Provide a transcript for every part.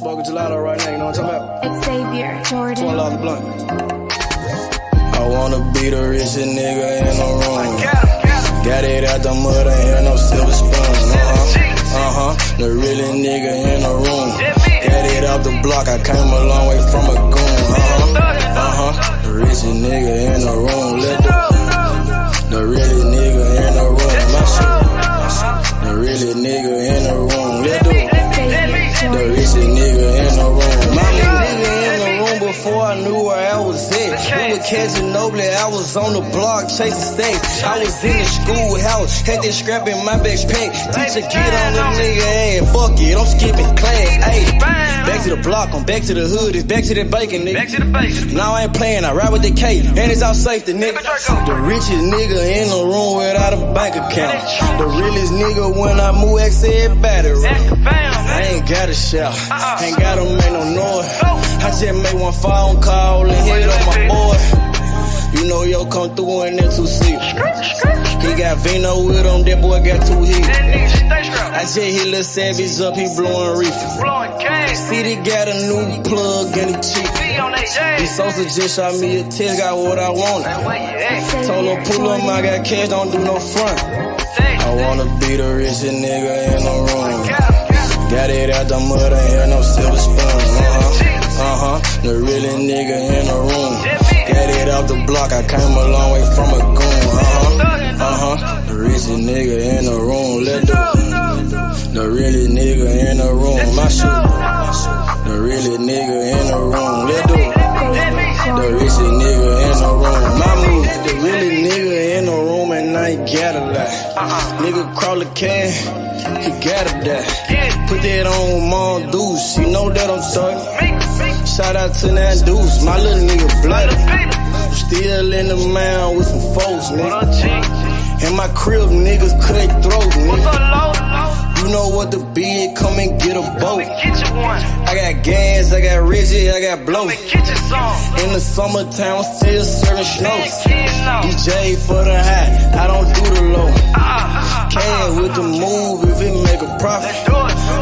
smoking gelato right now, you know what I'm talking about? It's Xavier, Jordan. $20 a blunt. I wanna be the richest nigga in the room. Got it out the mud, ain't had no silver spoon. The realest nigga in the room. Got it out the block, I came a long way from a goon. The richest nigga in the room. The realest nigga in the room. My shit. The realest nigga in the room. The richest nigga in the room. My nigga in the room before I knew where I was at. We were catching Noble, I was on the block chasing stacks. I was in the schoolhouse, had that scrap in my backpack. Teacher get on the nigga ass, fuck it, I'm skipping class. Ayy, back to the block, I'm back to the hood, it's back to the bacon, nigga. Back to the bacon. Now I ain't playing, I ride with the K, and it's all safety, nigga. The richest nigga in the room without a bank account. The realest nigga when I move, X everybody right. I ain't gotta shout, ain't gotta make no noise. I just make one phone call and hit up my boy. You know yo come through in that 2-seat. He got Vino with him, that boy got 2 hits. I just hit Lil Savage up, he blowing reefer. City got a new plug and he cheap. He Sosa just shot me a text, got what I wanted. Told him pull up, I got cash, don't do no front. I wanna be the richest nigga in the room. Got it out the mud, ain't had no silver spoon. The realest nigga in the room. Got it out the block, I came a long way from a goon. The richest nigga in the room. The realest nigga in the room. My shit. The realest nigga in the room. The richest nigga in the room. My move. The realest nigga in the room and I ain't gotta lie. Nigga crawl a can, he gotta die. Put that on Mom Deuce, you know that I'm sorry. Shout out to that Deuce, my little nigga bloody. Still in the mound with some folks, nigga. And my crib niggas cut throat, nigga. You know what the bid, come and get a boat. I got gas, I got rigid, I got blow. In the summertime, I'm still serving snow. DJ for the high, I don't do the low. Can with the move if it make a profit.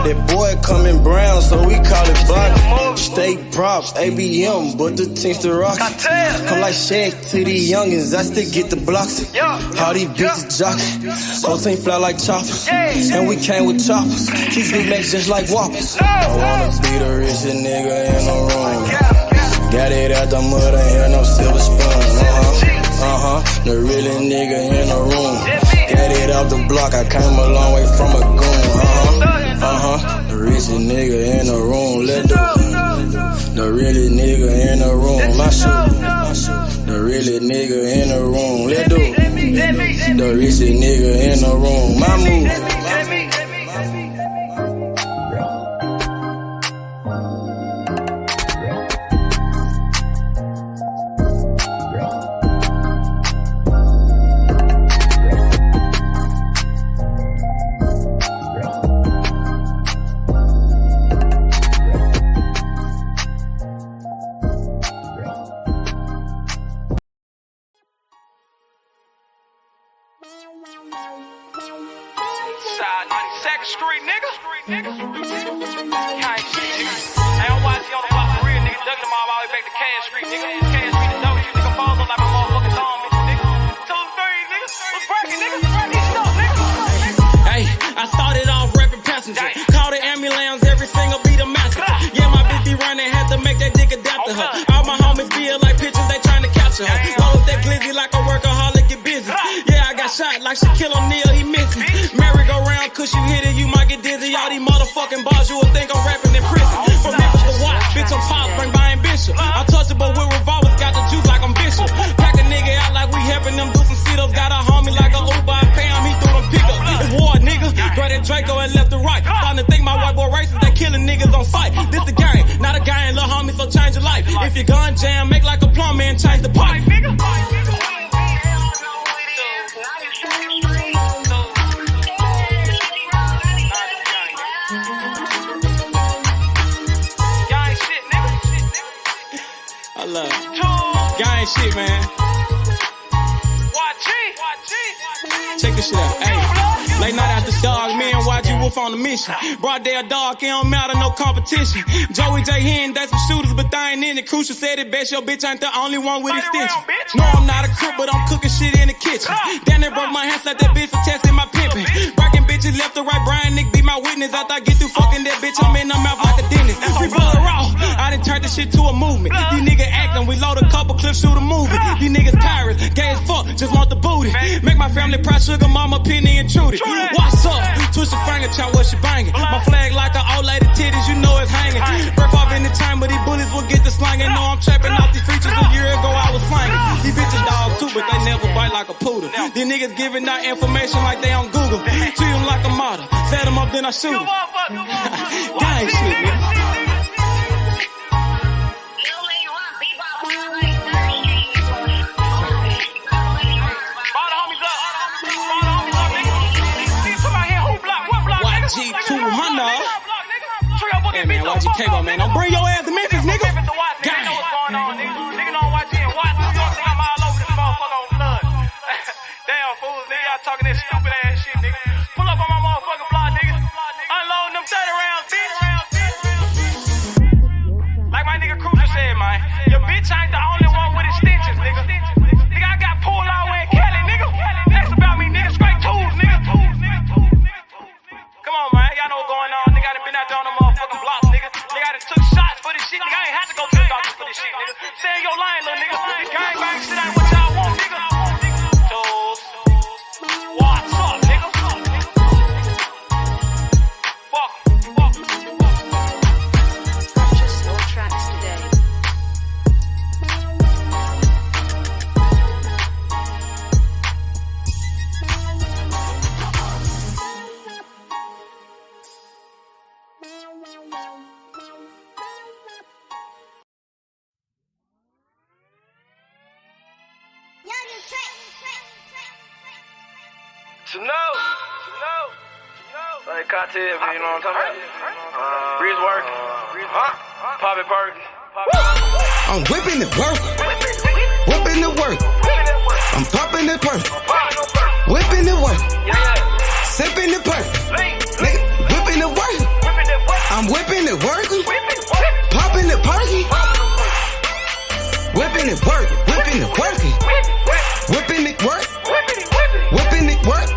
That boy coming brown, so we call it block. Steak props, ABM, but the team's the rock. I'm like Shaq to these youngins, I still get the blocks. All these bitches jockey, whole team fly like choppers. And we came with choppers, these big necks just like whoppers. I wanna be the richest nigga in the room. Got it out the mud, ain't had no silver spoon. The realest nigga in the room. Got it out the block, I came a long way from a goon. The richest nigga in the room. The realest nigga in the room. My shit. The realest nigga in the room. The richest nigga in the room. My move. If your gun jam, make like a plumber and change the pipe. I love it. Gang shit, man. Check this shit out. Hey. Late night after dog, me and YG Wolf on the mission. Broad day of dark, it don't matter, no competition. Joey J. Hen, that's some shooters, but they ain't in it. Crucial said it best, your bitch ain't the only one with extension. No, I'm not a cook, but I'm cooking shit in the kitchen. Then they broke my hands like that bitch for testing my pimpin'. Bragging bitches left to right, Brian Nick be my witness. After I get through fucking that bitch, I'm in her mouth like a dentist. We blood raw, I done turned this shit to a movement. These niggas actin', we load a couple clips, shoot a movie. These niggas pirates, gay as fuck, just want the booty. Make my family proud, sugar mama, penny and Trudy. What's up? Twist a finger, chop what she bangin'. My flag like an old lady titties, you know it's hanging. Breath off in the time, but these bullets will get the slangin'. No, I'm trapping off these features. A year ago I was slangin'. These bitches dogs too, but they never bite like a poodle. These niggas giving out information like they on Google. Treat them like a model. Set them up, then I shoot them. Gang shit, man. Hey man, YG Cable, man. Don't bring your ass to Memphis, nigga. Gang. Nigga don't watch it and watch. You don't think I'm all over this motherfucker on blood. Damn fools, nigga. Y'all talking that stupid ass shit, nigga. Pull up on my motherfucking block, nigga. Unloading them 30 rounds, bitch. Like my nigga Cruz said, man. Your bitch ain't the only one with extensions, nigga. Nigga, I got pulled all the way in Cali, nigga. That's about me, nigga. Straight tools, nigga. Come on, man. Y'all know what's going on, nigga. I done been out there on the motherfucking block, nigga. Nigga, I done took shots for this shit, nigga. I ain't had to go to the doctor for this shit, nigga. Stay in your line, little nigga. Gang bang shit ain't what y'all want, nigga. Tools. What's up, nigga? Fuck. Purchase your tracks today. Like cocktail, you know what I'm talking about? Breeze work. Pop it perk. I'm whipping the work. Whipping the work. I'm popping the perk. Whipping the work. Sipping the perk. Nigga, whipping the work. I'm whipping the work. Popping the perky. Whipping the work. Whipping the working. Whipping it work. Whipping it work.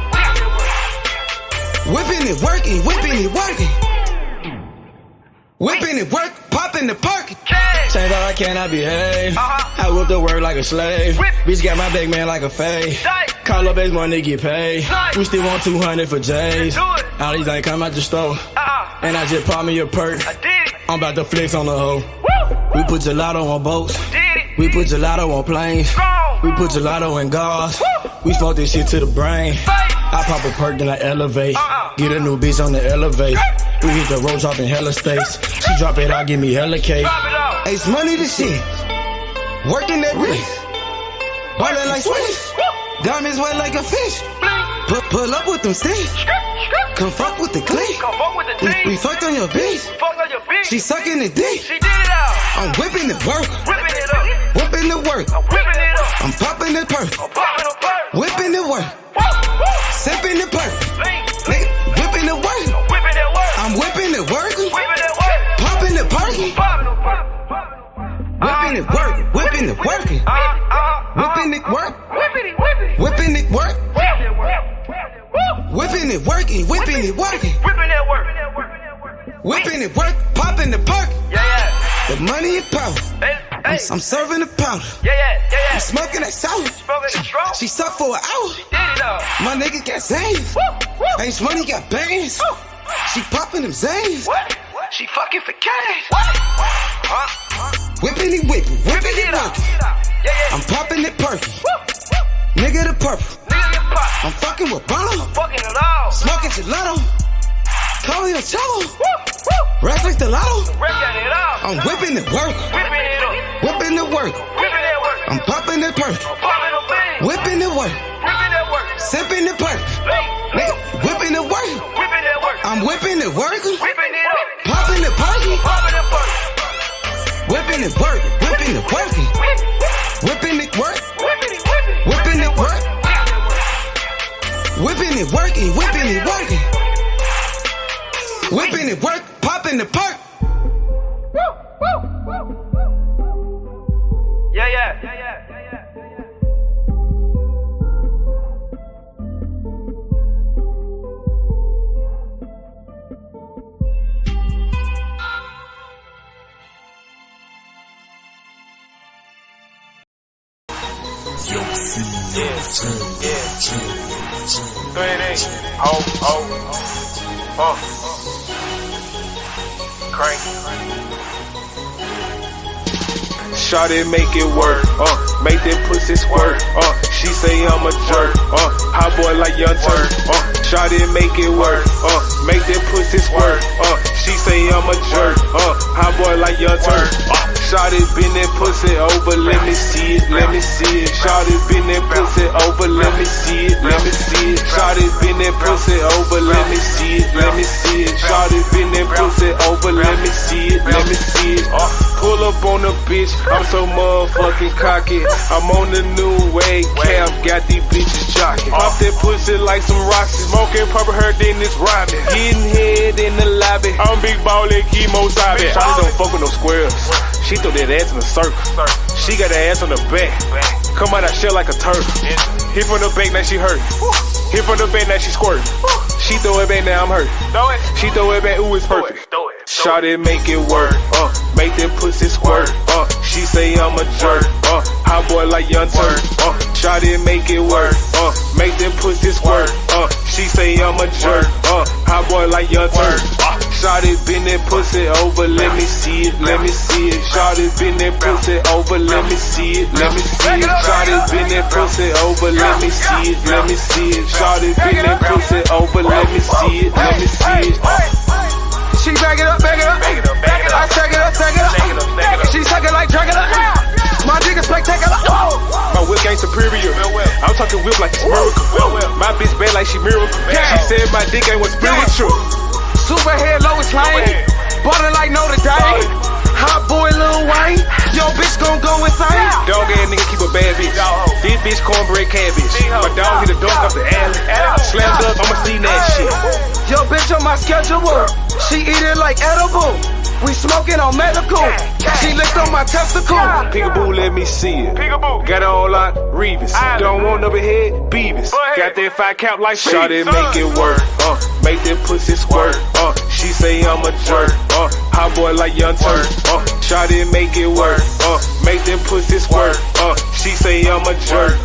Whipping it working, whipping it working. Whipping it work, popping the perky. Change all I can, I behave. I whip the work like a slave. Bitch got my big man like a fade. Call up base money, get paid. We still want 200 for J's. All these ain't come out the store. And I just pop me a perk. I'm about to flex on the hoe. We put gelato on boats. We put gelato on planes. We put gelato in cars. We smoke this shit to the brain. I pop a perk, then I elevate. Get a new bitch on the elevate. We hit the road dropping hella states. She drop it out, give me hella cake. Ace money to shit. Working that wrist. Ballin' like Swiss. Diamonds wet like a fish. Pull up with them sticks. Come fuck with the clique. We fucked on your bitch. She sucking the dick. I'm whipping the work. Whipping the work. I'm popping the perk. Whipping the work. Sipping the perk. Whipping the work. I'm whipping the work. Popping the perky. Whipping it work. Whipping the working. Whipping it work. Whipping it work. Whipping it working. Whipping it working. Whipping it work. Popping the perk. The money and power. I'm serving the powder. I'm smoking that sour. She sucked for an hour. My nigga got Zans. Ace money got bands. She popping them Zans. She fucking for cash. Whipping it, whipping it working. I'm popping it perky. Nigga the purple. I'm fucking with Bono. Smoking gelato. Call me a cello. Rap like the lotto. I'm whipping the work. Whipping the work. I'm popping the perk. Whipping the work. Sipping the perk. Nigga, whipping the work. I'm whipping the work. Popping the perky. Whipping the work. Whipping the working. Whipping it work. Whipping it work. Whipping it, working, whipping it, working. Whipping it, work, popping the perk. Yeah. Crank. Shawty make it work, make them pussies work, she say I'm a jerk, hot boy like Young Turk, Shawty make it work, make them pussies work, she say I'm a jerk, hot boy like Young Turk, Shawty been that pussy over, let me see it, Shawty been that pussy over, let me see it, Shawty been that pussy over, let me see it, Shawty been that pussy over, let me see it, pull up on the bitch, I'm so motherfucking cocky. I'm on the new wave cab, got these bitches jocking. Pop that pussy like some rocks, smoking purple hair, then it's rhyming. Getting head in the lobby, I'm big ballin', chemo sabe. Shawty don't fuck with no squares, she throw that ass in a circle. She got her ass on the back, come out that shell like a turtle. Hit from the back, now she hurt. Hit from the back, now she squirt. She throw it back, now I'm hurt. She throw it back, ooh, it's perfect. Shawty make it work, make them pussies squirt, she say I'm a jerk, hot boy like Young Turk, Shawty make it work, make them pussies squirt, she say I'm a jerk, hot boy like Young Turk, Shawty been that pussy over, let me see it, Shawty been that pussy over, let me see it, Shawty been that pussy over, let me see it, Shawty been that pussy over, let me see it, She back it up. I stack it up. She suck it like Dracula. My nigga spectacular. My whip game superior. I'm talking whip like it's miracle. My bitch bad like she miracle. She said my dick ain't what's spiritual. Super head, lowest lane. Ballin' like Notre Dame. Hot boy Lil Wayne. Yo, bitch gon' go insane. Dog ass nigga keep a bad bitch. This bitch cornbread cabbage. My dog hit a dunk off the alley. Slammed up, I'ma see that shit. Yo, bitch on my schedule. She eat it like edible. We smoking on medical. She licked on my testicle. Peekaboo, let me see it. Got her on like Reeves. Don't want no head, Beavis. Got that 5 count like Shawty make it work. Make them pussies squirt. She say I'm a jerk. Hot boy like Young Turk. Shawty make it work. Make them pussies squirt. She say I'm a jerk.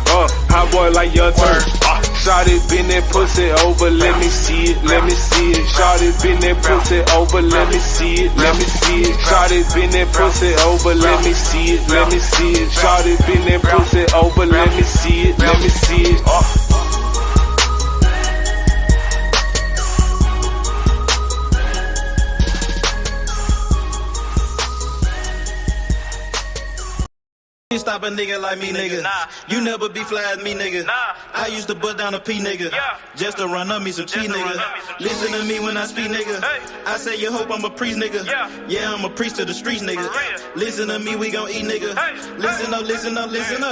Hot boy like Young Turk. Shawty been that pussy over, let me see it, Shawty been that pussy over, let me see it, Shawty been that pussy over, let me see it, Shawty been that pussy over, let me see it, Stop a nigga like me, nigga. You never be fly as me, nigga. I used to bust down a P, nigga. Just to run up me some cheese, nigga. Listen to me when I speak, nigga. I say you hope I'm a priest, nigga. Yeah, I'm a priest to the streets, nigga. Listen to me, we gon' eat, nigga. Listen up.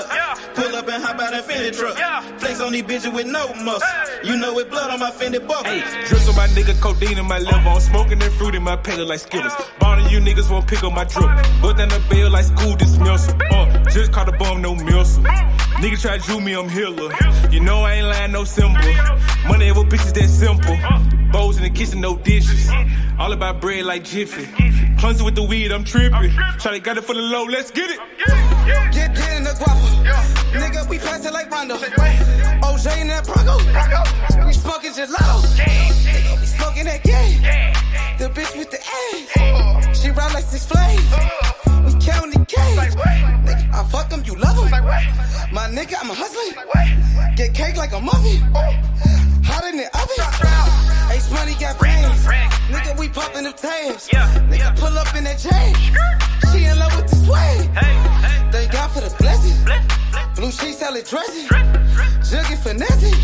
Pull up and hop out that Fendi truck. Flex on these bitches with no muscle. You know it blood on my Fendi buckle. Drips on my nigga, codeine in my liver. I'm smoking that fruit in my pedal like Skittles. Ballin' you niggas won't pick up my drip. But then the bail like school dismissal. Just caught a bum, no missile. Nigga try to me, I'm healer. You know I ain't lying, no symbol. Money ever bitches that simple. Bowls in the kitchen, no dishes. All about bread like Jiffy. Clumsy with the weed, I'm tripping. Try to got it for the low, let's get it. Get in the guapa. Nigga, we pass it like Rondo. OJ in that Bronco. We smoking gelato. Nigga, we smoking that game. The bitch with the ass. She ride like 6 flames. We counting the game. Nigga, I fuck them, you love them. My nigga, I'm a hustler. Get cake like a muffin. Hot in the oven. Ace money got brains. Nigga, we popping them tabs. Nigga, pull up in that chain. She in love with the swag. Thank God for the blessing. Blue sheets, salad dressing. Jugging finessing.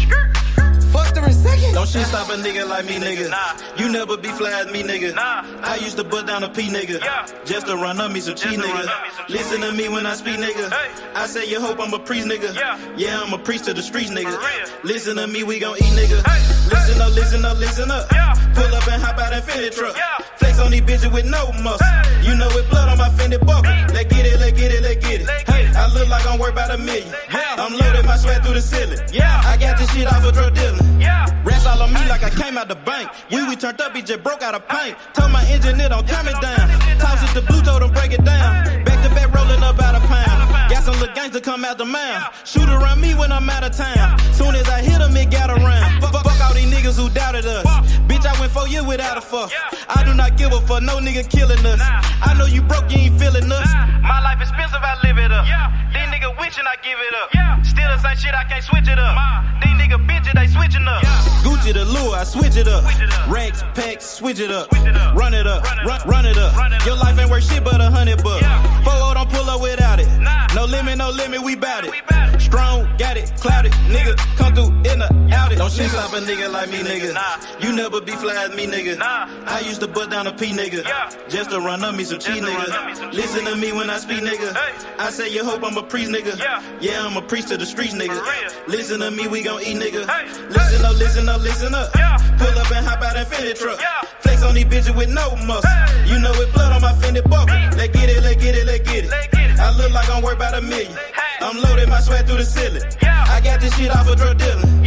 Fucked her in second. Don't shit stop a nigga like me, nigga. You never be fly as me, nigga. I used to bust down a P, nigga. Just to run up me some cheese, nigga. Listen to me when I speak, nigga. I say you hope I'm a priest, nigga. Yeah, I'm a priest to the streets, nigga. Listen to me, we gon' eat, nigga. Listen up, listen up, listen up. Pull up and hop out that Fendi truck. Flex on these bitches with no muscle. You know with blood on my Fendi buckle. Let's get it, let's get it, let's get it. Hey, I look like I'm worth about $1 million. I'm loaded, my sweat through the ceiling. I got this shit off of drug dealing. Rats all on me like I came out the bank. We turned up, he just broke out of paint. Told my engineer don't turn it down. Toss it to blue, told him break it down. Back to back rolling up out of pound. Got some little gangs to come out the mouth. Shoot around me when I'm out of town. Soon as I hit him, it got around. Fuck all these niggas who doubted us. Bitch, I went 4 years without a fuck. I do not give a fuck, no nigga killing us. I know you broke, you ain't feeling us. My life expensive, I live it up. These niggas witching, I give it up. Still the same shit, I can't switch it up. These niggas bitches, they switching up. Gucci the lure, I switch it up. Racks, packs, switch it up. Run it up, run it up. Your life ain't worth shit but $100 bucks. 4-0 don't pull up without it. No limit, we bout it. Strong, got it, clouded. Nigga, come through in the out it. Don't shit stop a nigga like me, nigga. You never be fly as me, nigga. I used to bust down a P, nigga. Just to run up me some cheese, nigga. Listen to me when I speak, nigga. I say you hope I'm a priest, nigga. Yeah, I'm a priest to the streets, nigga. Listen to me, we gon' eat, nigga. Listen up, listen up, listen up. Pull up and hop out that Fendi truck. Flex on these bitches with no muscle. You know with blood on my Fendi buckle. Let's get it, let's get it, let's get it. I look like I'm worth about $1 million. I'm loaded, my sweat through the ceiling. I got this shit off of drug dealing.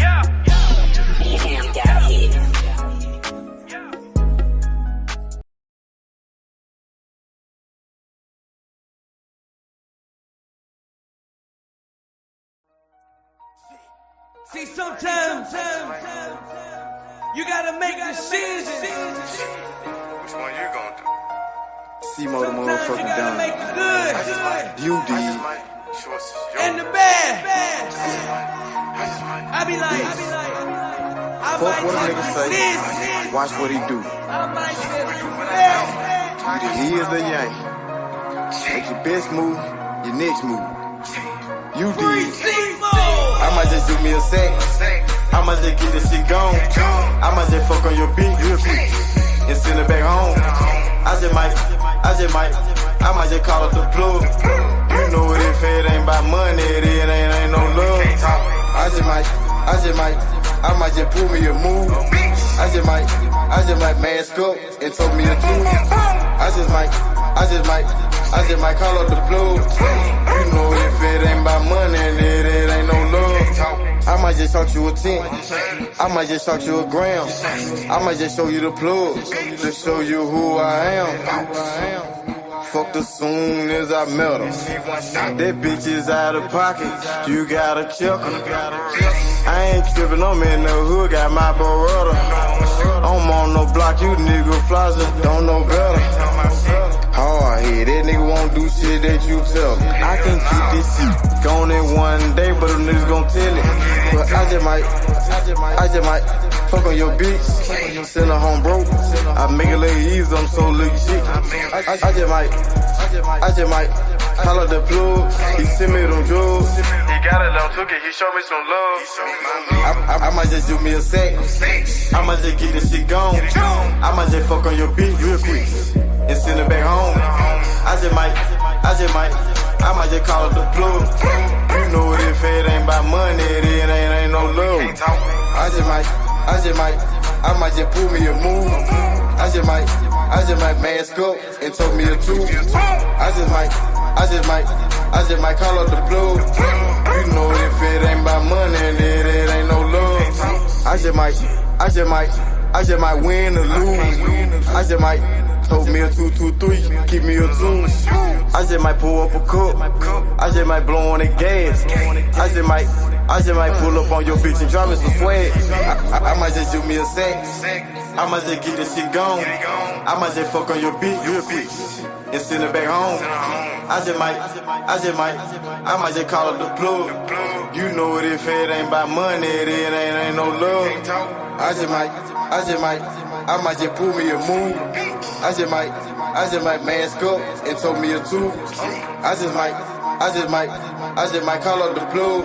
See, sometimes you gotta make decisions. Which one you gonna do? C-Mo the motherfucking down. Make the good You did. and the bad. I be like, I Fuck might what a nigga just say. this. Watch what he do. I might just He is the Yankee. Make your best move, your next move. You did. I might just do me a sec. I might just get this shit gone. I might just fuck on your beat real quick and send it back home. I might just call up the plug. You know it, if it ain't about money, it ain't no love. I might just pull me a move. I just might mask up and told me a truth. I just might call up the plug. You know if it ain't about money, it ain't no love. I might just shoot you a 10. I might just shoot you a gram. I might just show you the plug to show you who I am. Fucked her soon as I met her. That bitch is out of pocket. You gotta check her. I ain't trippin', I'm in the hood, got my Beretta. I'm on no block, you nigga flossin', don't know better. Hard head, that nigga won't do shit that you tell him. I can keep this shit going in one day, but them niggas gon' tell it. But I just might fuck on your bitch, send her home broke. I make it look easy, I'm so little shit. I just might call up the plug, he send me them drugs. He got it, I took it, he showed me some love. I might just do me a sec, I might just get this shit gone. I might just fuck on your bitch real quick and send it back home. I might just call up the plug. You know it, if it ain't about money, it ain't no love. I might just pull me a move. I just might mask up and told me the truth. I just might call up the plug. You know if it ain't about money, it ain't no love. I just might win or lose. I just might told me a 2-2-3, keep me a 2. I just might pull up a cup. I just might blow on the gas. I just might pull up on your bitch and drop me some swag. I might just do me a sex. I might just get this shit gone. I might just fuck on your bitch real quick and send it back home. I might just call up the plug. You know it, if it ain't about money, it ain't no love. I might just pull me a move. I just might mask up and told me a 2. I just might call up the plug.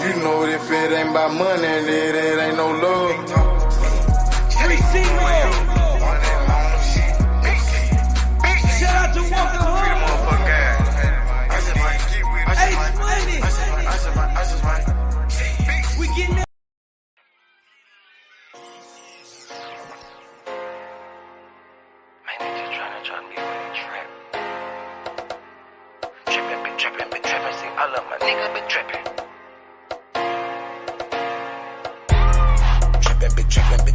You know if it ain't about money, it ain't no love. Shout out to Walker Home. We getting that. Man, they just trying to be with a trap. Trippin', see, all of my niggas been trippin'.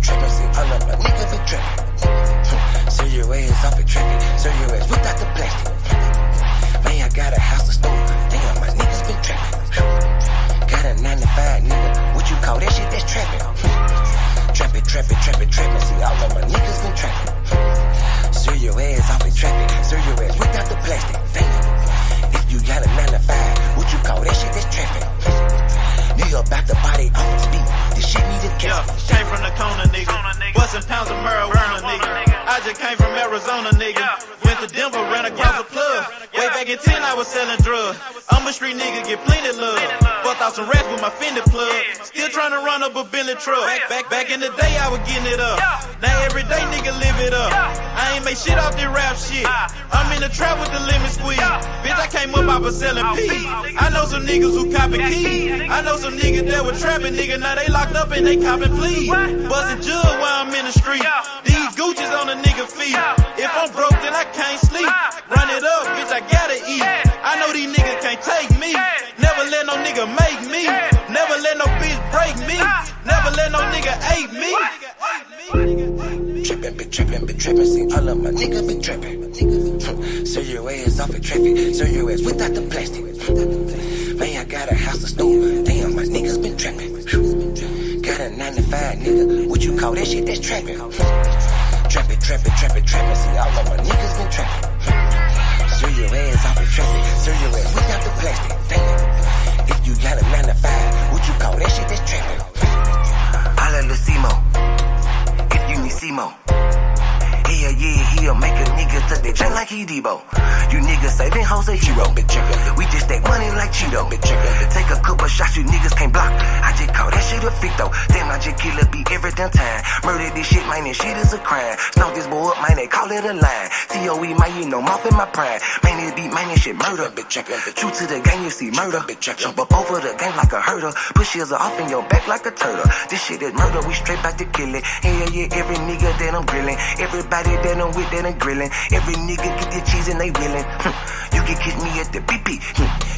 Trippin', see, all of my niggas been trippin'. So your ass off it trippin', so your ass without the plastic. Man, I got a house to store, damn, my niggas been trippin'. Got a 9 to 5, nigga, what you call that shit, that's trappin'. Trappin', see, all of my niggas been trappin'. So your ass off it trappin', so your ass without the plastic, damn. If you got a 9 to 5, what you call that shit, that's trappin'. Nigga about the body off the speed, this shit need a gas. Came from the corner, nigga. Bustin' pounds of marijuana, nigga. I just came from Arizona, nigga. Went to Denver, ran across a plug. Way back in 10, I was selling drugs. I'm a street nigga, get plenty love. Fucked out some rats with my Fendi plug. Still trying to run up a Bentley truck. Back in the day, I was getting it up. Now every day, nigga, live it up. I ain't make shit off this rap shit. I'm in the trap with the lemon squeeze. Bitch, I came up off of selling peas. I know some niggas who copy keys. I know some niggas that were trapping, nigga. Now they locked up and they copping pleas. Bustin' jug while I'm in the street. These Gucci's on the nigga feet. If I'm broke, then I can't sleep. Run it up, bitch, I gotta eat. I know these niggas can't take me. Never let no nigga make me. Never let no bitch break me. Never let no nigga hate me. Trippin', see, all of my niggas been trippin'. So your ass off it traffic, so your ass without the plastic. Man, I got a house to store, damn, my niggas been trappin'. Got a 9 to 5, nigga, what you call that shit, that's trappin'. Trappin', see, all of my niggas been trappin'. So your ass off it traffic, so your ass without the plastic, damn. If you got a 9 to 5, what you call that shit, that's trappin'. Holla Lucimo, if you need Simo. Yeah, he'll make a nigga touch that chain like he Debo. You niggas say them hoes a hero, bitch. We just stack money like Cheeto, bitch. Take a couple shots, you niggas can't block. I just call that shit a fit though. Damn, I just kill a beat every damn time. Murder this shit, man, this shit is a crime. Snow this boy up, man, they call it a line. COE, man, you know, mouth in my prime. Man, this beat, man, this shit murder, bitch. True to the game, you see murder, bitch. Jump up over the game like a herder. Push heels off in your back like a turtle. This shit is murder, we straight back to kill it. Yeah, every nigga that I'm grilling. Everybody that I'm with that I'm grilling. Every nigga get their cheese and they willing. You can catch me at the BP.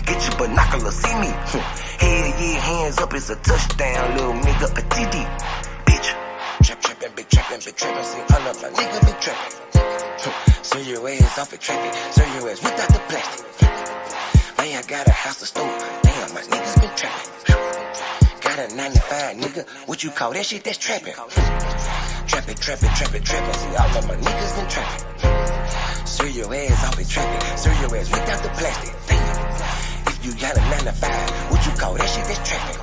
Get your binoculars, see me. Hell yeah, hands up, it's a touchdown, little nigga, a TD. Bitch. Trappin', see, all of my niggas been trappin'. So your ass off it traffic, so your ass without the plastic. Man, I got a house to store, damn, my niggas been trappin'. Got a 9 to 5, nigga, what you call that shit, that's trappin'. Trappin', see, all of my niggas been trappin'. So your ass off it traffic, so your ass without the plastic, damn. If you got a 9 to 5, what you call that shit, that's trappin'.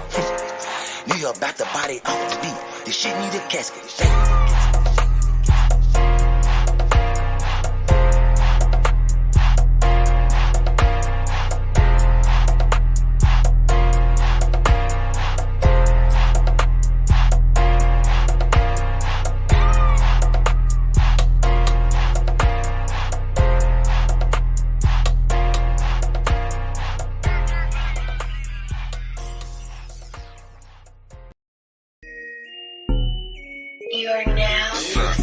Nigga about the body off the beat, this shit need a casket, damn.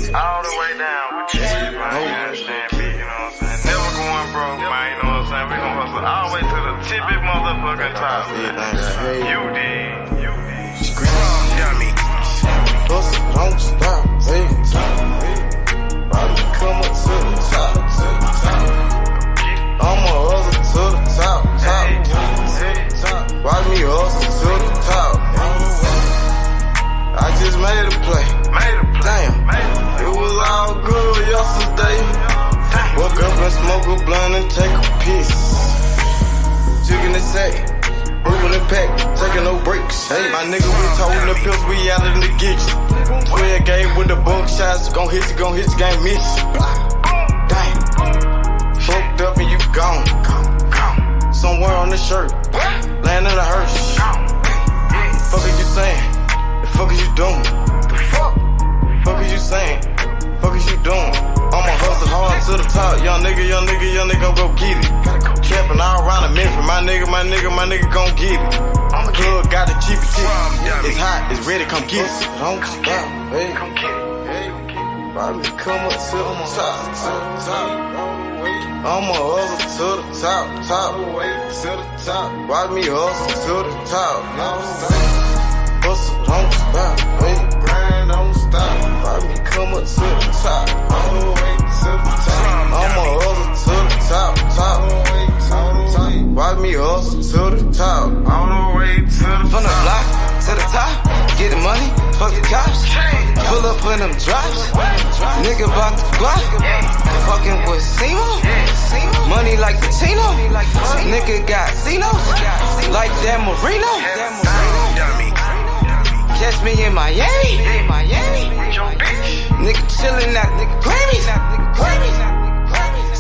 All the way down with you, man. You understand me, you know what I'm saying? Never going broke, man, you know what I'm saying? We gon' hustle all the way to the tippy motherfucking top. You did. Yummy. Hustle, don't stop, hey. About to come up to the top. I'ma hustle to the top. Watch me hustle to the top. I just made a play. Damn, it was all good yesterday. Woke up and smoke a blunt and take a piss. Jigging the sack, moving the pack, taking no breaks. Hey, my nigga, we told the pills, we out in the geeks. 12 game with the bunk shots, gon' hit you, game miss. Damn, fucked up and you gone. Somewhere on the shirt, land in a hearse. Fuck are you saying? The fuck are you doing? Fuck are you you saying? Fuck is you doing? I'ma hustle hard to the top. Young nigga, go get it. Camping all around the Memphis. My nigga gon' get it. Plug got the cheapy ticket. It's hot, it's ready, come get it. Don't stop, hey. Come get it. Hey. Probably come up to the top. I'ma hustle to the top. To the top. Watch me hustle to the top. Hustle, don't stop, hey. Grind, don't stop. Watch me come up to the top. All the way to the top. I'ma hustle to the top. Watch me hustle to the top. All the way to the top. From the block to the top. Get the money, fuck the cops. Pull up in them drops. Nigga bout the block. Fucking with Simo. Money like Patino. Nigga got Cinos. Like that Marino. Catch me in Miami. Nigga chillin' at nigga Grammys.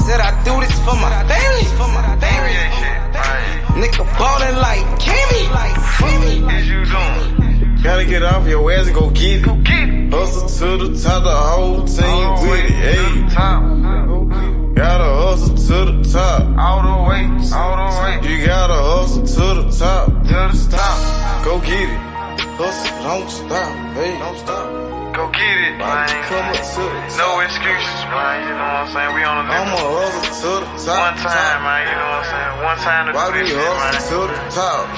Said I do this for my family. Nigga ballin' like Kimmy. Is you doing? Gotta get off your ass and go get it. Hustle to the top, the whole team with it. Hey, gotta hustle to the top. All the way. You gotta hustle to the top. Go get it. Hustle, don't stop. Hey, don't stop. Go get it, man. No excuses, man. You know what I'm saying? We on a I'ma hustle to the top. One time, man. You know what I'm saying? One time to do this shit, man. To the top.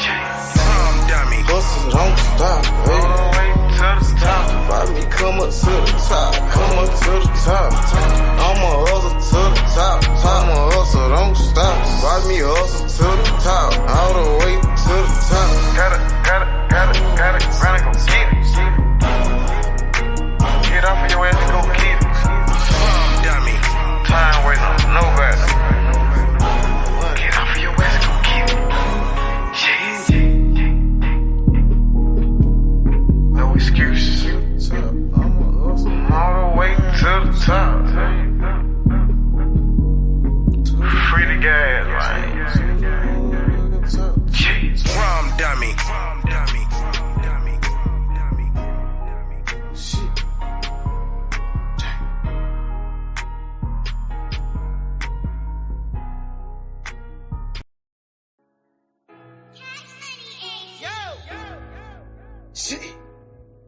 Hustle, don't stop. Hey. All the way to the top. Why me come up to the top? Come up to the top. I'ma hustle to the top. I'ma hustle, don't stop. Why me hustle to the top? All the way to the top. Gotta, run and go get it. Get off of your ass and go get it. Dummy. Time waiting on nobody. Get off of your ass and go get it. No excuses. All the way to the top. Free the gas, man. Rum dummy.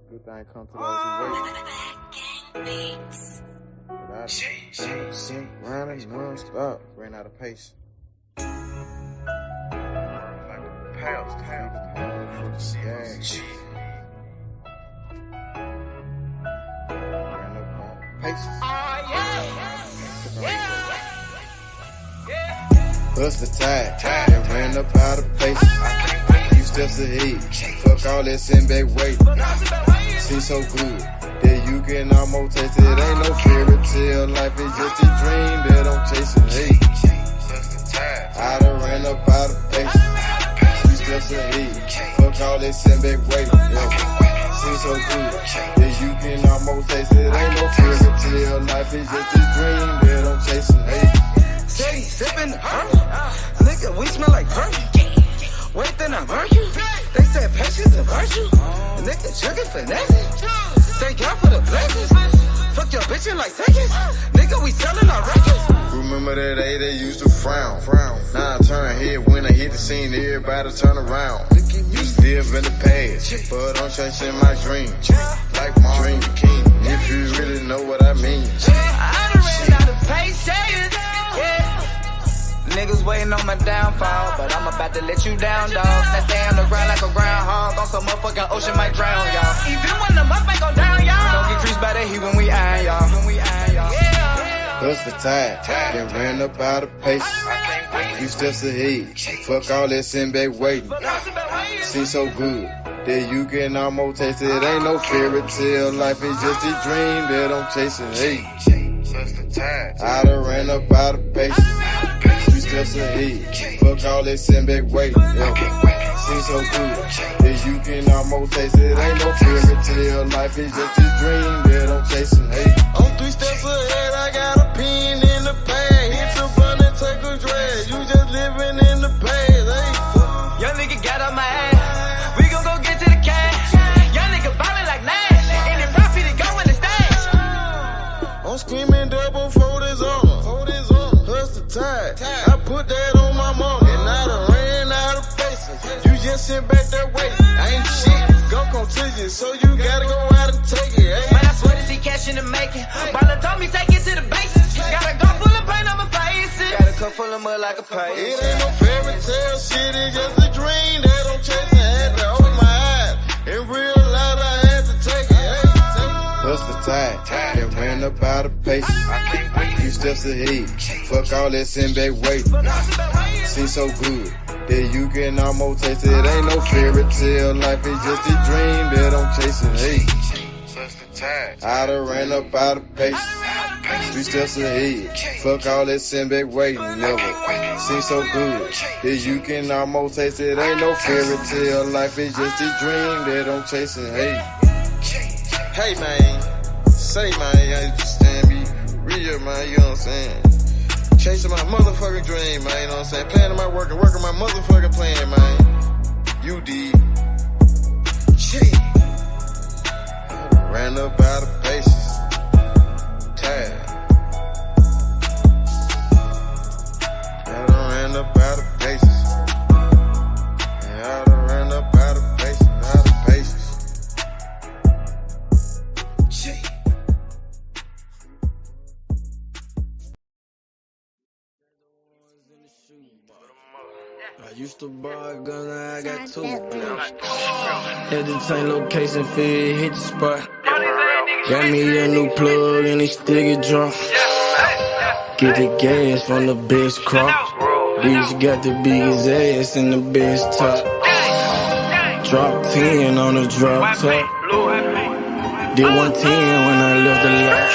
Good thing come to those who wait. Without sink, running non-stop. Ran out of pace. Like the pals, ran up out of pace. Bust the tide, and ran up out of pace. Few steps ahead, fuck all that send back weight. Seems so good that you can almost taste it. Ain't no fairy tale, life is just a dream that I'm chasing. Hey, I done ran up out of pace. Few steps ahead, fuck all that send back weight. Seems so good that you can almost taste it. Ain't no fairy tale, life is just a dream that I'm chasing. Hey, steady sippin', nigga, we smell like perfume. Wait, then I burn you. They said patience a virtue. Nigga, chugging finesse. Thank God for the blessings. Fuck your bitchin' like seconds. Nigga, we sellin' our records. Remember that day they used to frown. Now I turn head when I hit the scene, everybody turn around. Used to live in the past, but I'm chasing my dream. Like my dream king, if you really know what I mean. I done ran out of patience. Niggas waiting on my downfall, but I'm about to let you down, dog. That stay on the ground like a groundhog, on some motherfucking ocean might drown, y'all. Even when the mud ain't go down, y'all. Don't get creased by the heat when we iron, y'all. Yeah. Bust the tide, then ran up out of pace. Few steps ahead, fuck all that send back waiting. Seems so good that you can almost taste it. Ain't no fairy tale, life is just a dream that I'm chasing. Hey, I done ran up out of pace. Steps ahead, fuck all that send back weight. Seems so good that you can almost taste it. Ain't no fairy tale, life is just a dream that I'm chasing. Hey, I'm 3 steps ahead, I got a pin in the pad. Hit the button and take a drag. You just living in the past. Hey, young nigga got on my ass. We gon' go get to the cash. Young nigga ballin' like Nash. And the profit is going to stash. double fold his armor. Hustle tired. I put that on my mama. And I done ran out of patience. You just sit back there waiting. I ain't shit. Gon' come to you, so you gotta go out and take it. Hey. Man, I swear to see cash in the making. Baller told me take it to the basics. Got a gun full of paint, I'ma face it. Got a cup full of mud like a pie. It ain't no fairy tale shit, it's just a dream that I'm chasing. Had to open my eyes. In real life, I had to take it. Hey, hustle tired, and ran up out of paces. Few steps ahead, fuck all that send back waiting. Seems so good that you can almost taste it. Ain't no fairy tale life, it's just a dream that I'm chasing. Hey, I done ran up out of paces. Few steps ahead, fuck all that send back waiting. Never seems so good that you can almost taste it. Ain't no fairy tale life, it's just a dream that I'm chasing. Hey man, say man, you understand me, real man, you know what I'm saying? Chasing my motherfucking dream, man, you know what I'm saying? Planning my work and working my motherfucking plan, man. You did. Ran up out of paces. Tired. I done ran up out of paces. I done ran up out of paces, out of paces. I used to buy a gun, now I got two. Had to change location, feel hit the spot. Got me a new plug and it still get drunk. Get the gas from the best crop. Bitch got the biggest ass and the best top. Drop 10 on the drop top. Did 110 when I left the lot.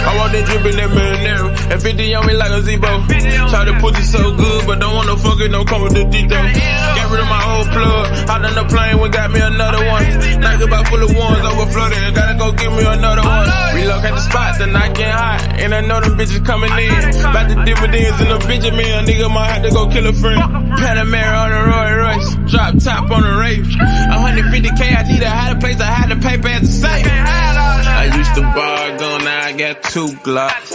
I want that drip in that marinara, and 50 on me like a Zebo. Try to put it so good, but don't wanna fuck it, don't come with the detail. Got rid of my old plug, hopped on the plane, we got me another one. Night about full of ones, overflooded, gotta go get me another one. Relocate the spot, the night getting hot, and I know them bitches coming in. About the dividends in the Benjamin, a nigga might have to go kill a friend. Panamera on the Roy Royce, drop top on the Wraith. 150K, I need a higher place, I had to pay at the safe. I used to buy a gun, now I got 2 Glocks.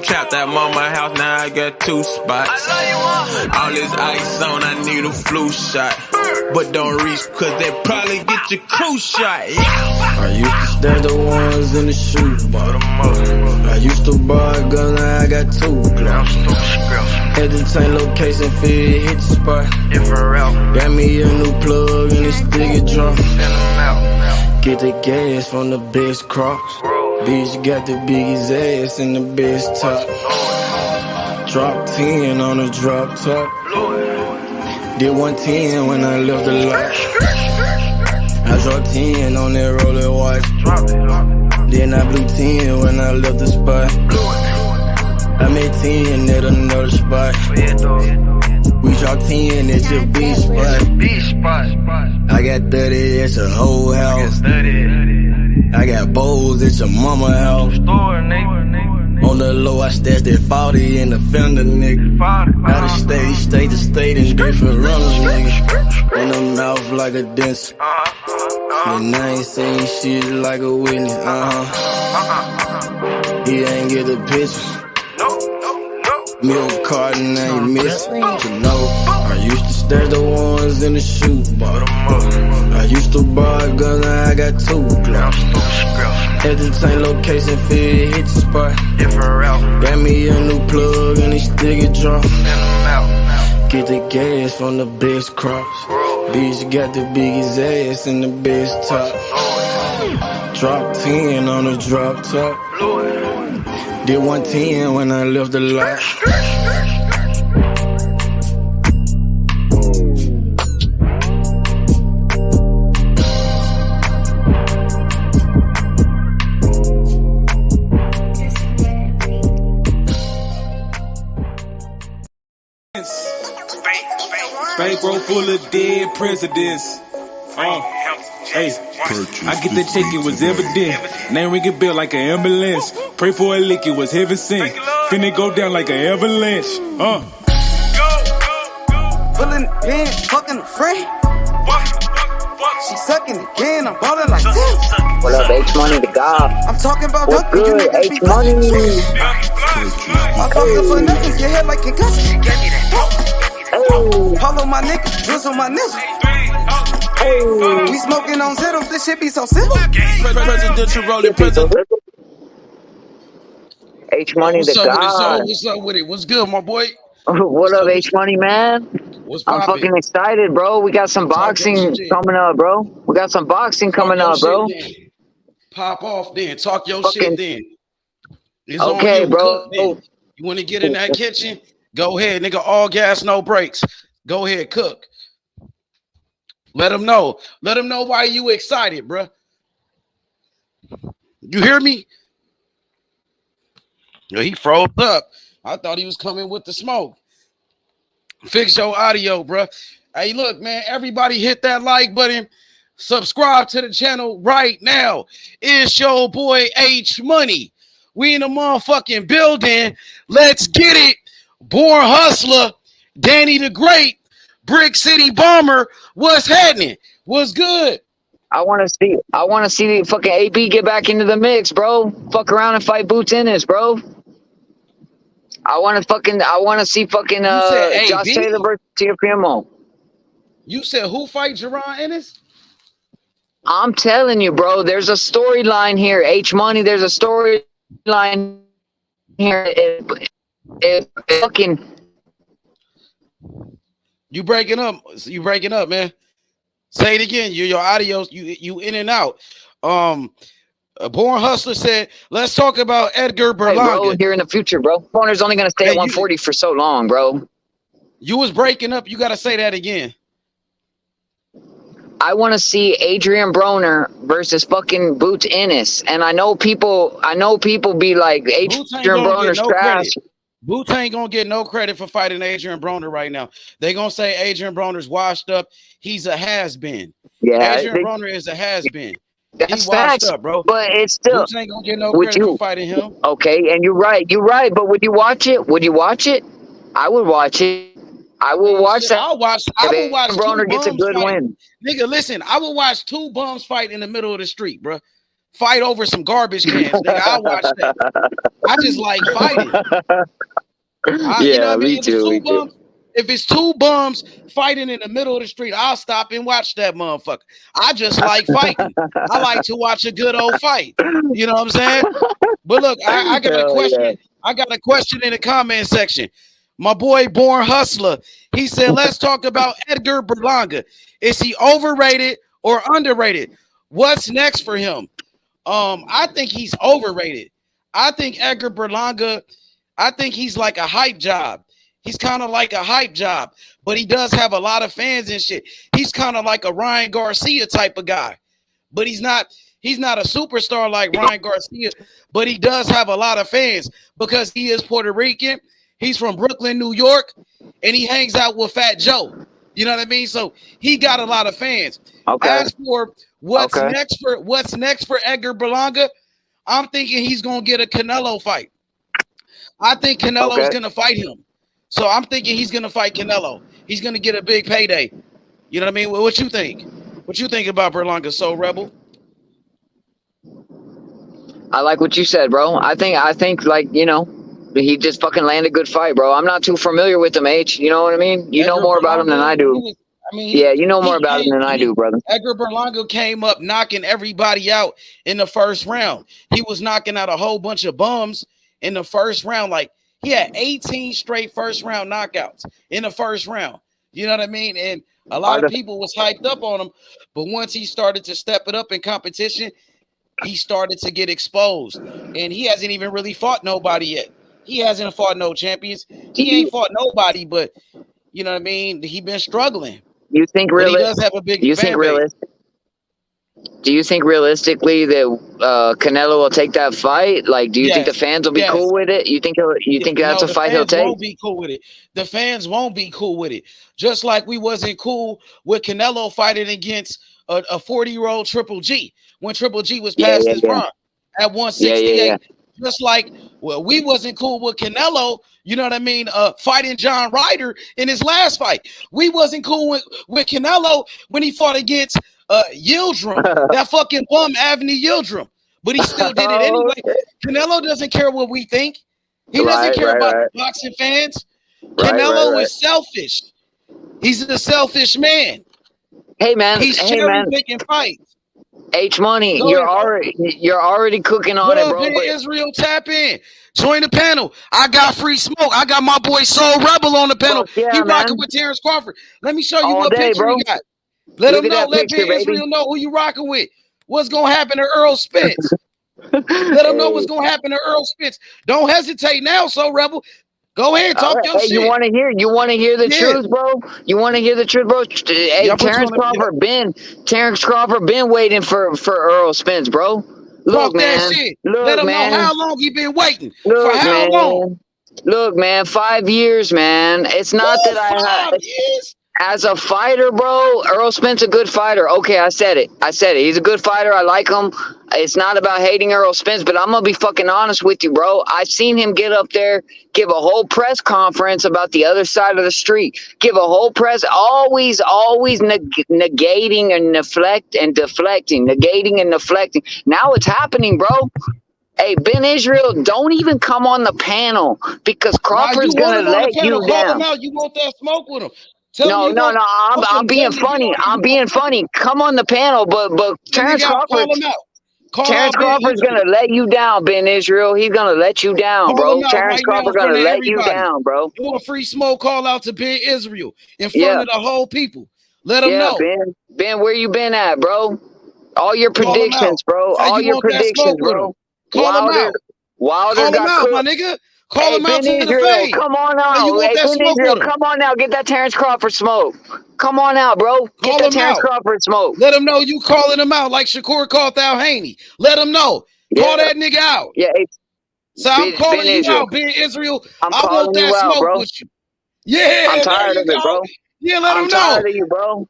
Trapped at mama house, now I got 2 spots. All this ice on, I need a flu shot. But don't reach, cause they probably get your crew shot. Yeah. I used to stash the ones in the shoebox. I used to buy a gun, now I got 2 Glocks. Had to change location, feel hit the spot. Got me a new plug and it still get drunk. Get the gas from the best crops. Bitch got the biggest ass and the best top. Drop 10 on the drop top. Did 110 when I left the lot. I dropped 10 on that roller watch. Then I blew 10 when I left the spot. I made 10 at another spot. We dropped 10 at your beach spot. I got 30 at your whole house. I got bowls at your mama house. On the low, I stashed that 40 in the fender, nigga. Out of state to state in different runners, nigga. In the mouth like a dentist. And I ain't saying shit like a witness, He ain't get the picture. Milk carton ain't missing, you know. I used to stash the ones in the shoebox. I used to buy a gun, now I got 2 Glocks. Had to change location, feel hit the spot. Got me a new plug and it still get drunk. Get the gas from the best crops. Bitch got the biggest ass and the best top. Drop 10 on the drop top. Did 110 when I left the lot. Bankroll full of dead presidents. Hey, I get that check, it was evident. Name ring a bell like an ambulance. Pray for a lick, it was heaven sent. Finna go down like an avalanche. Pulling in, fucking free. She sucking again, I'm ballin' like damn. What up, H Money the God? I'm talking about What's nothing, you good, niggas H be Money? My fucker for nothing, get hit like concussion. She gave me that. Hey. Follow my nigga, juice on my nigga. Hey. We smoking on zeros, this shit be so simple. Presidential rolling, president. H Money the God. What's up with it? What's good, my boy? What up, H Money, man? What's I'm poppin'? fucking excited, bro. We got some boxing coming up, bro. We got some boxing coming up, bro. Pop off then. Talk your Fucking- shit then. It's Okay, on you, bro. cook then. You want to get in that kitchen? Go ahead, nigga. All gas, no brakes. Go ahead, cook. Let them know. Let them know why you excited, bro. You hear me? Yo, he froze up. I thought he was coming with the smoke. Fix your audio, bro. Hey, look, man. Everybody hit that like button. Subscribe to the channel right now. It's your boy H Money. We in the motherfucking building. Let's get it. Born Hustler, Danny the Great, Brick City Bomber. What's happening? What's good? I want to see the fucking AB get back into the mix, bro. Fuck around and fight Boots Ennis, bro. I want to see fucking Josh AB? Taylor versus Teofimo. You said who fight Jerron Ennis? I'm telling you, bro. There's a storyline here. H Money. There's a storyline here. It fucking. You breaking up? You breaking up, man? Say it again. Your audio. You in and out. Born Hustler said, "Let's talk about Edgar Berlanga." Hey, bro, here in the future, bro. Corner's only gonna stay at 140 for so long, bro. You was breaking up. You gotta say that again. I want to see Adrian Broner versus fucking Boots Ennis, and I know people be like Adrian Broner's trash. Boots ain't gonna get no credit for fighting Adrian Broner right now. They gonna say Adrian Broner's washed up. He's a has-been. Yeah, Adrian Broner is a has-been. That's He facts, washed up, bro. But it's still. Boots ain't gonna get no credit for fighting him. Okay, and you're right. But would you watch it? I would watch it. I will watch that. I will watch. Broner gets a good win. Nigga, listen. I will watch two bums fight in the middle of the street, bro. Fight over some garbage cans, nigga. I'll watch that. I just like fighting. You know what I mean? If it's two bums fighting in the middle of the street, I'll stop and watch that motherfucker. I just like fighting. I like to watch a good old fight. You know what I'm saying? But look, I got a question. Yeah. I got a question in the comment section. My boy Born Hustler, he said, let's talk about Edgar Berlanga. Is he overrated or underrated? What's next for him? I think he's overrated. I think Edgar Berlanga, I think he's like a hype job. He's kind of like a hype job, but he does have a lot of fans and shit. He's kind of like a Ryan Garcia type of guy, but he's not a superstar like Ryan Garcia, but he does have a lot of fans because he is Puerto Rican. He's from Brooklyn, New York, and he hangs out with Fat Joe. You know what I mean? So he got a lot of fans. Okay. As for what's next for Edgar Berlanga, I'm thinking he's gonna get a Canelo fight. I think Canelo's gonna fight him. So I'm thinking he's gonna fight Canelo. He's gonna get a big payday. You know what I mean? What you think? What you think about Berlanga, Soul Rebel? I like what you said, bro. I think like, you know, he just fucking landed a good fight, bro. I'm not too familiar with him, H. You know what I mean? You know more about him than I do. Yeah, you know more about him than I do, brother. Edgar Berlanga came up knocking everybody out in the first round. He was knocking out a whole bunch of bums in the first round. Like, he had 18 straight first round knockouts in the first round. You know what I mean? And a lot of people was hyped up on him. But once he started to step it up in competition, he started to get exposed. And he hasn't even really fought nobody yet. He hasn't fought no champions. He ain't fought nobody, but you know what I mean? He been struggling. You think really? He does have a big fan base. Do you think realistically that Canelo will take that fight? Like, do you think the fans will be cool with it? You think that's a fight he'll take? Won't be cool with it. The fans won't be cool with it. Just like we wasn't cool with Canelo fighting against a 40-year-old Triple G when Triple G was past his prime at 168. Just like, well, we wasn't cool with Canelo, you know what I mean, fighting John Ryder in his last fight. We wasn't cool with Canelo when he fought against Yildirim, that fucking bum Anthony Yildirim. But he still did it anyway. Canelo doesn't care what we think. He doesn't care about the boxing fans. Canelo is selfish. He's a selfish man. Hey man, he's cherry picking fights. H Money, you're already cooking on what it, up, bro. But Israel, tap in. Join the panel. I got free smoke. I got my boy Soul Rebel on the panel. Yeah, he man. rocking with Terence Crawford. Let me show you All what day, picture bro. he got. Let Look him know. Let picture, Israel know who you rocking with. What's gonna happen to Errol Spence? Let him know what's gonna happen to Errol Spence. Don't hesitate now, Soul Rebel. Go ahead, talk your shit. You want to hear the truth, bro? You want to hear the truth, bro? Hey, Terence Crawford been waiting for Errol Spence, bro. Look, man. That shit. Look, let him man. know how long he been waiting. Look, for how long? Look, man, 5 years, man. It's not that I 5 years. As a fighter, bro, Errol Spence a good fighter. Okay, I said it. He's a good fighter. I like him. It's not about hating Errol Spence, but I'm going to be fucking honest with you, bro. I've seen him get up there, give a whole press conference about the other side of the street. Give a whole press, always negating and deflecting. Negating and deflecting. Now it's happening, bro. Hey, Ben Israel, don't even come on the panel because Crawford's going to let you down. Call him out. You want that smoke with him. No, I'm being funny. I'm being funny. Come on the panel, but Terence Crawford's gonna let you down, Ben Israel. He's gonna let you down, bro. Terence Crawford's gonna let you down, bro. Do a free smoke call out to Ben Israel in front of the whole people. Let him know. Ben, where you been at, bro? All your predictions, bro. All your predictions, bro. Wilder got cooked. My nigga. Call him out to Israel, the face. come on out. Hey, Ben Israel, come on out. Get that Terence Crawford smoke. Come on out, bro. Get that Terence Crawford smoke. Let him know you calling him out like Shakur called out Haney. Let him know. Call that nigga out. Yeah. So I'm calling you out, Ben Israel. I want that smoke with you. Yeah. I'm tired of it, bro. Yeah, let him know. I'm tired of you, bro.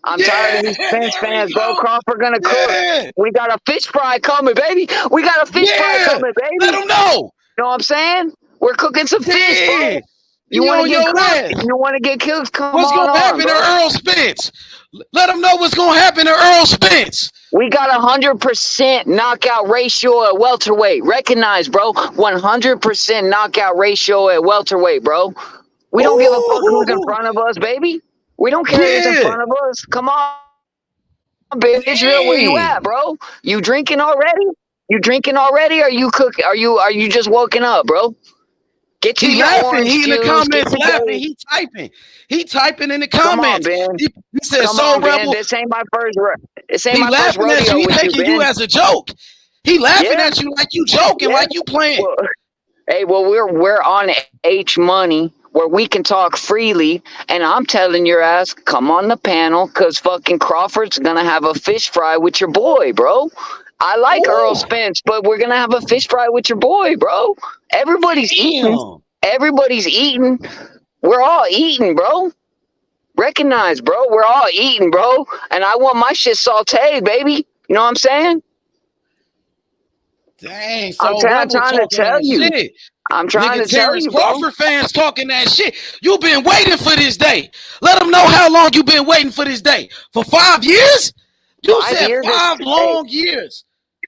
I'm tired of these Spence fans, bro. Crawford gonna cook. We got a fish fry coming, baby. We got a fish fry coming, baby. Let him know. You know what I'm saying? We're cooking some fish, bro. You want to get cooked? You want to get killed? What's going to happen to Errol Spence? Let them know what's going to happen to Errol Spence. We got 100% knockout ratio at welterweight. Recognize, bro. 100% knockout ratio at welterweight, bro. We don't give a fuck who's in front of us, baby. We don't care who's in front of us. Come on, Ben Israel, where you at, bro? You drinking already? You drinking already? Or you cooking? Are you just woken up, bro? Get you laughing. He in the comments laughing. He typing. He typing in the comments. Come on, Ben. He said, "So Rebel." This ain't my first. This ain't he my laughing first at you. He with taking you as a joke. He laughing at you like you joking, like you playing. Well, we're on H Money where we can talk freely, and I'm telling your ass, come on the panel, cause fucking Crawford's gonna have a fish fry with your boy, bro. I like Errol Spence, but we're gonna have a fish fry with your boy, bro. Everybody's eating. Everybody's eating. We're all eating, bro. Recognize, bro. We're all eating, bro. And I want my shit sauteed, baby. You know what I'm saying? Dang, I'm trying to tell you. Shit. I'm trying to tell you, bro. Crawford fans talking that shit. You've been waiting for this day. Let them know how long you've been waiting for this day. For 5 years? You said 5 long years.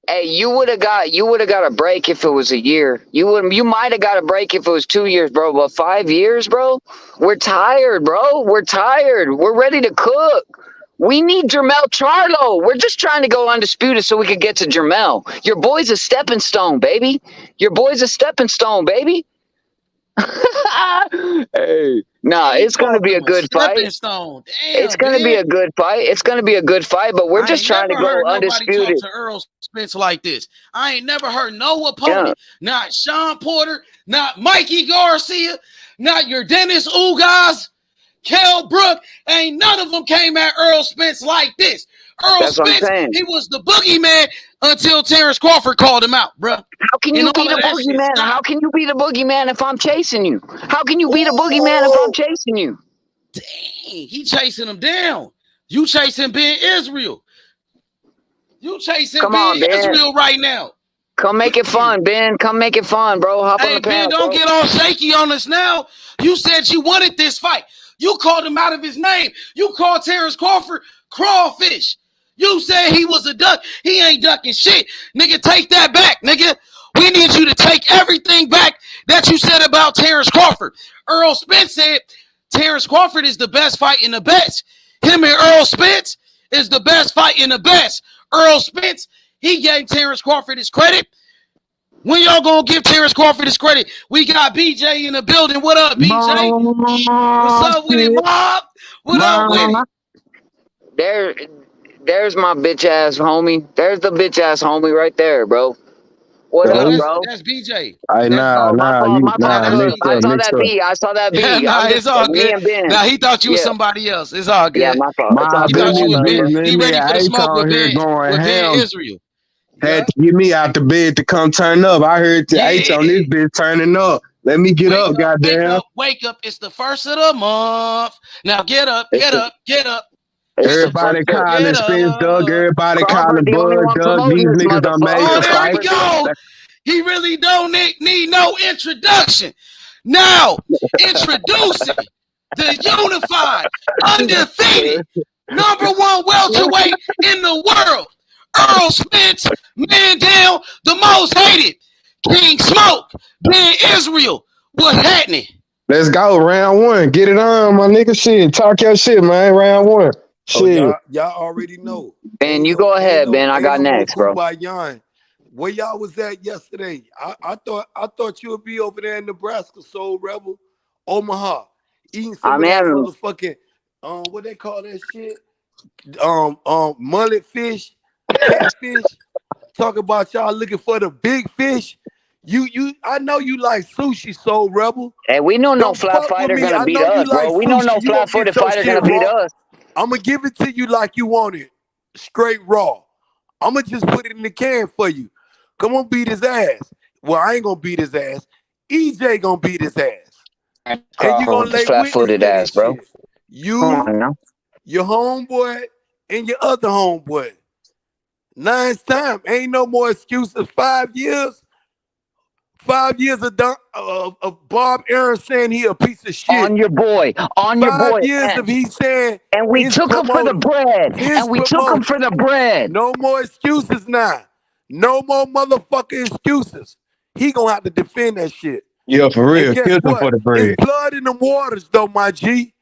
Hey, you would have got a break if it was a year. You might have got a break if it was 2 years, bro. But 5 years, bro? We're tired, bro. We're tired. We're ready to cook. We need Jermell Charlo. We're just trying to go undisputed so we could get to Jermell. Your boy's a stepping stone, baby. Your boy's a stepping stone, baby. Hey, nah, it's gonna be a good fight. Damn, it's gonna be a good fight. It's gonna be a good fight, but we're just trying to go undisputed. Talk to Errol Spence like this. I ain't never heard no opponent, not Sean Porter, not Mikey Garcia, not your Dennis Ugas, Kell Brook. Ain't none of them came at Errol Spence like this. Errol Spence, he was the boogeyman until Terence Crawford called him out, bro. How can you be the boogeyman? How can you be the boogeyman if I'm chasing you? How can you be the boogeyman if I'm chasing you? Dang, he chasing him down. You chasing Ben Israel. You chasing Ben Israel right now. Come make it fun, Ben. Come make it fun, bro. Hop on Hey, the Ben, panel, don't bro. get all shaky on us now. You said you wanted this fight. You called him out of his name. You called Terence Crawford crawfish. You said he was a duck. He ain't ducking shit. Nigga, take that back, nigga. We need you to take everything back that you said about Terence Crawford. Errol Spence said Terence Crawford is the best fight in the best. Him and Errol Spence is the best fight in the best. Errol Spence, he gave Terence Crawford his credit. When y'all gonna give Terence Crawford his credit? We got BJ in the building. What up, BJ? What's up with it, Mob? What up with it? There's my bitch ass homie. There's the bitch ass homie right there, bro. What up, bro? That's BJ. Hey, My fault. I saw that B. Yeah, nah, it's all me good. and Ben. Nah, he thought you was somebody else. It's all good. Yeah, my fault. It's all He good. thought you was Ben. He ready for the smoke on with here Ben, going with Ben ham. Israel. Had to get me out the bed to come turn up. I heard the H on this bitch turning up. Let me get up, goddamn. Wake up. It's the first of the month. Now get up, get up, get up. Everybody calling Spence Doug. Everybody calling Bud Doug. These niggas done made the there fight. we go. He really don't need no introduction. Now, introducing the unified, undefeated, #1 welterweight in the world, Errol Spence, man down, the most hated, King Smoke, Ben Israel. What's happening? Let's go, round one. Get it on, my nigga. Shit, talk your shit, man. Round one. Shit. Oh, y'all already know. Ben, you go ahead, Ben. I got next, bro. Where y'all was at yesterday? I thought you would be over there in Nebraska, Soul Rebel, Omaha, eating some of that motherfucking what they call that shit? Mullet fish, catfish. Talk about y'all looking for the big fish. I know you like sushi, Soul Rebel. Hey, we know no flat fighter gonna beat us, bro. We know no flat-footed fighter gonna beat us. I'm gonna give it to you like you want it, straight raw. I'm gonna just put it in the can for you. Come on, beat his ass. Well, I ain't gonna beat his ass. EJ gonna beat his ass. And you gonna lay flat-footed ass, bro. You, your homeboy, and your other homeboy. 9's time. Ain't no more excuses. 5 years. 5 years of Bob Aaron saying he a piece of shit. On your boy. 5 years of he saying. And we took him for the bread. And we took him for the bread. No more excuses now. No more motherfucking excuses. He gonna have to defend that shit. Yeah, for real. Kill him for the bread. It's blood in the waters, though, my G.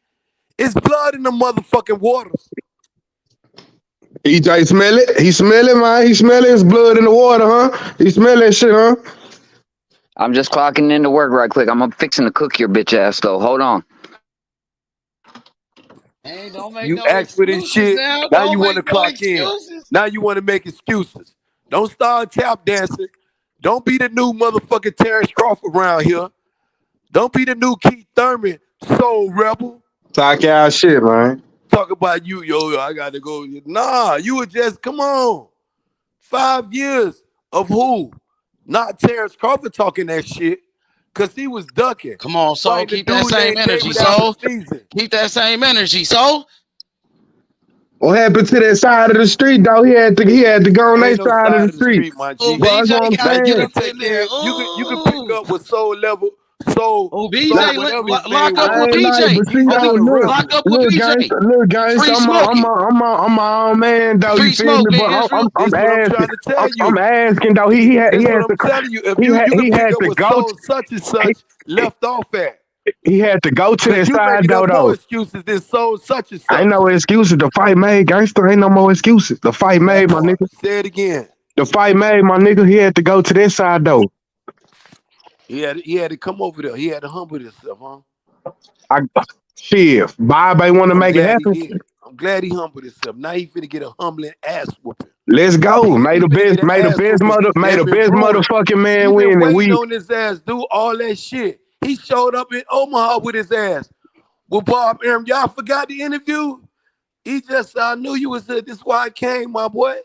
It's blood in the motherfucking waters. EJ smell it? He smell it, man. He smell it. It's blood in the water, huh? He smell that shit, huh? I'm just clocking into work right quick. I'm fixing to cook your bitch ass, though. Hold on. Hey, don't make you no ask for this shit. Now you want to clock in. Now you want to make excuses. Don't start tap dancing. Don't be the new motherfucking Terence Crawford around here. Don't be the new Keith Thurman, Soul Rebel. Talk y'all shit, man. Talk about you, yo, I got to go. Nah, you were just, come on. 5 years of who? Not Terence Crawford talking that shit. Because he was ducking. Come on, Soul. Keep that same energy, Soul. Keep that same energy, Soul. What happened to that side of the street, though? He had to go on that side of the street. My G. Oh, BJ, you can pick up with Soul Level. So, BJ, lock up with BJ. Lock up with BJ. Look, guys, I'm my own man, though. You feel me? But I'm asking, though. He had to tell you. If you can pick up with Soul such and such left off at. He had to go to that side, though. More excuses than Soul such and such. Ain't no excuses. The fight made, gangster. Ain't no more excuses. The fight made, my nigga. Say it again. The fight made, my nigga. He had to go to that side, though. He had to come over there. He had to humble himself, huh? Shit, Bob ain't want to make it happen. I'm glad he humbled himself. Now he finna get a humbling ass whooping. Let's go. Made the best motherfucking man win, and we on his ass do all that shit. He showed up in Omaha with his ass. With Bob Aaron. Y'all forgot the interview? He just I knew you was there. This is why I came, my boy.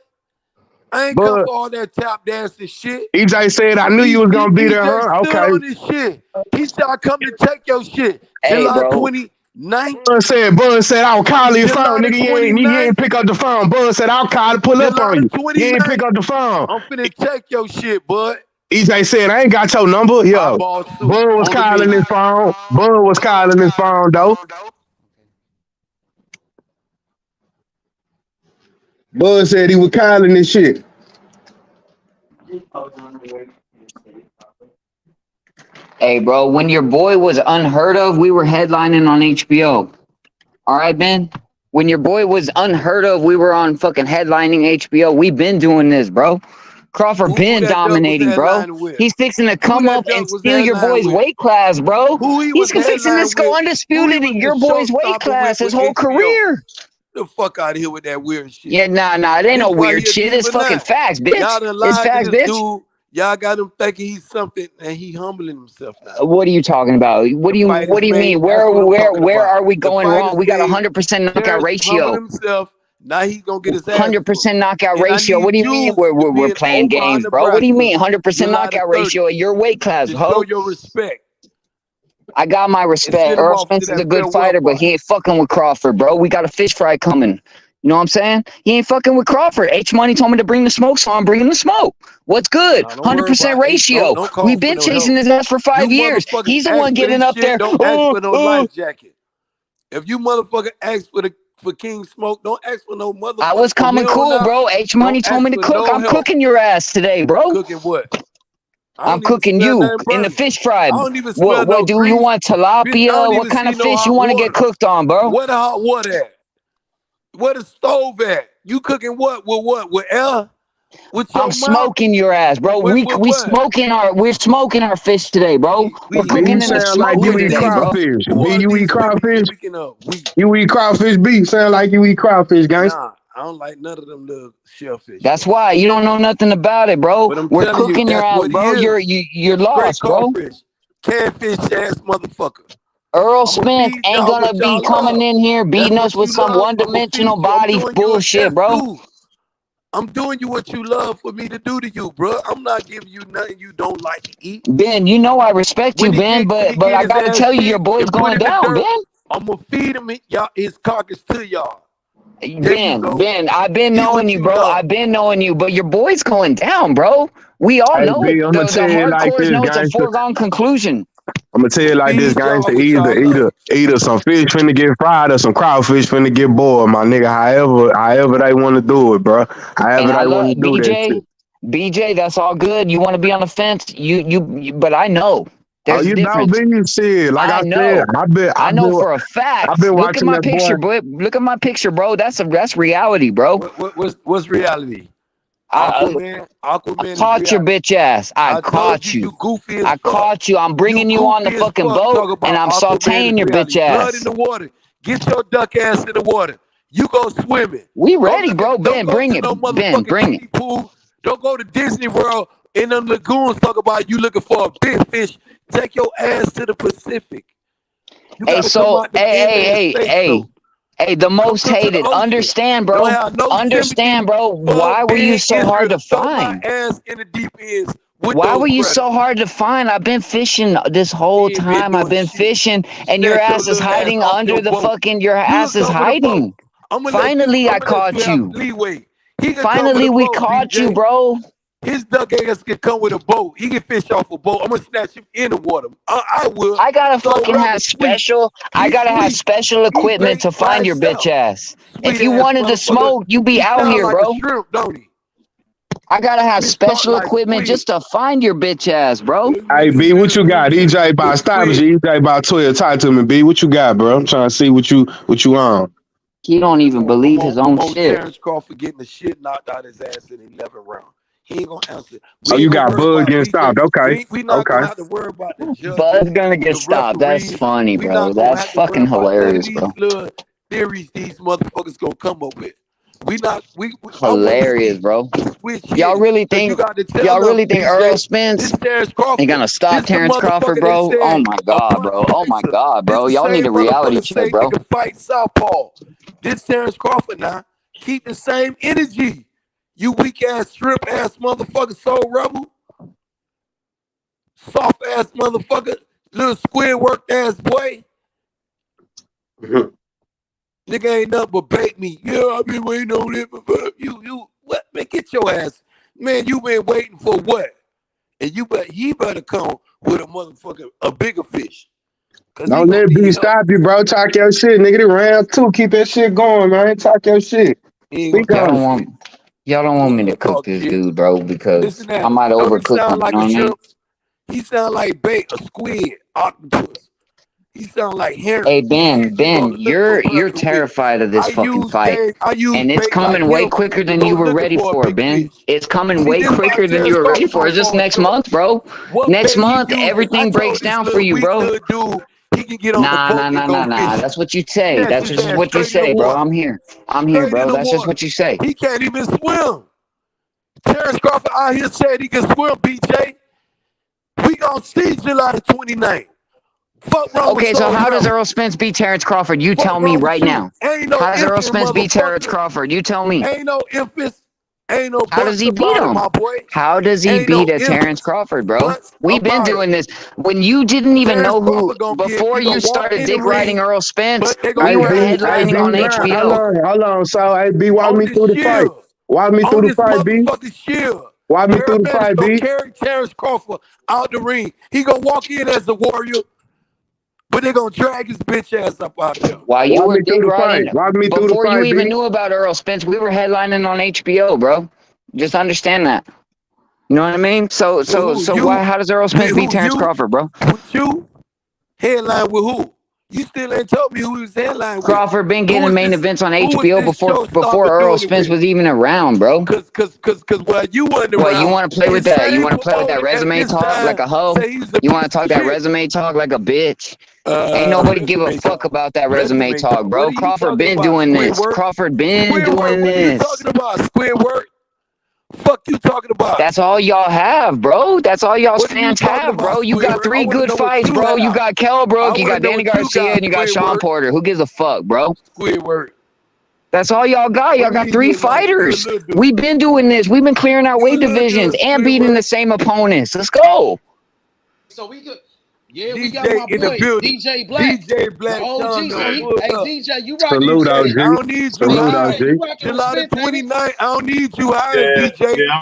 I ain't come for all that tap dancing shit. EJ said, I knew you was going to be there, huh? Okay. On this shit. He said, I come to take your shit. Hey, July bro. 20, Bud said, I'll call your phone, nigga. You ain't pick up the phone. Bud said, I'll call to pull up on you. You ain't pick up the phone. I'm finna check your shit, bud. EJ said, I ain't got your number. Yo, Bud was calling his phone. Bud was calling his phone, though. Bud said he was calling this shit. Hey, bro, when your boy was unheard of, we were headlining on HBO. All right, Ben? When your boy was unheard of, we were on fucking headlining HBO. We been doing this, bro. Crawford been dominating, bro. He's fixing to come up and steal your boy's weight class, bro. He's fixing to go undisputed in your boy's weight class his whole career. The fuck out of here with that weird shit. Yeah, nah, it ain't no weird shit. It's fucking facts, bitch. It's facts, bitch. Dude. Y'all got him thinking he's something, and he humbling himself now. What are you talking about? What do you mean? Where are we going wrong? We got 100% knockout ratio. Himself, now he's gonna get his ass 100% knockout ratio. What do you mean we're playing games, bro? What do you mean 100% knockout ratio at your weight class, ho? Show your respect. I got my respect. Errol Spence is a good fighter, but he ain't fucking with Crawford, bro. We got a fish fry coming. You know what I'm saying? He ain't fucking with Crawford. H Money told me to bring the smoke, so I'm bringing the smoke. What's good? 100% ratio. We've been chasing his ass for 5 years. He's the one getting up there. Don't ask for no life jacket. If you motherfucker ask for King Smoke, don't ask for no motherfucker. I was coming cool, bro. H Money told me to cook. I'm cooking your ass today, bro. Cooking what? I'm cooking you in the fish fry. What do you want? Tilapia? What kind of fish you want to get cooked on, bro? Where the hot water at? Where the stove at? You cooking what? With what? With air? With your I'm smoking your ass, bro. We're smoking our fish today, bro. We're cooking in the smoke today, bro. You eat crawfish? You eat crawfish beef? Sound like you eat crawfish, guys. Nah, I don't like none of them little shellfish. That's why you don't know nothing about it, bro. We're cooking your ass, bro. You're lost, bro. Catfish ass motherfucker. Errol Spence ain't gonna be coming in here beating us with some one-dimensional body bullshit, bro. I'm doing you what you love for me to do to you, bro. I'm not giving you nothing you don't like to eat. Ben, you know I respect you, Ben, but I gotta tell you, your boy's going down, Ben. I'm gonna feed him his carcass to y'all. Ben, I've been knowing you, bro. I've been knowing you, but your boy's going down, bro. We all know it. The hardcores know it's a foregone conclusion. I'm gonna tell you like this, gangster. Either some fish finna get fried or some crawfish finna get boiled, my nigga. However they want to do it, bro. However they want to do that. BJ, that's all good. You want to be on the fence, but I know. There's a difference. Like I said, I know for a fact. I've been Look at watching my picture, bro. Look at my picture, bro. That's reality, bro. What's reality? I caught your bitch ass. I caught you. I caught you. I'm bringing you on the fucking boat, and I'm sauteing your bitch ass. Blood in the water. Get your duck ass in the water. You go swimming. We ready, bro. Ben, bring it. Ben, bring it. Don't go to Disney World in them lagoons. Talk about you looking for a big fish. Take your ass to the Pacific. Hey, the most hated. Understand, bro. Understand, bro. Why were you so hard to find? Why were you so hard to find? I've been fishing this whole time. I've been fishing, and your ass is hiding under the fucking. Your ass is hiding. Finally, I caught you. Finally, we caught you, bro. His duck ass can come with a boat. He can fish off a boat. I'm gonna snatch him in the water. I will. I gotta fucking have special. I gotta have special equipment to find your bitch ass. If you wanted to smoke, you be out here, bro. I gotta have special equipment just to find your bitch ass, bro. Hey, B, what you got? EJ by Establishing. EJ by 12. Talk to me, B. What you got, bro? I'm trying to see what you on. He don't even believe his own shit. Terence Crawford getting the shit knocked out his ass in the 11th round. He ain't gonna answer. Oh, you got Bud getting stopped. Okay. We not gonna have to worry about the judge. Bud's gonna get stopped. That's funny, bro. That's fucking hilarious, bro. Little theories these motherfuckers gonna come up with. Hilarious, bro. Y'all really think Errol Spence ain't gonna stop Terence Crawford, bro? Oh my god, bro. Oh my god, bro. Y'all need a reality check, bro. Fight Southpaw. This Terence Crawford now keep the same energy. You weak ass, shrimp ass motherfucker, soul rebel, soft ass motherfucker, little squid work ass boy. Nigga ain't nothing but bait me. Yeah, I've been waiting on it. You what? Man, get your ass. Man, you been waiting for what? And he better come with a bigger fish. Don't let B stop you, bro. Talk your shit, nigga. The round 2. Keep that shit going, man. Talk your shit. Speak on it. Y'all don't want me to cook this dude, bro, because I might overcook him. Like a shrimp. He sound like bait, a squid, octopus. He sound like herring. Hey Ben, you're terrified of this fucking fight, and it's coming way quicker than you were ready for, Ben. It's coming way quicker than you were ready for. It's just next month, bro. Next month, everything breaks down for you, bro. Nah. That's what you say. That's just what you say, bro. I'm here, bro. That's just what you say. He can't even swim. Terence Crawford out here said he can swim, BJ. We gonna see July the 29th. Okay, so how does Errol Spence beat Terence Crawford? You tell me right now. How does Errol Spence beat Terence Crawford? You tell me. Ain't no infants. Ain't no. How does he beat him? How does he beat a Terence Crawford, bro? We've been doing this. When you didn't even know who, before you started dick riding Errol Spence, we were headlining on HBO. Hold on, so hey, B, walk me through the fight. Walk me through the fight, B. Walk me through the fight, B. Carry Terence Crawford out the ring. He gonna walk in as the warrior. But they're gonna drag his bitch ass up out there. While you were dick riding, before you even knew about Errol Spence, we were headlining on HBO, bro. Just understand that. You know what I mean? So how does Errol Spence beat Terence Crawford, bro? With you? Headline with who? You still ain't told me who he was headline with. Crawford been getting main events on HBO before Errol Spence was even around, bro. Cause you wasn't around. What, you want to play with that? You want to play with that resume talk like a hoe? You want to talk that resume talk like a bitch? Ain't nobody give a fuck about that resume talk, bro. Crawford been doing this. Crawford been doing this. What you talking about? Squidward? Fuck you talking about? That's all y'all have, bro. That's all y'all's fans have, bro. You got 3 good fights, bro. You got Kell Brook, you got Danny Garcia, and you got Sean Porter. Who gives a fuck, bro? Squidward. That's all y'all got. Y'all got 3 fighters. We've been doing this. We've been clearing our weight divisions and beating the same opponents. Let's go. So we could. Yeah, we got my boy, DJ Black. DJ Black. OG. Hey, DJ, you right. Salute, OG. I don't need you. Salute, OG. July the 29th. I don't need you hired, DJ. Yeah,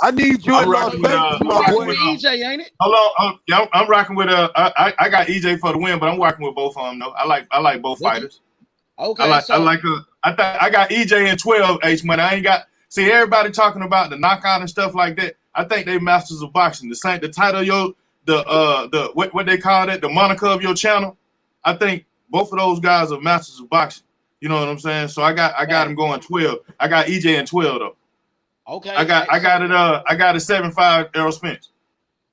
I need you in Las Vegas, my boy. EJ, ain't it? Hold on. I'm rocking with I got EJ for the win, but I'm rocking with both of them though. I like both fighters. Okay. I got EJ in 12 H money. I ain't got everybody talking about the knockout and stuff like that. I think they masters of boxing. The title of your what they call it, the moniker of your channel. I think both of those guys are masters of boxing. You know what I'm saying? So I got him going 12. I got EJ in 12 though. Okay. I got a 7-5 Errol Spence.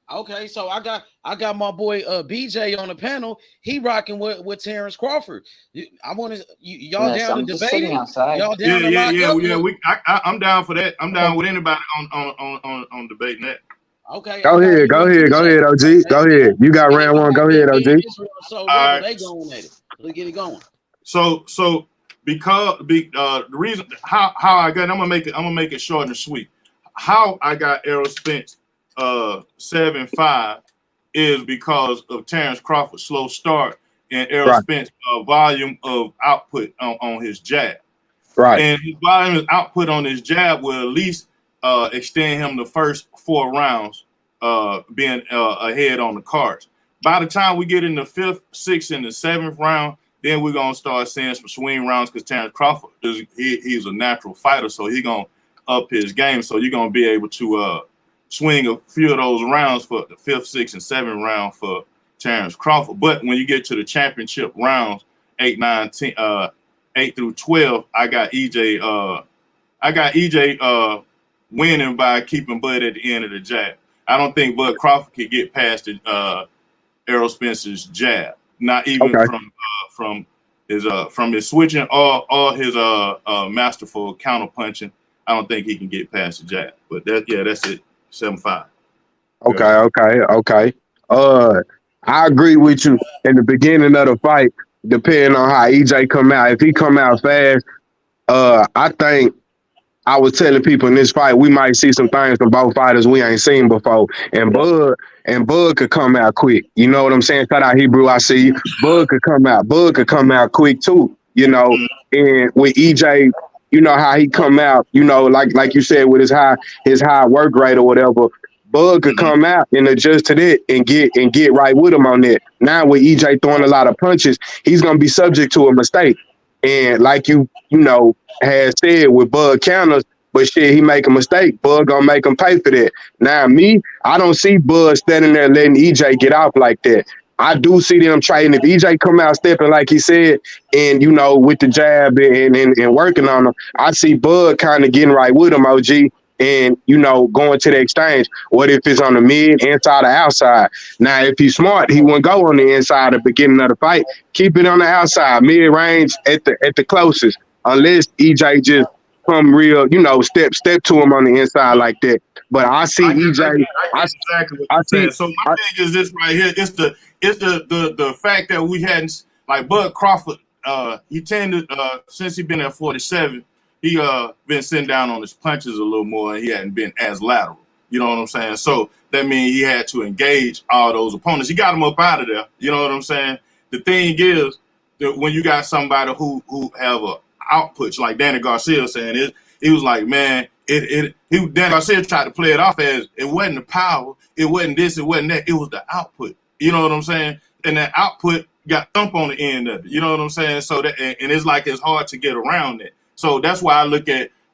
Okay, so I got my boy BJ on the panel. He rocking with Terence Crawford. I want to y'all down to debate. Y'all down to lock up? I'm down for that. I'm down with anybody on debating that. Okay. Go ahead, OG. Go ahead. You got round 1. Go ahead, OG. So they going at it. Let's get it going. So because the reason how I got, I'm gonna make it short and sweet. How I got Errol Spence 7-5 is because of Terence Crawford's slow start and Errol Spence volume of output on his jab. Right. And his volume of output on his jab will at least extend him the first 4 rounds being ahead on the cards. By the time we get in the 5th, 6th, and the 7th round, then we're gonna start seeing some swing rounds because Terence Crawford he's a natural fighter, so he's gonna up his game. So you're gonna be able to swing a few of those rounds for the 5th, 6th, and 7th round for Terence Crawford. But when you get to the championship rounds, 8, 9, 10, 8 through 12, I got EJ winning by keeping Bud at the end of the jab. I don't think Bud Crawford could get past Errol Spence's jab, not even from his switching or his masterful counter punching. I don't think he can get past the jab. But that's it. 7-5. Okay. I agree with you in the beginning of the fight, depending on how EJ come out. If he come out fast, I think I was telling people in this fight, we might see some things from both fighters we ain't seen before. And Bud could come out quick. You know what I'm saying? Shout out Hebrew, I see you. Bud could come out. Bud could come out quick too. You know, and with EJ, you know how he come out. You know, like you said with his high work rate or whatever. Bud could come out and adjust to that and get right with him on that. Now with EJ throwing a lot of punches, he's gonna be subject to a mistake. And like you know, has said with Bud counters, but shit, he make a mistake. Bud gonna make him pay for that. Now me, I don't see Bud standing there letting EJ get off like that. I do see them trading. If EJ come out stepping like he said, and you know, with the jab and working on him, I see Bud kind of getting right with him, OG. And, you know, going to the exchange. What if it's on the mid, inside, or outside? Now, if he's smart, he wouldn't go on the inside at the beginning of the fight. Keep it on the outside, mid-range at the closest, unless EJ just come real, you know, step to him on the inside like that. But I see EJ. I get exactly what you're saying. So my thing is this right here. It's the fact that we hadn't, like Bud Crawford, he tended, since he been at 47, he been sitting down on his punches a little more, and he hadn't been as lateral. You know what I'm saying? So that means he had to engage all those opponents. He got them up out of there. You know what I'm saying? The thing is that when you got somebody who have a output, like Danny Garcia saying, he was like, man, Danny Garcia tried to play it off as it wasn't the power, it wasn't this, it wasn't that, it was the output. You know what I'm saying? And that output got thump on the end of it. You know what I'm saying? So that, and it's like it's hard to get around it. So that's why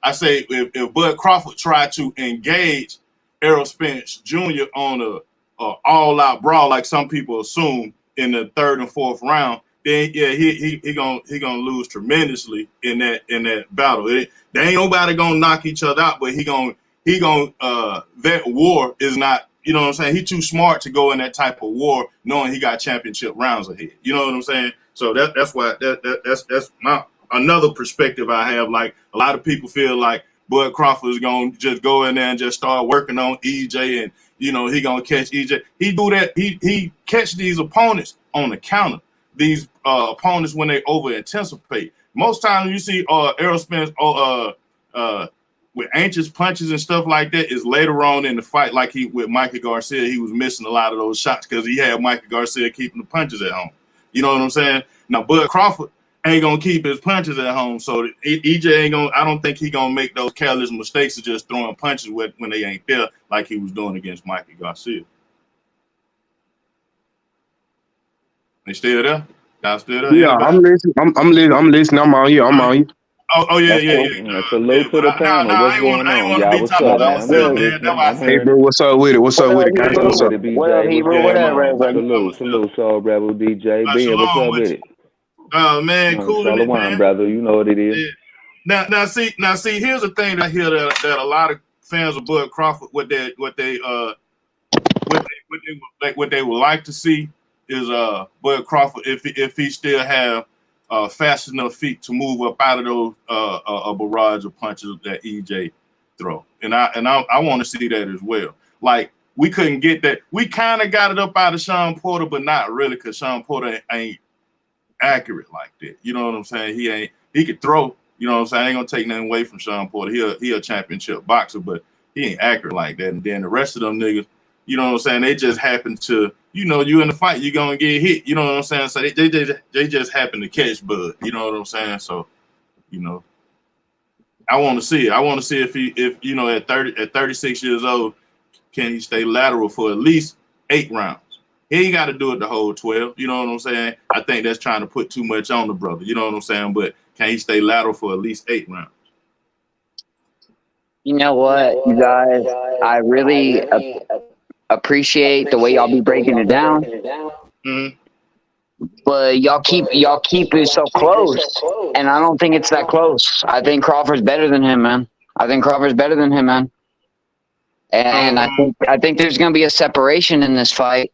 I say if Bud Crawford tried to engage Errol Spence Jr. on a all-out brawl, like some people assume in the third and fourth round, then yeah, he gonna lose tremendously in that battle. There ain't nobody gonna knock each other out, but he gonna that war is not. You know what I'm saying? He too smart to go in that type of war, knowing he got championship rounds ahead. You know what I'm saying? So that's why that's my. Another perspective I have, like a lot of people feel like Bud Crawford is going to just go in there and just start working on EJ and, you know, he going to catch EJ. He do that. He catch these opponents on the counter, these opponents when they over anticipate. Most times you see Errol Spence with anxious punches and stuff like that is later on in the fight, like with Mikey Garcia, he was missing a lot of those shots because he had Mikey Garcia keeping the punches at home. You know what I'm saying? Now, Bud Crawford ain't gonna keep his punches at home, so EJ ain't gonna. I don't think he gonna make those careless mistakes of just throwing punches when they ain't there, like he was doing against Mikey Garcia. They still there? Y'all still there? Yeah, I'm listening. I'm listening. I'm on you. Oh yeah. Salute to the panel. What's going on? Y'all, what's up, man? Hey, bro, what's up with it? What's up with it, guys? What's up? What up, Hebrew? What up, Rebel? Salute, Soul Rebel, DJ. Ben, what's up with it? Oh man, cool. Shalom, brother. You know what it is. Yeah. Now, see. Here's the thing I hear that a lot of fans of Bud Crawford, what they would like to see is Bud Crawford if he still have fast enough feet to move up out of those a barrage of punches that EJ throw, and I want to see that as well. Like we couldn't get that. We kind of got it up out of Sean Porter, but not really, because Sean Porter ain't accurate like that. You know what I'm saying? He could throw, you know what I'm saying? I ain't gonna take nothing away from Sean Porter. He a championship boxer, but he ain't accurate like that. And then the rest of them niggas, you know what I'm saying? They just happen to, you know, you in the fight, you gonna get hit. You know what I'm saying? So they just happen to catch Bud. You know what I'm saying? So, you know, I want to see it. I want to see if you know, at 36 years old, can he stay lateral for at least 8 rounds? He ain't got to do it the whole 12. You know what I'm saying? I think that's trying to put too much on the brother. You know what I'm saying? But can he stay lateral for at least 8 rounds? You know what, you guys? I really appreciate the way y'all be breaking it down. Mm-hmm. But y'all keep it so close, and I don't think it's that close. I think Crawford's better than him, man. And I think there's gonna be a separation in this fight.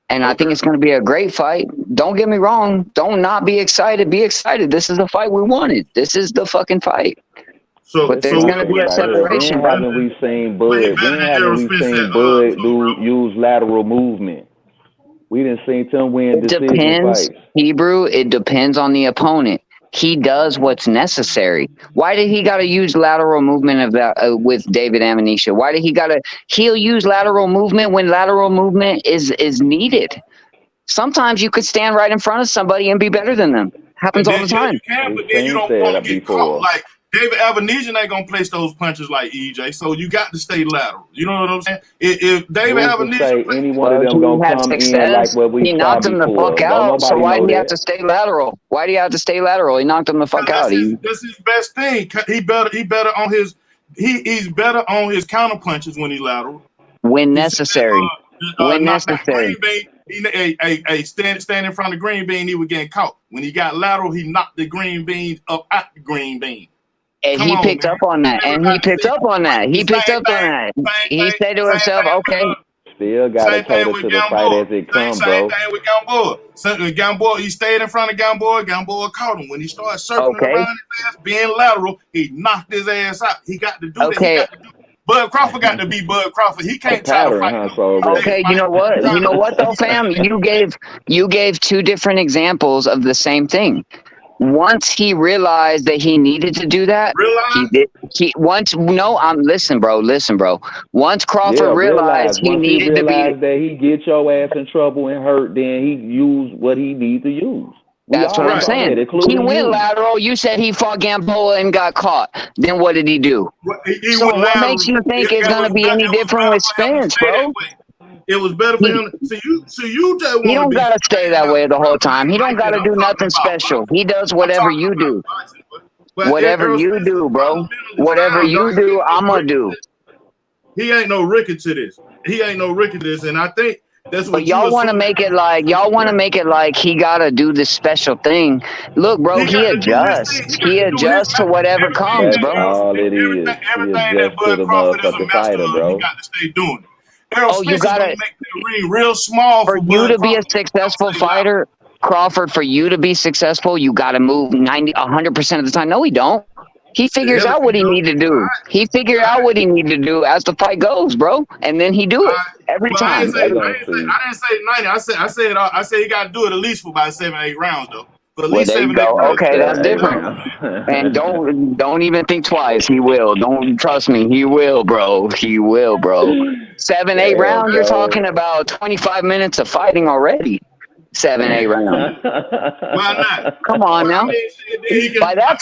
And I think it's going to be a great fight. Don't get me wrong. Don't not be excited. Be excited. This is the fight we wanted. This is the fucking fight. But there's going to be a separation. When haven't we seen Bud use lateral movement? We didn't see him win decision fights. Hebrew, it depends on the opponent. He does what's necessary. Why did he got to use lateral movement of that with David Amnesia? Why did he got to? He'll use lateral movement when lateral movement is needed. Sometimes you could stand right in front of somebody and be better than them. Happens all the time. You can, but then you don't want to get caught. Like David Avenesian ain't gonna place those punches like EJ, so you got to stay lateral. You know what I'm saying? If David Avenesian, any one of them gonna come in like what we he knocked him the fuck out. So why do you have to stay lateral? Why do you have to stay lateral? He knocked him the fuck out. That's his best thing. He better on his he's better on his counter punches when he's lateral. When necessary. When necessary. Stand in front of green bean, he was getting caught. When he got lateral, he knocked the green beans up at the green bean. And he picked up on that. He picked up on that. He said to himself, okay. Still got to cater to the fight as it comes, bro. Same thing with Gamboa. Gamboa, he stayed in front of Gamboa. Gamboa caught him. When he started circling around his ass, being lateral, he knocked his ass out. He got to do that. Bud Crawford got to be Bud Crawford. He can't try to fight. Okay, you know what? You know what though, fam? You gave two different examples of the same thing. Once he realized that he needed to do that, listen, bro. Once Crawford realized he needed to be that he get your ass in trouble and hurt, then he used what he need to use. That's what I'm saying. He went lateral. You said he fought Gamboa and got caught. Then what did he do? So what makes you think it's going to be any different with Spence, bro? It was better for him. So you just he don't got to stay that way the whole time. He don't got to do nothing special. He does whatever you do. Whatever you do, bro. Whatever you do, I'm going to do. He ain't no Ricky to this. And I think that's what y'all want to make it like he got to do this special thing. Look, bro, he adjusts. He adjusts to whatever comes, bro. All it is. He adjusts to the motherfucking fighter, bro. You got to stay doing it. Errol you got to make the ring real small for you to be a successful fighter, Crawford. For you to be successful, you got to move 100% of the time. No, he don't. He figures out what he need to do. He figure out what he need to do as the fight goes, bro, and then he do it every time. I didn't say 90. I said he got to do it at least for about 7-8 rounds, though. But at least 7-8 rounds. Okay, that's different. And don't even think twice. He will. Don't trust me. He will, bro. 7-8 rounds. You're talking about 25 minutes of fighting already. 7-8 rounds. Why not? Come on now. By that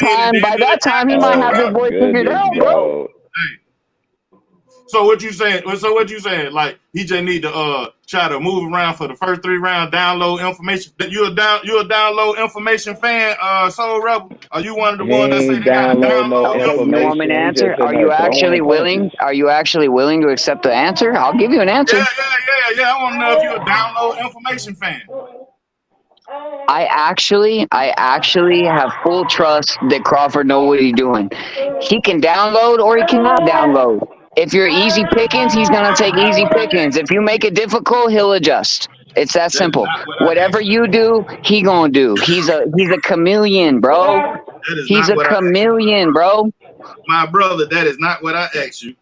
time, he might have his boy figured out, bro. So what you saying? Like he just need to try to move around for the first 3 rounds, download information. You a download information fan, Soul Rebel? Are you one of the ones that say they got download information? You want me to answer? Are you actually willing? Are you actually willing to accept the answer? I'll give you an answer. Yeah. I want to know if you're a download information fan. I actually have full trust that Crawford knows what he's doing. He can download or he cannot download. If you're easy pickings, he's gonna take easy pickings. If you make it difficult, he'll adjust. It's that simple. Whatever you do, he gonna do. He's a chameleon, bro. He's a chameleon, bro. My brother, that is not what I asked you.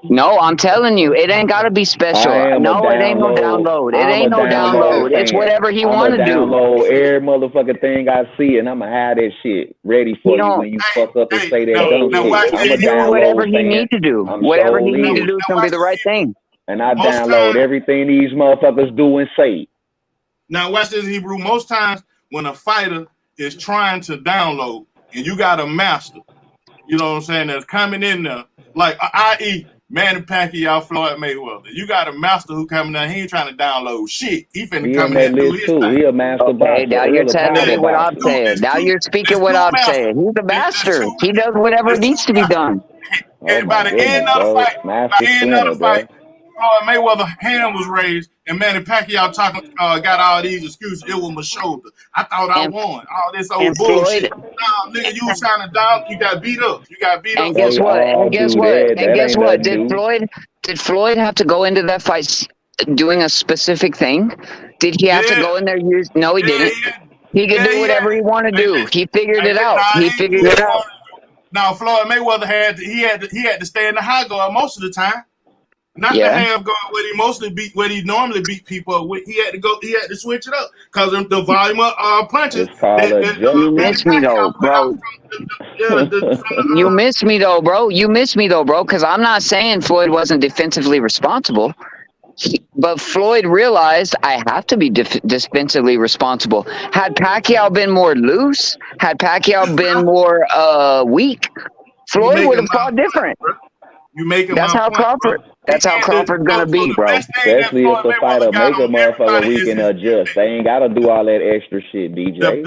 No, I'm telling you, it ain't gotta be special. No, it ain't no download. It ain't no download. It's whatever he want to do. Download every motherfucking thing I see, and I'ma have that shit ready for you when you fuck up and say that dumb shit. I'ma download whatever he need to do. Whatever he need to do is gonna be the right thing. And I download everything these motherfuckers do and say. Now watch this, Hebrew. Most times when a fighter is trying to download, and you got a master, you know what I'm saying, that's coming in there, like i.e. Manny Pacquiao, Floyd Mayweather. You got a master who coming down. He ain't trying to download shit. He finna come in and do his thing. He a master. Okay, now you're telling what I'm saying. Now you're speaking what I'm saying. He's a master. He does whatever needs to be done. And by the end of the fight, Floyd Mayweather's hand was raised, and Manny Pacquiao got all these excuses. It was my shoulder. I thought I won. All this old bullshit. Nah, nigga, you was trying to down. You got beat up. And guess what? Did Floyd have to go into that fight doing a specific thing? Did he have to go in there? No, he didn't. He could do whatever he wanted to do. He figured it out. Now Floyd Mayweather had to stay in the high guard most of the time. Not the half guard what he mostly beat, what he normally beat people up with. He had to switch it up because of the volume of punches. You missed me though, bro. You missed me though, bro. You missed me though, bro. Because I'm not saying Floyd wasn't defensively responsible. But Floyd realized I have to be defensively responsible. Had Pacquiao been more loose, had Pacquiao been more weak, Floyd would have fought different. You making that's how Crawford. That's how Crawford's gonna be, bro. Especially if the fighter make a motherfucker weak and adjust. They ain't gotta do all that extra shit, DJ.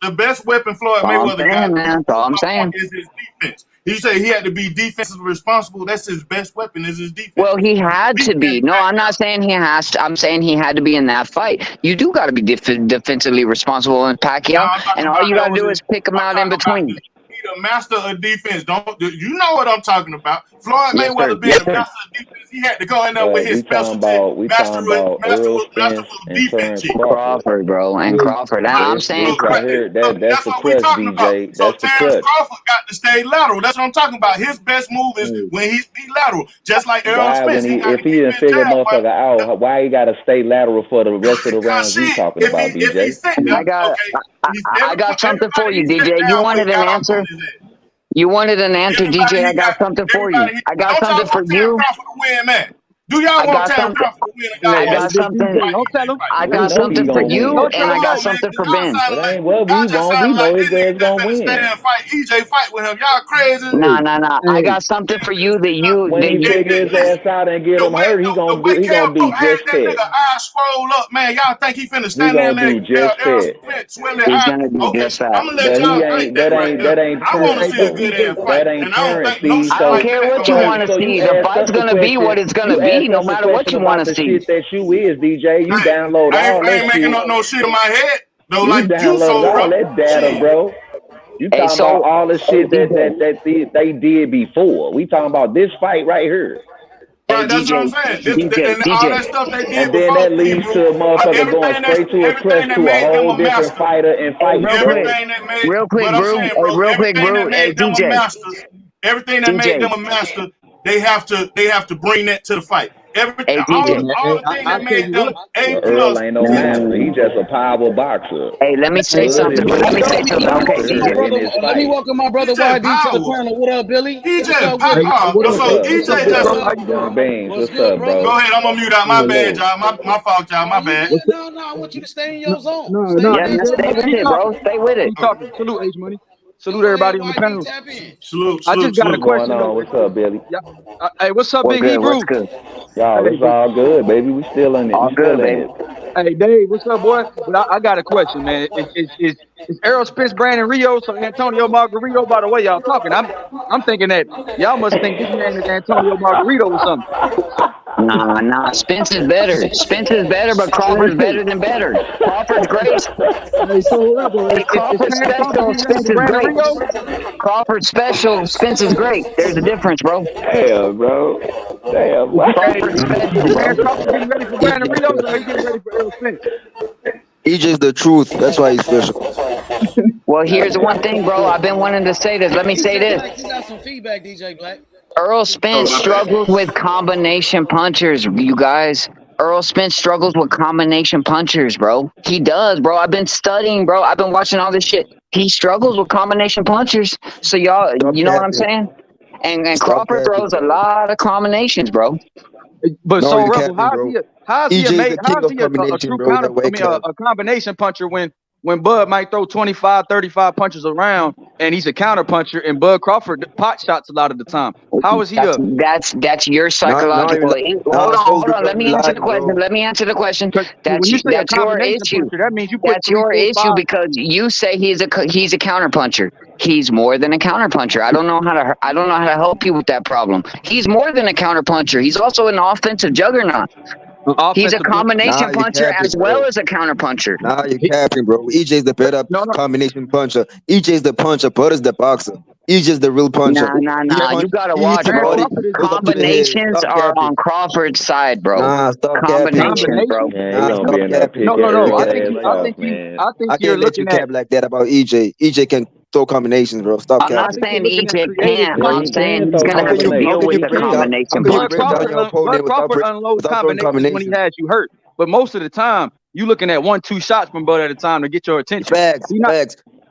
The best weapon Floyd Mayweather got, man. That's all I'm saying. Is his defense. He said he had to be defensively responsible. That's his best weapon. Is his defense. Well, he had to be. No, I'm not saying he has to. I'm saying he had to be in that fight. You do got to be defensively responsible in Pacquiao, and all you got to do is pick him out in between. The master of defense. You know what I'm talking about? Floyd Mayweather being the master of defense. He had to go in there with his specialty. We talking about Errol Spence and Terence Crawford, bro, and Crawford. I'm saying right here, that's the clutch, DJ. So Terence Crawford got to stay lateral. That's what I'm talking about. His best move is when he's lateral, just like Errol Spence. If he didn't figure motherfucker out, why he got to stay lateral for the rest of the rounds we talking about, DJ? I got something for you, DJ. You wanted an answer? You wanted an answer, DJ. I got something for you. I got something for you. Do y'all want Terence Crawford to win? I got something. I got something for you, and I got something for Ben. That ain't what we want. We know his ass gonna win. EJ fight with him. Y'all crazy. Nah. I got something for you that you. When he take his ass out and get him hurt, he gonna be just that. Eyes scroll up, man. Y'all think he finna stand there and let just that? He's gonna do just that. I'm gonna let y'all think that ain't. I want to see a good ass fight. That ain't Terence. I don't care what you want to see. The fight's gonna be what it's gonna be, no matter what you want to see. Shit that you is, DJ. You download all that shit. I ain't making up no shit in my head. No, like you download all that data, bro. You talking about all the shit that they did before. We talking about this fight right here. Right, that's what I'm saying. All that stuff they did and then that leads to a motherfucker going straight to a clutch to a whole different fighter and fight. Real quick, bro. Hey, DJ. Everything that made them a master, they have to bring that to the fight. Everything, all the things that made them A+. Earl ain't no master. He just a powerful boxer. Hey, let me say something. Okay, DJ. Let me welcome my brother YD to the panel. What up, Billy? DJ, What's up, bro? Go ahead. I'm gonna mute out. My bad, y'all. My fault, y'all. My bad. No, I want you to stay in your zone. Stay with it, bro. Stay with it. Salute, H Money. Salute everybody on the panel. Salute. I just got a question. What's up, Billy? Hey, what's up, Big Hebrew? Y'all, it's all good, baby. We still in it. All good, baby. Hey, Dave, what's up, boy? But I got a question, man. Is Errol Spence, Brandon Rios, or Antonio Margarito? By the way, y'all talking, I'm thinking that y'all must think this man is Antonio Margarito or something. Nah. Spence is better. But Crawford's better than better. Crawford's great. Crawford's special. Spence is great. Crawford's special. Spence is great. There's a difference, bro. Damn, bro. Crawford's special, bro. Crawford getting ready for Brandon Rios, or he getting ready for Errol Spence? EJ's the truth. That's why he's special. Well, here's one thing, bro. I've been wanting to say this. Let me say this. You got some feedback, DJ Black. Errol Spence struggles with combination punchers, you guys. Errol Spence struggles with combination punchers, bro. He does, bro. I've been studying, bro. I've been watching all this shit. He struggles with combination punchers. So y'all, you know what I'm saying? And Crawford throws a lot of combinations, bro. But so, Rebel, how is he a true combination puncher when Bud might throw 25, 35 punches around and he's a counter puncher and Bud Crawford pot shots a lot of the time? How is he That's your psychological. Hold on. Let me answer the question. That's your issue. That's your issue because you say he's a counter puncher. He's more than a counter puncher. I don't know how to help you with that problem. He's more than a counter puncher. He's also an offensive juggernaut. He's a combination puncher as well as a counter puncher. Nah, you're capping, bro. EJ's the better combination puncher. EJ's the puncher, Bud is the boxer. EJ's the real puncher. Nah. You gotta watch, bro. Combinations are on Crawford's side, bro. Nah, stop combinations, bro. No. I think you're looking at cap like that about EJ. EJ can throw combinations, bro. Stop I'm not capping. saying EJ can't, but I'm saying he's gonna have to deal with the combination Bud punches. Crawford unloads throwing combinations when he has you hurt, but most of the time you looking at 1-2 shots from Bud at a time to get your attention. Facts.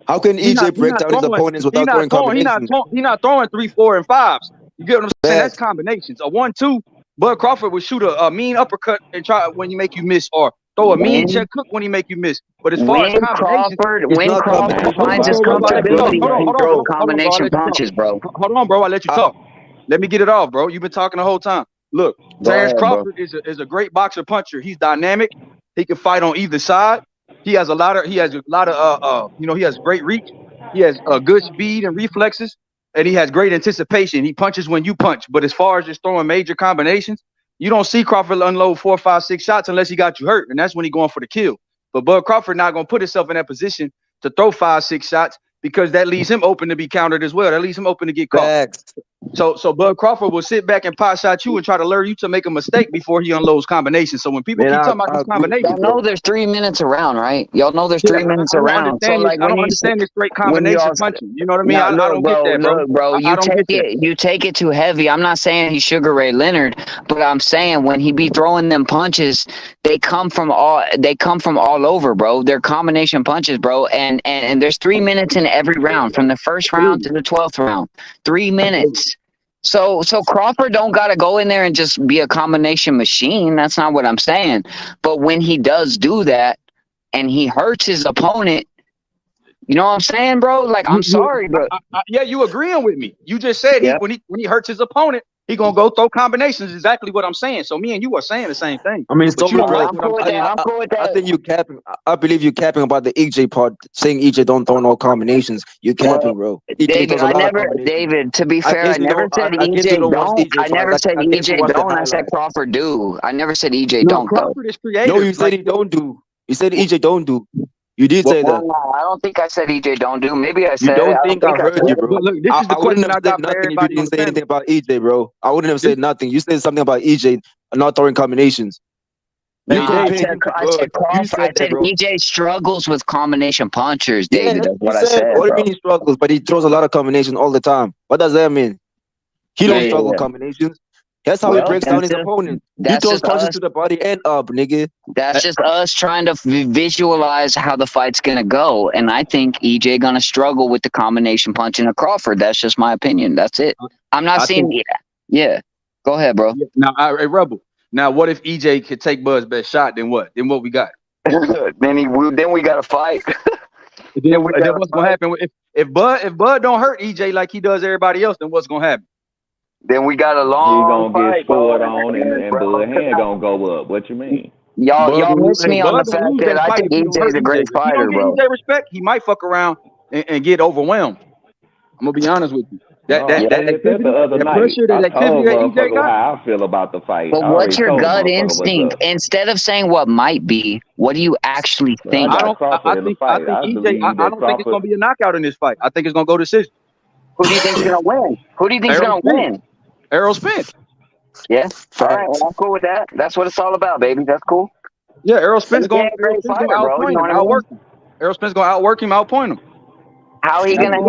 How can EJ break down his opponents without throwing combinations? He's not throwing 3, 4, and 5s. You get what I'm saying? That's combinations. A 1-2, Bud Crawford would shoot a mean uppercut and try when you make you miss, or throw a mean check hook when he make you miss. But as far as combinations, when Crawford finds his comfortability, he throws combination punches, bro. Hold on, bro. I let you talk. Let me get it off, bro. You've been talking the whole time. Look, Terence Crawford is a great boxer puncher. He's dynamic. He can fight on either side. He has a lot of he has great reach. He has good speed and reflexes, and he has great anticipation. He punches when you punch. But as far as just throwing major combinations, you don't see Crawford unload 4, 5, 6 shots unless he got you hurt, and that's when he's going for the kill. But Bud Crawford not gonna put himself in that position to throw 5, 6 shots because that leaves him open to be countered as well. That leaves him open to get caught. So Bud Crawford will sit back and pot shot you and try to lure you to make a mistake before he unloads combinations. So when people keep talking about these combinations, y'all know there's 3 minutes around, right? Y'all know there's 3 minutes around. So like, I don't understand this straight combination punching. You know what I mean? I don't get that, bro. Bro, you take it too heavy. I'm not saying he's Sugar Ray Leonard, but I'm saying when he be throwing them punches, they come from all over, bro. They're combination punches, bro. And there's 3 minutes in every round, from the first round to the 12th round. 3 minutes. So Crawford don't gotta go in there and just be a combination machine. That's not what I'm saying. But when he does do that and he hurts his opponent, you know what I'm saying, bro? Like, I'm sorry, but yeah, you agreeing with me. You just said when he hurts his opponent, he gonna go throw combinations. Exactly what I'm saying. So me and you are saying the same thing. I mean, but you don't I'm cool with that. I think you capping. I believe you capping about the EJ part, saying EJ don't throw no combinations. You capping, bro. David, to be fair, I never said EJ don't. I never said EJ don't. I said Crawford do. I never said EJ don't. Crawford is creative. No, you said he don't do. You said EJ don't do. You did say that. I don't think I said EJ don't do. Maybe I said. You don't think I heard you, bro? Look, this is the I wouldn't question have said nothing if you didn't say anything about EJ, bro. I wouldn't have said nothing. You said something about EJ not throwing combinations. I said EJ struggles with combination punchers, David. That's what I said. What do you mean he struggles? But he throws a lot of combinations all the time. What does that mean? He don't struggle with combinations. That's how he breaks down his opponent. He throws punches to the body and up, nigga. That's just us trying to visualize how the fight's gonna go, and I think EJ gonna struggle with the combination punching of Crawford. That's just my opinion. That's it. I'm not saying. Yeah. Go ahead, bro. Now, hey, Rebel. Now, what if EJ could take Bud's best shot? Then what? Then what we got? then we got to fight. then what's gonna happen? If Bud don't hurt EJ like he does everybody else, then what's gonna happen? Then we got a long fight. He gonna get scored on, and Bud hand gonna go up. What you mean? Y'all miss me on the fact that I think EJ's a great fighter, bro. EJ respect, he might fuck around and get overwhelmed. I'm gonna be honest with you. That pressure that activity that EJ got. How I feel about the fight. But what's your gut instinct? Instead of saying what might be, what do you actually think? I think EJ. I don't think it's gonna be a knockout in this fight. I think it's gonna go decision. Who do you think's gonna win? Who do you think's gonna win? Errol Spence. Yeah. All right. Well, I'm cool with that. That's what it's all about, baby. That's cool. Yeah, Errol Spence gonna outwork him. Errol Spence gonna outwork him, outpoint him. How are you gonna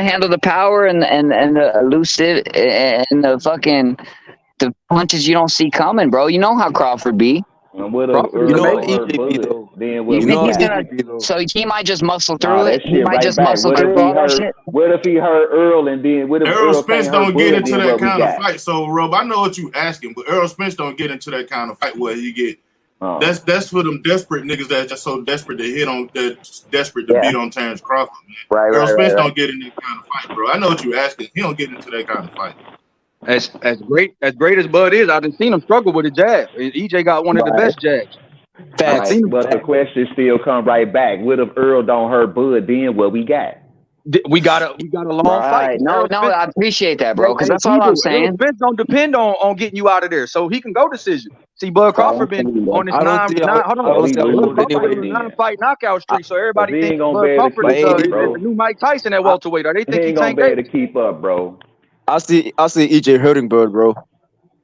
handle the power and the elusive and the fucking the punches you don't see coming, bro? You know how Crawford be. So he might just muscle through it. He might just muscle through all that shit. What if he hurt Earl and then what if Errol Spence don't get into that kind of fight? So Rob, I know what you asking, but Errol Spence don't get into that kind of fight where he get. That's for them desperate niggas that are just so desperate to hit on, that's desperate to beat on Terence Crawford. Man. Errol Spence don't get in that kind of fight, bro. I know what you asking. He don't get into that kind of fight. As great as Bud is, I've seen him struggle with a jab. EJ got one of the best jabs. Facts. But the question still come right back. What if Earl don't hurt Bud? Then what we got? We got a long fight. No, I appreciate that, bro. Because that's all I'm saying. Spence don't depend on getting you out of there, so he can go decision. See, Bud Crawford been on his 9-fight knockout streak, so everybody thinks Bud Crawford is the new Mike Tyson at welterweight. Or they think he can't be able to keep up, bro. I see EJ hurting Bud, bro.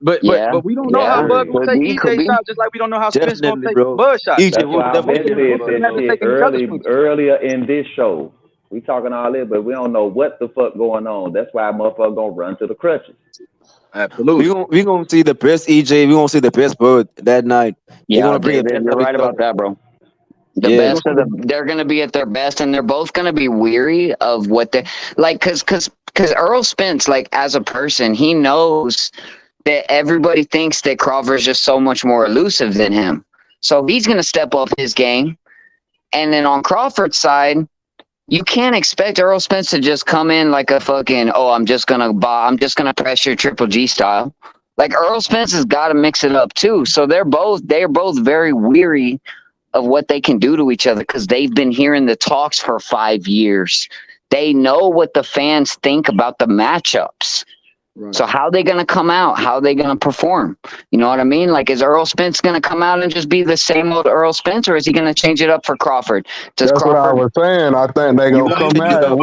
But we don't know how Bud will take EJ shots, just like we don't know how Spence gonna take Bud shots. EJ will definitely earlier in this show. We talking all this, but we don't know what the fuck going on. That's why motherfucker gonna run to the crutches. Absolutely. We gonna see the best EJ. We gonna see the best Bud that night. Yeah, David, you're right about that, bro. They're gonna be at their best, and they're both gonna be weary of what they like, cause Errol Spence, like as a person, he knows that everybody thinks that Crawford's just so much more elusive than him, so he's gonna step up his game. And then on Crawford's side, you can't expect Errol Spence to just come in like a fucking I'm just gonna pressure Triple G style. Like Errol Spence has got to mix it up too. So they're both very weary of what they can do to each other because they've been hearing the talks for 5 years. They know what the fans think about the matchups. Right. So how are they going to come out? How are they going to perform? You know what I mean? Like, is Errol Spence going to come out and just be the same old Errol Spence, or is he going to change it up for Crawford? That's Crawford... what I was saying. I think they gonna come out and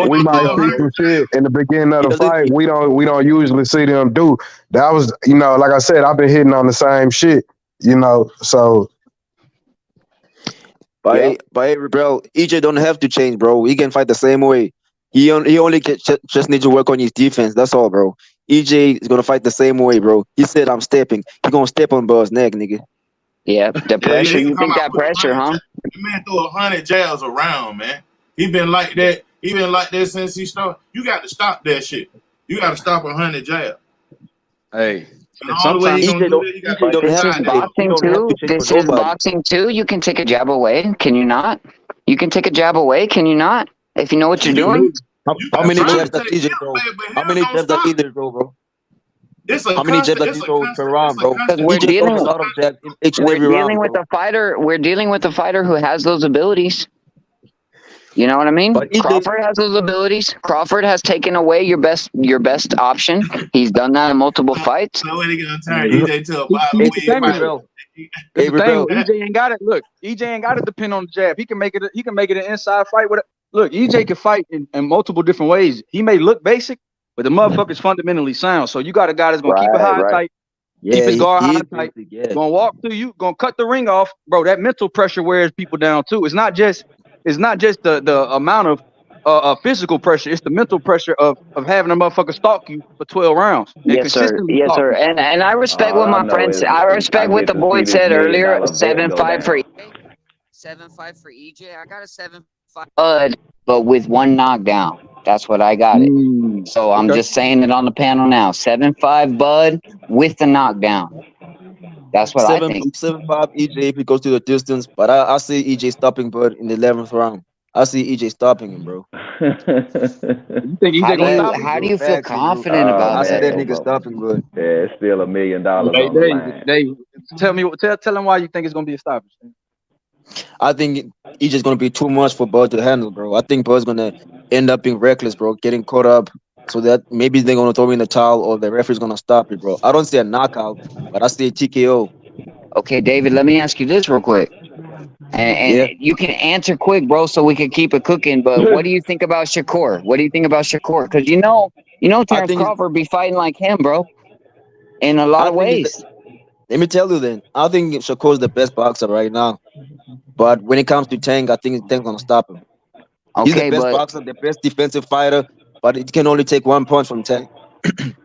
we might see some shit in the beginning of the fight. We don't usually see them do. That was, like I said, I've been hitting on the same shit. So. But bro, EJ don't have to change, bro. He can fight the same way. He only just needs to work on his defense. That's all, bro. EJ is gonna fight the same way, bro. He said, "I'm stepping." He gonna step on Buzz' neck, nigga. Yeah, the pressure. You think that pressure, huh? The man threw 100 jabs around, man. He been like that. He been like that since he started. You got to stop that shit. You got to stop 100 jabs. Hey. Sometimes this is boxing too. This is boxing too. You can take a jab away. Can you not? You can take a jab away. Can you not? If you know what you're doing. How many jabs does EJ throw? How many jabs does EJ throw, bro? How many jabs does he throw per round, bro? We're dealing with a fighter. We're dealing with a fighter who has those abilities. You know what I mean? Crawford has those abilities. Crawford has taken away your best option. He's done that in multiple fights. No way they gonna turn EJ to a EJ ain't got it. Look, EJ ain't got to depend on the jab. He can make it. He can make it an inside fight. Look, EJ can fight in multiple different ways. He may look basic, but the motherfucker's fundamentally sound. So you got a guy that's gonna keep it high and tight, keep his guard high and tight, gonna walk through you, gonna cut the ring off, bro. That mental pressure wears people down too. It's not just the amount of physical pressure. It's the mental pressure of having a motherfucker stalk you for 12 rounds. Yes, sir. Yes, sir. And I respect what my friends. I respect what the boy said earlier. 7-5 for 7-5 for EJ. I got a 7-5 Bud, but with one knockdown. That's what I got it. So I'm just saying it on the panel now. 7-5 Bud with the knockdown. That's what I think. 7-5 EJ if he goes to the distance, but I see EJ stopping Bud in the 11th round. I see EJ stopping him, bro. You think EJ gonna stop him? How do you feel confident about I that? see that nigga stopping Bud. Yeah, it's still $1 million on the line. Tell him why you think it's gonna be established. I think EJ's gonna be too much for Bud to handle, bro. I think Bud's gonna end up being reckless, bro, getting caught up. So that maybe they're gonna throw in the towel or the referee's gonna stop it, bro. I don't see a knockout, but I see a TKO. Okay, David, let me ask you this real quick. And you can answer quick, bro, so we can keep it cooking. But what do you think about Shakur? What do you think about Shakur? Because you know Terence Crawford be fighting like him, bro, in a lot of ways. Let me tell you then. I think Shakur's the best boxer right now. But when it comes to Tank, I think Tank's gonna stop him. He's the best boxer, the best defensive fighter, but it can only take one punch from Tank.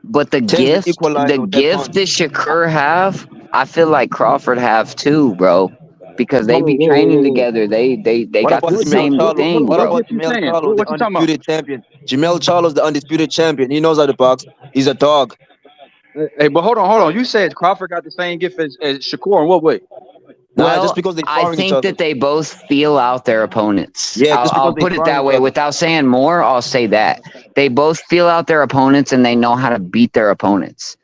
But the gift that Shakur have, I feel like Crawford have too, bro. Because they be training together. They got the same thing, What bro. about Jamel Charlo, the undisputed champion? Jamel Charlo's the undisputed champion. He knows how to box. He's a dog. Hey, but hold on. You said Crawford got the same gift as Shakur in what way? Well, just because I think that they both feel out their opponents. Yeah, I'll put it that way. Without saying more, I'll say that. They both feel out their opponents and they know how to beat their opponents.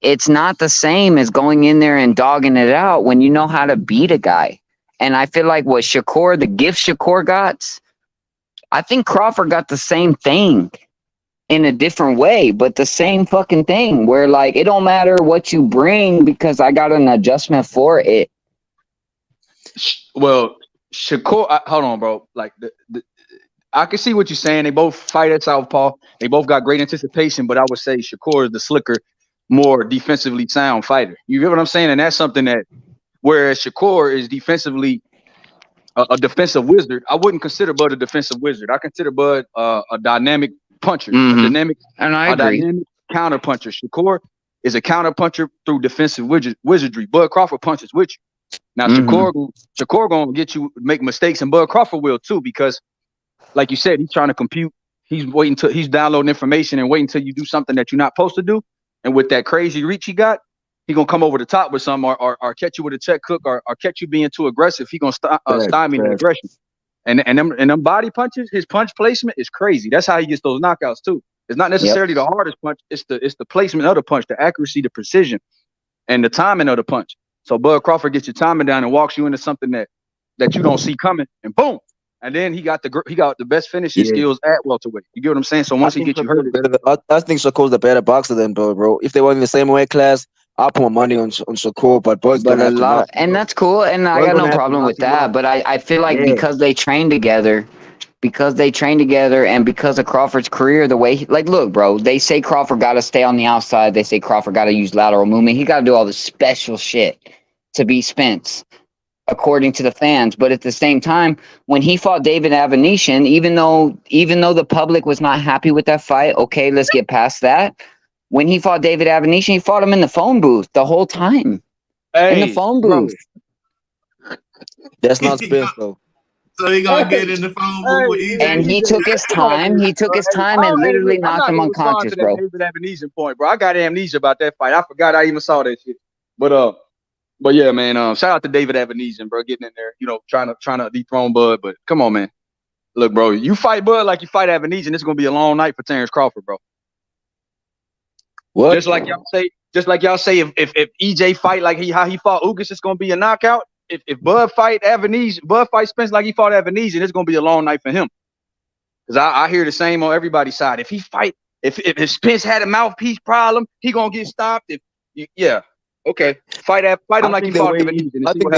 It's not the same as going in there and dogging it out when you know how to beat a guy. And I feel like what Shakur, the gift Shakur got, I think Crawford got the same thing in a different way, but the same fucking thing where like, it don't matter what you bring because I got an adjustment for it. Well, Shakur, hold on, bro. Like I can see what you're saying. They both fight at southpaw. They both got great anticipation, but I would say Shakur is the slicker, more defensively sound fighter. You get what I'm saying? And that's something that, whereas Shakur is defensively a defensive wizard. I wouldn't consider Bud a defensive wizard. I consider Bud a dynamic puncher, a dynamic counter puncher. Shakur is a counter puncher through defensive wizardry. Bud Crawford punches with you. Now Shakur gonna get you make mistakes, and Bud Crawford will too, because like you said, he's trying to compute. He's waiting till he's downloading information and waiting till you do something that you're not supposed to do. And with that crazy reach he got, he gonna come over the top with some, or catch you with a check hook, or catch you being too aggressive. He gonna stymie the aggression. And them body punches, his punch placement is crazy. That's how he gets those knockouts too. It's not necessarily the hardest punch. It's the placement of the punch, the accuracy, the precision, and the timing of the punch. So Bud Crawford gets your timing down and walks you into something that you don't see coming, and boom. And then he got the best finishing skills at welterweight. You get what I'm saying? So once he gets you hurt, I think Shakur's the better boxer than Bud, bro. If they were in the same weight class, I'll put my money on Shakur, but Bud's gonna have to knock him, and that's cool, and I got no problem with that. But I feel like because they train together, and because of Crawford's career, the way look, bro, they say Crawford got to stay on the outside. They say Crawford got to use lateral movement. He got to do all the special shit to beat Spence, according to the fans. But at the same time, when he fought David Avanesyan, even though the public was not happy with that fight, okay, let's get past that. When he fought David Avanesyan, he fought him in the phone booth the whole time. In the phone booth. That's not Spence, though. So he gonna get in the phone booth with EJ. And he took his time. He took his time and literally knocked him unconscious, bro. David Avanesyan point, bro. I got amnesia about that fight. I forgot I even saw that shit. But yeah, man. Shout out to David Avanesyan, bro, getting in there. You know, trying to dethrone Bud. But come on, man. Look, bro, you fight Bud like you fight Avanesyan. It's gonna be a long night for Terence Crawford, bro. What? Just like y'all say, if EJ fight like how he fought Ugas, it's gonna be a knockout. If Bud fight Spence like he fought Avanesyan, it's gonna be a long night for him. Because I hear the same on everybody's side. If if Spence had a mouthpiece problem, he gonna get stopped. Okay, fight him like he fought Avanesyan. I think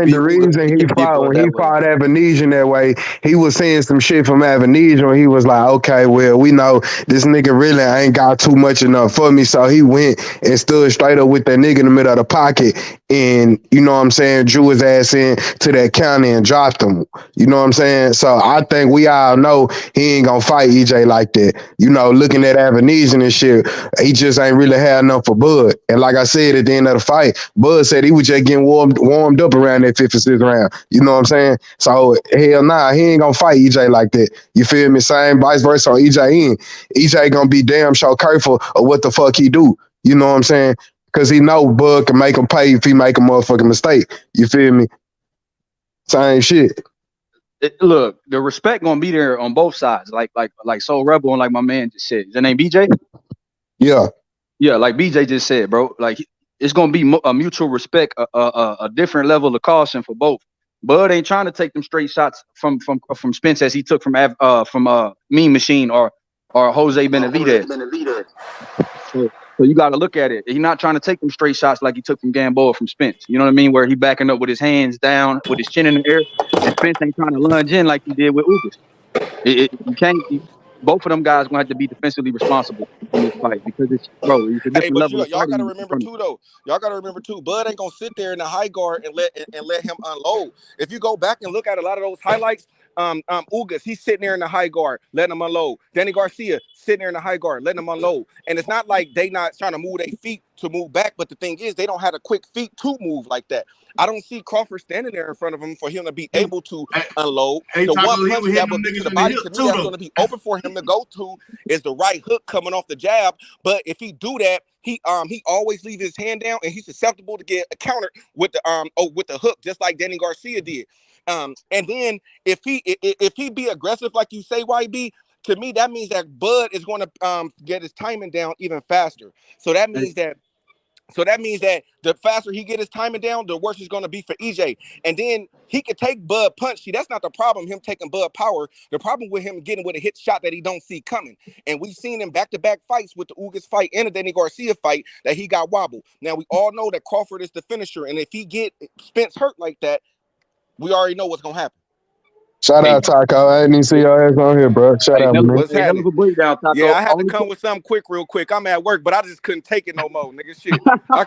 the reason he fought when he fought Avanesyan that way, he was saying some shit from Avanesyan. He was like, okay, well, we know this nigga really ain't got too much enough for me. So he went and stood straight up with that nigga in the middle of the pocket. And, you know what I'm saying, drew his ass in to that counter and dropped him. You know what I'm saying? So I think we all know he ain't gonna fight EJ like that. You know, looking at Avanesyan and shit, he just ain't really had enough for Bud. And like I said, at the end of the fight, Bud said he was just getting warmed up around that 56th round. You know what I'm saying? So hell nah, he ain't gonna fight EJ like that. You feel me? Same vice versa on EJ end. EJ gonna be damn sure careful of what the fuck he do. You know what I'm saying? Because he know Bud can make him pay if he make a motherfucking mistake. You feel me? Same shit. Look, the respect gonna be there on both sides. Like Soul Rebel and like my man just said. Is that name BJ? Yeah. Yeah, like BJ just said, bro. Like it's gonna be a mutual respect, a different level of caution for both. Bud ain't trying to take them straight shots from Spence as he took from Mean Machine or Jose Benavidez. So you got to look at it. He's not trying to take them straight shots like he took from Gamboa from Spence. You know what I mean? Where he backing up with his hands down, with his chin in the air, and Spence ain't trying to lunge in like he did with Ugas. You can't. Both of them guys gonna have to be defensively responsible in this fight because it's a different level. Y'all gotta remember too, though. Y'all gotta remember too. Bud ain't gonna sit there in the high guard and let him unload. If you go back and look at a lot of those highlights, Ugas, he's sitting there in the high guard, letting him unload. Danny Garcia sitting there in the high guard, letting him unload. And it's not like they not trying to move their feet to move back, but the thing is, they don't have a quick feet to move like that. I don't see Crawford standing there in front of him for him to be able to unload. The one punch that would be to the body to me that's going to be open for him to go to is the right hook coming off the jab. But if he do that, he always leave his hand down and he's susceptible to get countered with the hook, just like Danny Garcia did. And then if he be aggressive like you say, YB, to me that means that Bud is going to get his timing down even faster. So that means that the faster he get his timing down, the worse it's going to be for EJ. And then he could take Bud punch. See, that's not the problem, him taking Bud power. The problem with him getting with a hit shot that he don't see coming. And we've seen him back-to-back fights with the Ugas fight and the Danny Garcia fight that he got wobbled. Now, we all know that Crawford is the finisher. And if he get Spence hurt like that, we already know what's going to happen. Shout out, Taco. I didn't even see your ass on here, bro. Shout out, man. What's happening? Yeah, I had to come with something real quick. I'm at work, but I just couldn't take it no more, nigga. Shit. I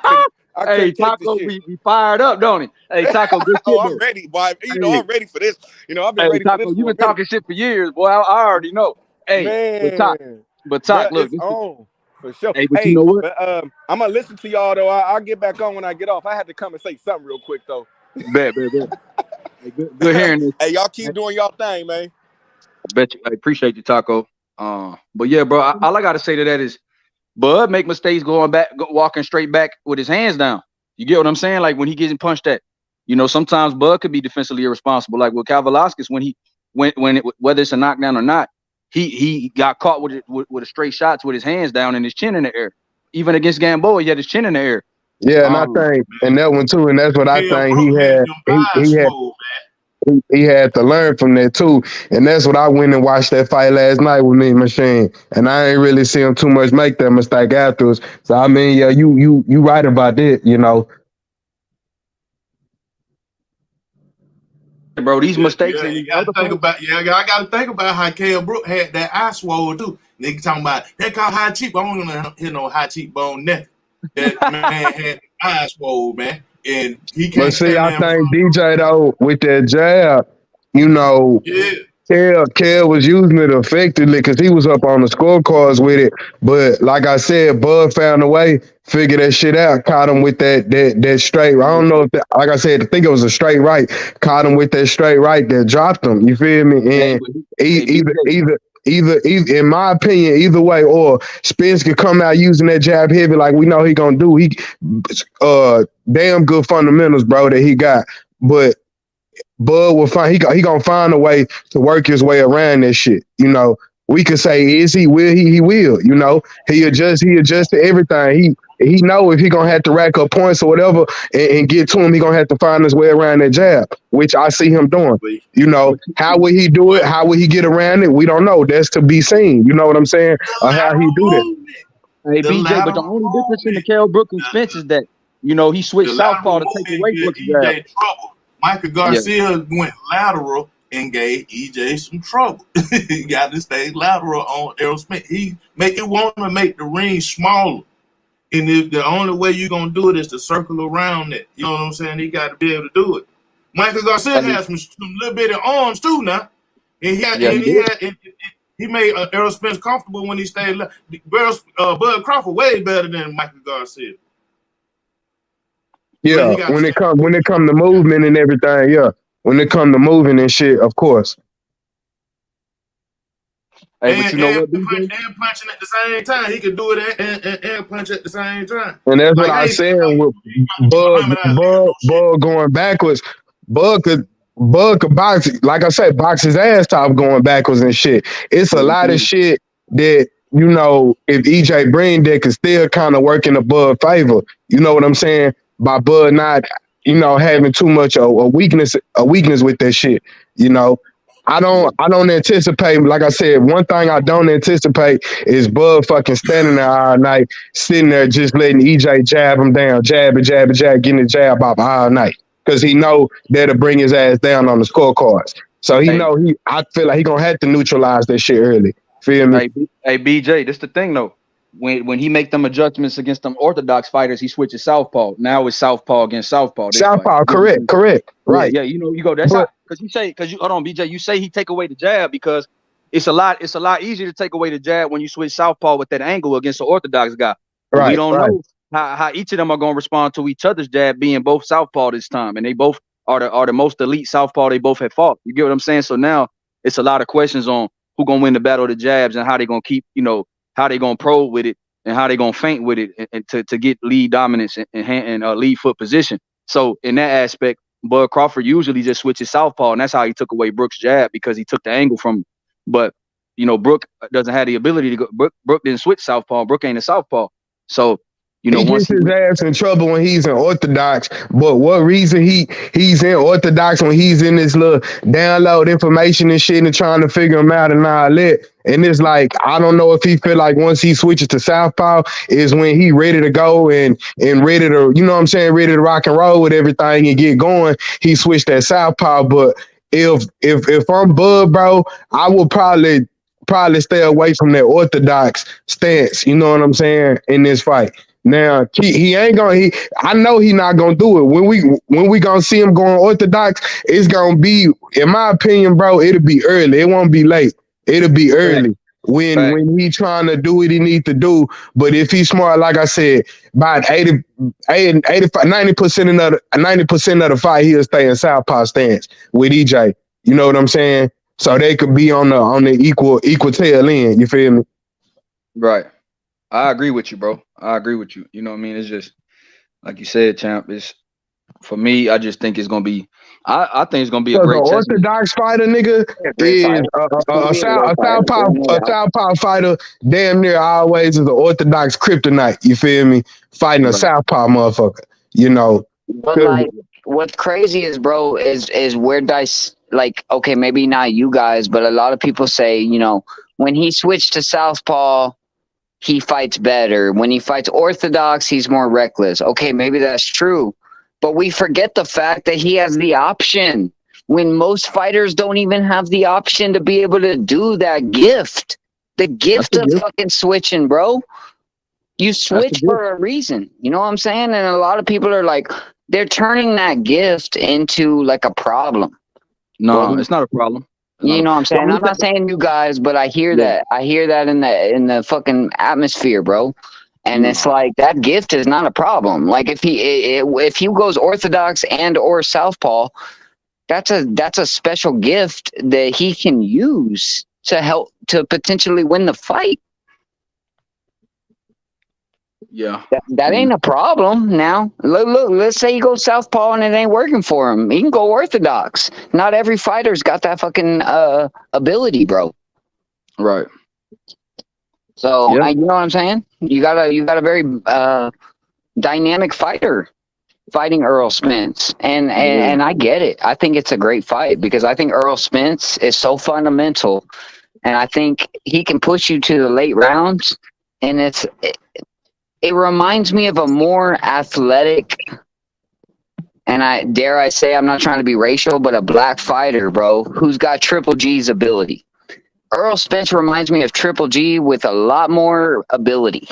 I Hey, couldn't take the Taco shit. be fired up, don't he? Hey, Taco, good shit. Oh, I'm though. ready, boy. You know, Hey, I'm ready for this. You know, I've been hey, ready for this Taco, you for a been minute. talking shit for years, boy. I already know. Hey, Man, but bruh, Taco, look, it's this is, on for sure. hey, but you Hey, know what? but I'm gonna listen to y'all though. I'll get back on when I get off. I had to come and say something real quick though. Bet. Hey, good hearing this. Hey, y'all keep doing y'all thing, man. Bet you. I appreciate you, Taco. But yeah, bro, all I gotta say to that is Bud make mistakes walking straight back with his hands down. You get what I'm saying? Like when he getting punched at, sometimes Bud could be defensively irresponsible. Like with Kavaliauskas, whether it's a knockdown or not, he got caught with a straight shots with his hands down and his chin in the air. Even against Gamboa, he had his chin in the air. Yeah, and I think, and that one too, and that's what I think he had to learn from that too, and that's what I went and watched that fight last night with me, Machine, and I ain't really see him too much make that mistake afterwards. So I mean, yeah, you right about that, Bro, these mistakes. Yeah, I gotta think about how Kell Brook had that eye swole too. Nigga talking about that called high cheekbone. I don't want to hear no high cheekbone nothing. That man had eye swole, man, and he can't. But see, I think DJ though with that jab, Kel was using it effectively because he was up on the scorecards with it. But like I said, Bud found a way, figured that shit out, caught him with that straight. I don't know if like I said, I think it was a straight right. Caught him with that straight right that dropped him. You feel me? And either in my opinion, either way, or Spence could come out using that jab heavy like we know he gonna do. He damn good fundamentals, bro, that he got. But Bud will find he gonna find a way to work his way around that shit. We could say, is he? Will he? He will. He adjusts to everything. He know if he gonna have to rack up points or whatever and get to him, he gonna have to find his way around that jab, which I see him doing. How will he do it? How will he get around it? We don't know. That's to be seen. You know what I'm saying? Or how he do that. Hey, BJ, but the only difference in the Kell Brook and Spence is that, he switched southpaw to take away Brook's jab. Michael Garcia went lateral and gave EJ some trouble. He got to stay lateral on Errol Spence. He want to make the ring smaller. And if the only way you're going to do it is to circle around it. You know what I'm saying? He got to be able to do it. Michael Garcia has some little bit of arms too now. And he made Errol Spence comfortable when he stayed left. Bud Crawford way better than Michael Garcia. Yeah, when it come to movement and everything, yeah. When it come to moving and shit, of course. Hey, but you know what, BJ? And punching at the same time. He could do it and punch at the same time. And that's what I said with Bud going backwards. Bud could box, like I said, box his ass top going backwards and shit. It's a lot of shit that, if EJ bring that could still kind of work in the Bud favor. You know what I'm saying? By Bud not, having too much a weakness with that shit. I don't anticipate, like I said, one thing I don't anticipate is Bud fucking standing there all night, sitting there just letting EJ jab him down, jab, getting the jab off all night. Because he know that'll bring his ass down on the scorecards. So I feel like he gonna have to neutralize that shit early. Feel me? Hey, BJ, this the thing though. When he make them adjustments against them orthodox fighters, he switches southpaw. Now it's southpaw against southpaw. Southpaw, correct, right? Yeah, you go. That's because you hold on, BJ. You say he take away the jab because it's a lot easier to take away the jab when you switch southpaw with that angle against the orthodox guy. Right. We don't know how each of them are going to respond to each other's jab being both southpaw this time, and they both are the most elite southpaw they both have fought. You get what I'm saying? So now it's a lot of questions on who gonna win the battle of the jabs and how they gonna keep how they gonna probe with it and how they gonna feint with it and to get lead dominance and lead foot position. So in that aspect, Bud Crawford usually just switches southpaw, and that's how he took away Brook's jab because he took the angle from him. But Brook doesn't have the ability to go. Brook didn't switch southpaw. Brook ain't a southpaw. So he gets his ass in trouble when he's in orthodox. But what reason he's in orthodox when he's in this little download information and shit and trying to figure him out and all that? And it's like, I don't know if he feel like once he switches to southpaw is when he ready to go and ready to, ready to rock and roll with everything and get going. He switched that southpaw. But if I'm Bud, bro, I will probably stay away from that orthodox stance. You know what I'm saying? In this fight. Now he ain't gonna. I know he not gonna do it. When we gonna see him going orthodox, it's gonna be, in my opinion, bro. It'll be early. It won't be late. It'll be early when he trying to do what he need to do. But if he's smart, like I said, about 85, 90% of the fight, he'll stay in southpaw stance with EJ. You know what I'm saying? So they could be on the equal tail end. You feel me? Right. I agree with you, bro. I agree with you. You know what I mean? It's just like you said, champ. It's for me. I just think it's gonna be. I think it's gonna be a great test. Orthodox fighter, nigga, is a southpaw fighter. Damn near always is an orthodox kryptonite. You feel me? Fighting a southpaw motherfucker. You know. But like, what's crazy is, bro, is where Dice, like, okay, maybe not you guys, but a lot of people say, you know, when he switched to southpaw, he fights better. When he fights orthodox, he's more reckless. Okay, maybe that's true. But we forget the fact that he has the option when most fighters don't even have the option to be able to do that gift. The gift of fucking switching, bro. You switch for a reason. You know what I'm saying? And a lot of people are like, they're turning that gift into like a problem. No, it's not a problem. You know what I'm saying? I'm not saying you guys, but I hear that. I hear that in the fucking atmosphere, bro. And it's like that gift is not a problem. Like if he goes orthodox and or southpaw, that's a special gift that he can use to help to potentially win the fight. Yeah, that ain't a problem. Now, look. Let's say he goes southpaw and it ain't working for him. He can go orthodox. Not every fighter's got that fucking ability, bro. Right. So you know what I'm saying? You got a very dynamic fighter fighting Errol Spence, and I get it. I think it's a great fight because I think Errol Spence is so fundamental, and I think he can push you to the late rounds, and it reminds me of a more athletic, and I dare say, I'm not trying to be racial, but a black fighter, bro, who's got Triple G's ability. Errol Spence reminds me of Triple G with a lot more ability.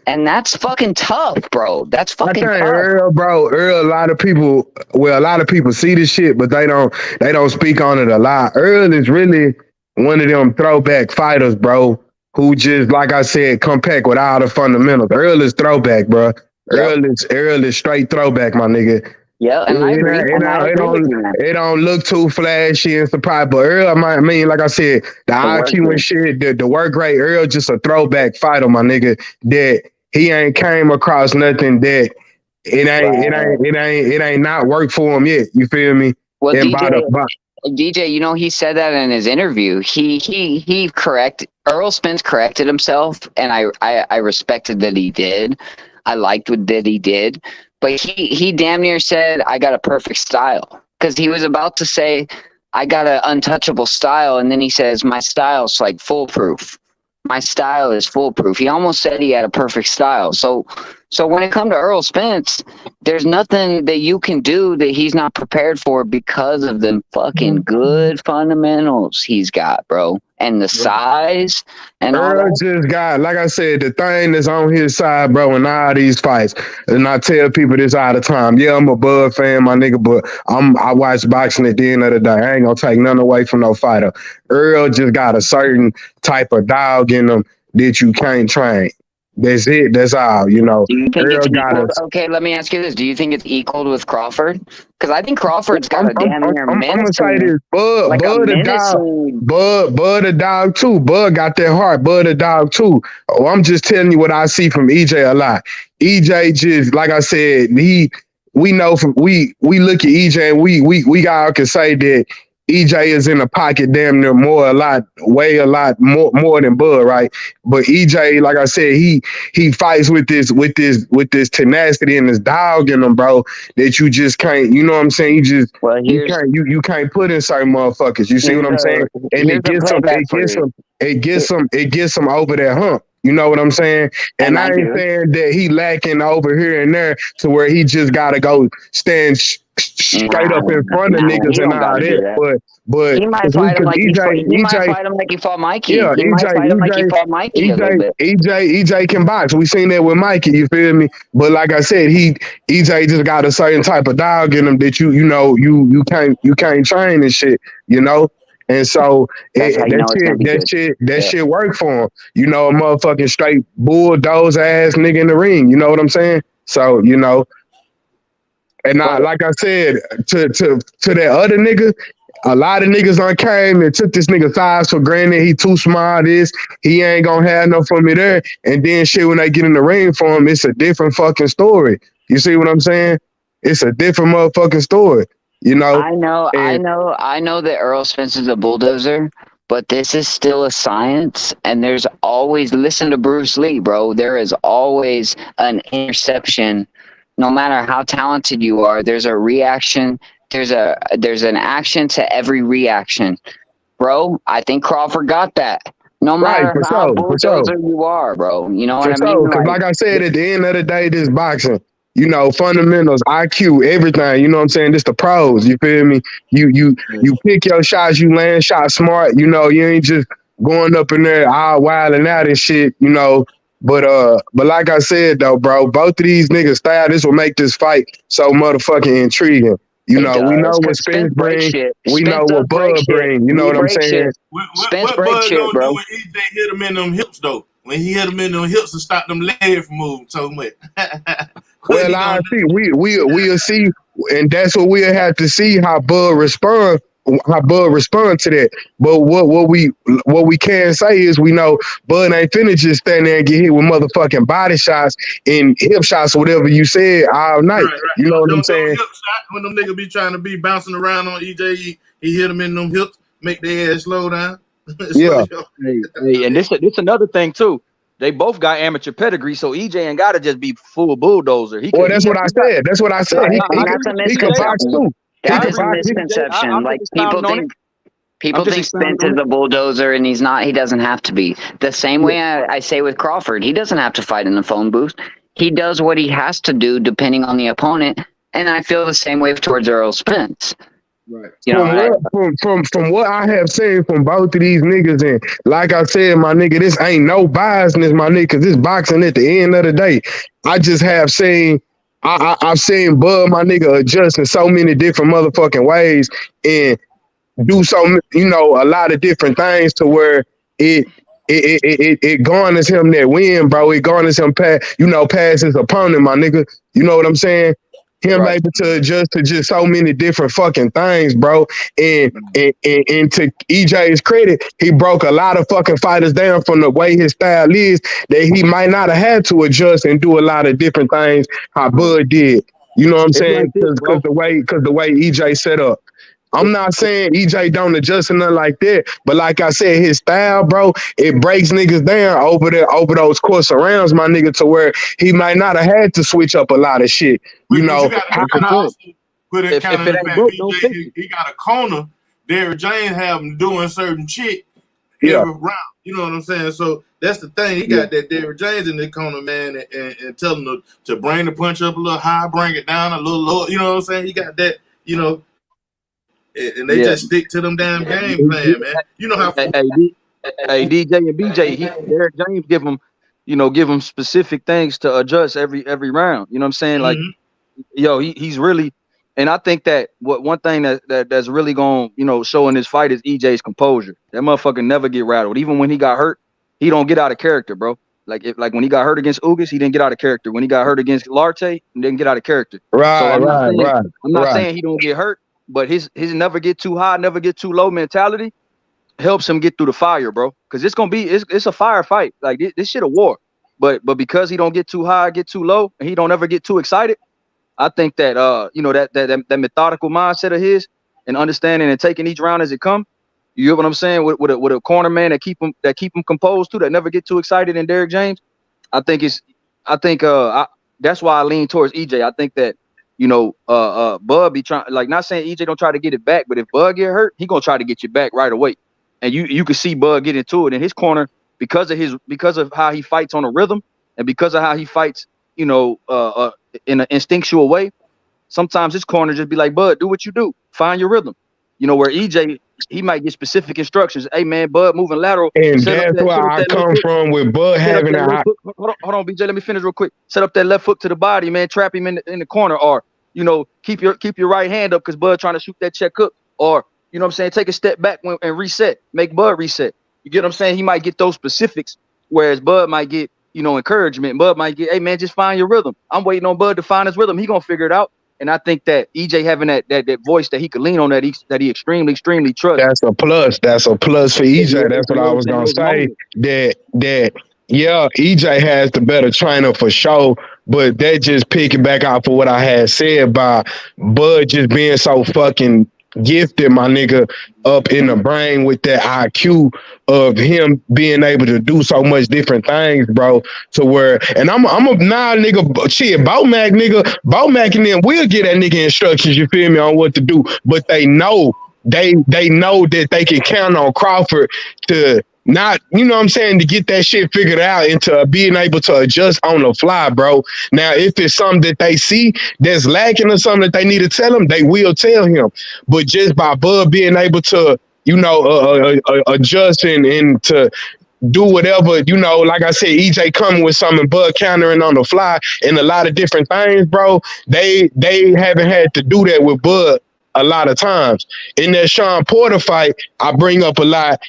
And that's fucking tough, bro. That's fucking tough. Errol, a lot of people see this shit, but they don't speak on it a lot. Errol is really one of them throwback fighters, bro, who just, like I said, come back with all the fundamentals. Errol is throwback, bro. Errol is straight throwback, my nigga. Yeah, and I agree. It don't look too flashy and surprise, but Errol, I mean, like I said, the IQ and shit, the work rate, Errol just a throwback fighter, my nigga. That he ain't came across nothing that it ain't not worked for him yet. You feel me? Well, DJ, you know, he said that in his interview. Errol Spence corrected himself, and I respected that he did. I liked that he did. But he damn near said, I got a perfect style. Because he was about to say, I got an untouchable style. And then he says, my style's like foolproof. My style is foolproof. He almost said he had a perfect style. So when it comes to Errol Spence, there's nothing that you can do that he's not prepared for because of the fucking good fundamentals he's got, bro. And the size and Errol just got, like I said, the thing that's on his side, bro, in all these fights. And I tell people this all the time. Yeah, I'm a Bud fan, my nigga, but I watch boxing at the end of the day. I ain't gonna take nothing away from no fighter. Errol just got a certain type of dog in him that you can't train. That's it. That's all. You know. Okay, let me ask you this: do you think it's equal with Crawford? Because I think Crawford's got a damn near I'm gonna say this: Bud the dog too. Bud got that heart. Bud the dog too. Oh, I'm just telling you what I see from EJ a lot. EJ just, like I said, we know from we look at EJ and we all can say that EJ is in the pocket damn near a lot more than Bud, right? But EJ, like I said, he fights with this tenacity and this dog in him, bro, that you just can't, you know what I'm saying? You can't put in certain motherfuckers. You see what I'm saying? And it gets them over that hump. You know what I'm saying? And I I ain't do. saying that he lacking over here and there to where he just gotta go stand straight up in front of niggas He and don't all gotta do that. that. But He might cause fight him like he might EJ, fight him like he fought Mikey. yeah, He might fight him like he fought Mikey a little bit. EJ can box. We seen that with Mikey. You feel me? But like I said, EJ just got a certain type of dog in him that you can't train and shit. You know. And so That's how you know it's gonna be good. that shit worked for him. You know, a motherfucking straight bulldoze ass nigga in the ring. You know what I'm saying? So, you know, and like I said, to that other nigga, a lot of niggas done came and took this nigga size for granted. He too smart, he ain't gonna have no for me there. And then shit, when they get in the ring for him, it's a different fucking story. You see what I'm saying? It's a different motherfucking story. You know? I know that Errol Spence is a bulldozer, but this is still a science, and there's always, listen to Bruce Lee, bro. There is always an interception. No matter how talented you are, there's a reaction. There's an action to every reaction. Bro, I think Crawford got that. No matter how bulldozer you are, bro. You know what I mean? Because like I said, at the end of the day, this boxing, you know, fundamentals, IQ, everything, you know what I'm saying? This the pros, you feel me? You pick your shots, you land shots smart, you know, you ain't just going up in there all wild and out and shit, you know. But like I said though, bro, both of these niggas style, this will make this fight so motherfucking intriguing. You know, we know what Spence bring, we know what Bud bring, you know what I'm saying? What Bud gonna do when EJ hit him in them hips though? When he hit him in them hips and stop them legs from moving so much. Well, I see. We'll see, and that's what we'll have to see how Bud respond to that. But what we can say is we know Bud ain't finna just stand there and get hit with motherfucking body shots and hip shots or whatever you said all night. Right. You know what I'm saying? Hip shot, when them niggas be trying to be bouncing around on EJ, he hit them in them hips, make their ass slow down. Yeah. Hey, and this another thing too. They both got amateur pedigree, so EJ ain't gotta just be full bulldozer. That's what I said. That's what I said. He can box too. That is a misconception. Like people think Spence is a bulldozer, and he's not. He doesn't have to be. The same way I say with Crawford, he doesn't have to fight in the phone booth. He does what he has to do depending on the opponent, and I feel the same way towards Errol Spence. Right. You know, from what I have seen from both of these niggas, and like I said, my nigga, this ain't no biasness, my nigga, because this boxing at the end of the day. I just have seen, I've seen Bud, my nigga, adjust in so many different motherfucking ways and do so, you know, a lot of different things to where it garners him that win, bro. It garners him past his opponent, my nigga. You know what I'm saying? Him able to adjust to just so many different fucking things, bro. And to EJ's credit, he broke a lot of fucking fighters down from the way his style is that he might not have had to adjust and do a lot of different things how Bud did. You know what I'm saying? Because the way EJ set up. I'm not saying EJ don't adjust or nothing like that, but like I said, his style, bro, it breaks niggas down over those course rounds, my nigga, to where he might not have had to switch up a lot of shit. You know, he got a corner. Derrick James have him doing certain shit every round. You know what I'm saying? So that's the thing. He got that Derrick James in the corner, man, and tell him to bring the punch up a little high, bring it down a little low. You know what I'm saying? He got that, you know. And they just stick to them damn game plan, man. You know how. Hey, DJ and BJ, Derrick James give him specific things to adjust every round. You know what I'm saying? Like, he's really, and I think that one thing that's really gonna show in this fight is EJ's composure. That motherfucker never get rattled. Even when he got hurt, he don't get out of character, bro. Like when he got hurt against Ugas, he didn't get out of character. When he got hurt against Larte, he didn't get out of character. I'm not saying he don't get hurt. But his never get too high, never get too low mentality helps him get through the fire, bro. Because it's a firefight. Like this shit a war. But because he don't get too high, get too low, and he don't ever get too excited, I think that that methodical mindset of his and understanding and taking each round as it come. You know what I'm saying? With a corner man that keep him composed too, that never get too excited in Derrick James. I think that's why I lean towards EJ. I think that. Bud be trying, like, not saying EJ don't try to get it back, but if Bud get hurt, he gonna try to get you back right away. And you can see Bud get into it, and his corner because of how he fights on a rhythm and because of how he fights, you know, in an instinctual way. Sometimes his corner just be like, Bud, do what you do, find your rhythm. You know, where EJ, he might get specific instructions. Hey man, Bud, moving lateral. And that's where I come from with Bud having a. Hold on, BJ. Let me finish real quick. Set up that left foot to the body, man. Trap him in the corner, or you know, keep your right hand up because Bud trying to shoot that check hook, or you know what I'm saying, take a step back and reset, make Bud reset. You get what I'm saying? He might get those specifics, whereas Bud might get, you know, encouragement. Bud might get, hey man, just find your rhythm. I'm waiting on Bud to find his rhythm. He gonna figure it out. And I think that EJ having that voice that he could lean on, that he extremely trusts. That's a plus. That's a plus for EJ. That's what I was gonna say. That yeah, EJ has the better trainer for sure. But that just picking back out for what I had said by Bud just being so fucking gifted, my nigga, up in the brain with that IQ of him being able to do so much different things, bro. To where, and I'm a nah, nigga, shit, Bomac, nigga, Bomac, and then we'll get that nigga instructions, you feel me, on what to do. But they know that they can count on Crawford to not, you know what I'm saying, to get that shit figured out and to being able to adjust on the fly, bro. Now, if it's something that they see that's lacking or something that they need to tell him, they will tell him. But just by Bud being able to, you know, adjust and to do whatever, you know, like I said, EJ coming with something, Bud countering on the fly and a lot of different things, bro. They haven't had to do that with Bud a lot of times. In that Sean Porter fight, I bring up a lot.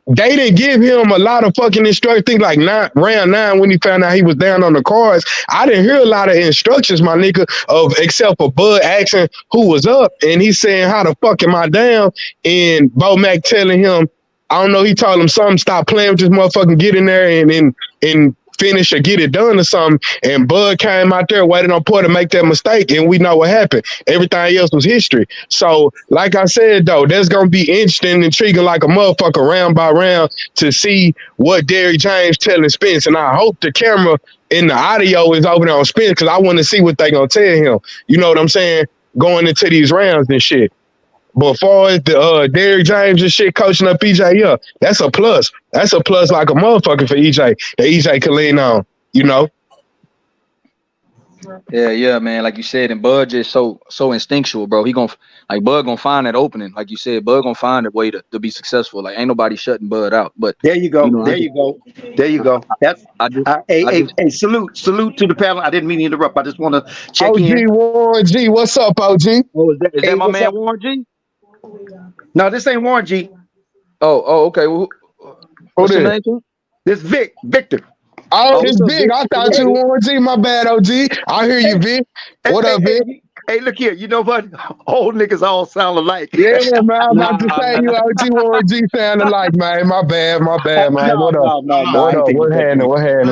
They didn't give him a lot of fucking instructions. Think like round 9 when he found out he was down on the cards. I didn't hear a lot of instructions, my nigga, except for Bud asking who was up, and he's saying, how the fuck am I down? And Bomac telling him, I don't know, he told him something, stop playing with this motherfucking, get in there and finish or get it done or something. And Bud came out there waiting on Porter to make that mistake, and we know what happened. Everything else was history. So, like I said, though, that's going to be interesting, intriguing like a motherfucker round by round to see what Derrick James telling Spence. And I hope the camera and the audio is over there on Spence because I want to see what they going to tell him. You know what I'm saying? Going into these rounds and shit. But as far as the Derrick James and shit coaching up EJ, yeah, that's a plus. That's a plus like a motherfucker for EJ that EJ can lean on, you know? Yeah, man. Like you said, and Bud just so instinctual, bro. Bud gonna find that opening. Like you said, Bud gonna find a way to be successful. Like ain't nobody shutting Bud out. But there you go. There you go. That's hey, salute to the panel. I didn't mean to interrupt. I just want to check in. Warren G, what's up, OG? Oh, is that my man Warren G? No, this ain't Warren G. Oh, okay. Well, what's your name? This Victor. Oh, this Vic. I thought you were Warren G. My bad, OG. I hear you, Vic. What up, Vic? Hey, look here. You know what? Old niggas all sound alike. Yeah, man. I'm about to say you OG Warren G sound alike, man. My bad, man. What up? What up? What happening,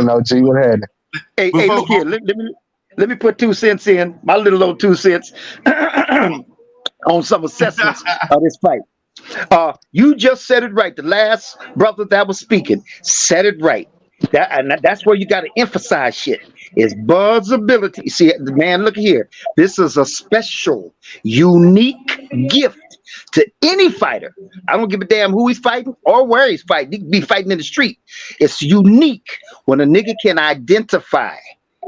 OG? What happening? Hey, look here. Let me put 2 cents in. My little old 2 cents. On some assessments of this fight. You just said it right. The last brother that was speaking said it right. That's where you got to emphasize shit. Is Bud's ability. See, man, look here. This is a special, unique gift to any fighter. I don't give a damn who he's fighting or where he's fighting. He could be fighting in the street. It's unique when a nigga can identify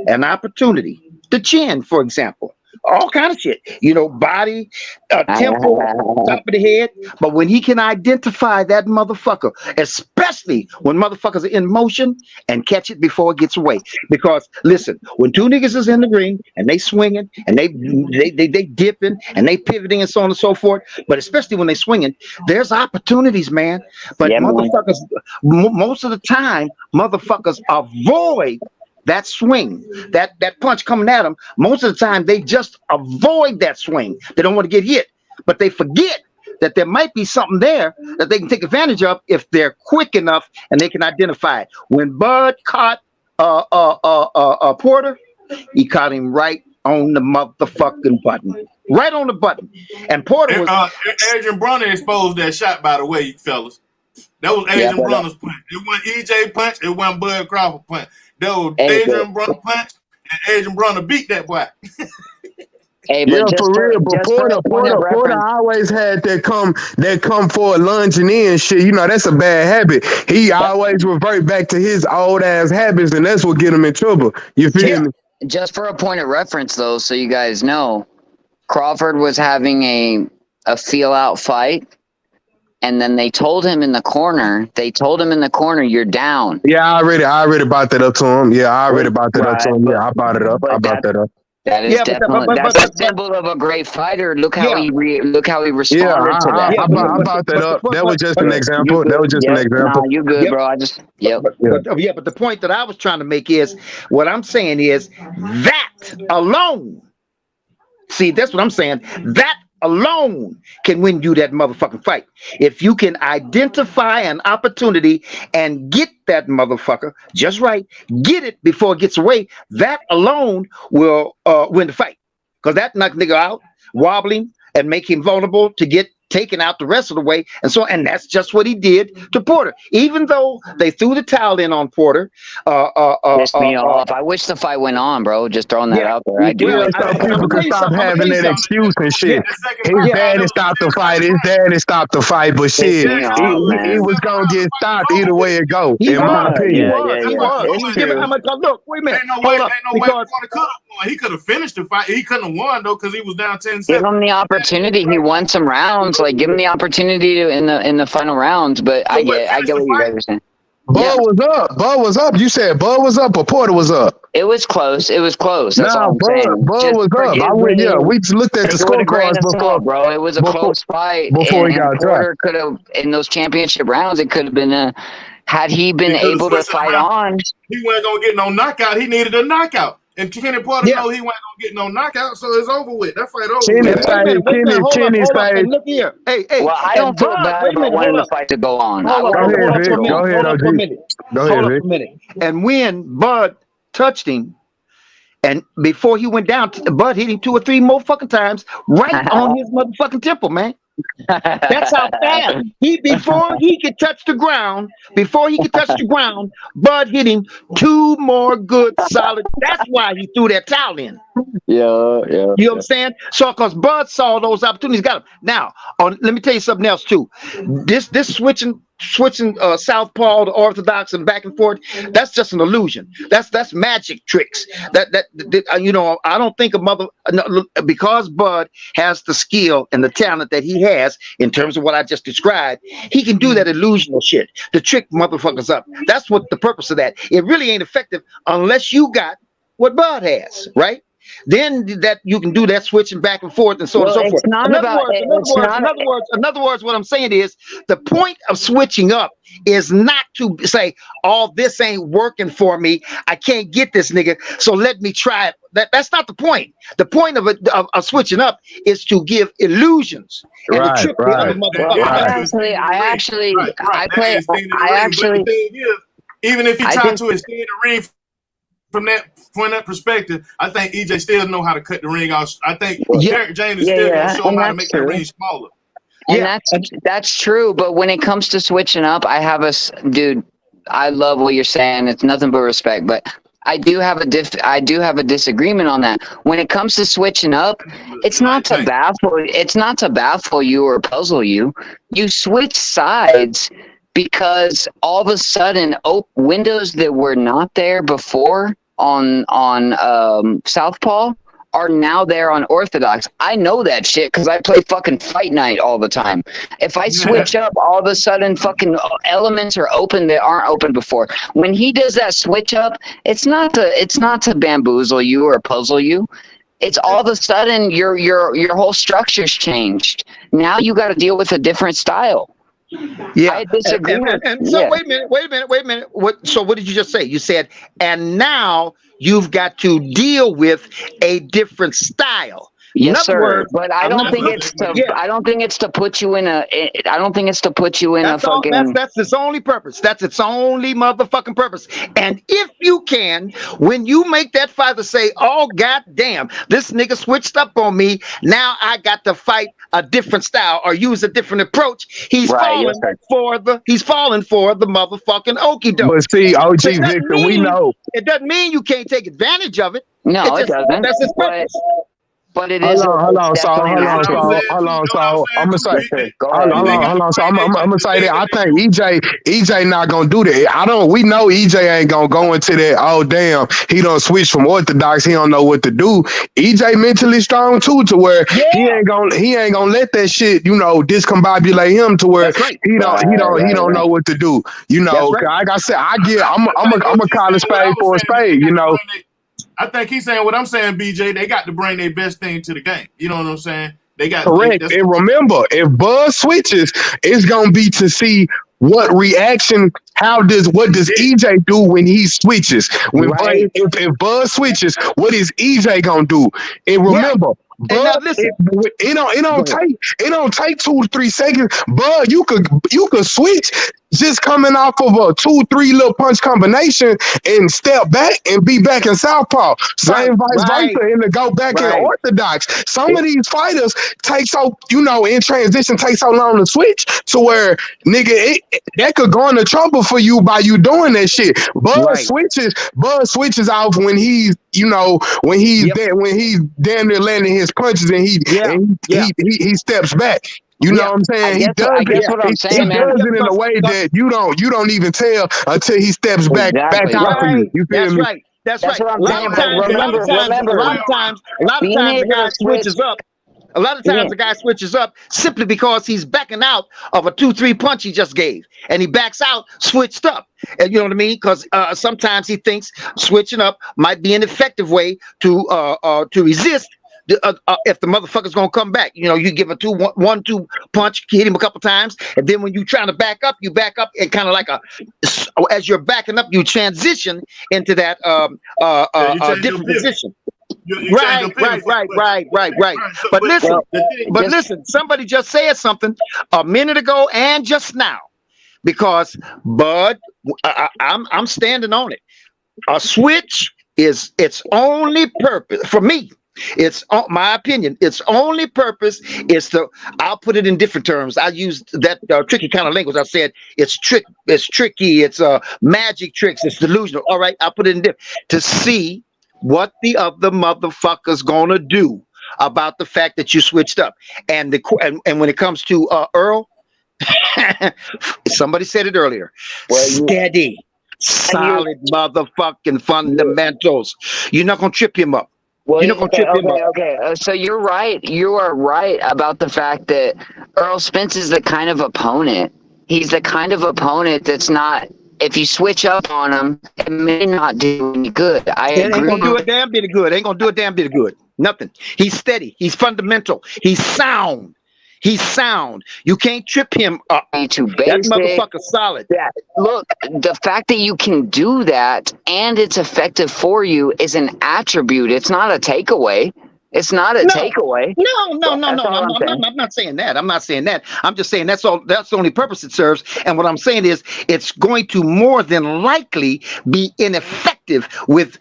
an opportunity. The chin, for example. All kind of shit, you know, body, tempo, top of the head. But when he can identify that motherfucker, especially when motherfuckers are in motion, and catch it before it gets away. Because listen, when 2 niggas is in the ring and they swinging and they dipping and they pivoting and so on and so forth, but especially when they swinging, there's opportunities, man. But motherfuckers, most of the time, motherfuckers avoid that swing, that punch coming at them. Most of the time, they just avoid that swing. They don't want to get hit, but they forget that there might be something there that they can take advantage of if they're quick enough and they can identify it. When Bud caught Porter, he caught him right on the motherfucking button. Right on the button. And Porter was... Adrian Bronner exposed that shot, by the way, fellas. That was Adrian Bronner's punch. It wasn't EJ punch. It wasn't Bud Crawford punch. That was Adrian Bronner punch, and Adrian Bronner beat that boy. Hey, but Yeah, just for real. But just for a point of Porter reference, always had that come for lunging in shit. You know, that's a bad habit. He always revert back to his old ass habits, and that's what get him in trouble. You feel me? just for a point of reference, though, so you guys know, Crawford was having a feel out fight, and then they told him in the corner, you're down. Yeah, I already brought that up to him. Yeah, I already brought that up to him. Yeah, I brought it up. I brought that up. That is definitely that's a symbol of a great fighter. Look how he responded to that. I brought that up. That was just an example. That was just an example. Nah, you good, bro. I just But the point that I was trying to make is what I'm saying is that alone. See, that's what I'm saying. That alone can win you that motherfucking fight. If you can identify an opportunity and get that motherfucker just right, get it before it gets away, that alone will win the fight. Because that knock nigga out, wobbling, and make him vulnerable to get taken out the rest of the way. And that's just what he did to Porter. Even though they threw the towel in on Porter. Pissed me off. I wish the fight went on, bro. Just throwing that out there. I do. So people can stop having that excuse and shit. His daddy stopped the fight. His daddy stopped the fight. But shit, he was going to get stopped either way it go, in my opinion. Look, wait a minute. He could have finished the fight. He couldn't have won, though, because he was down 10-7. Give him the opportunity. He won some rounds. Like, give him the opportunity to in the final rounds. But I get what you guys are saying. Bud was up. You said Bud was up or Porter was up? It was close. That's all I'm saying. Bud was up. We looked at the scorecards before, bro. It was a close fight. Before he got Porter could have, in those championship rounds, it could have been had he been able to fight on. He wasn't going to get no knockout. He needed a knockout. And Kenny Porter know he wasn't going to get no knockout, so it's over with. That fight over. Kenny say, look here. Hey. Well, I don't feel bad about wanting the fight to go on. Go ahead, OG. Hold on for a minute. And when Bud touched him, and before he went down, Bud hit him 2 or 3 more fucking times right on his motherfucking temple, man. That's how fast before he could touch the ground, Bud hit him 2 more good solid. That's why he threw that towel in. Yeah. You know what I'm saying? So because Bud saw those opportunities, got him. Now, let me tell you something else too. This switching southpaw to orthodox and back and forth, that's just an illusion. That's magic tricks. That I don't think because Bud has the skill and the talent that he has in terms of what I just described, he can do that illusional shit to trick motherfuckers up. That's what the purpose of that. It really ain't effective unless you got what Bud has, right? Then that you can do that switching back and forth and so on and so forth. In other words, what I'm saying is the point of switching up is not to say, "Oh, this ain't working for me. I can't get this nigga, so let me try it." That's not the point. The point of switching up is to give illusions and to trick the other motherfucker. Even if he tried to extend the ring from that perspective, I think EJ still know how to cut the ring off. I think Derek James is still going to show him how to make the ring smaller. And that's true. But when it comes to switching up, dude, I love what you're saying. It's nothing but respect. But I do have a disagreement on that. When it comes to switching up, it's not to baffle you or puzzle you. You switch sides because all of a sudden windows that were not there before on Southpaw are now there on Orthodox. I know that shit because I play fucking Fight Night all the time. If I switch up, all of a sudden fucking elements are open that aren't open before. When he does that switch up, it's not to bamboozle you or puzzle you. It's all of a sudden your whole structure's changed. Now you got to deal with a different style. Yeah, I disagree. And so wait a minute. So what did you just say? You said, and now you've got to deal with a different style. Yes, sir. But I don't think it's to put you in a. I don't think it's to put you in a fucking. That's its only purpose. That's its only motherfucking purpose. And if you can, when you make that fighter say, "Oh goddamn, this nigga switched up on me. Now I got to fight a different style or use a different approach." He's falling for the motherfucking okie doke. But see, OG Victor, we know it doesn't mean you can't take advantage of it. No, it doesn't. That's his purpose. But it Hold is on, it's definitely natural. So I'm gonna say, Go hold ahead. on. So I'm gonna say that I think EJ not gonna do that. We know EJ ain't gonna go into that. Oh damn, he don't switch from orthodox. He don't know what to do. EJ mentally strong too, to where he ain't gonna let that shit, discombobulate him to where he don't know what to do. Like I said, I'm a call a spade for a spade. I think he's saying what I'm saying, BJ. They got to bring their best thing to the game. You know what I'm saying? They got correct. And remember, if Bud switches, it's gonna be to see what reaction. What does EJ do when he switches? If Bud switches, what is EJ gonna do? And remember, Bud, it don't take 2 to 3 seconds. Bud, you could switch just coming off of a 2-3 little punch combination and step back and be back in southpaw. Same vice versa, and to go back in orthodox. Some of these fighters in transition take so long to switch to where that could go into trouble for you by you doing that shit. Bud switches off when he's when he's damn near landing his punches and he steps back. You know what I'm saying? He does it in a way that you don't even tell until he steps back out for you. You feel me? That's right. A lot of times the guy switches up. A lot of times the guy switches up simply because he's backing out of a 2-3 punch he just gave, and he backs out switched up. And you know what I mean? Because sometimes he thinks switching up might be an effective way to resist. If the motherfucker's gonna come back, you give a 1-2 punch, hit him a couple times, and then when you trying to back up, you back up and kind of like as you're backing up, you transition into that different position. Right. But listen, somebody just said something a minute ago and just now, because Bud, I'm standing on it. A switch is its only purpose for me. It's my opinion. Its only purpose is I'll put it in different terms. I used that tricky kind of language. I said it's tricky. It's magic tricks. It's delusional. All right, I'll put it in different to see what the other motherfucker's gonna do about the fact that you switched up. And when it comes to Errol, somebody said it earlier. Steady, solid motherfucking fundamentals. You're not gonna trip him up. Okay. So you're right. You are right about the fact that Errol Spence is the kind of opponent. He's the kind of opponent that's not. If you switch up on him, it may not do any good. It ain't gonna do a damn bit of good. Ain't gonna do a damn bit of good. Nothing. He's steady. He's fundamental. He's sound. You can't trip him up. That motherfucker's solid. Look, the fact that you can do that and it's effective for you is an attribute. It's not a takeaway. It's not a takeaway. No. I'm not saying that. I'm just saying that's all. That's the only purpose it serves. And what I'm saying is, it's going to more than likely be ineffective with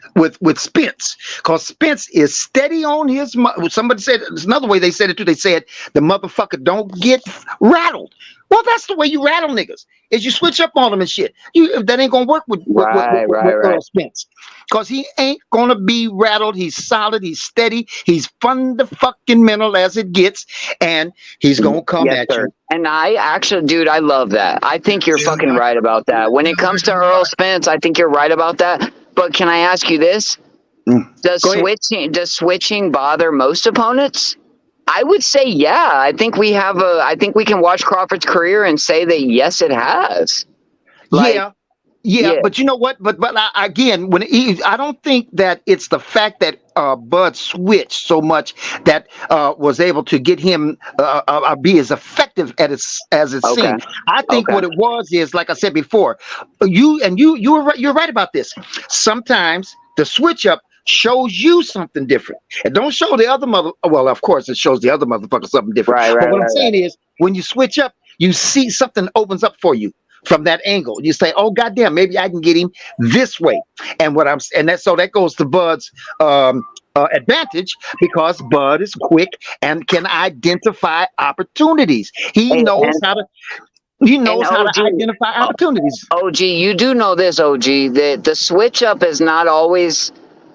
Spence, because Spence is steady on his. Somebody said, there's another way they said it too. They said the motherfucker don't get rattled. Well, that's the way you rattle niggas. Is you switch up on them and shit. That ain't gonna work with Errol Spence, because he ain't gonna be rattled. He's solid. He's steady. He's fundamental as it gets, and he's gonna come at you. And I actually, dude, I love that. I think you're fucking right about that. When it comes to Errol Spence, I think you're right about that. But can I ask you this? Does switching bother most opponents? I would say, yeah. I think we can watch Crawford's career and say that yes, it has. Yeah, but you know what? But again, I don't think that it's the fact that Bud switched so much that was able to get him be as effective as it seemed. I think what it was is, like I said before, you're right about this. Sometimes the switch up shows you something different. It don't show the other well, of course it shows the other motherfucker something different. But what I'm saying is, when you switch up, you see something opens up for you from that angle. You say, oh goddamn, maybe I can get him this way. And that goes to Bud's advantage, because Bud is quick and can identify opportunities. He knows how to identify opportunities. OG, you do know this, OG, that the switch up is not always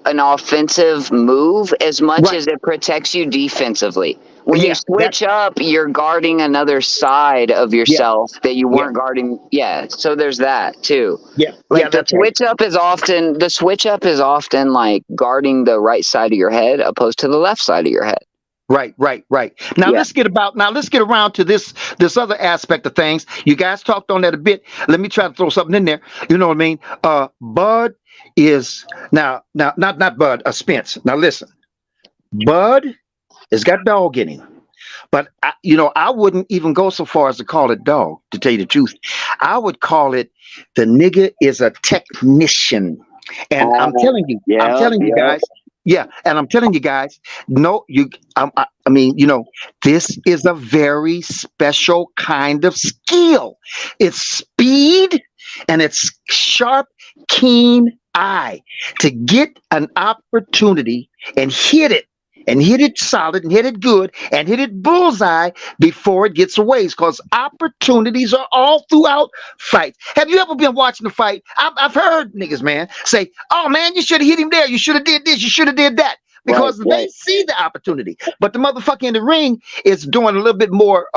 an offensive move as much as it protects you defensively. When you switch up, you're guarding another side of yourself that you weren't guarding. Yeah, so there's that too. Yeah, like the switch up is often like guarding the right side of your head opposed to the left side of your head. Right. Now let's get around to this other aspect of things. You guys talked on that a bit. Let me try to throw something in there. You know what I mean? Bud is now not Bud, Spence. Now listen, Bud has got dog in him, but I wouldn't even go so far as to call it dog. To tell you the truth, I would call it the nigga is a technician, and I'm telling you guys. Yeah, and I'm telling you guys, this is a very special kind of skill. It's speed and it's sharp, keen eye to get an opportunity and hit it solid and hit it good and hit it bullseye before it gets away. Because opportunities are all throughout fights. Have you ever been watching the fight? I've heard niggas, man, say, "Oh man, you should have hit him there. You should have did this. You should have did that." Because they see the opportunity. But the motherfucker in the ring is doing a little bit more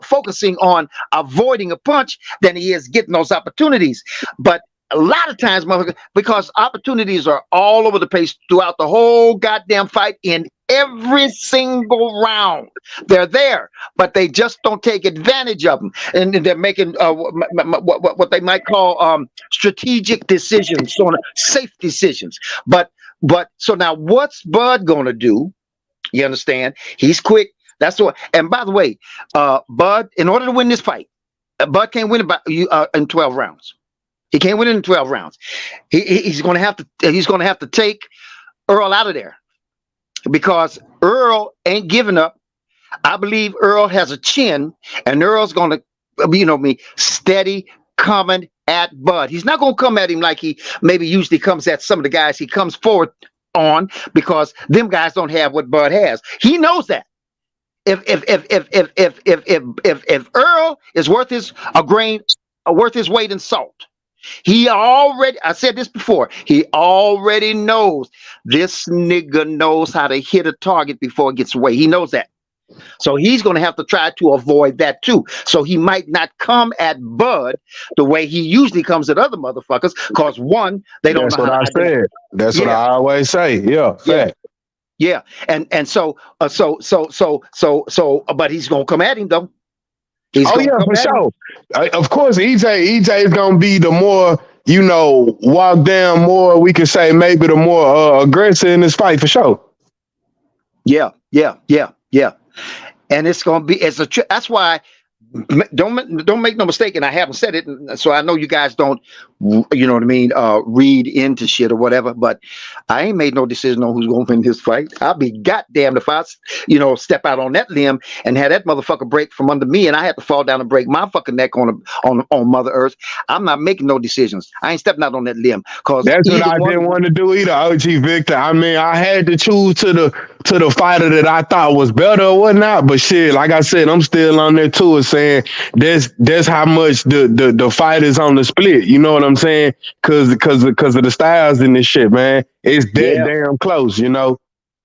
focusing on avoiding a punch than he is getting those opportunities. But a lot of times, motherfucker, because opportunities are all over the place throughout the whole goddamn fight in every single round. They're there, but they just don't take advantage of them. And they're making what they might call strategic decisions, safe decisions. But so now what's Bud gonna do? You understand? He's quick. That's what. And by the way, Bud, in order to win this fight, Bud can't win in 12 rounds. He can't win it in 12 rounds. He's going to have to take Errol out of there because Errol ain't giving up. I believe Errol has a chin, and Errol's going to, steady coming at Bud. He's not going to come at him like he maybe usually comes at some of the guys he comes forward on, because them guys don't have what Bud has. He knows that. If Errol is worth his weight in salt, I said this before, he already knows this nigga knows how to hit a target before it gets away. He knows that. So he's going to have to try to avoid that too. So he might not come at Bud the way he usually comes at other motherfuckers, because one, they don't know how to do it. That's what I always say. Yeah. And so, but he's going to come at him though. For sure. Of course, EJ is gonna be the more, walk down more, we could say maybe the more aggressive in this fight for sure. Yeah. And it's gonna be that's why don't make no mistake, and I haven't said it, so I know you guys don't, you know what I mean, read into shit or whatever, but I ain't made no decision on who's gonna win this fight. I'll be goddamned if I, step out on that limb and have that motherfucker break from under me, and I have to fall down and break my fucking neck on Mother Earth. I'm not making no decisions. I ain't stepping out on that limb, because that's what I didn't want to do either, OG Victor. I mean, I had to choose to the fighter that I thought was better or whatnot, but shit, like I said, I'm still on there too, saying that's how much the fight is on the split. You know what I'm saying? Because of the styles in this shit, man. It's damn close,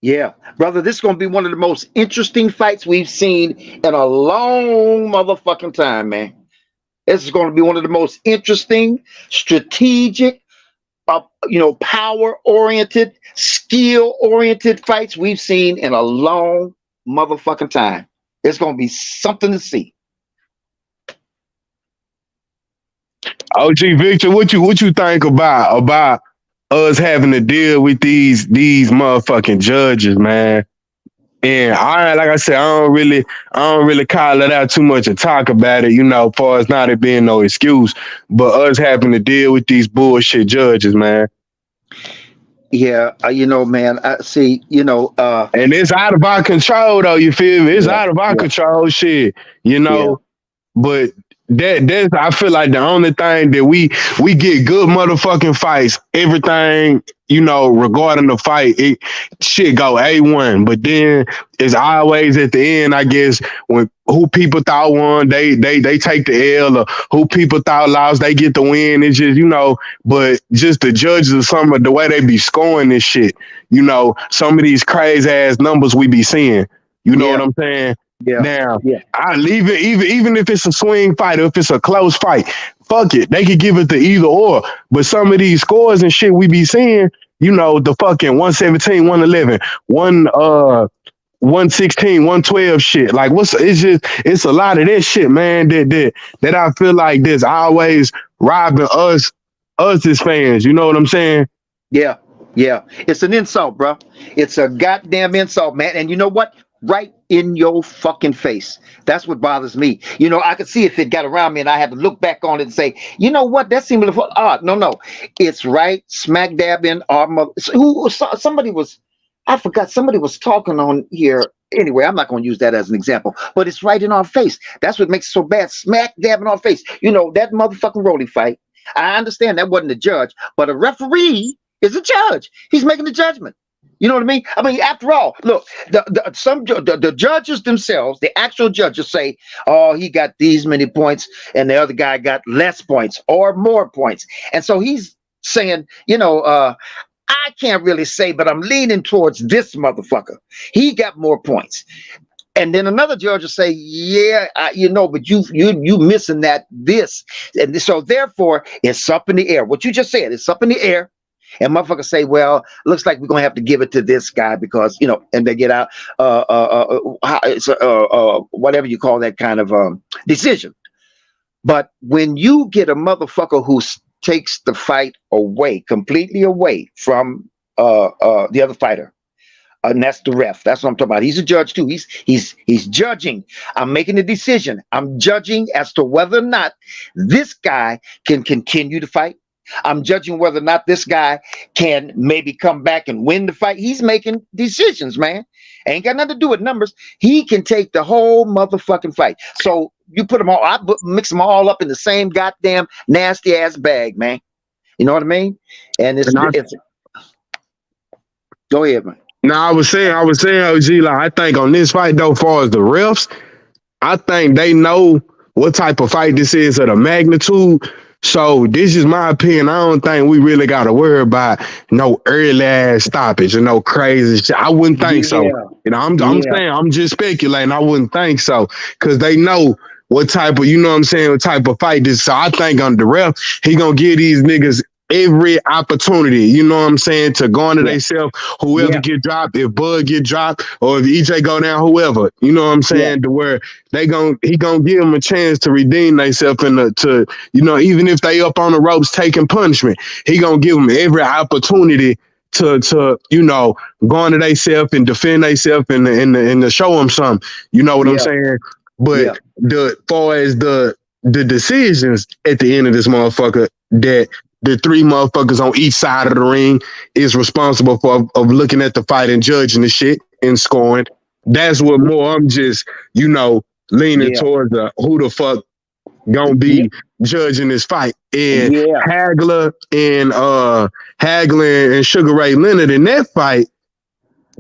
Yeah, brother, this is going to be one of the most interesting fights we've seen in a long motherfucking time, man. This is going to be one of the most interesting, strategic, power-oriented, skill-oriented fights we've seen in a long motherfucking time. It's going to be something to see. OG Victor, what you think about us having to deal with these motherfucking judges, man? And like I said, I don't really call it out too much and talk about it, as far as not it being no excuse, but us having to deal with these bullshit judges, man. Yeah, man, I see, and it's out of our control, though, you feel me? It's out of our control, shit, but that's I feel like the only thing that we get good motherfucking fights, everything, regarding the fight, it shit go A1. But then it's always at the end, I guess, when who people thought won, they take the L, or who people thought lost, they get the win. It's just, but just the judges of some of the way they be scoring this shit, some of these crazy ass numbers we be seeing. You know what I'm saying? Yeah. Now, I leave it even if it's a swing fight or if it's a close fight, fuck it. They could give it to either or. But some of these scores and shit we be seeing, the fucking 117, 111, 116, 112 shit. Like it's a lot of that shit, man, that I feel like that's always robbing us as fans. You know what I'm saying? Yeah. It's an insult, bro. It's a goddamn insult, man. And you know what? Right in your fucking face. That's what bothers me. I could see if it got around me and I had to look back on it and say, you know what? That seemed a little odd. No. It's right smack dab in our mother. Somebody was talking on here. Anyway, I'm not going to use that as an example, but it's right in our face. That's what makes it so bad. Smack dab in our face. That motherfucking Rolly fight. I understand that wasn't a judge, but a referee is a judge. He's making the judgment. You know what I mean? After all, look, the judges themselves, the actual judges say, oh, he got these many points and the other guy got less points or more points. And so he's saying, I can't really say, but I'm leaning towards this motherfucker. He got more points. And then another judge will say, yeah, but you missing this. And so therefore, it's up in the air. What you just said, it's up in the air. And motherfuckers say, well, looks like we're going to have to give it to this guy because, and they get out, whatever you call that kind of decision. But when you get a motherfucker who takes the fight completely away from the other fighter, and that's the ref. That's what I'm talking about. He's a judge too. He's judging. I'm making a decision. I'm judging as to whether or not this guy can continue to fight. I'm judging whether or not this guy can maybe come back and win the fight. He's making decisions, man. Ain't got nothing to do with numbers. He can take the whole motherfucking fight. So you put them all, I mix them all up in the same goddamn nasty ass bag, man. You know what I mean? And it's go ahead, man. No, I was saying, OG, like, I think on this fight, though, as far as the refs, I think they know what type of fight this is at a magnitude. So this is my opinion. I don't think we really got to worry about no early ass stoppage or no crazy shit. I wouldn't think so. I'm saying, I'm just speculating. I wouldn't think so because they know what type of, what type of fight this. So I think on the ref, he gonna give these niggas every opportunity, to go into themselves, whoever get dropped, if Bud get dropped, or if EJ go down, whoever, to where he gonna give them a chance to redeem themselves and to even if they up on the ropes taking punishment, he gonna give them every opportunity to go into themselves and defend themselves and to show them something. You know what I'm saying? But far as the decisions at the end of this motherfucker, that the three motherfuckers on each side of the ring is responsible for of looking at the fight and judging the shit and scoring. That's what more I'm just, leaning towards who the fuck gonna be judging this fight. And Hagler and Sugar Ray Leonard in that fight,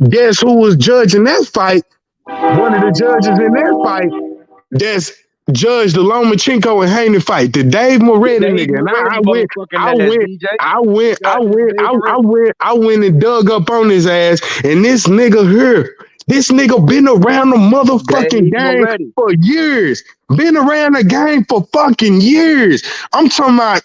guess who was judging that fight? One of the judges in that fight that's judged the Lomachenko and Haney fight, the Dave Moretti nigga. And I went and dug up on his ass, and this nigga been around the motherfucking game for years. Been around the game for fucking years. I'm talking about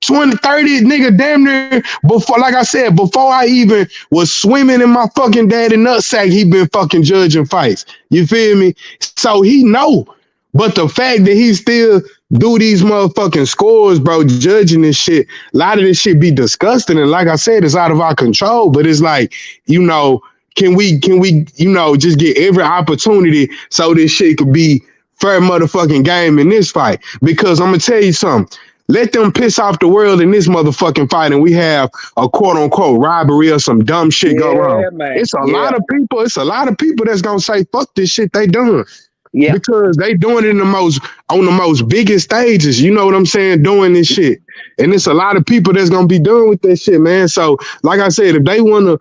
20, 30 nigga damn near before, like I said, before I even was swimming in my fucking daddy nutsack, he been fucking judging fights. You feel me? So he know. But the fact that he still do these motherfucking scores, bro, judging this shit, a lot of this shit be disgusting. And like I said, it's out of our control. But it's like, can we, just get every opportunity so this shit could be fair motherfucking game in this fight? Because I'm gonna tell you something. Let them piss off the world in this motherfucking fight, and we have a quote unquote robbery or some dumb shit go wrong. Man. It's a lot of people. It's a lot of people that's gonna say, "Fuck this shit they done." Yeah. Because they doing it on the most biggest stages. You know what I'm saying? Doing this shit. And it's a lot of people that's gonna be doing with that shit, man. So, like I said, if they wanna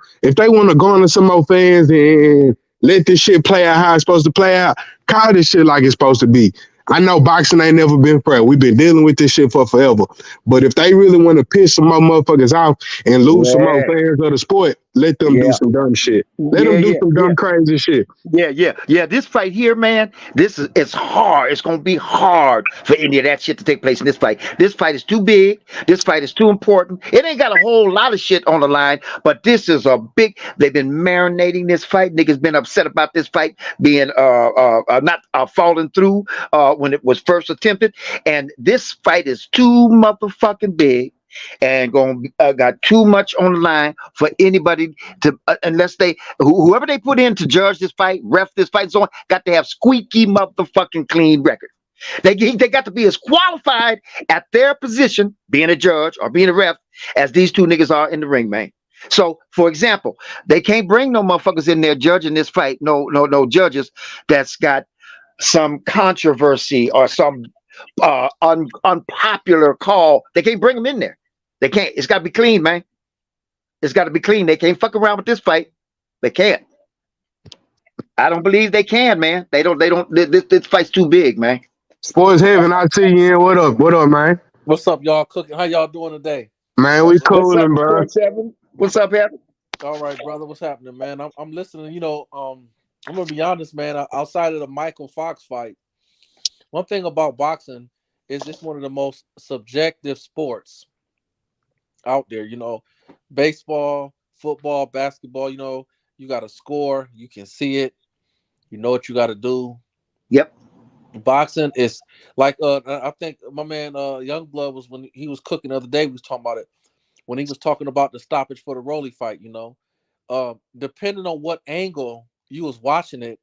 garner some more fans and let this shit play out how it's supposed to play out, call this shit like it's supposed to be. I know boxing ain't never been fair. We've been dealing with this shit for forever. But if they really want to piss some more motherfuckers off and lose some more fans of the sport, let them do some dumb shit. Let them do some dumb crazy shit. Yeah. This fight here, man, it's hard. It's gonna be hard for any of that shit to take place in this fight. This fight is too big. This fight is too important. It ain't got a whole lot of shit on the line, but this is a big. They've been marinating this fight. Niggas been upset about this fight being not falling through when it was first attempted, and this fight is too motherfucking big. And got too much on the line for anybody to unless whoever they put in to judge this fight, ref this fight, so on, got to have squeaky motherfucking clean record. They got to be as qualified at their position, being a judge or being a ref, as these two niggas are in the ring, man. So, for example, they can't bring no motherfuckers in there judging this fight. No judges that's got some controversy or some unpopular call. They can't bring them in there. They can't. It's got to be clean, man. It's got to be clean. They can't fuck around with this fight. They can't. I don't believe they can, man. They don't. This fight's too big, man. Sports Heaven, I see you in. What up, man? What's up, y'all? Cooking? How y'all doing today? Man, we coolin', bro. What's up, Heaven? All right, brother. What's happening, man? I'm listening. You know, I'm gonna be honest, man. Outside of the Michael Fox fight, one thing about boxing is it's one of the most subjective sports out there. You know, baseball, football, basketball. You know, you got to score. You can see it. You know what you got to do. Yep. Boxing is like I think my man Youngblood was when he was cooking the other day. We was talking about it when he was talking about the stoppage for the Rolly fight. You know, depending on what angle you was watching it,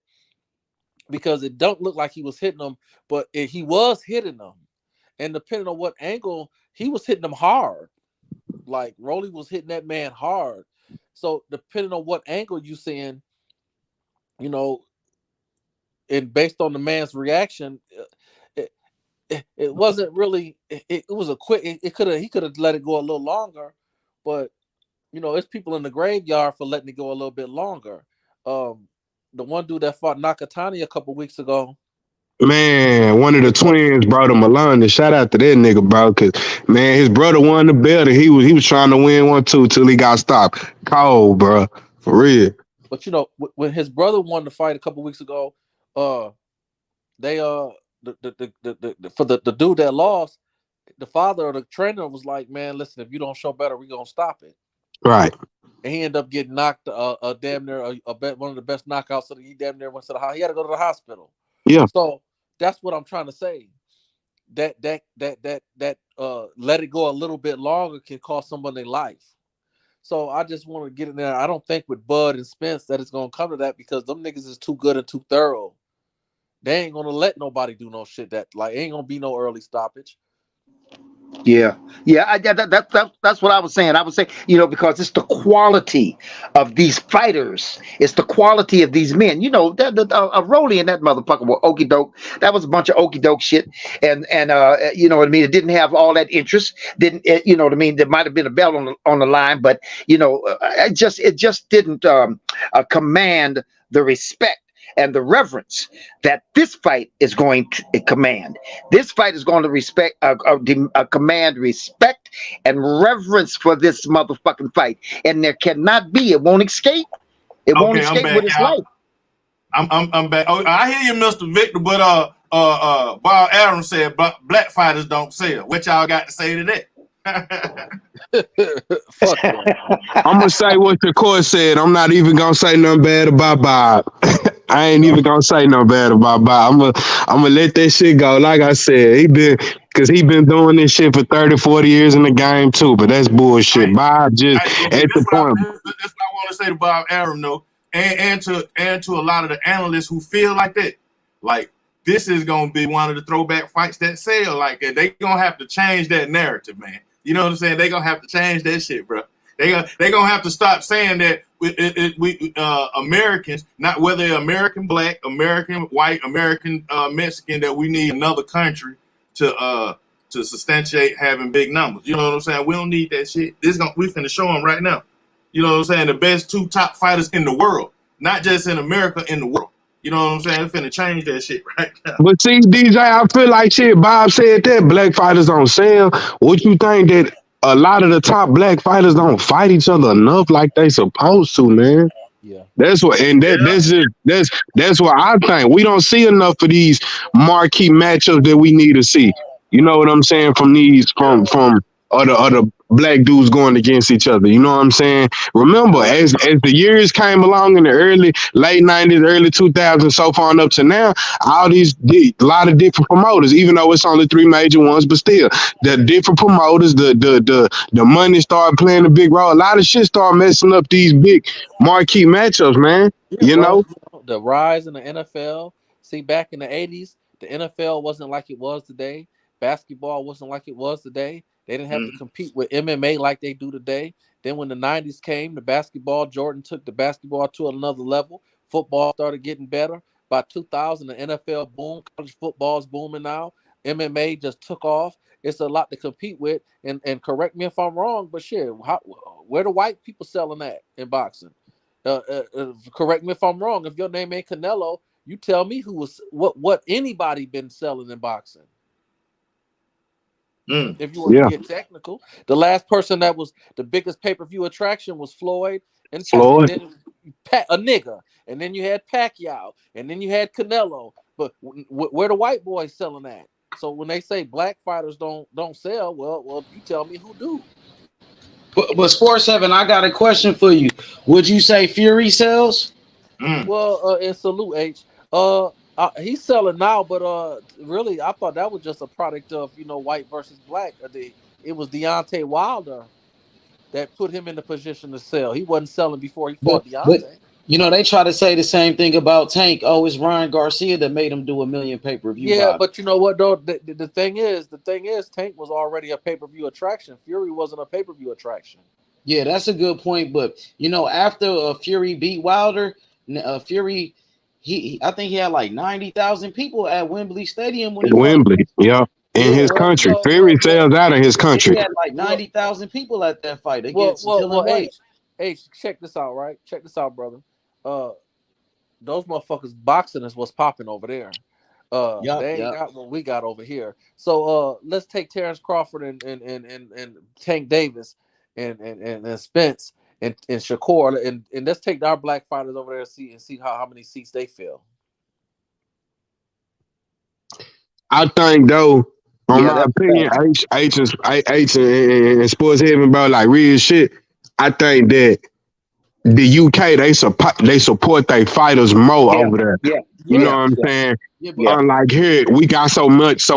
because it don't look like he was hitting them, but he was hitting them, and depending on what angle he was hitting them hard. Like Rolly was hitting that man hard. So depending on what angle you seeing, you know, and based on the man's reaction, it wasn't really. It was a quick. He could have let it go a little longer, but you know, it's people in the graveyard for letting it go a little bit longer. The one dude that fought Nakatani a couple weeks ago. Man, one of the twins brought him along. And shout out to that nigga, bro. Cause man, his brother won the belt. And he was trying to win one too till he got stopped. Cold, bro, for real. But you know, when his brother won the fight a couple weeks ago, they the dude that lost, the father or the trainer was like, "Man, listen, if you don't show better, we gonna stop it." Right. And he ended up getting knocked damn near one of the best knockouts. So he damn near went to the hospital. He had to go to the hospital. Yeah. So that's what I'm trying to say. That let it go a little bit longer can cost someone their life. So I just want to get in there. I don't think with Bud and Spence that it's gonna come to that, because them niggas is too good and too thorough. They ain't gonna let nobody do no shit that ain't gonna be no early stoppage. Yeah. That's what I was saying. I was saying, you know, because it's the quality of these fighters. It's the quality of these men. You know, Rolly and that motherfucker were okie doke. That was a bunch of okie doke shit. And you know what I mean? It didn't have all that interest. You know what I mean? There might have been a belt on the line, but you know, it just didn't command the respect and the reverence that this fight is going to command. This fight is going to command respect and reverence for this motherfucking fight. And there cannot be, it won't escape. It won't escape with its life. I'm back. Oh, I hear you, Mr. Victor, but Bob Adams said black fighters don't sell. What y'all got to say to that? Fuck that. I'm gonna say what the court said. I'm not even gonna say nothing bad about Bob. I ain't even gonna say nothing bad about Bob. I'm gonna let that shit go. Like I said, he been doing this shit for 30, 40 years in the game too, but that's bullshit. Bob just at the point. That's what I want to say to Bob Arum, though, and to a lot of the analysts who feel like that. Like, this is gonna be one of the throwback fights that sell. Like, they gonna have to change that narrative, man. You know what I'm saying? They gonna have to change that shit, bro. They gonna have to stop saying that we Americans, not whether they're American black, American white, American Mexican, that we need another country to substantiate having big numbers. You know what I'm saying? We don't need that shit. We finna show them right now. You know what I'm saying? The best 2 top fighters in the world, not just in America, in the world. You know what I'm saying? We're finna change that shit right now. But see, DJ, I feel like shit. Bob said that black fighters don't sell. What you think that a lot of the top black fighters don't fight each other enough like they supposed to, man? Yeah. That's what, and that's what I think. We don't see enough of these marquee matchups that we need to see. You know what I'm saying? From other black dudes going against each other. You know what I'm saying? Remember, as the years came along in the late 90s, early 2000s, so far and up to now, all these a lot of different promoters, even though it's only 3 major ones, but still, the different promoters, the money started playing a big role. A lot of shit started messing up these big marquee matchups, man. You know? The rise in the NFL. See, back in the 80s, the NFL wasn't like it was today. Basketball wasn't like it was today. They didn't have to compete with MMA like they do today. Then when the 90s came, Jordan took the basketball to another level. Football started getting better. By 2000, the NFL boomed. College football is booming now. MMA just took off. It's a lot to compete with. And correct me if I'm wrong, but shit, where the white people selling that in boxing? Correct me if I'm wrong. If your name ain't Canelo, you tell me what anybody been selling in boxing. If you want to get technical, the last person that was the biggest pay-per-view attraction was Floyd and a nigga, and then you had Pacquiao, and then you had Canelo. But where the white boys selling at? So when they say black fighters don't sell, well, you tell me who do. But Sports Heaven, I got a question for you. Would you say Fury sells? Well, and salute H. He's selling now, but really, I thought that was just a product of white versus black. It was Deontay Wilder that put him in the position to sell. He wasn't selling before he fought Deontay. But, they try to say the same thing about Tank. Oh, it's Ryan Garcia that made him do 1 million pay-per-view. Yeah, but you know what though? The thing is, Tank was already a pay-per-view attraction. Fury wasn't a pay-per-view attraction. Yeah, that's a good point. But after Fury beat Wilder, Fury. I think he had like 90,000 people at Wembley Stadium when he Wembley, in his country. Fury sells out of his country. He had like 90,000 people at that fight against Dylan White. Hey, check this out, right? Check this out, brother. Those motherfuckers boxing is what's popping over there. They ain't got what we got over here. So let's take Terence Crawford and Tank Davis and Spence. And Shakur, and let's take our black fighters over there and see how many seats they fill. I think though, my opinion, H and Sports Heaven, bro, like real shit. I think that the UK they support their fighters more over there. You know what I'm saying? Unlike here, we got so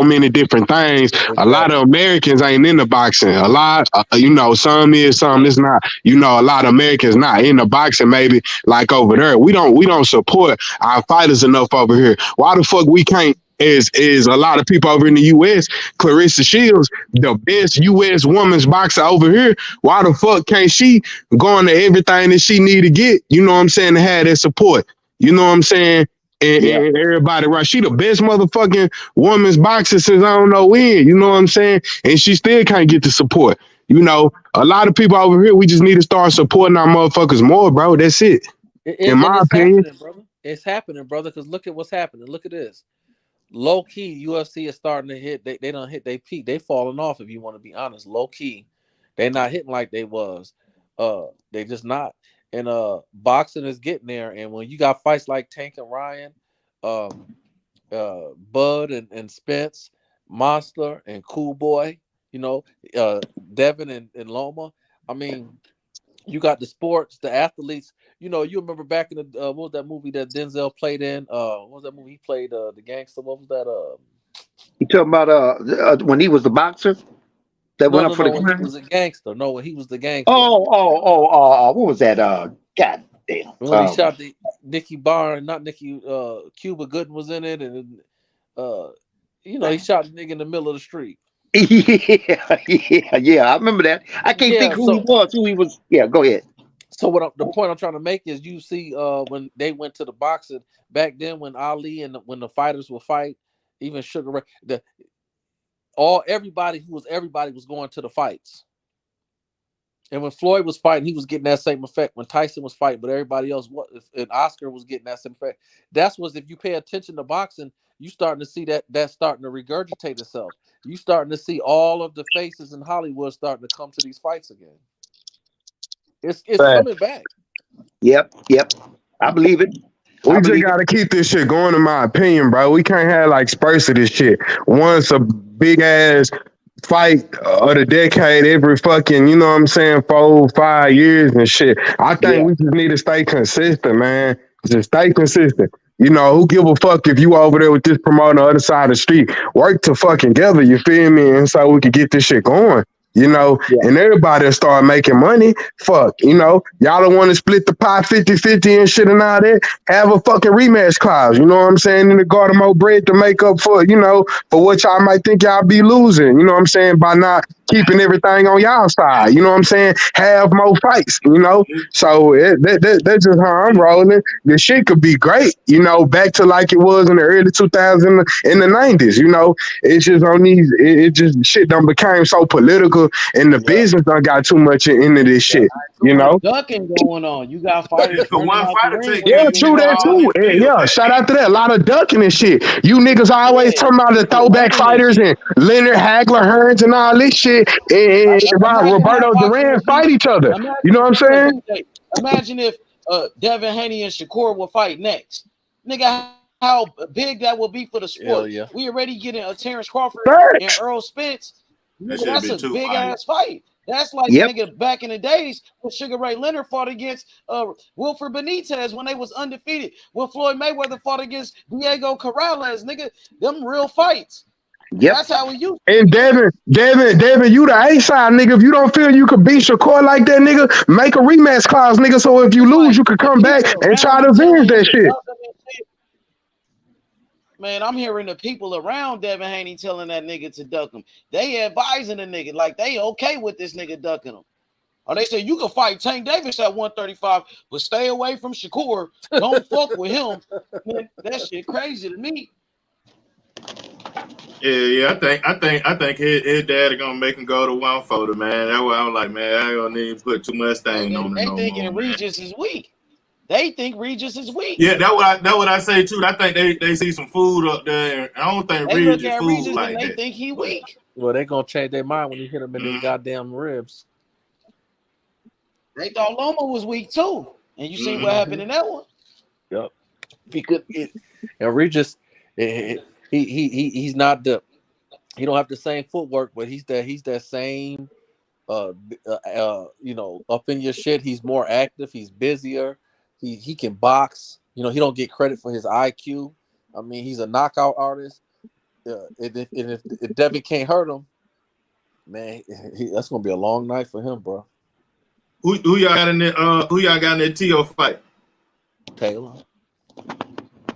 many different things. A lot of Americans ain't into boxing. A lot, some is, some is not. A lot of Americans not into boxing. Maybe like over there, we don't support our fighters enough over here. Why the fuck we can't? Is a lot of people over in the U.S. Clarissa Shields, the best U.S. women's boxer over here. Why the fuck can't she go into everything that she need to get? You know what I'm saying? To have that support. You know what I'm saying? And everybody, right? She the best motherfucking women's boxer since I don't know when. You know what I'm saying? And she still can't get the support. A lot of people over here, we just need to start supporting our motherfuckers more, bro. That's it. In my opinion, it's happening, brother. Because look at what's happening. Look at this. Low key, UFC is starting to hit. They don't hit their peak. They falling off. If you want to be honest, low key, they not hitting like they was. They just not. And boxing is getting there. And when you got fights like Tank and Ryan, Bud and Spence, Monster and Cool Boy, Devin and Loma. I mean, you got the sports, the athletes. You remember back in the what was that movie that Denzel played in? What was that movie he played? The gangster. What was that? You talking about when he was the boxer that went up for the when he was a gangster. No, when he was the gangster. What was that? God damn. When he shot the Nicky Barnes, not Nicky, Cuba Gooden was in it, and he shot the nigga in the middle of the street. Yeah, I remember that. I can't think who he was. Yeah, go ahead. So the point I'm trying to make is, you see, when they went to the boxing back then, when Ali and when the fighters would fight, even Sugar Ray, everybody was going to the fights. And when Floyd was fighting, he was getting that same effect. When Tyson was fighting, but everybody else and Oscar was getting that same effect. If you pay attention to boxing, you starting to see that's starting to regurgitate itself. You starting to see all of the faces in Hollywood starting to come to these fights again. It's coming back. Yep. I believe it. We just gotta keep this shit going, in my opinion, bro. We can't have like spurts of this shit. Once a big ass fight of the decade every fucking, you know what I'm saying, 4-5 years and shit. I think we just need to stay consistent, man. Just stay consistent. You know, who give a fuck if you over there with this promoter on the other side of the street? Work to fucking together, you feel me? And so we could get this shit going. You know, and everybody start making money. Fuck, you know, y'all don't want to split the pie 50-50 and shit and all that. Have a fucking rematch clause, you know what I'm saying? In the garden more bread to make up for, you know, for what y'all might think y'all be losing, you know what I'm saying, by not keeping everything on y'all side, you know what I'm saying? Have more fights, you know? So that's just how I'm rolling. This shit could be great, you know, back to like it was in the early 2000s, in the 90s, you know? It's just on these, it just, shit done became so political, and the business done got too much into this shit, you know? Ducking going on. You got fighters. One fighter take Yeah, true that too. Yeah, shout out to that. A lot of ducking and shit. You niggas always talking about the throwback fighters and Leonard Hagler, Hearns, and all this shit. And Roberto Duran fight each other. You know what I'm saying? Imagine if Devin Haney and Shakur will fight next. Nigga, how big that will be for the sport. Yeah. We already getting a Terence Crawford and Errol Spence. Nigga, that's a big ass fight. That's like nigga back in the days when Sugar Ray Leonard fought against Wilfred Benitez when they was undefeated. When Floyd Mayweather fought against Diego Corrales, nigga, them real fights. Yep. That's how we used. And Devin, you the A side, nigga. If you don't feel you could beat Shakur like that, nigga, make a rematch clause, nigga. So if you lose, you could come back and try to avenge that shit. Man, I'm hearing the people around Devin Haney telling that nigga to duck him. They advising the nigga like they okay with this nigga ducking him. Or they say you can fight Tank Davis at 135, but stay away from Shakur. Don't fuck with him. Man, that shit crazy to me. Yeah. I think his dad gonna make him go to 140, man. That's why I'm like, man, I don't need to put too much thing on They it no thinking more, Regis is weak. They think Regis is weak. Yeah, that's what I say too. I think they see some food up there, and I don't think They look Regis at food Regis like and they that. think he weak. Well, they gonna change their mind when you hit them in his goddamn ribs. They thought Loma was weak too, and you see what happened in that one. Yep. And Regis, he's not he don't have the same footwork, but he's that same you know, up in your shit. He's more active. He's busier. He can box. You know, he don't get credit for his IQ. I mean, he's a knockout artist. If Devin can't hurt him, man, that's gonna be a long night for him, bro. Who y'all got in that TO fight? Taylor.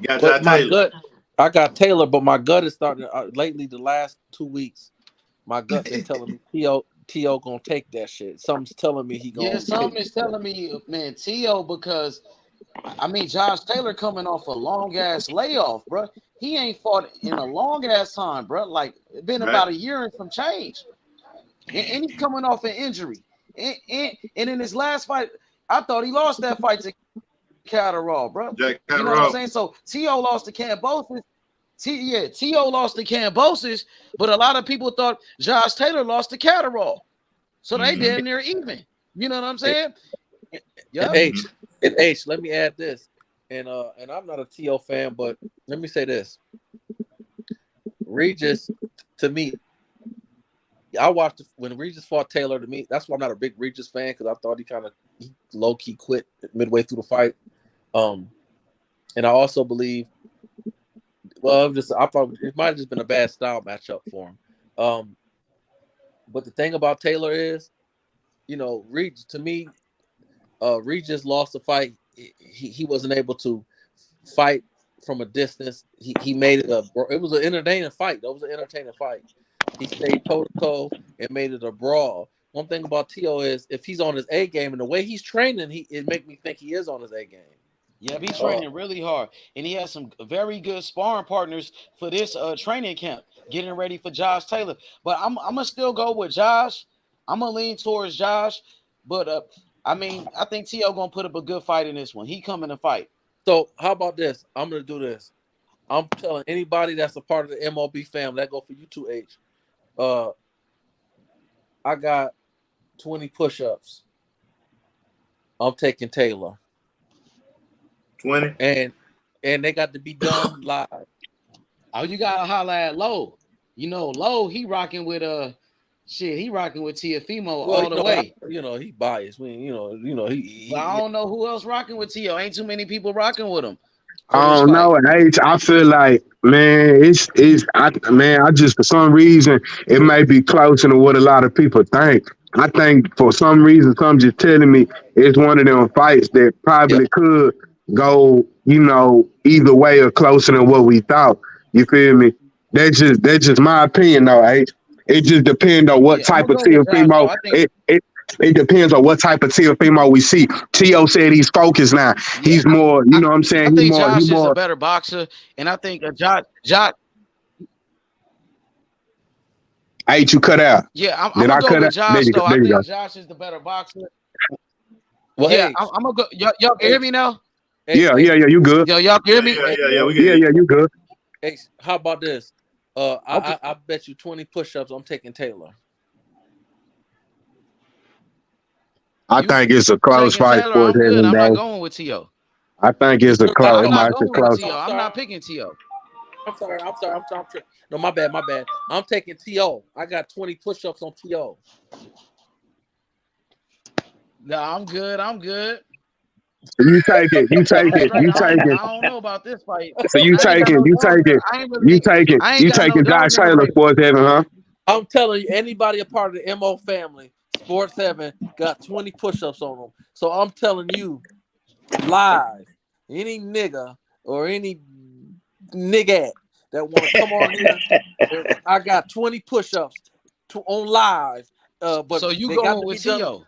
Taylor. I got Taylor, but my gut is starting lately. The last 2 weeks, my gut been telling me T.O. gonna take that shit. Something's telling me he gonna. Yeah, something is telling me, man, T.O. because I mean Josh Taylor coming off a long ass layoff, bro. He ain't fought in a long ass time, bro. Like it's been about a year and some change, and he's coming off an injury. And in his last fight, I thought he lost that fight to Catterall, bro. You know what I'm saying? So T.O. lost to Cambosis. T.O. lost to Cambosis, but a lot of people thought Josh Taylor lost to Catterall. So they damn near even. You know what I'm saying? Yeah. H, let me add this. And I'm not a T.O. fan, but let me say this. Regis, to me, I watched when Regis fought Taylor. To me, that's why I'm not a big Regis fan, because I thought he low key quit midway through the fight. And I also believe, well, I thought it might have just been a bad style matchup for him. But the thing about Taylor is, you know, to me, Regis lost the fight. He wasn't able to fight from a distance. He made it it was an entertaining fight. That was an entertaining fight. He stayed toe to toe and made it a brawl. One thing about T.O. is if he's on his A game and the way he's training, it make me think he is on his A game. Yeah, he's training really hard, and he has some very good sparring partners for this training camp, getting ready for Josh Taylor. But I'm gonna still go with Josh. I'm gonna lean towards Josh, but I mean, I think T.O. gonna put up a good fight in this one. He coming to fight. So how about this? I'm gonna do this. I'm telling anybody that's a part of the MLB family, that go for you too, H. I got 20 push-ups. I'm taking Taylor. 20. And they got to be done live. Oh, you gotta holler at Lowe. You know, Lowe, he rocking with he rocking with Tiafimo all the way. He biased. He. But I don't know who else rocking with T.O. Ain't too many people rocking with him. I don't know. I feel like, man, I just, for some reason, it may be closer than what a lot of people think. I think for some reason, some just telling me it's one of them fights that probably could go, either way or closer than what we thought. You feel me? That's just my opinion, though. It just depends on what type of Teofimo. It depends on what type of Teofimo we see. T.O. said he's focused now. He's more, you know what I'm saying? I think Josh is a better boxer, and I think Josh. Hey, you cut out. Yeah, I'm gonna go with Josh, though. I think Josh is the better boxer. Well, yeah, I'm gonna go. Y'all can hear me now? Yeah, you good. Yo, y'all can hear me? Yeah, you good. Hey, how about this? I bet you 20 push-ups. I'm taking Taylor. I think it's a close fight for him. I'm not going with T.O. I think it's a close. I'm not picking T.O. I'm sorry. No, my bad. I'm taking T.O. I got 20 push-ups on T.O. No, I'm good. You take it. I don't know about this fight. So you taking Josh Taylor, Sports Heaven, huh? I'm telling you, anybody a part of the MO family, Sports Heaven, got 20 push-ups on them. So I'm telling you, live, any nigga or any nigga that want to come on here, I got 20 push-ups on live. But so you going with T.O.?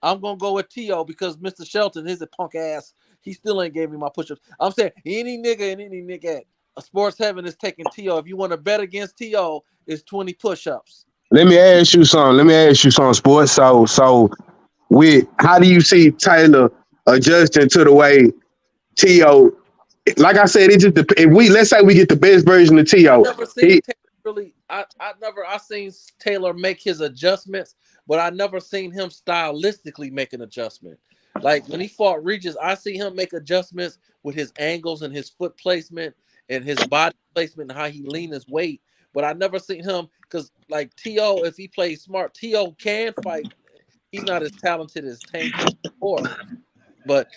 I'm gonna go with T.O. because Mr. Shelton, his a punk ass. He still ain't gave me my push-ups. I'm saying any nigga and any nigga a Sports Heaven is taking T.O. If you want to bet against T.O., it's 20 push-ups. Let me ask you something, Sports. So with how do you see Taylor adjusting to the way T.O. Like I said, it just let's say we get the best version of T.O. I seen Taylor make his adjustments, but I never seen him stylistically make an adjustment. Like when he fought Regis, I see him make adjustments with his angles and his foot placement and his body placement and how he lean his weight. But I never seen him because like T.O., if he plays smart, T.O. can fight. He's not as talented as Tank before, but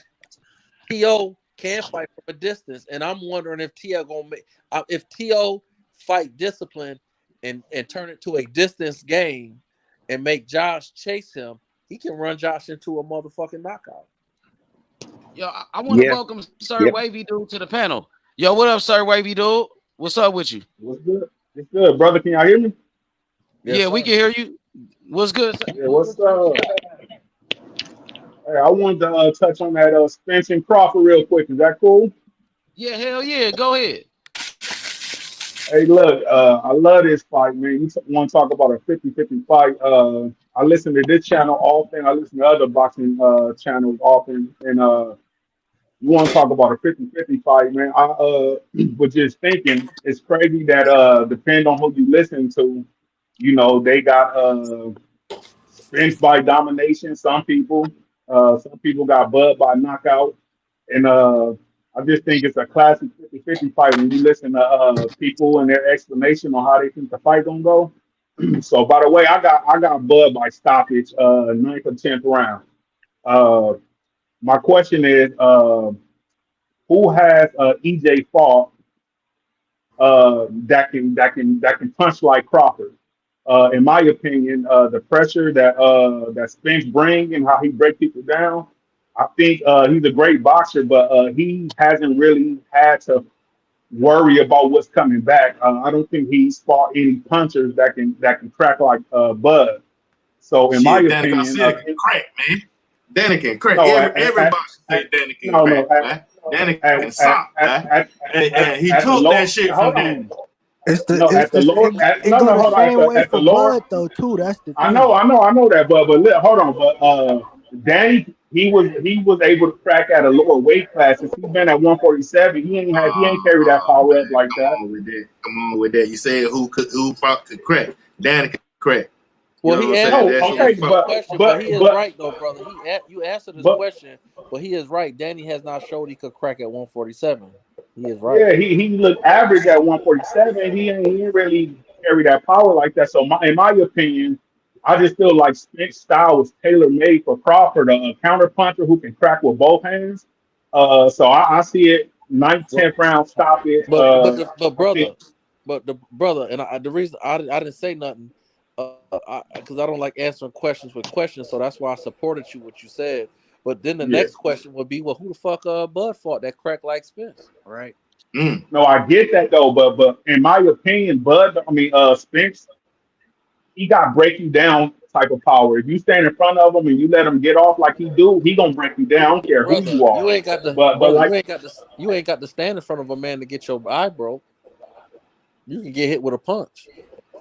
T.O. can fight from a distance. And I'm wondering if T.O. fight discipline and turn it to a distance game and make Josh chase him, he can run Josh into a motherfucking knockout. Yo, I want to welcome Sir Wavy Dude to the panel. Yo, what up, Sir Wavy Dude? What's up with you? What's good? It's good, brother. Can y'all hear me? Yes, we can hear you. What's good? Yeah, what's up? Hey, I wanted to touch on that Spence and Crawford real quick. Is that cool? Yeah, hell yeah. Go ahead. Hey, look, I love this fight, man. You want to talk about a 50-50 fight. I listen to this channel often. I listen to other boxing channels often. And you want to talk about a 50-50 fight, man. I was just thinking, it's crazy that depending on who you listen to, they got Spence by domination, some people. Some people got Bud by knockout. And I just think it's a classic 50-50 fight when you listen to people and their explanation on how they think the fight gonna go. So by the way, I got Bud by stoppage, 9th or 10th round. My question is, who has EJ fought that can punch like Crawford? In my opinion, the pressure that Spence bring and how he break people down, I think he's a great boxer, but he hasn't really had to worry about what's coming back. I don't think he's fought any punchers that can crack like Bud. So in my Shit, Danny opinion, Garcia can crack, man. Danny can crack. no, Every boxer said Danny can crack, man. Danny can sock, man. And he at the took low, that shit from hold Danny. on. It's the No, it's at the the lower, it go the hold on. same way At the for lower, Bud though too. That's the I thing. know that, but hold on, but Danny, he was able to crack at a lower weight class. Since he's been at 147, he ain't carried that Oh power up man, like come that. on with that. Come on with that. You said who fought could crack? Danny could crack. You Well, know he what I'm answered saying? No, That's he who he okay, answered his fought. question, but he but is right though, brother. You answered his but question, but he is right. Danny has not showed he could crack at 147. He is right. yeah, he looked average at 147. He ain't really carry that power like that. So in my opinion, I just feel like Spence style was tailor made for Crawford, a counter puncher who can crack with both hands. So I see it ninth, But 10th round stoppage. but I brother, think but the brother, and the reason I didn't say nothing, because I don't like answering questions with questions, so that's why I supported you what you said. But then the yeah. next question would be, well, who the fuck Bud fought that crack like Spence? Right. No, I get that though, but in my opinion, Spence, he got breaking down type of power. If you stand in front of him and you let him get off like he do, he gonna break you down. I don't care who Brother, you are. But like you ain't got to stand in front of a man to get your eye broke. You can get hit with a punch.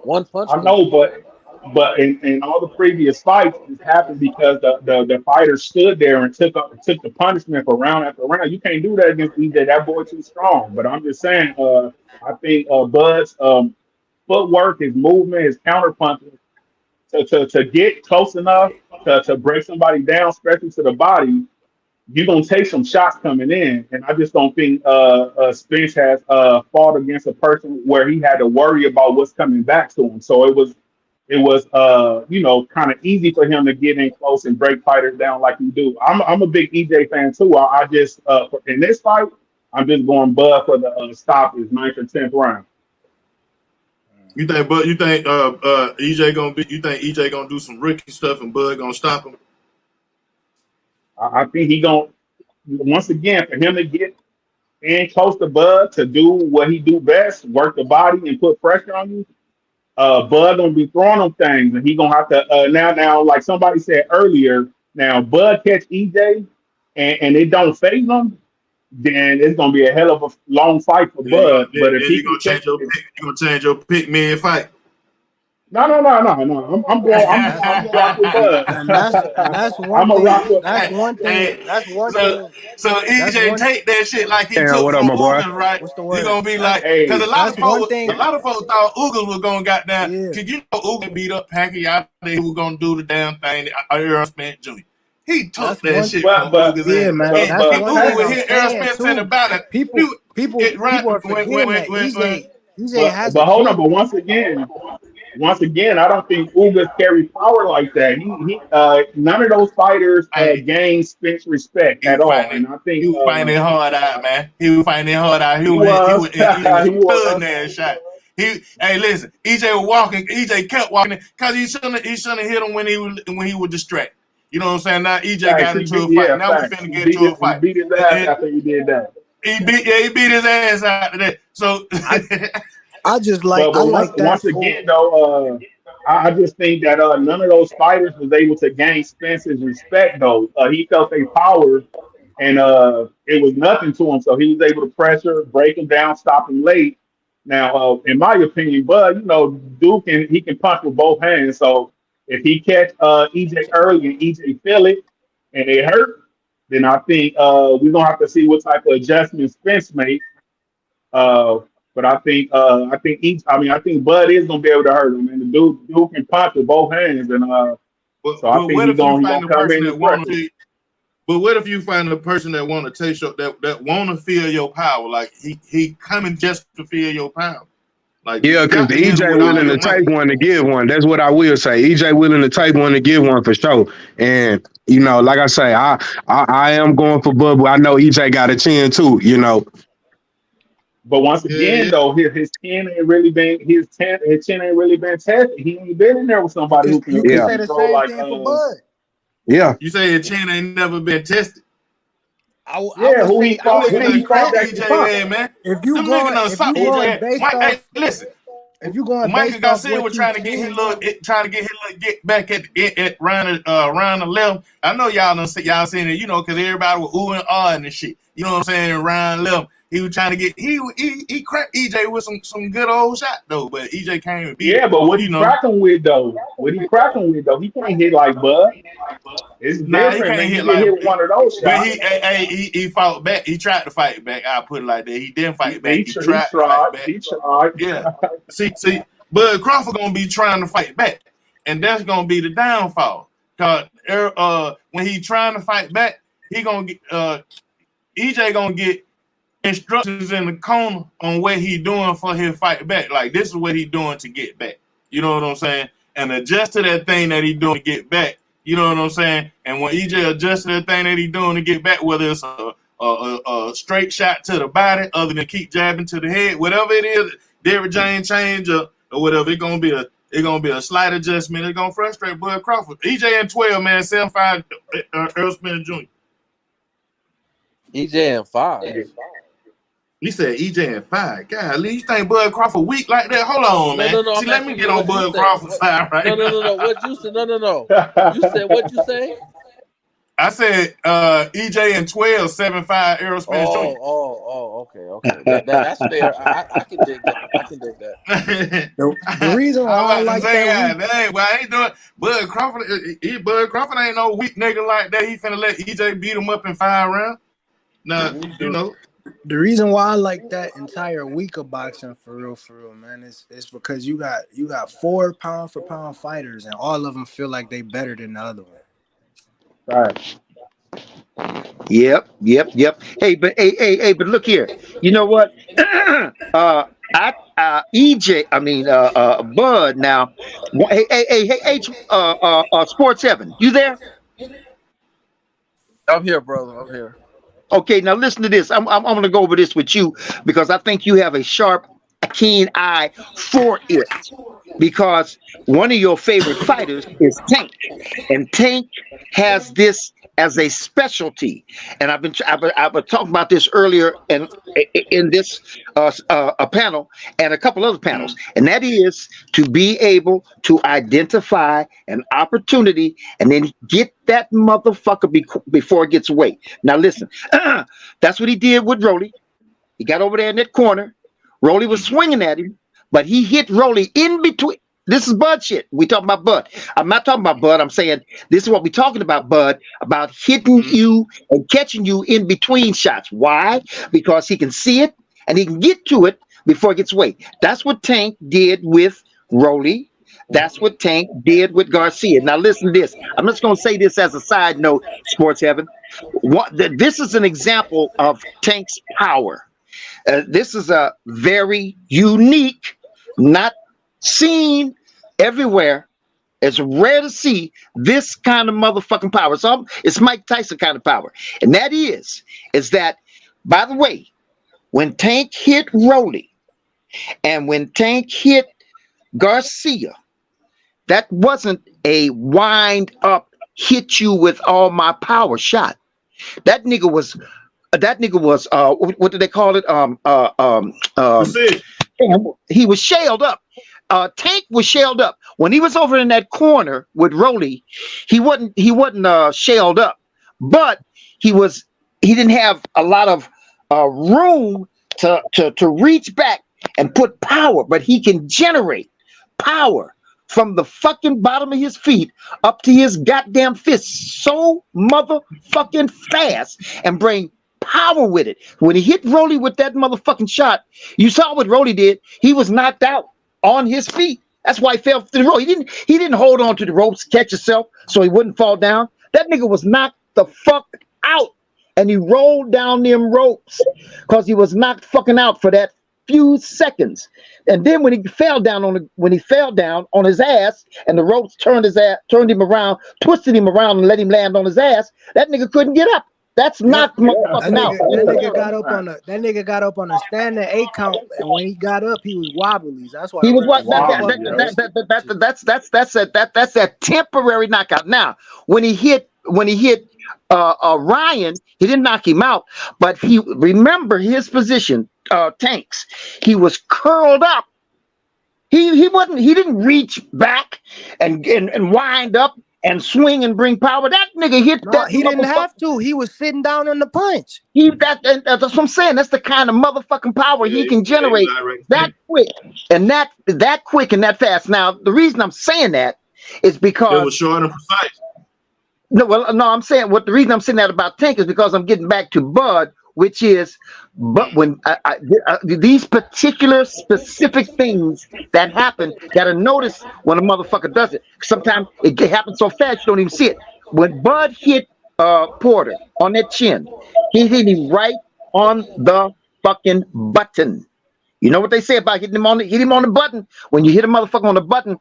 One punch I can know, but in all the previous fights, this happened because the fighter stood there and took the punishment for round after round. You can't do that against EJ. That boy too strong. But I'm just saying, I think Bud's footwork, his movement, his counter punches to get close enough to break somebody down, especially to the body, you're gonna take some shots coming in, and I just don't think Spence has fought against a person where he had to worry about what's coming back to him. So it was kind of easy for him to get in close and break fighters down like you do. I'm a big EJ fan too. I just in this fight, I'm just going Bud for the stoppage, 9th or 10th round. You think, but you think EJ gonna be? You think EJ gonna do some rookie stuff and Bud gonna stop him? I think he gonna once again for him to get in close to Bud to do what he do best, work the body and put pressure on you. Bud gonna be throwing them things, and he gonna have to now like somebody said earlier. Now Bud catch EJ, and it don't phase him, then it's gonna be a hell of a long fight for Then Bud. But if you he can gonna change catch, your pick. You gonna change your pick mid fight. no. I'm going. I'm rock with Bud. And that's one I'm a thing. rock with. That's one thing. That's one thing. So That's EJ one. take that shit like he Yeah, took what up, from my boy? Ugas, right? What's the He word? gonna be like, because Hey, That's one a thing. lot of folks thought Ugas was gonna got down. Yeah. Cause you know Ugas beat up Pacquiao, he was gonna do the damn thing. Errol Spence Jr. He took That's that one. shit from but Ugas, Yeah, and man. That's one Ugas thing would I'm hit Errol saying Spence in the too. back. People, It right people are when forgetting that EJ has but a hold on. chin. But once again, I don't think Ugas carry power like that. None of those fighters hey, gain Spence respect he at was all. finding And I think he was finding it hard out, man. He was finding it hard out. he was, He was he studying was. that shot. Hey, listen, EJ was walking. EJ kept walking because he shouldn't have hit him when he was distracted. You know what I'm saying? Now EJ Facts. got into a fight. Now we Facts. finna get into a He fight. beat his ass after he did that. He beat his ass after that. So I just like But that once for. again though, I just think that none of those fighters was able to gain Spence's respect though. He felt their power, and it was nothing to him. So he was able to pressure, break him down, stop him late. Now, in my opinion, Bud, Duke he can punch with both hands. So if he catch EJ early and EJ feel it and it hurt, then I think we're gonna have to see what type of adjustments Spence makes. Uh, but I think Bud is gonna be able to hurt him, and the dude can punch with both hands, and so I but think what if you he find gonna the come person in that and want pressure. to? But what if you find a person that want to taste your that want to feel your power? Like he coming just to feel your power. Like Yeah, you because got to hit him EJ with all willing to your might. take one to give one. That's what I will say. EJ willing to take one to give one for sure. And like I say, I am going for Bud, but I know EJ got a chin too. But once again, Yeah. though, his chin ain't really been his chin ain't really been tested. He ain't been in there with somebody You who can Yeah, say can the throw same like thing for Bud. yeah. You say your chin ain't never been tested. I yeah, who he would fought say who he he fought can. that can punch. EJ, man. If you Them niggas going done if you soft going EJ. based Hey, off listen. If you going Michael based off Garcia what was you trying to get his little get back at round the left. I know y'all seen it, because everybody was oohing and ahhing and shit. You know what I'm saying? Round left, he was trying to get he cracked EJ with some good old shot though, but EJ came and beat him. Yeah, but what he cracking with though? He can't hit like Bud. It's Nah, he different, can't man. You hit get like, hit with one of those but shots. he fought back. He tried to fight back. I'll put it like that. He didn't fight back. He tried to fight back. He tried. Yeah. See, Bud Crawford gonna be trying to fight back, and that's gonna be the downfall. Cause when he trying to fight back, he gonna get EJ gonna get instructions in the corner on what he doing for his fight back. Like, this is what he doing to get back. You know what I'm saying? And adjust to that thing that he doing to get back. You know what I'm saying? And when EJ adjusts to that thing that he doing to get back, whether it's a straight shot to the body, other than keep jabbing to the head, whatever it is, Derrick James change or whatever, it's gonna be a slight adjustment. It's gonna frustrate Bud Crawford. EJ and 12, man, 7-5, Errol Spence Jr. EJ and 5. He said EJ and 5. God, you think Bud Crawford weak like that? Hold on, man. No, See, let me get on Bud Crawford's side right now. No. What you said? No. You said what you say? I said EJ and 12, 7-5, Errol Spence Jr. Okay. That's fair. I can dig that. The reason why I like that. I ain't doing Bud Crawford. Bud Crawford ain't no weak nigga like that. He finna let EJ beat him up in 5 rounds. Nah, The reason why I like that entire week of boxing for real, man, is because you got 4 pound for pound fighters, and all of them feel like they better than the other one. Right. Yep. Hey, but look here. You know what? EJ, I mean, Bud. Now, hey, Sports 7, you there? I'm here, brother. I'm here. Okay, now listen to this. I'm going to go over this with you because I think you have a keen eye for it. Because one of your favorite fighters is Tank, and Tank has this as a specialty. And I've been talking about this earlier in this panel and a couple other panels, and that is to be able to identify an opportunity and then get that motherfucker before it gets away. Now listen, that's what he did with Rolly. He got over there in that corner. Rolly was swinging at him, but he hit Rolly in between. This is Bud shit. We talking about Bud. I'm not talking about Bud. I'm saying this is what we're talking about, Bud, about hitting you and catching you in between shots. Why? Because he can see it and he can get to it before it gets away. That's what Tank did with Rolly. That's what Tank did with Garcia. Now listen to this. I'm just going to say this as a side note, Sports Heaven. This is an example of Tank's power. This is a very unique, not seen everywhere. It's rare to see this kind of motherfucking power. So it's Mike Tyson kind of power. And that is that, by the way, when Tank hit Rolly and when Tank hit Garcia, that wasn't a wind up, hit you with all my power shot. That nigga was what do they call it? He was shelled up. Tank was shelled up. When he was over in that corner with Rolly, he wasn't shelled up, but he didn't have a lot of room to reach back and put power, but he can generate power from the fucking bottom of his feet up to his goddamn fists so motherfucking fast and bring power with it. When he hit Rolly with that motherfucking shot, you saw what Rolly did. He was knocked out on his feet. That's why he fell through the rope. He didn't hold on to the ropes, catch himself so he wouldn't fall down. That nigga was knocked the fuck out, and he rolled down them ropes because he was knocked fucking out for that few seconds. And then when he fell down on his ass and the ropes turned him around, twisted him around and let him land on his ass, that nigga couldn't get up. That's knocked motherfucking out. That nigga got up on a standing 8 count, and when he got up, he was wobbly. That's why he was that's that temporary knockout. Now, when he hit Ryan, he didn't knock him out, but remember his position, Tanks. He was curled up He wasn't. He didn't reach back and wind up and swing and bring power. That nigga hit No, that he didn't motherfucker. have to. He was sitting down on the punch. That's what I'm saying. That's the kind of motherfucking power he can generate that quick and that quick and that fast. Now, the reason I'm saying that is because it was short and precise. No, I'm saying the reason I'm saying that about Tank is because I'm getting back to Bud, which is, but when these particular specific things that happen, gotta notice when a motherfucker does it. Sometimes it happens so fast you don't even see it. When Bud hit Porter on that chin, he hit him right on the fucking button. You know what they say about hit him on the button? When you hit a motherfucker on the button,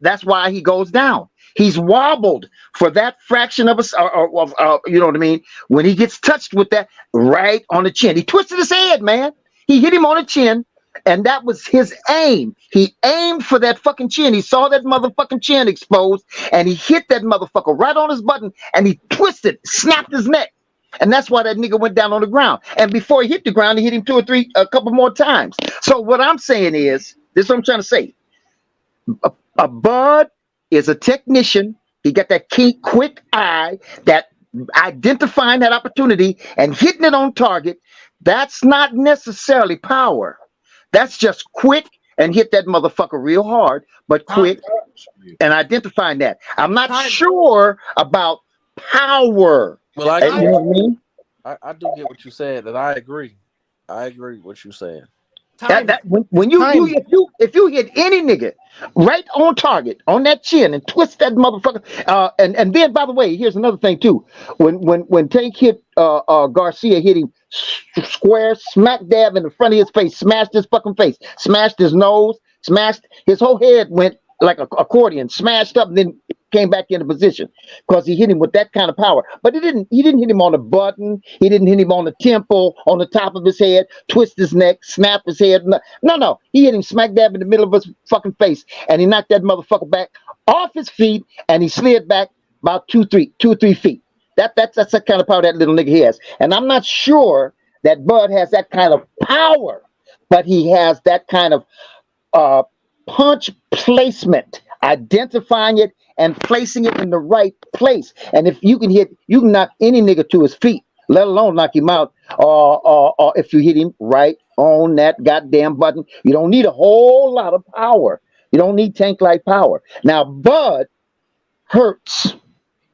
that's why he goes down. He's wobbled for that fraction of a, you know what I mean? When he gets touched with that right on the chin, he twisted his head, man. He hit him on the chin, and that was his aim. He aimed for that fucking chin. He saw that motherfucking chin exposed, and he hit that motherfucker right on his button, and he twisted, snapped his neck. And that's why that nigga went down on the ground. And before he hit the ground, he hit him a couple more times. So what I'm saying is, this is what I'm trying to say. A Bud is a technician. He got that key, quick eye, that identifying that opportunity and hitting it on target. That's not necessarily power. That's just quick and hit that motherfucker real hard, but quick and identifying that. I'm not sure about power. Well, I you know what I mean? I do get what you said, and I agree. I agree with what you're saying. If you hit any nigga right on target on that chin and twist that motherfucker, and then by the way, here's another thing too. When Tank hit Garcia, hit him square, smack dab in the front of his face, smashed his fucking face, smashed his nose, smashed his whole head, went like an accordion, smashed up, and then came back into position because he hit him with that kind of power. But he didn't hit him on the button. He didn't hit him on the temple, on the top of his head, twist his neck, snap his head. No. He hit him smack dab in the middle of his fucking face, and he knocked that motherfucker back off his feet, and he slid back about 2 or 3 feet. That's the kind of power that little nigga has. And I'm not sure that Bud has that kind of power, but he has that kind of punch placement, identifying it and placing it in the right place. And if you can knock any nigga to his feet, let alone knock him out, or if you hit him right on that goddamn button. You don't need a whole lot of power. You don't need tank-like power. Now, Bud hurts.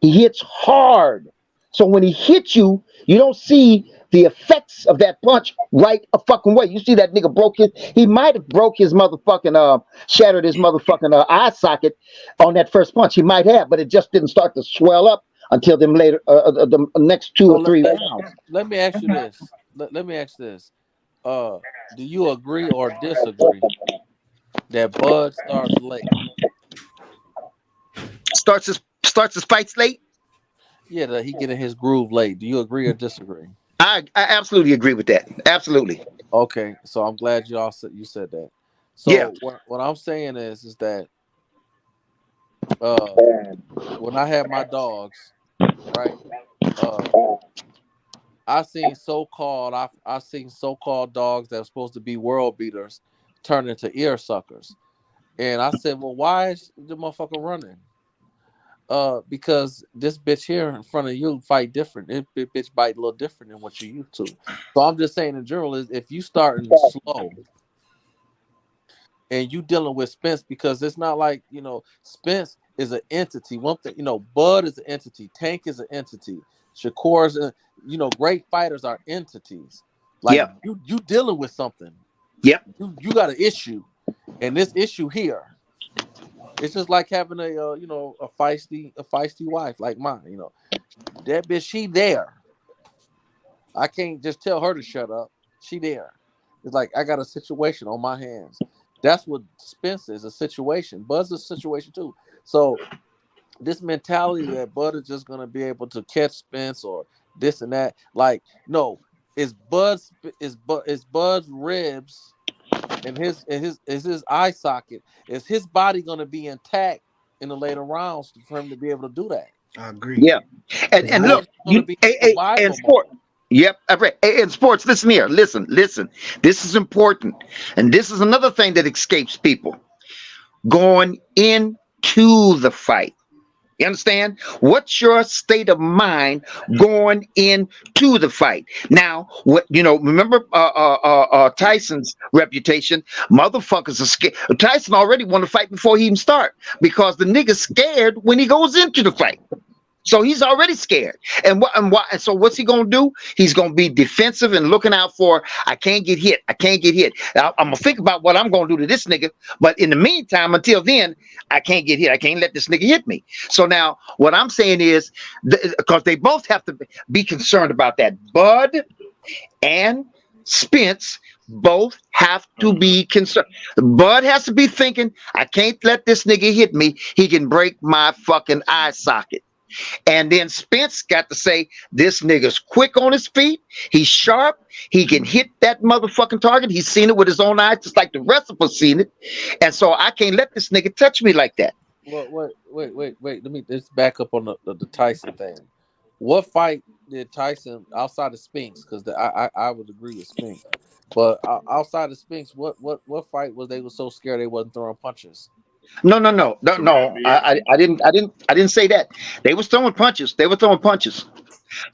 He hits hard. So when he hits you, you don't see the effects of that punch right a fucking way. You see that nigga he might have broke his motherfucking, shattered his motherfucking eye socket on that first punch. He might have, but it just didn't start to swell up until them later, the next 2 or 3 rounds. Let me ask you this. Let me ask this. Do you agree or disagree that Bud starts late? Starts his fights late? Yeah, that he get in his groove late. Do you agree or disagree? I absolutely agree with that. Absolutely. Okay, so I'm glad you said that. So yeah. What I'm saying is that when I had my dogs, right? I seen so-called dogs that were supposed to be world beaters turn into ear suckers, and I said, well, why is the motherfucker running? Because this bitch here in front of you fight different. This bitch bite a little different than what you used to. So I'm just saying in general is if you starting slow and you dealing with Spence, because it's not like, Spence is an entity. One thing, Bud is an entity. Tank is an entity. Shakur's, great fighters are entities. Like you dealing with something. Yep. You got an issue, and this issue here. It's just like having a feisty wife like mine. That bitch, she there. I can't just tell her to shut up. She there. It's like I got a situation on my hands. That's what Spence is, a situation. Bud's a situation too. So this mentality that Bud is just gonna be able to catch Spence or this and that, like, no, it's Bud's ribs and his eye socket. Is his body going to be intact in the later rounds for him to be able to do that? I agree. Yeah, and look, in sport. Yep, in sports. Listen here. Listen. This is important, and this is another thing that escapes people. going into the fight? You understand? What's your state of mind going into the fight? Now, what remember Tyson's reputation. Motherfuckers are scared. Tyson already won the fight before he even start because the nigga's scared when he goes into the fight. So he's already scared. And so what's he gonna do? He's gonna be defensive and looking out for, I can't get hit. I'm gonna think about what I'm gonna do to this nigga. But in the meantime, until then, I can't get hit. I can't let this nigga hit me. So now what I'm saying is, because they both have to be concerned about that. Bud and Spence both have to be concerned. Bud has to be thinking, I can't let this nigga hit me. He can break my fucking eye socket. And then Spence got to say, this nigga's quick on his feet. He's sharp. He can hit that motherfucking target. He's seen it with his own eyes, just like the rest of us seen it. And so I can't let this nigga touch me like that. Well, wait. Let's back up on the Tyson thing. What fight did Tyson outside of Spinks? Because I would agree with Spinks. But outside of Spinks, what fight was they were so scared they wasn't throwing punches? No. I didn't say that. They was throwing punches.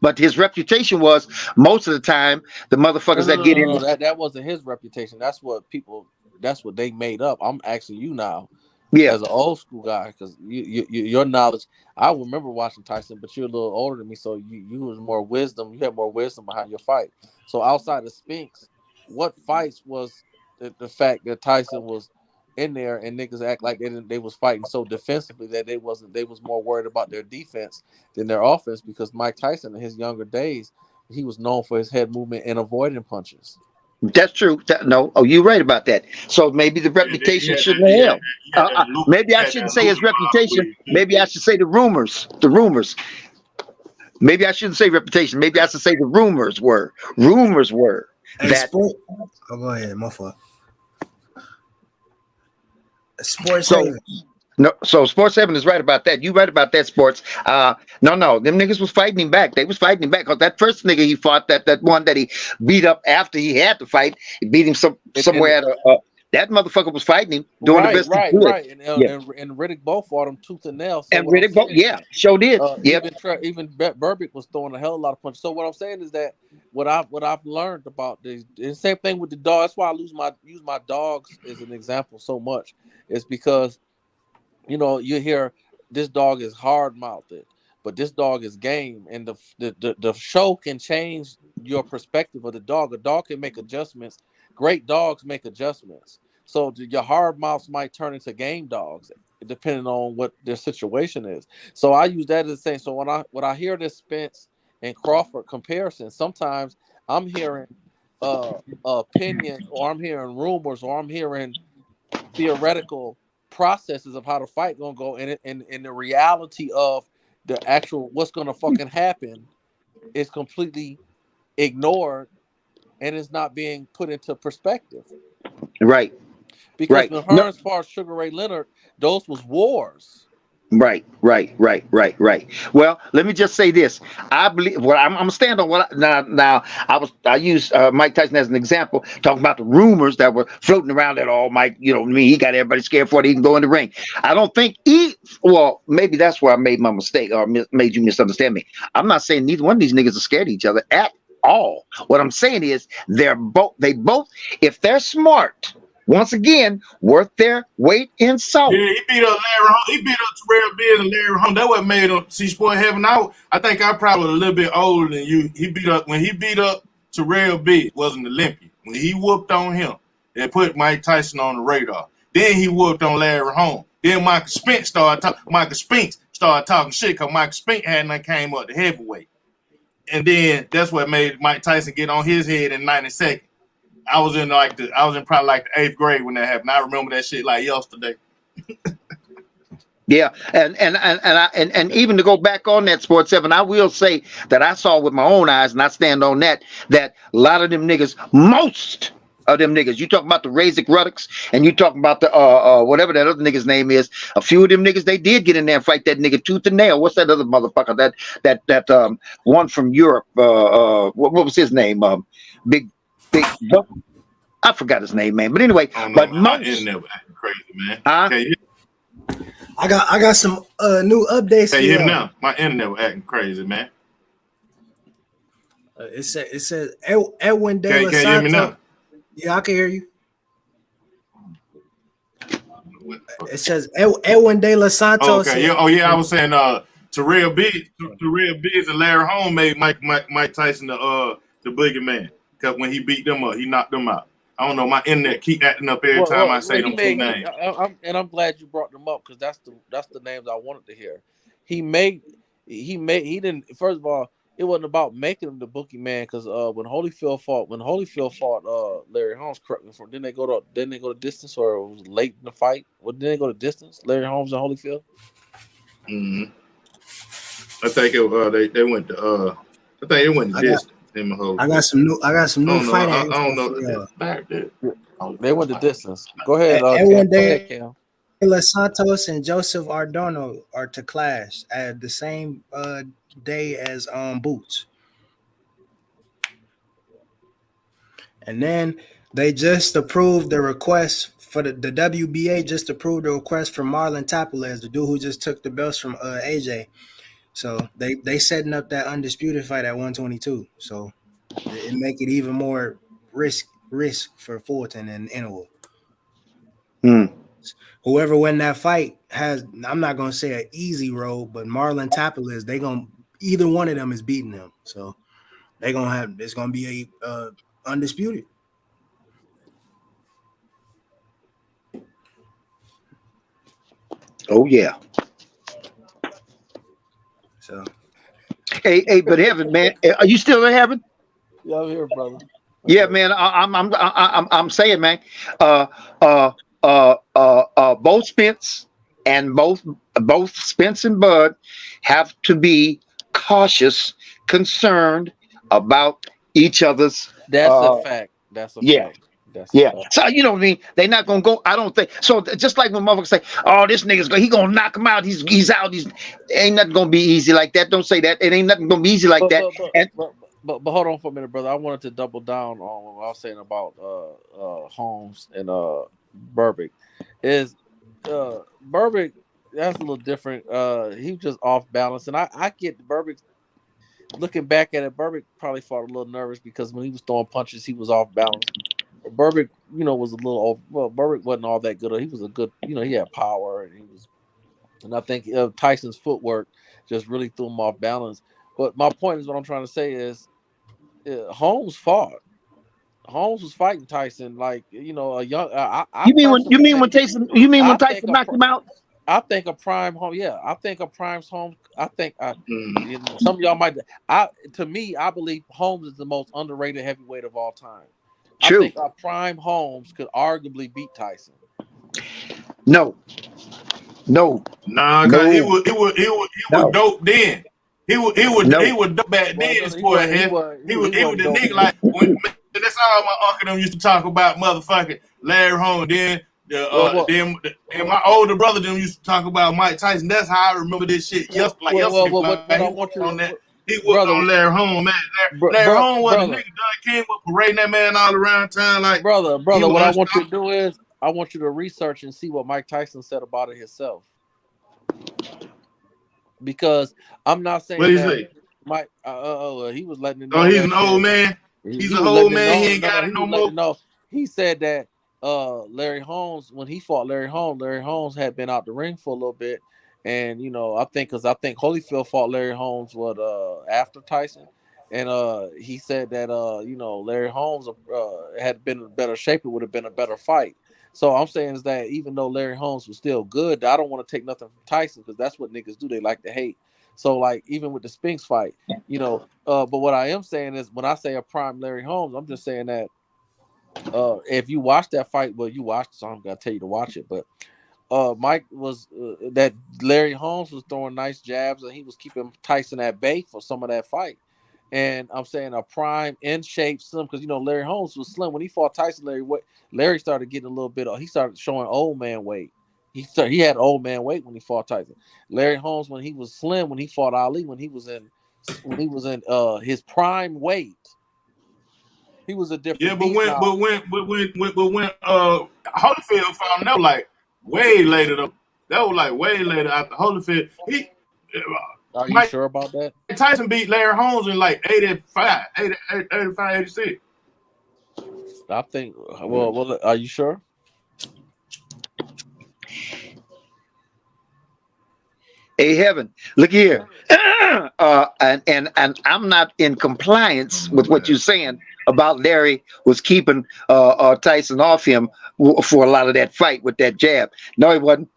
But his reputation was most of the time the motherfuckers that get in. That wasn't his reputation. That's what they made up. I'm asking you now, as an old school guy, because your knowledge. I remember watching Tyson, but you're a little older than me, so you was more wisdom. You had more wisdom behind your fight. So outside of Spinks, what fights was the fact that Tyson was in there and niggas act like they was fighting so defensively that they was more worried about their defense than their offense? Because Mike Tyson in his younger days, he was known for his head movement and avoiding punches. That's true. You're right about that. So maybe the reputation shouldn't have held. Maybe I shouldn't say his reputation. Maybe I should say the rumors. Maybe I shouldn't say reputation. Maybe I should say the rumors were that. Go ahead, my fault. Sports So Sports 7 is right about that. You right about that, Sports. No, them niggas was fighting him back. They was fighting him back because that first nigga he fought, that one that he beat up after he had to fight, he beat him somewhere at that motherfucker was fighting him, doing the best he could. Right. And Riddick both fought him tooth and nail. So and Riddick both, sure did. Even Burbick was throwing a hell of a lot of punches. So what I'm saying is that what I've learned about this, the same thing with the dog. That's why I use my dogs as an example so much. It's because you hear this dog is hard mouthed, but this dog is game, and the show can change your perspective of the dog. A dog can make adjustments. Great dogs make adjustments. So your hard mouths might turn into game dogs, depending on what their situation is. So I use that as the same. So when I hear this Spence and Crawford comparison, sometimes I'm hearing opinions, or I'm hearing rumors, or I'm hearing theoretical processes of how the fight gonna go, and the reality of the actual what's gonna fucking happen is completely ignored, and it's not being put into perspective. Right. Because when Hearns fought Sugar Ray Leonard, those was wars. Right. Well, let me just say this. I believe I'm gonna stand on what now. I use Mike Tyson as an example, talking about the rumors that were floating around that Mike, he got everybody scared for it. He can go in the ring. I don't think maybe that's where I made my mistake or made you misunderstand me. I'm not saying neither one of these niggas are scared of each other at all. What I'm saying is they both, if they're smart, once again, worth their weight in salt. Yeah, he beat up Larry Holmes. He beat up Terrell Beers and Larry Holmes. That's what made him see Sport Heaven out. I think I'm probably a little bit older than you. When he beat up Terrell Beers, was an Olympian. When he whooped on him, they put Mike Tyson on the radar. Then he whooped on Larry Holmes. Then Michael Spinks started talking shit because Michael Spinks hadn't came up to heavyweight. And then that's what made Mike Tyson get on his head in 90 seconds. I was in probably like the 8th grade when that happened. I remember that shit like yesterday. Yeah, and even to go back on that, Sports 7, I will say that I saw with my own eyes, and I stand on that a lot of them niggas, most of them niggas, you talking about the Razik Ruddocks, and you talking about the whatever that other nigga's name is, a few of them niggas, they did get in there and fight that nigga tooth and nail. What's that other motherfucker? That one from Europe, what was his name? Big, I forgot his name, man. But anyway, most crazy, man. I got some new updates for Hey, you hear me y'all. now? My internet was acting crazy, man. It says Edwin De Can Los you hear me Santos. now? Yeah, I can hear you. It says Edwin De Los Santos. Okay, yeah. Oh yeah, I was saying Terrell Biggs and Larry Holmes made Mike Tyson the boogeyman because when he beat them up, he knocked them out. I don't know. My internet keep acting up every time I say them two names. I'm glad you brought them up because that's the names I wanted to hear. He didn't. First of all, it wasn't about making him the boogeyman because when Holyfield fought Larry Holmes, correct me if didn't they go to distance or it was late in the fight? Didn't they go to distance? Larry Holmes and Holyfield. Mm-hmm. I think they went to I think it went to distance. I got some new fight I info don't for know. y'all. They went the distance. Go ahead, Edwin Cam. De Los Santos and Joseph Ardono are to clash at the same day as Boots. And then they just approved the request for the WBA just approved the request for Marlon Tapales, the dude who just took the belts from AJ. So they setting up that undisputed fight at 122. So it make it even more risk for Fulton and Inwood. Whoever win that fight has, I'm not gonna say an easy road, but Marlon Tapales, either one of them is beating them. So it's gonna be a undisputed. Oh yeah. So hey, but Heaven, man, are you still in Heaven? Yeah, I'm here, brother. Yeah, man. I'm saying, man. Both Spence and both Spence and Bud have to be cautious, concerned about each other's. That's a fact. That's a fact. Yeah. So you know what I mean? They're not gonna go. I don't think so. Just like when motherfuckers say, "Oh, this nigga's he gonna knock him out. He's out. Ain't nothing gonna be easy like that." Don't say that. It ain't nothing gonna be easy like that. But hold on for a minute, brother. I wanted to double down on what I was saying about Holmes and Burbick. Is Burbick? That's a little different. He was just off balance, and I get Burbick. Looking back at it, Burbick probably fought a little nervous because when he was throwing punches, he was off balance. Burbick, was a little off. Well, Burbick wasn't all that good. He was a good, he had power, and I think Tyson's footwork just really threw him off balance. But my point is, what I'm trying to say is, Holmes fought. Holmes was fighting Tyson like a young. You mean when Tyson knocked him out? I think a prime home. Yeah, I think a prime's home. I think some of y'all might. To me, I believe Holmes is the most underrated heavyweight of all time. True. I think a prime Holmes could arguably beat Tyson. No. Nah, cause he was dope then. He was dope back then. He was the nigga like that's all my uncle them used to talk about, motherfucking Larry Holmes. Then my older brother them used to talk about Mike Tyson. That's how I remember this shit. Yesterday. He was on Larry Holmes, man. Larry Holmes was the nigga that came up parading that man all around town. Like brother. What I want you to do is I want you to research and see what Mike Tyson said about it himself. Because I'm not saying that Mike. He was letting it know. Oh, he's an old man. He's an old man. He ain't got it no more. No, he said that Larry Holmes, when he fought Larry Holmes had been out the ring for a little bit, and I think Holyfield fought Larry Holmes after Tyson, and he said that Larry Holmes had been in better shape. It would have been a better fight. So I'm saying is that even though Larry Holmes was still good, I don't want to take nothing from Tyson because that's what niggas do. They like to hate. So like even with the Spinks fight, but what I am saying is when I say a prime Larry Holmes, I'm just saying that if you watch that fight, well, you watched it, so I'm gonna tell you to watch it. But Mike was that Larry Holmes was throwing nice jabs and he was keeping Tyson at bay for some of that fight. And I'm saying a prime in shape slim because Larry Holmes was slim when he fought Tyson. Larry started getting a little bit. He started showing old man weight. He had old man weight when he fought Tyson. Larry Holmes when he was slim when he fought Ali when he was in his prime weight. He was a different. Yeah, but when Holyfield found out like way later though. like way later after Holyfield. Are you sure about that? Tyson beat Larry Holmes in like 85, 86. I think. Well, are you sure? Hey, Heaven, look here. And I'm not in compliance with what you're saying about Larry was keeping Tyson off him for a lot of that fight with that jab. No, he wasn't.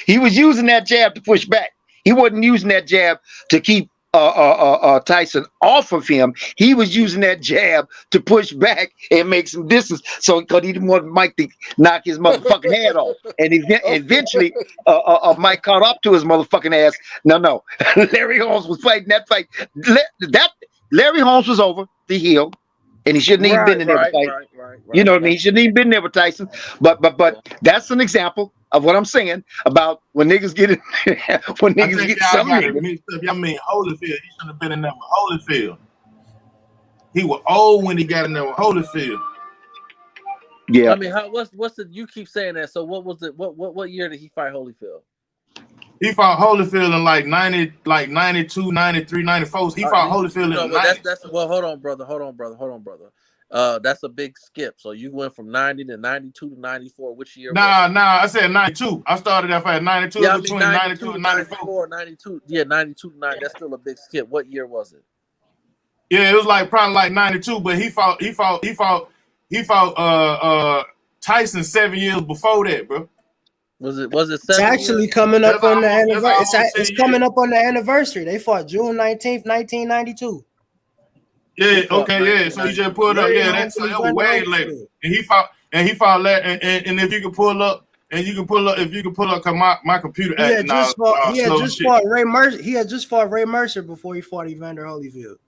He was using that jab to push back. He wasn't using that jab to keep Tyson off of him. He was using that jab to push back and make some distance. So because he didn't want Mike to knock his motherfucking head off, and eventually Mike caught up to his motherfucking ass. No, Larry Holmes was fighting that fight. Larry Holmes was over the heel, and he shouldn't even been in there fight. You know what I mean? He shouldn't even been there with Tyson. But that's an example of what I'm saying about when niggas get it. When niggas get something. Y'all mean Holyfield? He shouldn't have been in there with Holyfield. He was old when he got in there with Holyfield. Yeah. I mean, what's the? You keep saying that. So what was it? What year did he fight Holyfield? He fought Holyfield in like 90, like 92, 93, 94. He fought Holyfield in 90. Well, hold on, brother. That's a big skip. So you went from 90 to 92 to 94. Which year? Nah. I said 92. I started that fight at 92. Yeah, between 92 and 94. 92. Yeah, 92 to 90. That's still a big skip. What year was it? Yeah, it was like probably like 92. But he fought Tyson 7 years before that, bro. Was it? It's actually coming up on the anniversary. It's coming up on the anniversary. They fought June 19th, 1992. Yeah, okay, yeah. So he just pulled up. Yeah, that was way later. And he fought that. And if you can pull up, cause my computer. He had just fought Ray Mercer. He had just fought Ray Mercer before he fought Evander Holyfield.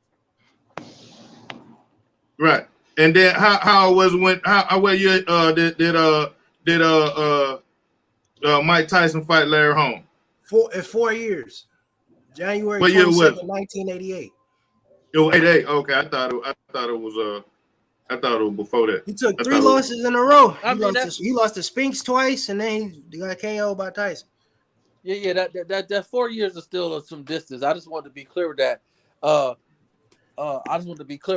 Right. And then how was when what year did Mike Tyson fight Larry Holmes? 4 years. January 26th, 1988. It was 88. Okay, I thought it was before that. He took 3 losses in a row. He lost to Spinks twice, and then he got KO'd by Tyson. Yeah. That 4 years is still some distance. I just wanted to be clear with that.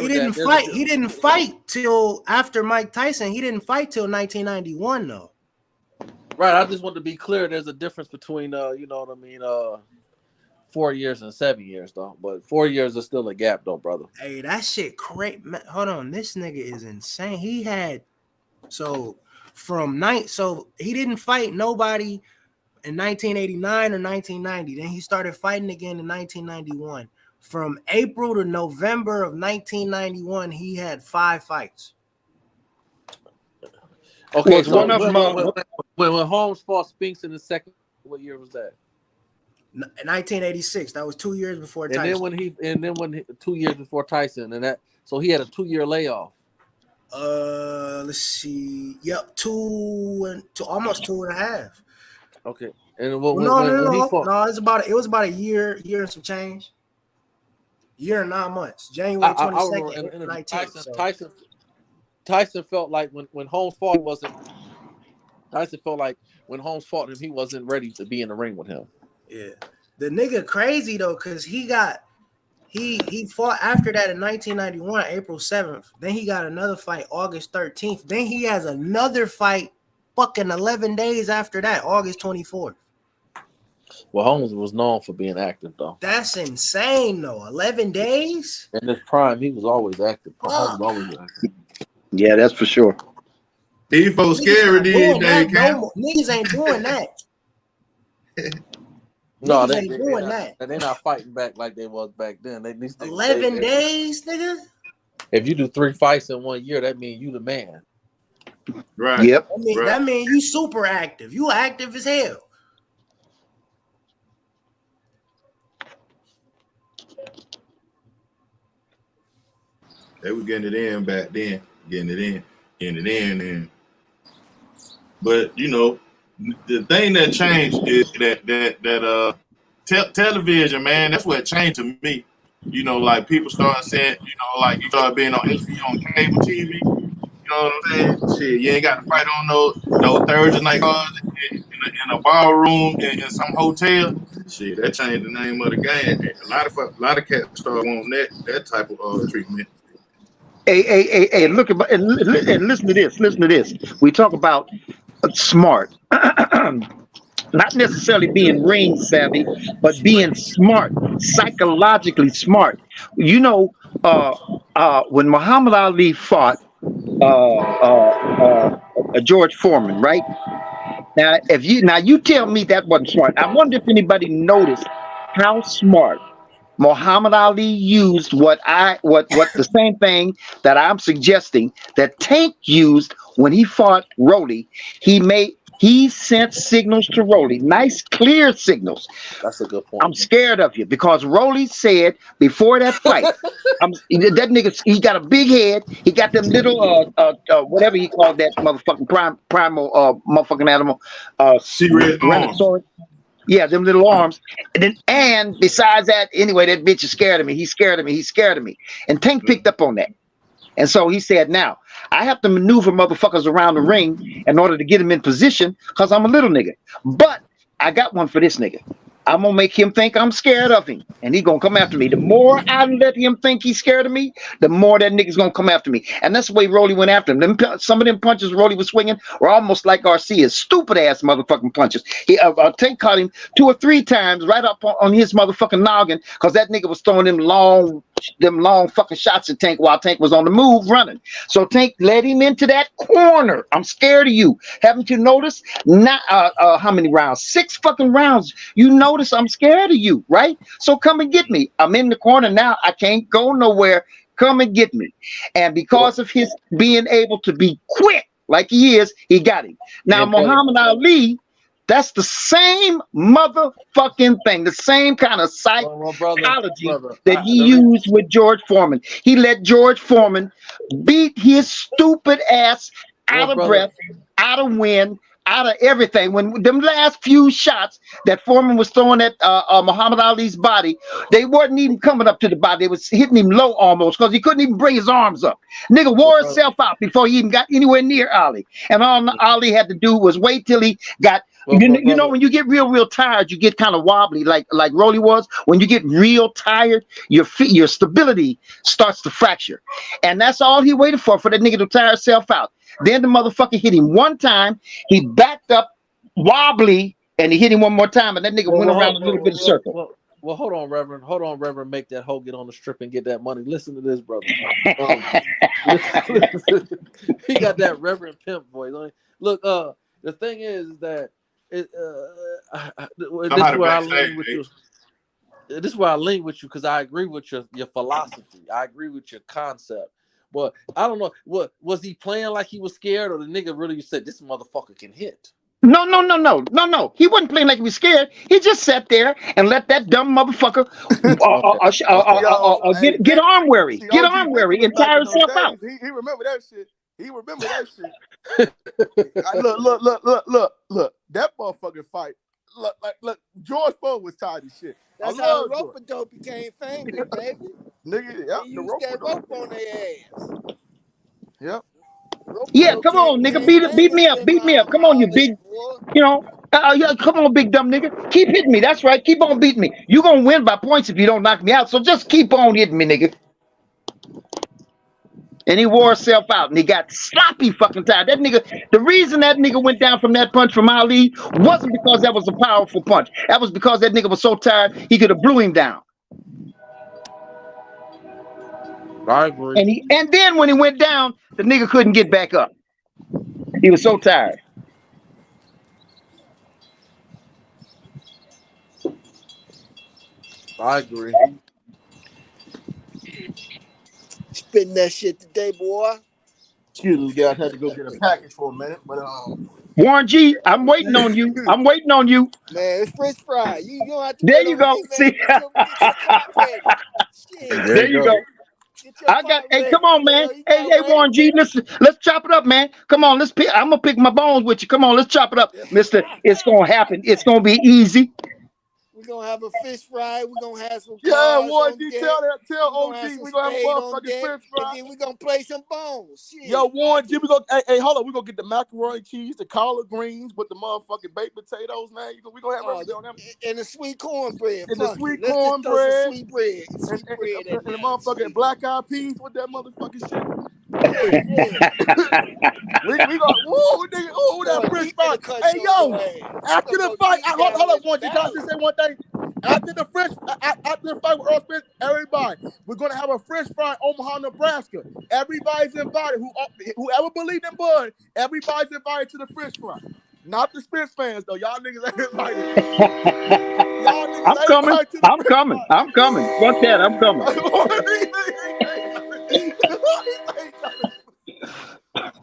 He didn't fight till after Mike Tyson. He didn't fight till 1991 though. Right. I just want to be clear. There's a difference between you know what I mean, 4 years and 7 years though. But 4 years is still a gap though, brother. Hey, that shit crazy. Hold on, this nigga is insane. He had so he didn't fight nobody in 1989 or 1990. Then he started fighting again in 1991. From April to November of 1991, he had 5 fights. Okay, so when Holmes fought Spinks in the second, what year was that? 1986. That was 2 years before Tyson. And then when 2 years before Tyson, so he had a 2-year layoff. Let's see. Yep, almost 2.5. Okay, and no, it was about a year and some change. Year and 9 months. January 22nd. Tyson felt like when Holmes fought, when Holmes fought him, he wasn't ready to be in the ring with him. Yeah, the nigga crazy though, cause he fought after that in 1991, April 7th. Then he got another fight August 13th. Then he has another fight fucking 11 days after that, August 24th. Well, Holmes was known for being active though. That's insane though. 11 days? In his prime, he was always active. Holmes was always active. Yeah, that's for sure. These folks scary these days, niggas ain't doing that. No, they're not fighting back like they was back then. 11 days, nigga. If you do 3 fights in 1 year, that means you the man. Right. Yep. That means you super active. You active as hell. They were getting it in back then, and but you know, the thing that changed is that television, man. That's what changed to me. You know, like people started saying, you know, like you started being on cable TV. You know what I'm saying? Shit, you ain't got to fight on no Thursday night cards and in a ballroom in some hotel, shit, that changed the name of the game. A lot of cats start wanting that type of treatment. Hey, look at and listen to this. Listen to this. We talk about smart, not necessarily being ring savvy, but being smart, psychologically smart. You know, when Muhammad Ali fought George Foreman, right? Now, you tell me that wasn't smart. I wonder if anybody noticed how smart Muhammad Ali used what the same thing that I'm suggesting that Tank used when he fought Rolly. He sent signals to Rolly, nice clear signals. That's a good point. I'm scared of you because Rolly said before that fight, that nigga, he got a big head. He got them little whatever he called that motherfucking primal motherfucking animal, Tyrannosaurus. Yeah, them little arms. And besides that, anyway, that bitch is scared of me. He's scared of me. He's scared of me. And Tank picked up on that. And so he said, now, I have to maneuver motherfuckers around the ring in order to get him in position because I'm a little nigga. But I got one for this nigga. I'm going to make him think I'm scared of him. And he going to come after me. The more I let him think he's scared of me, the more that nigga's going to come after me. And that's the way Rolly went after him. Some of them punches Rolly was swinging were almost like Garcia's stupid-ass motherfucking punches. Tank caught him 2 or 3 times right up on his motherfucking noggin because that nigga was throwing them long fucking shots at Tank while Tank was on the move running. So Tank led him into that corner. I'm scared of you. Haven't you noticed? Not how many rounds? 6 fucking rounds. You notice I'm scared of you, right? So come and get me. I'm in the corner now. I can't go nowhere. Come and get me. And because of his being able to be quick like he is, he got him. Now, Muhammad Ali, that's the same motherfucking thing, the same kind of psychology that he used with George Foreman. He let George Foreman beat his stupid ass out of breath, out of wind, out of everything. When them last few shots that Foreman was throwing at Muhammad Ali's body, they wasn't even coming up to the body. They was hitting him low almost because he couldn't even bring his arms up. Nigga wore himself out before he even got anywhere near Ali. And all Ali had to do was wait till he got. You know, when you get real tired, you get kind of wobbly, like Rolly was. When you get real tired, your stability starts to fracture, and that's all he waited for that nigga to tire himself out. Then the motherfucker hit him one time. He backed up wobbly, and he hit him one more time, and that nigga went around a little bit of circle. Well, hold on, Reverend. Hold on, Reverend. Make that hoe get on the strip and get that money. Listen to this, brother. Listen. He got that Reverend Pimp voice. Look, the thing is that this is where I lean with you. This is where I lean with you because I agree with your philosophy. I agree with your concept. But I don't know. What was he playing like he was scared, or the nigga really said this motherfucker can hit? No. He wasn't playing like he was scared. He just sat there and let that dumb motherfucker get arm weary. Get arm weary and tire himself out. He remember that shit. He remember that shit. Look. That motherfucking fight. Look. George Foreman was tired of shit. That's how the rope-a-dope became famous, baby. Nigga, yep, they used that rope on their ass. Yep. Yeah, come on, nigga. Beat me up. Come on, you big, yeah, come on, big dumb nigga. Keep hitting me. That's right. Keep on beating me. You gonna win by points if you don't knock me out. So just keep on hitting me, nigga. And he wore himself out, and he got sloppy fucking tired. That nigga, the reason that nigga went down from that punch from Ali wasn't because that was a powerful punch. That was because that nigga was so tired he could have blew him down. I agree. And then when he went down, the nigga couldn't get back up. He was so tired. I agree. Spitting that shit today, boy. Excuse me, guys. Had to go get a package for a minute, but Warren G, I'm waiting on you. I'm waiting on you. Man, it's French fry. You don't have to. There you go. See. There you go. I got. Hey, come on, man. Hey, Warren G, listen. Let's chop it up, man. Come on, let's pick. I'm gonna pick my bones with you. Come on, let's chop it up, Mister. It's gonna happen. It's gonna be easy. gonna have a fish fry. We're gonna have some Yeah, cars Warren on G, deck. tell We're gonna OG have some we gonna have a spade on motherfucking deck, French fry. and then we're gonna play some bones. Shit. Yo, Warren G, we go. Hey, hold on. We gonna get the macaroni cheese, the collard greens with the motherfucking baked potatoes, man. We gonna have everything on them. And the sweet cornbread. And the Fuck sweet it. Let's just throw some cornbread. sweet bread. Sweet bread And the motherfucking black eyed peas with that motherfucking shit. we got nigga, that French fry. Hey yo, after the fight, hold up, Warren G, can I just say one thing? After the fight with Errol Spence, everybody, we're gonna have a French fry in Omaha, Nebraska. Everybody's invited. Whoever believed in Bud, everybody's invited to the French fry. Not the Spence fans though. Y'all niggas ain't invited. Y'all niggas I'm coming. I'm coming. Fuck that. I'm coming.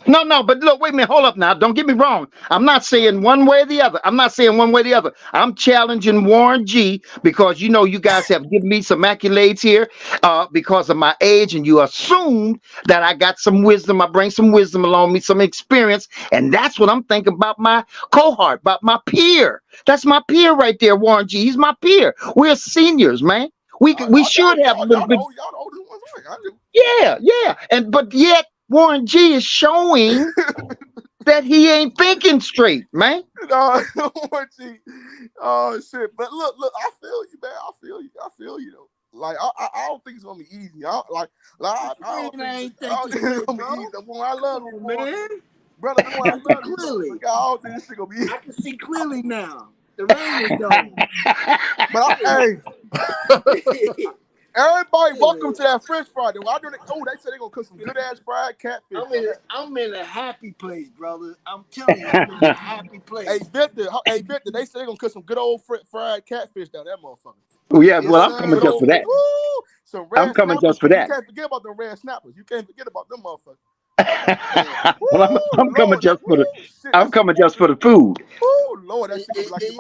No, but look, wait a minute, hold up now. Don't get me wrong. I'm not saying one way or the other. I'm challenging Warren G because you know you guys have given me some accolades here because of my age, and you assumed that I got some wisdom. I bring some wisdom along me, some experience, and that's what I'm thinking about my cohort, about my peer. That's my peer right there, Warren G. He's my peer. We're seniors, man. We should have a little bit. Yeah, but yet Warren G is showing that he ain't thinking straight, man. No, Warren G. Oh shit! But look, I feel you, man. I feel you though. Like I don't think it's gonna be easy. I don't think it's gonna be easy. I love you, man. Brother, I love you. Clearly. I don't think this shit gonna be easy. I can see clearly now. The rain is gone. But hey. Everybody, welcome to that French fry. They said they're gonna cook some good ass fried catfish. I'm in a happy place, brother. I'm telling you, I'm in a happy place. Hey Victor, they said they're gonna cook some good old fried catfish down that motherfucker. Oh yeah, well I'm coming just for that. I'm coming just for that. You can't forget about them red snappers. You can't forget about them motherfuckers. Well, I'm coming just for the. I'm coming just for the food. Oh Lord, that shit like you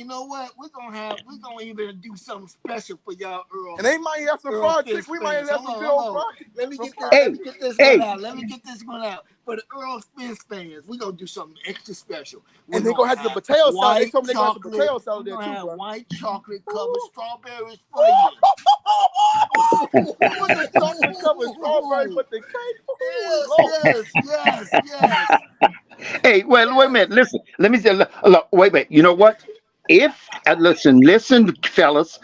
know what? We're gonna even do something special for y'all, Earl. And they might have some fried chicken. We might have some good old fried. Let me get this one out. Let me get this one out. For the Errol Spence fans, we're gonna do something extra special. And they're gonna have the potato salad. They told me they're gonna have the potato salad there too, bro. White chocolate covered strawberries for you. The chocolate covered strawberries with the cake. Yes. Hey, well, wait a minute. Listen, let me say. Look, wait. You know what? If listen, fellas.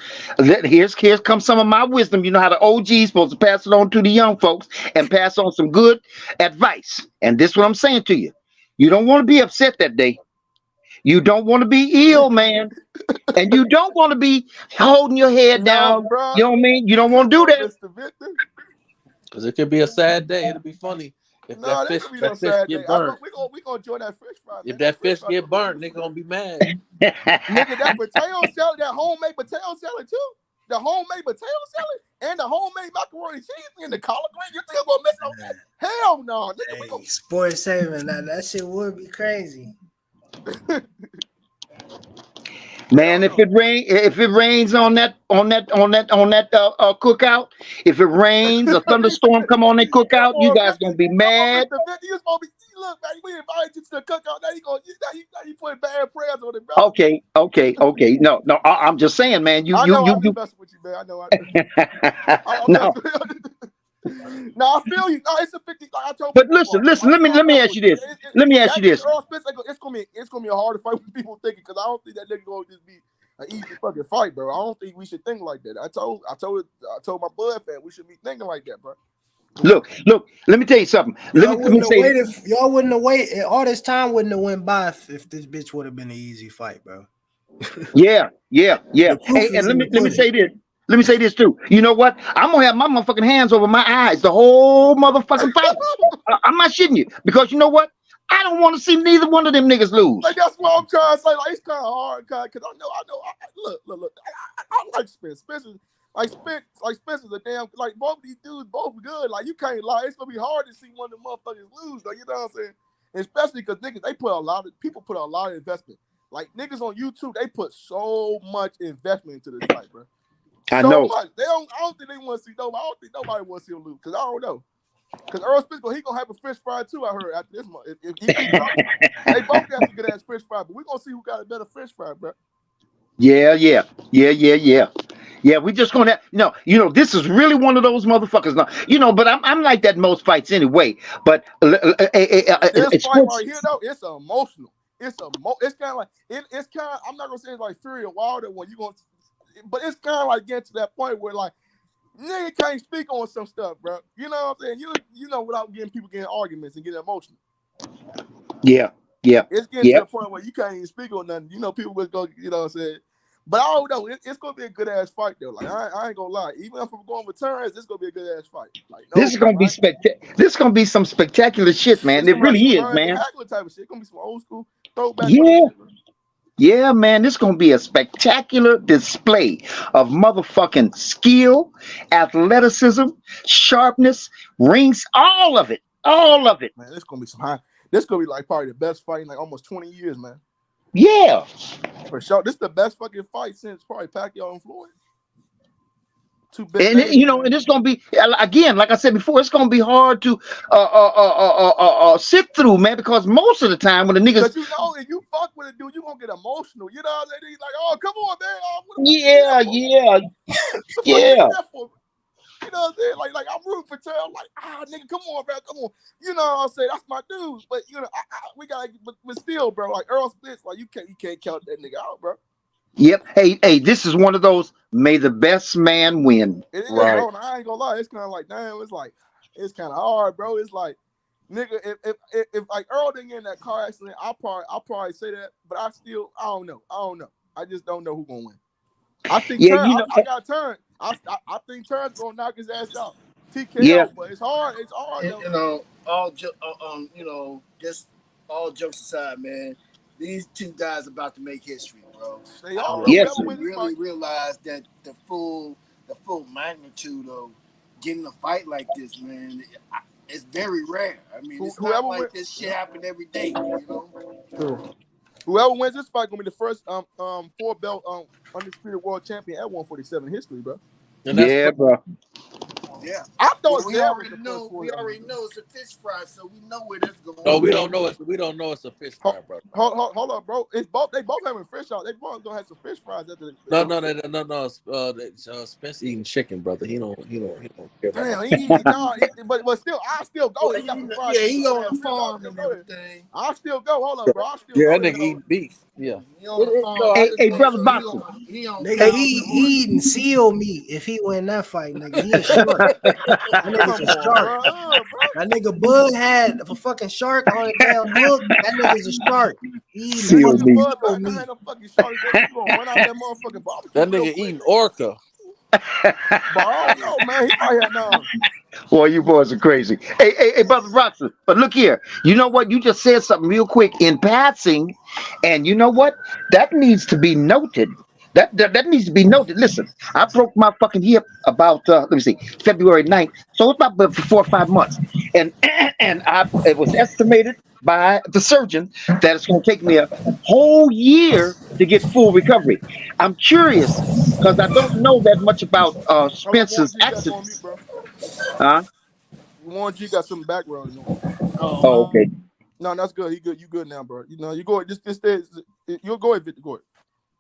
Here comes some of my wisdom. You know how the OG's supposed to pass it on to the young folks and pass on some good advice. And this is what I'm saying to you. You don't want to be upset that day. You don't want to be ill, man. And you don't want to be holding your head down. Bro. You know what I mean? You don't want to do that. Because it could be a sad day. It'll be funny. If that fish get burnt. We gonna enjoy that fish fry. If that fish get burnt, they gonna be mad. Nigga, that potato salad, that homemade potato salad too. The homemade potato salad and the homemade macaroni cheese and the collard green. You think I'm gonna mess up that? Hell no. Nigga, Sports saving that shit would be crazy. Man, if it rains on that cookout, if it rains, a thunderstorm come on that cookout, you guys gonna be mad. Look, man, we invited you to the cookout. Now you putting bad prayers on it, bro. Okay. No, I'm just saying, man. I know I'm messing with you, man. I know. No. No, I feel you. No, it's a 50. Like I told but listen. Let me ask you this. It's gonna be a harder fight with people thinking because I don't think that nigga gonna just be an easy fucking fight, bro. I don't think we should think like that. I told my Bud fan we should be thinking like that, bro. Look. Let me tell you something. Let me say y'all wouldn't have waited. All this time wouldn't have went by if this bitch would have been an easy fight, bro. Yeah. Hey, and let me say this. Let me say this too. You know what? I'm gonna have my motherfucking hands over my eyes the whole motherfucking fight. I'm not shitting you because you know what? I don't want to see neither one of them niggas lose. Like that's what I'm trying to say. Like it's kind of hard, because I know. Look. I like Spence. Spence is a damn like both of these dudes both good. Like you can't lie. It's gonna be hard to see one of them motherfuckers lose. Though, you know what I'm saying? Especially because niggas people put a lot of investment. Like niggas on YouTube, they put so much investment into this fight, bro. I know. Much. I don't think they want to see nobody. I don't think nobody wants to see him lose because I don't know. Because Errol Spence, he gonna have a fish fry too. I heard after this month. If he they both got some good ass fish fry, but we gonna see who got a better fish fry, bro. Yeah. Yeah, we just gonna, this is really one of those motherfuckers. Now, but I'm like that in most fights anyway. But This fight sports, right here, though, it's emotional. It's kind of like it's kind of. I'm not gonna say it's like Fury or Wilder when you going, but it's kind of like getting to that point where like nigga can't speak on some stuff, bro. You know what I'm saying? Without getting people getting arguments and getting emotional. Yeah. It's getting to the point where you can't even speak on nothing. People will go. You know what I'm saying? But I don't know. It's gonna be a good ass fight though. Like I ain't gonna lie. Even if I'm going with Terence, it's gonna be a good ass fight. Like this is gonna be This is gonna be some spectacular shit, man. It really is, man. Hagler type of shit. It's gonna be some old school throwback. Yeah. Yeah, man, this is gonna be a spectacular display of motherfucking skill, athleticism, sharpness, rings, all of it. Man, this gonna be some high. This gonna be like probably the best fight in like almost 20 years, man. Yeah, for sure. This is the best fucking fight since probably Pacquiao and Floyd. And and it's gonna be, again, like I said before, it's gonna be hard to sit through, man, because most of the time when the niggas, if you fuck with a dude, you gonna get emotional. You know what I'm saying? He's like, oh, come on, man. Yeah. You know what I'm saying? Like I'm rooting for Terrell. I'm like, nigga, come on, bro, come on. You know what I'm saying? That's my dude. But we gotta, but still, bro, like Errol Spence, like you can't count that nigga out, bro. Yep. Hey, this is one of those. May the best man win. It is, bro. I ain't gonna lie. It's kind of like, damn. It's kind of hard, bro. It's like, nigga, if like Earl didn't get in that car accident, I'll probably say that. But I don't know. I just don't know who's gonna win. I think I got Terrence. I think Terrence gonna knock his ass out. TKO, but it's hard. It's hard. Just all jokes aside, man. These two guys are about to make history, bro. They are. Yes, really realize that the full magnitude of getting a fight like this, man, it's very rare. I mean, it's not like this shit happen every day, you know. True. Whoever wins this fight gonna be the first 4-belt undisputed world champion at 147 in history, bro. Yeah, bro. Yeah, I thought we already know it's a fish fry, so we know where this going. No, we don't know it. We don't know it's a fish fry, bro. Hold up, bro. They both having fish out. They both gonna have some fish fries at the. No. Spence eating chicken, brother. He don't care. Damn, but still, I still go. He on the farm and everything. I still go. Hold up, bro. That nigga eating beef. Yeah. Hey, brother Boxer. Nigga, he eating seal meat if he win that fight, nigga. He a shark. That nigga's a shark. That nigga Bud had a fucking shark on the damn hook. That nigga's a shark. Seal meat. That nigga eating orca. Boy, you boys are crazy. Hey, brother Roxon, but look here. You know what? You just said something real quick in passing, and you know what? That needs to be noted. That needs to be noted. Listen, I broke my fucking hip about February 9th, so it's about 4 or 5 months, and it was estimated by the surgeon that it's going to take me a whole year to get full recovery. I'm curious because I don't know that much about Spence's accidents. Huh? Warren G got some background noise. Oh, okay. No, that's good. He good. You good now, bro? You go. You'll go ahead, Victor. Go ahead.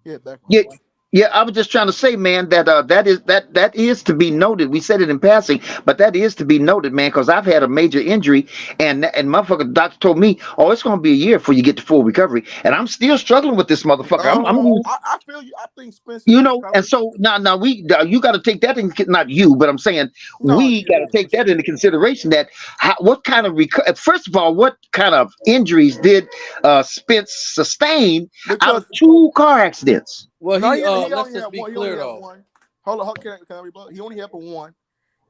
Yeah, background. Yeah, I was just trying to say, man, that is to be noted. We said it in passing, but that is to be noted, man, because I've had a major injury, and motherfucker doctor told me, oh, it's going to be a year before you get to full recovery, and I'm still struggling with this motherfucker. I feel you. I think Spencer. And so now you got to take that in, not you, but I'm saying we got to take that into consideration. That what kind of first of all, what kind of injuries did Spence sustain out of 2 car accidents? Well, he let's only just had be one. clear He only though. had one. Hold on, can I rebut? He only had one,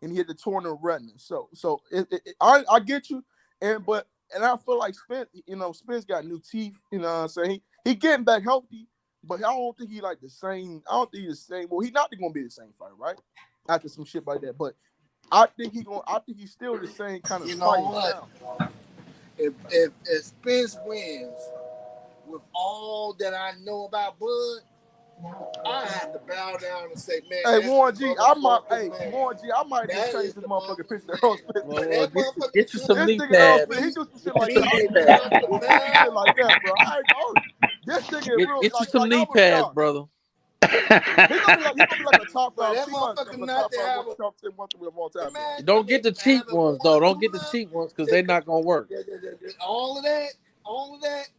and he had the torn retina. So I get you, and I feel like Spence, Spence got new teeth. You know what I'm saying? He getting back healthy, but I don't think he like the same. I don't think he's the same. Well, he's not going to be the same fight, right? After some shit like that, but I think he's still the same kind of. You know what? If Spence wins with all that I know about Bud, I have to bow down and say, man. Hey, Warren G, I might just change this motherfucking picture. Well, get you some knee pads. He do some shit like that. Shit like that, bro. This nigga Get you some knee pads, brother. gonna be like a top five. That motherfucker not to have top 10 one of all time. Don't get the cheap ones though. Don't get the cheap ones because they're not gonna work. All of that,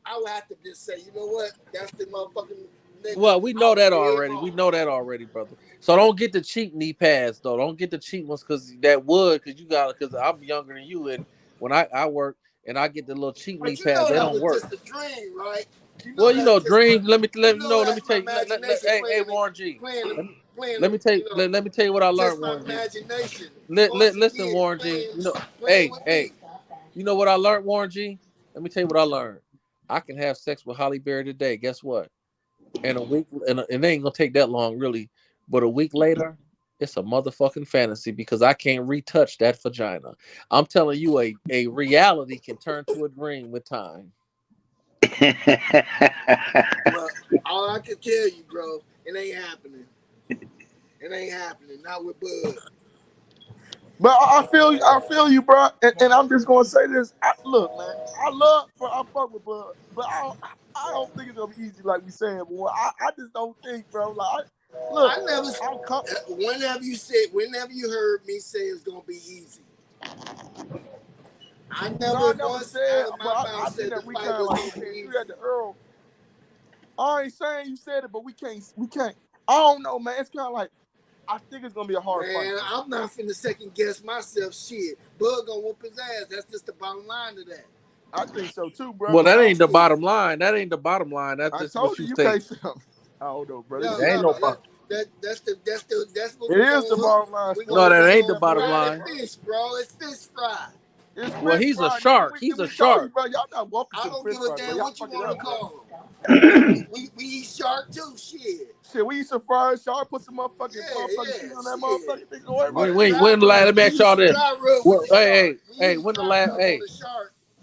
I would have to just say, you know what? That's the motherfucking nigga. Well, we know that already. We know that already, brother. So don't get the cheap knee pads though. Don't get the cheap ones because I'm younger than you, and when I work and I get the little cheap knee pads, they don't work. Just a dream, right? Dream. Let me tell you. Hey, Warren G. Let me tell you what I learned, Warren G. Listen, Warren G. Hey. You know what I learned, Warren G? Let me tell you what I learned. I can have sex with Holly Berry today. Guess what? And a week, and it ain't gonna take that long, really. But a week later, it's a motherfucking fantasy because I can't retouch that vagina. I'm telling you, a reality can turn to a dream with time. Well, all I can tell you, bro, it ain't happening. It ain't happening. Not with Bud. But I feel you, bro. And I'm just gonna say this. Look, man, I fuck with Bud, but I don't think it's gonna be easy like we saying, boy. I just don't think, bro. Like, look, whenever you heard me say it's gonna be easy. I never said, but I think that we kind of like you had the Errol. I ain't saying you said it, but we can't. I don't know, man. It's kind of like I think it's gonna be a hard fight. Man, I'm not finna second guess myself. Shit, Bud gonna whoop his ass. That's just the bottom line to that. I think so too, bro. Well, that ain't the bottom line. That ain't the bottom line. That's just what you think. I don't know, bro. There ain't no bottom. That's what it is the bottom line. No, that ain't the bottom line. Fish, bro. It's fish fry. Well, he's a shark. He's a shark. Bro, y'all not welcome I to don't fish give a fry, damn bro. what you want to call him. we eat shark too. Shit, we eat some fried shark. Put some motherfucking shit on that motherfucking thing. When the last? Let me ask y'all this.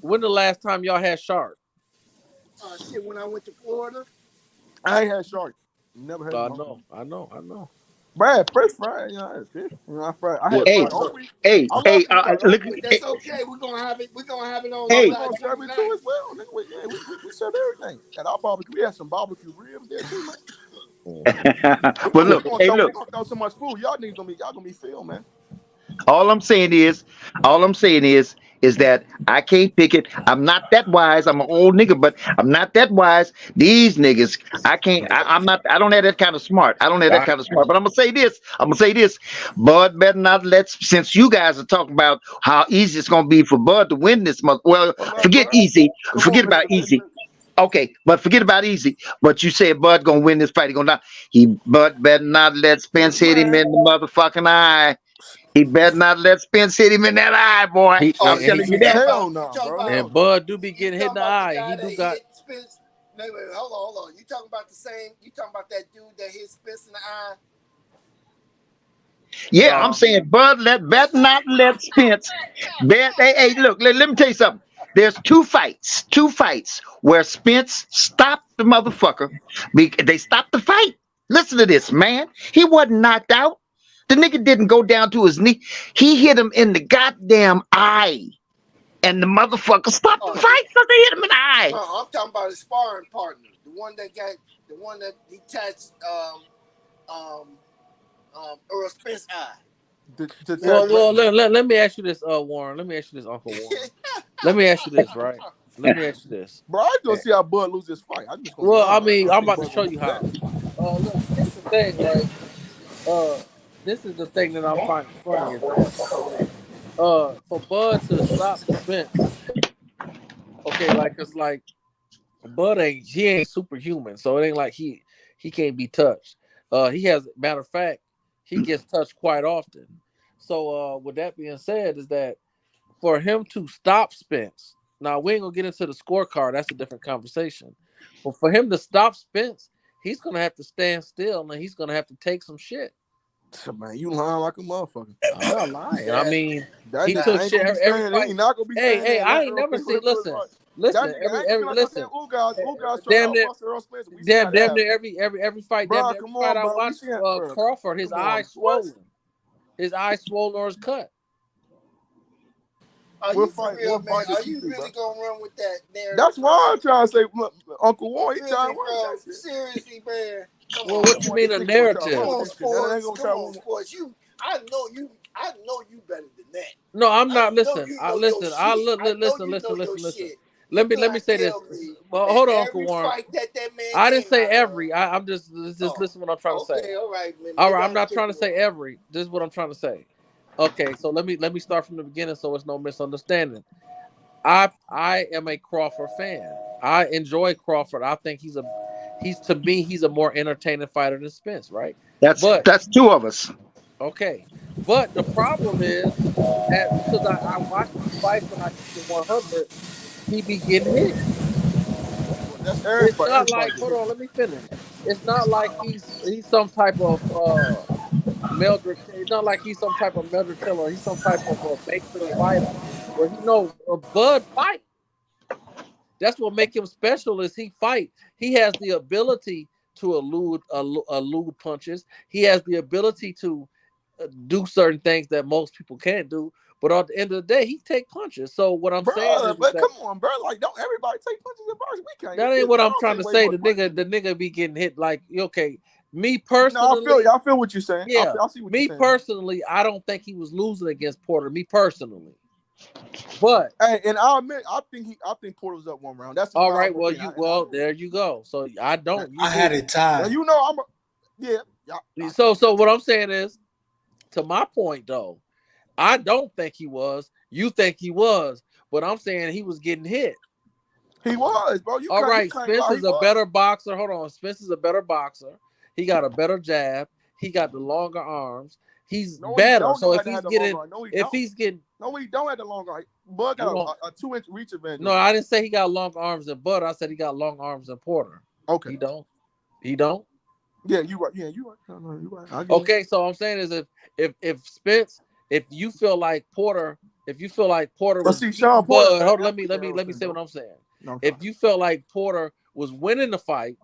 When the last time y'all had shark? Shit, when I went to Florida. I ain't had shark. Never had. I know. Brad, fresh fried, I had fish. I had Hey, look. That's okay. We're gonna have it. We're gonna have it on. Hey, we're gonna serve it too as well. We serve everything at our barbecue. We had some barbecue ribs there too, man. But look, we're gonna throw so much food. Y'all gonna be filled, man. All I'm saying is that I can't pick it. I'm not that wise. I'm an old nigga, but I'm not that wise. These niggas, I can't. I'm not. I don't have that kind of smart. But I'm gonna say this. Bud better not let. Since you guys are talking about how easy it's gonna be for Bud to win this month. Well, forget easy. Forget about easy. Okay, but forget about easy. But you said Bud gonna win this fight. Bud better not let Spence hit him in the motherfucking eye. He better not let Spence hit him in that eye, boy. I'm telling you that. Hell no, bro. And Bud do be getting hit in the eye. He do got. Wait, hold on. You talking about the same? You talking about that dude that hit Spence in the eye? Yeah, I'm saying Bud better not let Spence. Hey, look, let me tell you something. There's two fights where Spence stopped the motherfucker. They stopped the fight. Listen to this, man. He wasn't knocked out. The nigga didn't go down to his knee. He hit him in the goddamn eye. And the motherfucker stopped the fight because they hit him in the eye. I'm talking about his sparring partner. The one that detached Errol Spence eye. Well, let me ask you this, Warren. Let me ask you this, Uncle Warren. Let me ask you this, right? Let me ask you this. Bro, I just see how Bud lose this fight. I'm about to show you how. Look, here's the thing, right? This is the thing that I'm finding funny is that for Bud to stop Spence, okay, it's like Bud ain't superhuman, so it ain't like he can't be touched. Matter of fact, he gets touched quite often. So with that being said, is that for him to stop Spence, now we ain't gonna get into the scorecard, that's a different conversation. But for him to stop Spence, he's gonna have to stand still and he's gonna have to take some shit. Man, you lying like a motherfucker. I'm not lying. I mean, he took shit every fight. Hey, I ain't never seen. Listen. Listen. Damn near every fight. Damn near every fight I watched Crawford. His eyes swollen. His eyes swollen or his cut. Are you for real, man? Are you really gonna run with that narrative? That's why I'm trying to say, Uncle Warren. He trying to run. Seriously, man. Well, what you mean a narrative? Come on, sports. Come on, sports. I know you better than that. No, I'm not. Listen. Listen. Listen. Let me say this. Well, hold on, Uncle Warren. I didn't say every. I'm just listen what I'm trying to say. All right, man. All right, I'm not trying to say every. This is what I'm trying to say. Okay, so let me start from the beginning so it's no misunderstanding. I am a Crawford fan. I enjoy Crawford. I think he's a more entertaining fighter than Spence, right? That's two of us. Okay, but the problem is that because I watch these fights when I keep it 100, he be getting hit. It's not like hold on, let me finish. It's not like he's some type of Mildred. It's not like he's some type of Mildred Tiller. He's some type of a matrix fighter where he knows a Bud fight. That's what make him special is he fight. He has the ability to elude punches. He has the ability to do certain things that most people can't do. But at the end of the day, he take punches. So what I'm saying is, but come on, bro. Like, don't everybody take punches in bars? We can't. That ain't what I'm trying to say. The nigga be getting hit. Like, okay, me personally. No, I feel what you're saying. Yeah, I see what me you're saying. personally, I don't think he was losing against Porter. Me personally, but hey, and I'll admit, I think Porter was up one round. That's all right. Well, there you go. So I don't. I had it tied. You know, yeah. So what I'm saying is, to my point though, I don't think he was. You think he was, but I'm saying he was getting hit. He was, bro. All right, Spence is a better boxer. Hold on, Spence is a better boxer. He got a better jab. He got the longer arms. He's better. So if he's getting, no, he don't have the long arm. Bud got a 2-inch reach advantage. No, I didn't say he got long arms in Bud. I said he got long arms in Porter. Okay, he don't. Yeah, you right. Yeah, you right. No, you right. Okay, so I'm saying is if Spence, if you feel like Porter was Sean Porter. Bud, let me say what I'm saying. No, if you felt like Porter was winning the fight,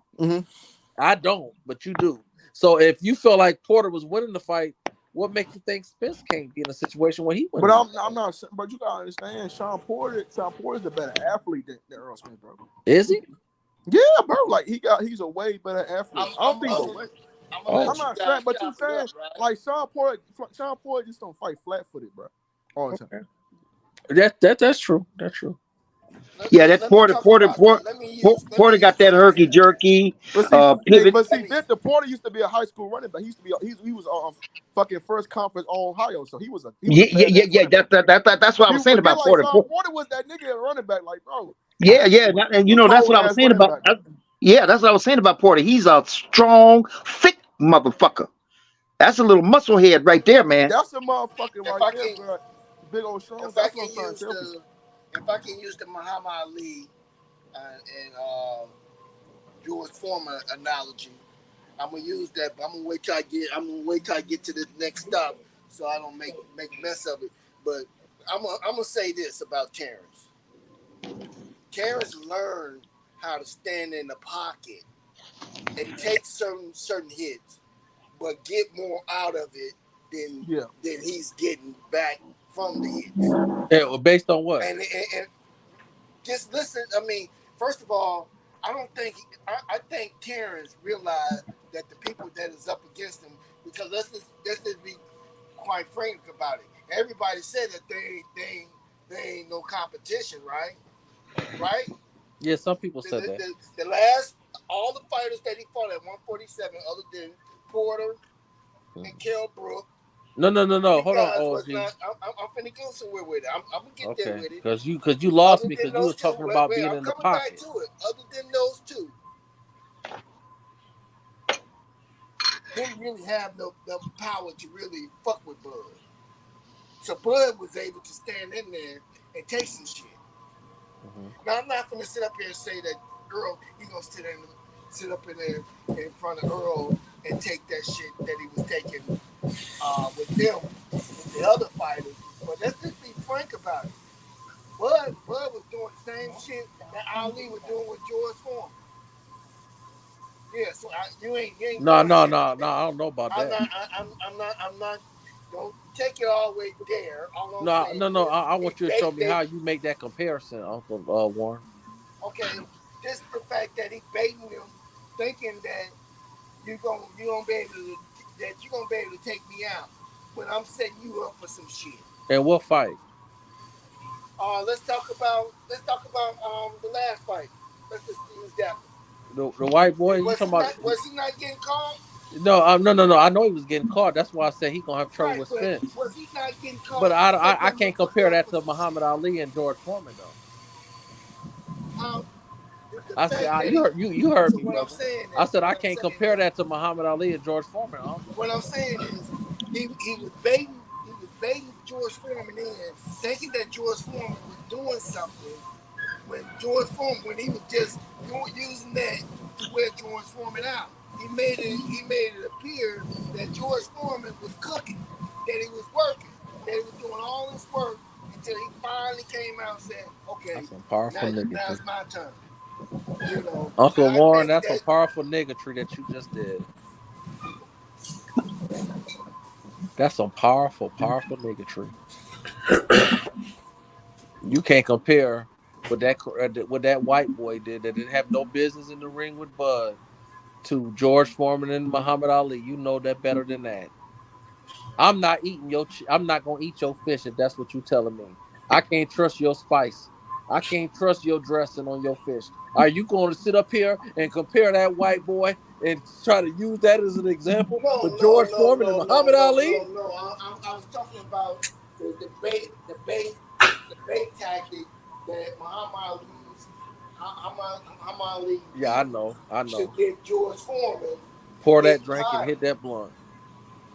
I don't, but you do. So if you feel like Porter was winning the fight, what makes you think Spence can't be in a situation where he wins? But I'm not. But you gotta understand, Sean Porter's a better athlete than Errol Spence, bro. Is he? Yeah, bro. Like he's a way better athlete. I don't think so. I'm not saying, but you saying like Sean Porter just don't fight flat-footed, bro. All the time. That's true. That's true. Yeah, that's Porter got that herky jerky pivot. But see, Victor Porter used to be a high school running back. He was fucking first conference all Ohio, so he was a That's what I was saying about Porter. Porter was that nigga running back, like bro. Yeah, and you know that's what I was saying about. That's what I was saying about Porter. He's a strong, thick motherfucker. That's a little muscle head right there, man. That's a motherfucker right there, bro. Big old strong. If I can use the Muhammad Ali and George Foreman analogy, I'm gonna use that. But I'm gonna wait till I get to the next stop, so I don't make mess of it. But I'm gonna say this about Terence. Terence learned how to stand in the pocket and take certain hits, but get more out of it than he's getting back from the hits. Yeah, well, based on what? And just listen. I mean, first of all, I think Terence realized that the people that is up against him, because let's just be quite frank about it. Everybody said that they ain't no competition, right? Right? Yeah, some people said that. The last, all the fighters that he fought at 147, other than Porter and Kell Brook. No. Hold on, OG. I'm finna go somewhere with it. I'm gonna get there with it. Because you lost me because you were talking about being in the pocket. Back to it. Other than those two, didn't really have the power to really fuck with Bud. So Bud was able to stand in there and take some shit. Now I'm not gonna sit up here and say that Earl, he gonna sit up in there in front of Earl and take that shit that he was taking with them, with the other fighters. But let's just be frank about it. Bud was doing the same shit that Ali was doing with George Foreman. Yeah, so you ain't. No, I don't know about that. I'm not. Don't take it all the way there. No. I want you to show me how you make that comparison, Uncle Warren. Okay, just the fact that he baiting them, thinking that you're gonna be able to take me out when I'm setting you up for some shit. And what fight? Let's talk about the last fight. Let's just use that one. The white boy? You talking about? Was he not getting caught? No, no. I know he was getting caught. That's why I said he gonna have trouble with Spence. Was he not getting caught? But I can't compare that to Muhammad Ali and George Foreman though. I said you heard me, brother. I said I can't compare that to Muhammad Ali and George Foreman. What I'm saying is he was baiting George Foreman in, thinking that George Foreman was doing something. When he was just using that to wear George Foreman out, he made it appear that George Foreman was cooking, that he was working, that he was doing all this work until he finally came out and said, "Okay, that's some powerful now it's my turn." You know, Uncle Warren, that's a powerful niggatry that you just did. That's some powerful niggatry. You can't compare what that white boy did that didn't have no business in the ring with Bud to George Foreman and Muhammad Ali. You know that better than that. I'm not gonna eat your fish if that's what you're telling me. I can't trust your spice. I can't trust your dressing on your fish. Are you going to sit up here and compare that white boy and try to use that as an example for George Foreman and Muhammad Ali? No. I was talking about the bait tactic that Muhammad Ali. Yeah, I know. To get George Foreman. Pour that drink and hit that blunt.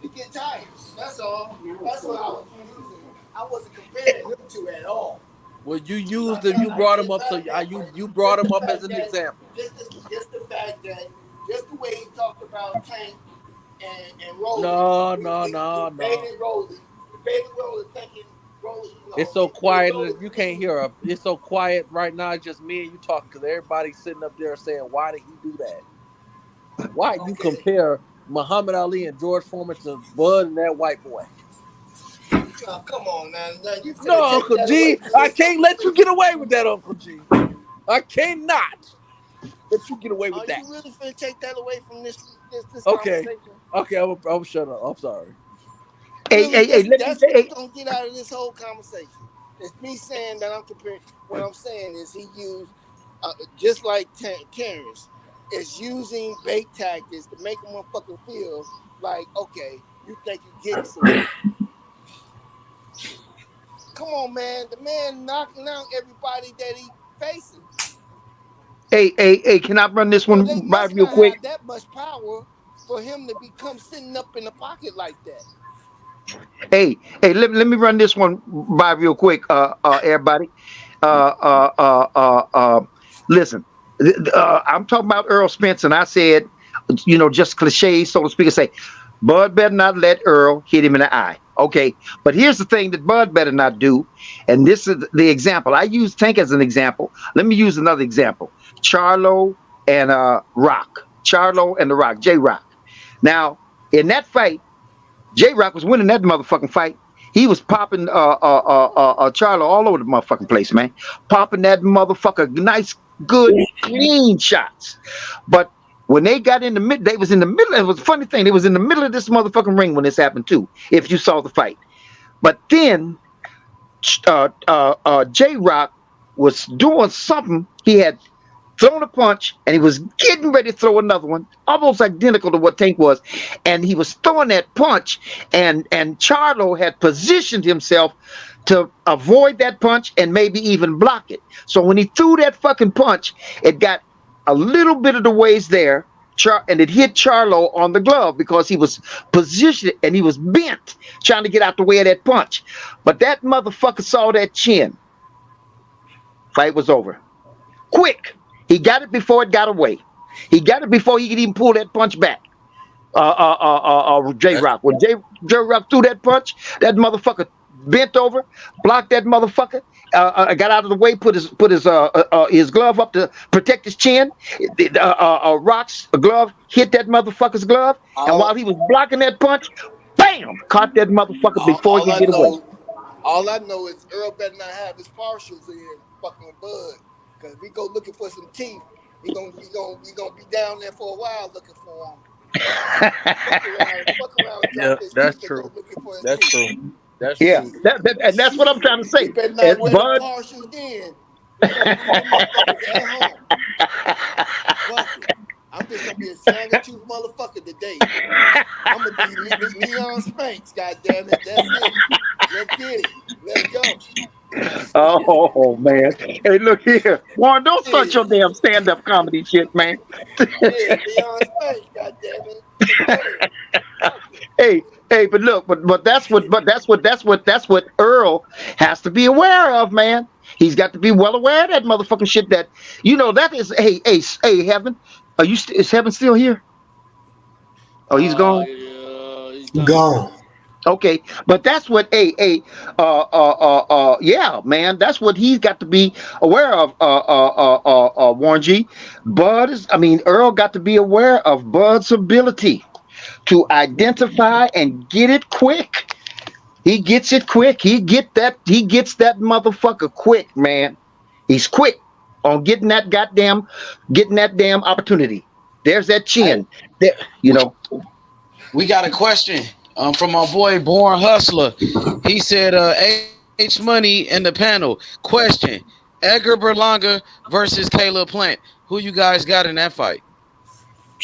You get tired. That's all. That's what I was using. I wasn't comparing them two at all. Well, you brought him up, so you brought him up as an example. Just the fact that, just the way he talked about Tank and Rolling. No. Debated Rolling thinking Rolling. It's so quiet, you can't hear her. It's so quiet right now. It's just me and you talking because everybody's sitting up there saying, "Why did he do that? Why you compare Muhammad Ali and George Foreman to Bud and that white boy?" Oh, come on, man. No, Uncle G. I can't let you get away with that, Uncle G. I cannot let you get away with that. Are you really finna take that away from this conversation? Okay, I'm shut up. I'm sorry. That's what's gonna get out of this whole conversation. It's me saying that I'm comparing. What I'm saying is he used, just like Terence, is using bait tactics to make a motherfucker feel like, okay, you think you're getting something. Come on, man. The man knocking out everybody that he facing. Hey, can I run this one by real quick? Have that much power for him to become sitting up in the pocket like that. Hey, let me run this one by real quick, everybody. Listen, I'm talking about Errol Spence, and I said, just cliche, so to speak, and say, Bud better not let Earl hit him in the eye. Okay, but here's the thing that Bud better not do, and this is the example. I use Tank as an example. Let me use another example. Charlo and Rock. Charlo and the Rock, J-Rock. Now, in that fight, J-Rock was winning that motherfucking fight. He was popping Charlo all over the motherfucking place, man. Popping that motherfucker nice, good, clean shots. But when they got in the middle, they was in the middle. It was a funny thing. They was in the middle of this motherfucking ring when this happened too, if you saw the fight. But then J-Rock was doing something. He had thrown a punch, and he was getting ready to throw another one, almost identical to what Tank was. And he was throwing that punch, and Charlo had positioned himself to avoid that punch and maybe even block it. So when he threw that fucking punch, it got a little bit of the ways there, and it hit Charlo on the glove because he was positioned and he was bent, trying to get out the way of that punch. But that motherfucker saw that chin. Fight was over. Quick. He got it before it got away. He got it before he could even pull that punch back. J-Rock. When J-Rock threw that punch, that motherfucker bent over, blocked that motherfucker, got out of the way, put his glove up to protect his chin. Rock's glove hit that motherfucker's glove, and while he was blocking that punch, bam, caught that motherfucker before he could get away. All I know is Earl better not have his partials in fucking with Bud. Because if we go looking for some teeth, he gonna be down there for a while looking for him. Yeah, that's true. That's true. That's Yeah, true. and that's what I'm trying to He say. better As not wear the Bud, partials then. He better leave them motherfuckers at home. Fuck it. I'm just gonna be a snagger tooth motherfucker today. I'm gonna be Leon Spanks, goddammit. That's it. Let's get it. Let's go. oh man, hey, look here, Warren, don't start your damn stand-up comedy shit, man. Shit, Leon Spanks, goddammit. Let's go there. Hey, but look, but that's what Earl has to be aware of, man. He's got to be well aware of that motherfucking shit. That that is, hey, Heaven, is Heaven still here? Oh, he's gone. He's gone. Okay, but that's what yeah, man, that's what he's got to be aware of. Warren G. Earl got to be aware of Bud's ability to identify and get it quick. He gets it quick. He gets that motherfucker quick, man. He's quick on getting that damn opportunity. There's that chin. There, We got a question from my boy Born Hustler. He said H Money in the panel. Question: Edgar Berlanga versus Caleb Plant. Who you guys got in that fight?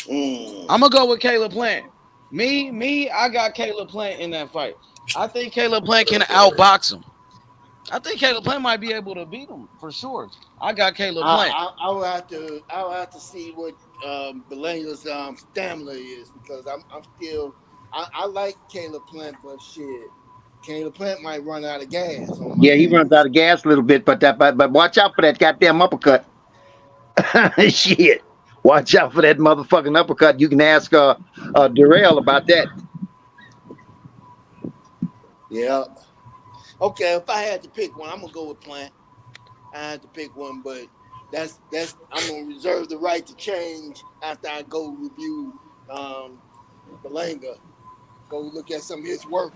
I'm gonna go with Caleb Plant. Me, I got Caleb Plant in that fight. I think Caleb Plant can outbox him. I think Caleb Plant might be able to beat him for sure. I got Caleb Plant. I will have to see what Belanga's stamina is, because I like Caleb Plant, but shit, Caleb Plant might run out of gas. Yeah, he runs out of gas a little bit, but watch out for that goddamn uppercut. Shit. Watch out for that motherfucking uppercut. You can ask Darrell about that. Yeah. Okay, if I had to pick one, I'm gonna go with Plant. I had to pick one, but that's I'm gonna reserve the right to change after I go review Belanga. Go look at some of his work.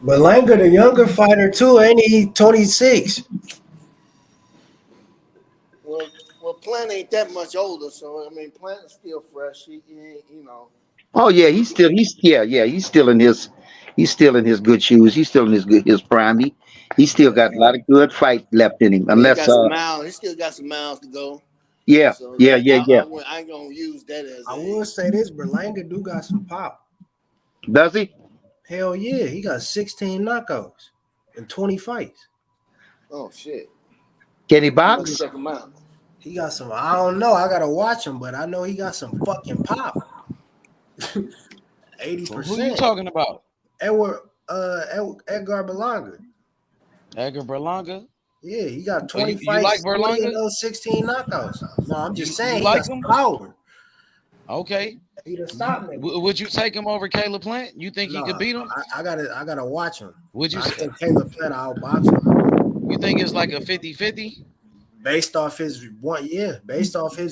Belanga, the younger fighter too, ain't he? 26. Well, Plant ain't that much older, so I mean, Plant is still fresh. He Oh yeah, he's still in his good shoes. He's still in his prime. He still got a lot of good fight left in him. Unless he still got some miles to go. Yeah, so yeah. I ain't gonna use that as. I will say this: Berlanga do got some pop. Does he? Hell yeah, he got 16 knockouts in 20 fights. Oh shit! Can he box? Check him out. He got some. I don't know. I gotta watch him, but I know he got some fucking pop. 80%. Who you talking about? Edgar Berlanga. Edgar Berlanga? Yeah, he got 20 fights. You like Berlanga? Those 16 knockouts. No, I'm just saying. You like him? Power. Okay. He done stopped me. Would you take him over Caleb Plant? You think he could beat him? I gotta watch him. Would you? I think Caleb Plant outbox him. You think it's like a 50-50? Based off his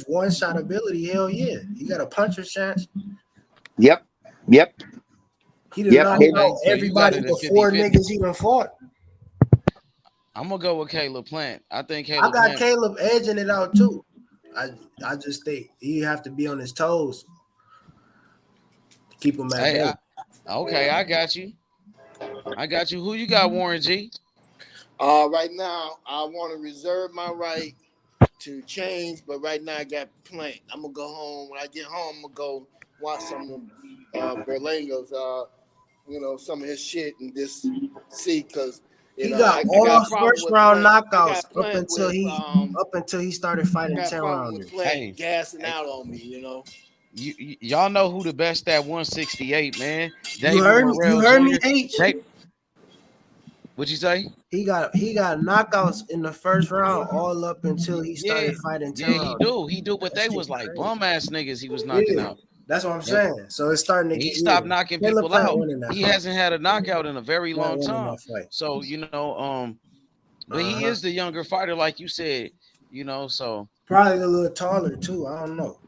one shot ability, hell yeah. He got a puncher chance. Yep. He did not know everybody before 50-50. Niggas even fought. I'm gonna go with Caleb Plant. I think I got Caleb edging it out too. I just think he have to be on his toes. Keep him at bay. Okay, I got you. Who you got, Warren G? Right now, I want to reserve my right to change, but right now I got Plant. I'm gonna go home. When I get home, I'm gonna go watch some of Berlanga's, some of his shit and just see, because he got all first round knockouts up until he started fighting 10 rounders. Hey, gassing out on me, Y'all know who the best at 168, man. You heard me, H. What'd you say? He got knockouts in the first round all up until he started fighting 10 rounds. He do, but they was like bum ass niggas he was knocking out. That's what I'm saying. So it's starting to. He stopped knocking people out. He hasn't had a knockout in a very long time. So but he is the younger fighter, like you said. So probably a little taller too. I don't know.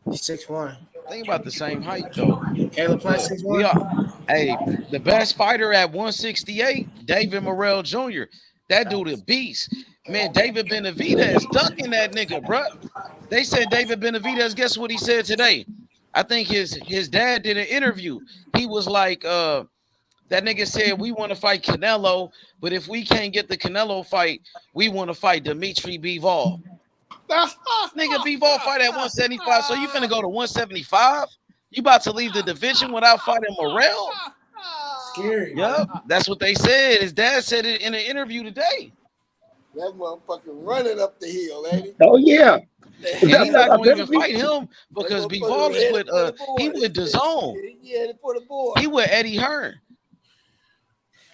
He's 6'1". Think about the same height though. Caleb Plant 6'1". Hey, the best fighter at 168, David Morrell Jr. That dude a beast. Man, David Benavidez ducking that nigga, bro. They said David Benavidez, guess what he said today? I think his dad did an interview. He was like, that nigga said, we want to fight Canelo, but if we can't get the Canelo fight, we want to fight Dimitri Bivol. Nigga, Bivol fight at 175, so you finna go to 175? You about to leave the division without fighting Morrell? Scary. Yep, that's what they said. His dad said it in an interview today. That motherfucker running up the hill, ain't he? Oh yeah. And he's not gonna even fight him because Bivol is with he with DAZN. Yeah, for the boy. He with Eddie Hearn.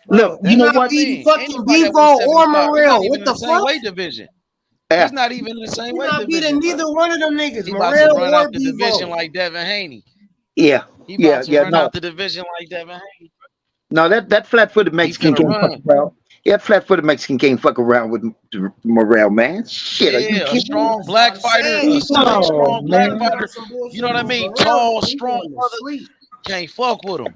Look, you know what? Fucking Bivol or Morrell. What the fuck? Weight division. He's not even in the same weight division. Beating neither one of them niggas. He about Morrell to run or out the division Bivol. like Devin Haney. Yeah. He about to run out the division like Devin Haney. No, that flat-footed Mexican can't fuck around. Yeah, flat-footed Mexican can't fuck around with Morrell, man. Shit, Yeah, a strong black fighter, a strong black fighter. You know what I mean? Tall, strong brother. Can't fuck with him.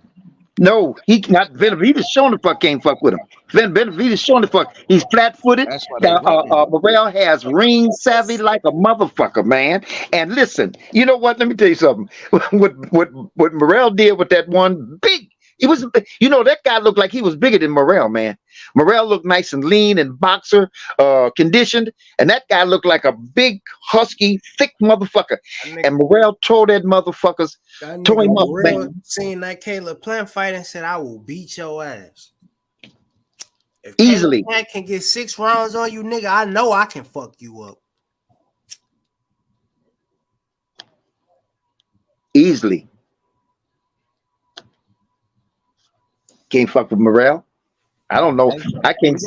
No, he not. Benavidez showing the fuck can't fuck with him. Benavidez showing the fuck. He's flat-footed. Morrell has ring savvy like a motherfucker, man. And listen, you know what? Let me tell you something. What Morrell did with that one big. It was, you know, that guy looked like he was bigger than Morrell, man. Morrell looked nice and lean and boxer conditioned, and that guy looked like a big, husky, thick motherfucker. And Morrell tore that motherfucker's, tore him up, man. Seen that Caleb Plant fight and said, "I will beat your ass." If Easily. Caleb Plant can get 6 rounds on you, nigga, I know I can fuck you up. Easily. Can't fuck with Morrell. I don't know. I can't.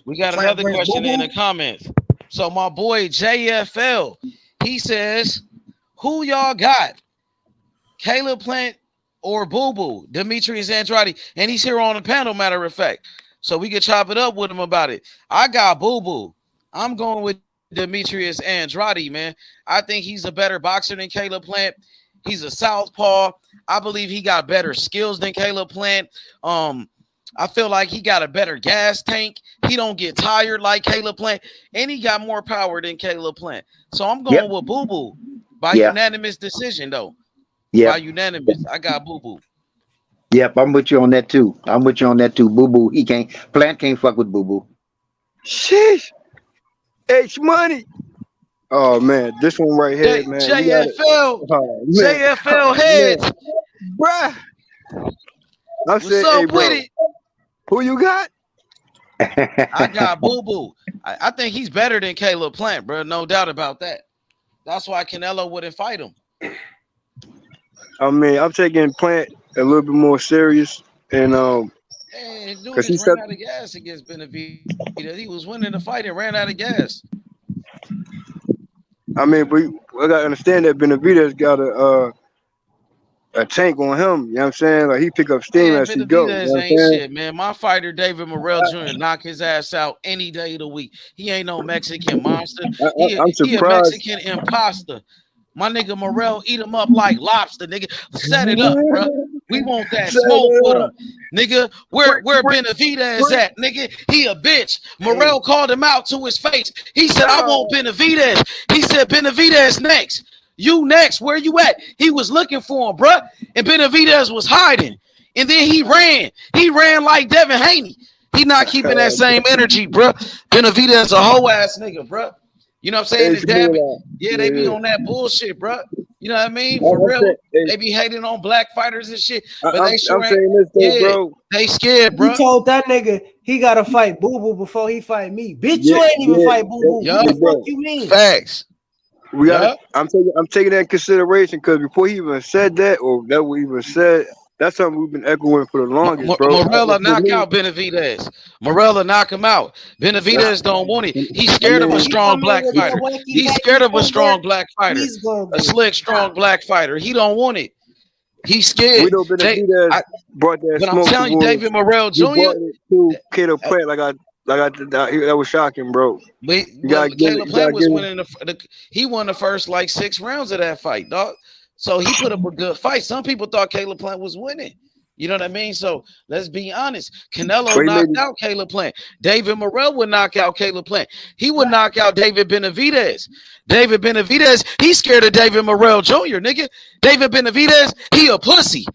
We got another question in the comments. So my boy JFL, he says, "Who y'all got? Caleb Plant or Boo Boo? Demetrius Andrade?" And he's here on the panel, matter of fact. So we could chop it up with him about it. I got Boo Boo. I'm going with Demetrius Andrade, man. I think he's a better boxer than Caleb Plant. He's a southpaw. I believe he got better skills than Caleb Plant. I feel like he got a better gas tank. He don't get tired like Caleb Plant, and he got more power than Caleb Plant. So I'm going with Boo Boo by unanimous decision, though. Yeah, by unanimous. I got Boo Boo. Yep, I'm with you on that too. Boo Boo, Plant can't fuck with Boo Boo. Sheesh. H Money. Oh man, this one right here, man. JFL, JFL heads, bruh. What's up hey, bro, with it? Who you got? I got Boo Boo. I think he's better than Caleb Plant, bro. No doubt about that. That's why Canelo wouldn't fight him. I mean, I'm taking Plant a little bit more serious, and dude just ran out of gas against Benavidez. He was winning the fight and ran out of gas. I mean, we gotta understand that Benavidez got a tank on him. You know what I'm saying? Like he pick up steam as he goes. You know ain't shit, man. My fighter David Morrell Jr. knock his ass out any day of the week. He ain't no Mexican monster. He a Mexican imposter. My nigga Morrell eat him up like lobster, nigga. Set it up, bro. We want that smoke with him, nigga. Where Benavidez at, nigga? He a bitch. Morrell called him out to his face. He said, "I want Benavidez." He said, "Benavidez next. You next. Where you at?" He was looking for him, bro. And Benavidez was hiding. And then he ran. He ran like Devin Haney. He not keeping that same energy, bro. Benavidez a hoe ass nigga, bro. You know what I'm saying? His dad, they be on that bullshit, bro. You know what I mean? For real, they be hating on black fighters and shit. But they sure ain't. Bro. They scared, bro. He told that nigga he gotta fight Boo Boo before he fight me. Bitch, you ain't even fight Boo Boo. What the fuck you mean? Facts. We got. I'm taking that in consideration because before he even said that, or that we even said, that's something we've been echoing for the longest, bro. Morrell knock out Benavidez. Morrell knock him out. Benavidez don't want it. He's scared of a strong black fighter. He's scared of a strong black fighter. A slick, strong black fighter. He don't want it. He's scared. Brought that but I'm telling you, David Morrell Jr. Caleb Plant, that was shocking, bro. Caleb Plant was winning he won the first like 6 rounds of that fight, dog. So he put up a good fight. Some people thought Caleb Plant was winning. You know what I mean? So let's be honest. Canelo knocked out Caleb Plant. David Morrell would knock out Caleb Plant. He would knock out David Benavidez. David Benavidez, he's scared of David Morrell Jr., nigga. David Benavidez, he a pussy.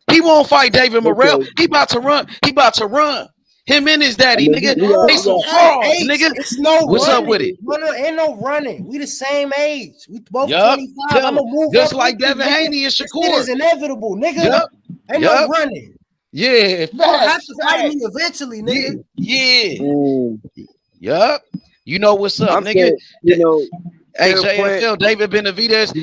He won't fight David Morrell. He about to run. He about to run. Him and his daddy, nigga. They some frauds, nigga. It's no What's running. up with it? No, ain't no running. We the same age. We both Yup. 25. I'm gonna move Just up like with you, Devin nigga. Haney and This Shakur. shit is inevitable, nigga. Yup. Ain't Yup. no running. Yeah, You gonna have facts. to fight me eventually, nigga. Yeah. Yup. You know what's up, nigga? Saying, you know, Hey, JFL, David Benavidez,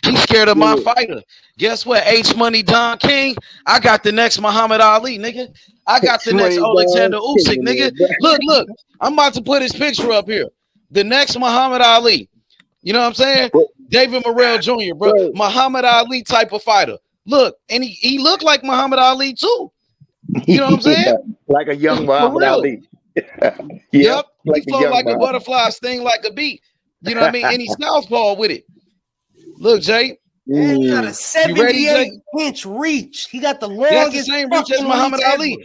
he's scared of my fighter. Guess what? H Money Don King, I got the next Muhammad Ali, nigga. I got the next Alexander Usyk, nigga. Look, I'm about to put his picture up here. The next Muhammad Ali. You know what I'm saying? David Morrell Jr., bro. Muhammad Ali type of fighter. Look, and he looked like Muhammad Ali too. You know what I'm saying? Like a young Muhammad Ali. Yep. Like He flow like a butterfly, sting like a bee. You know what I mean? And he's southpaw with it. Look, Jay. Man, he got a You ready, Jay? 78-inch reach. He got the longest. That's the same reach as Muhammad Ali.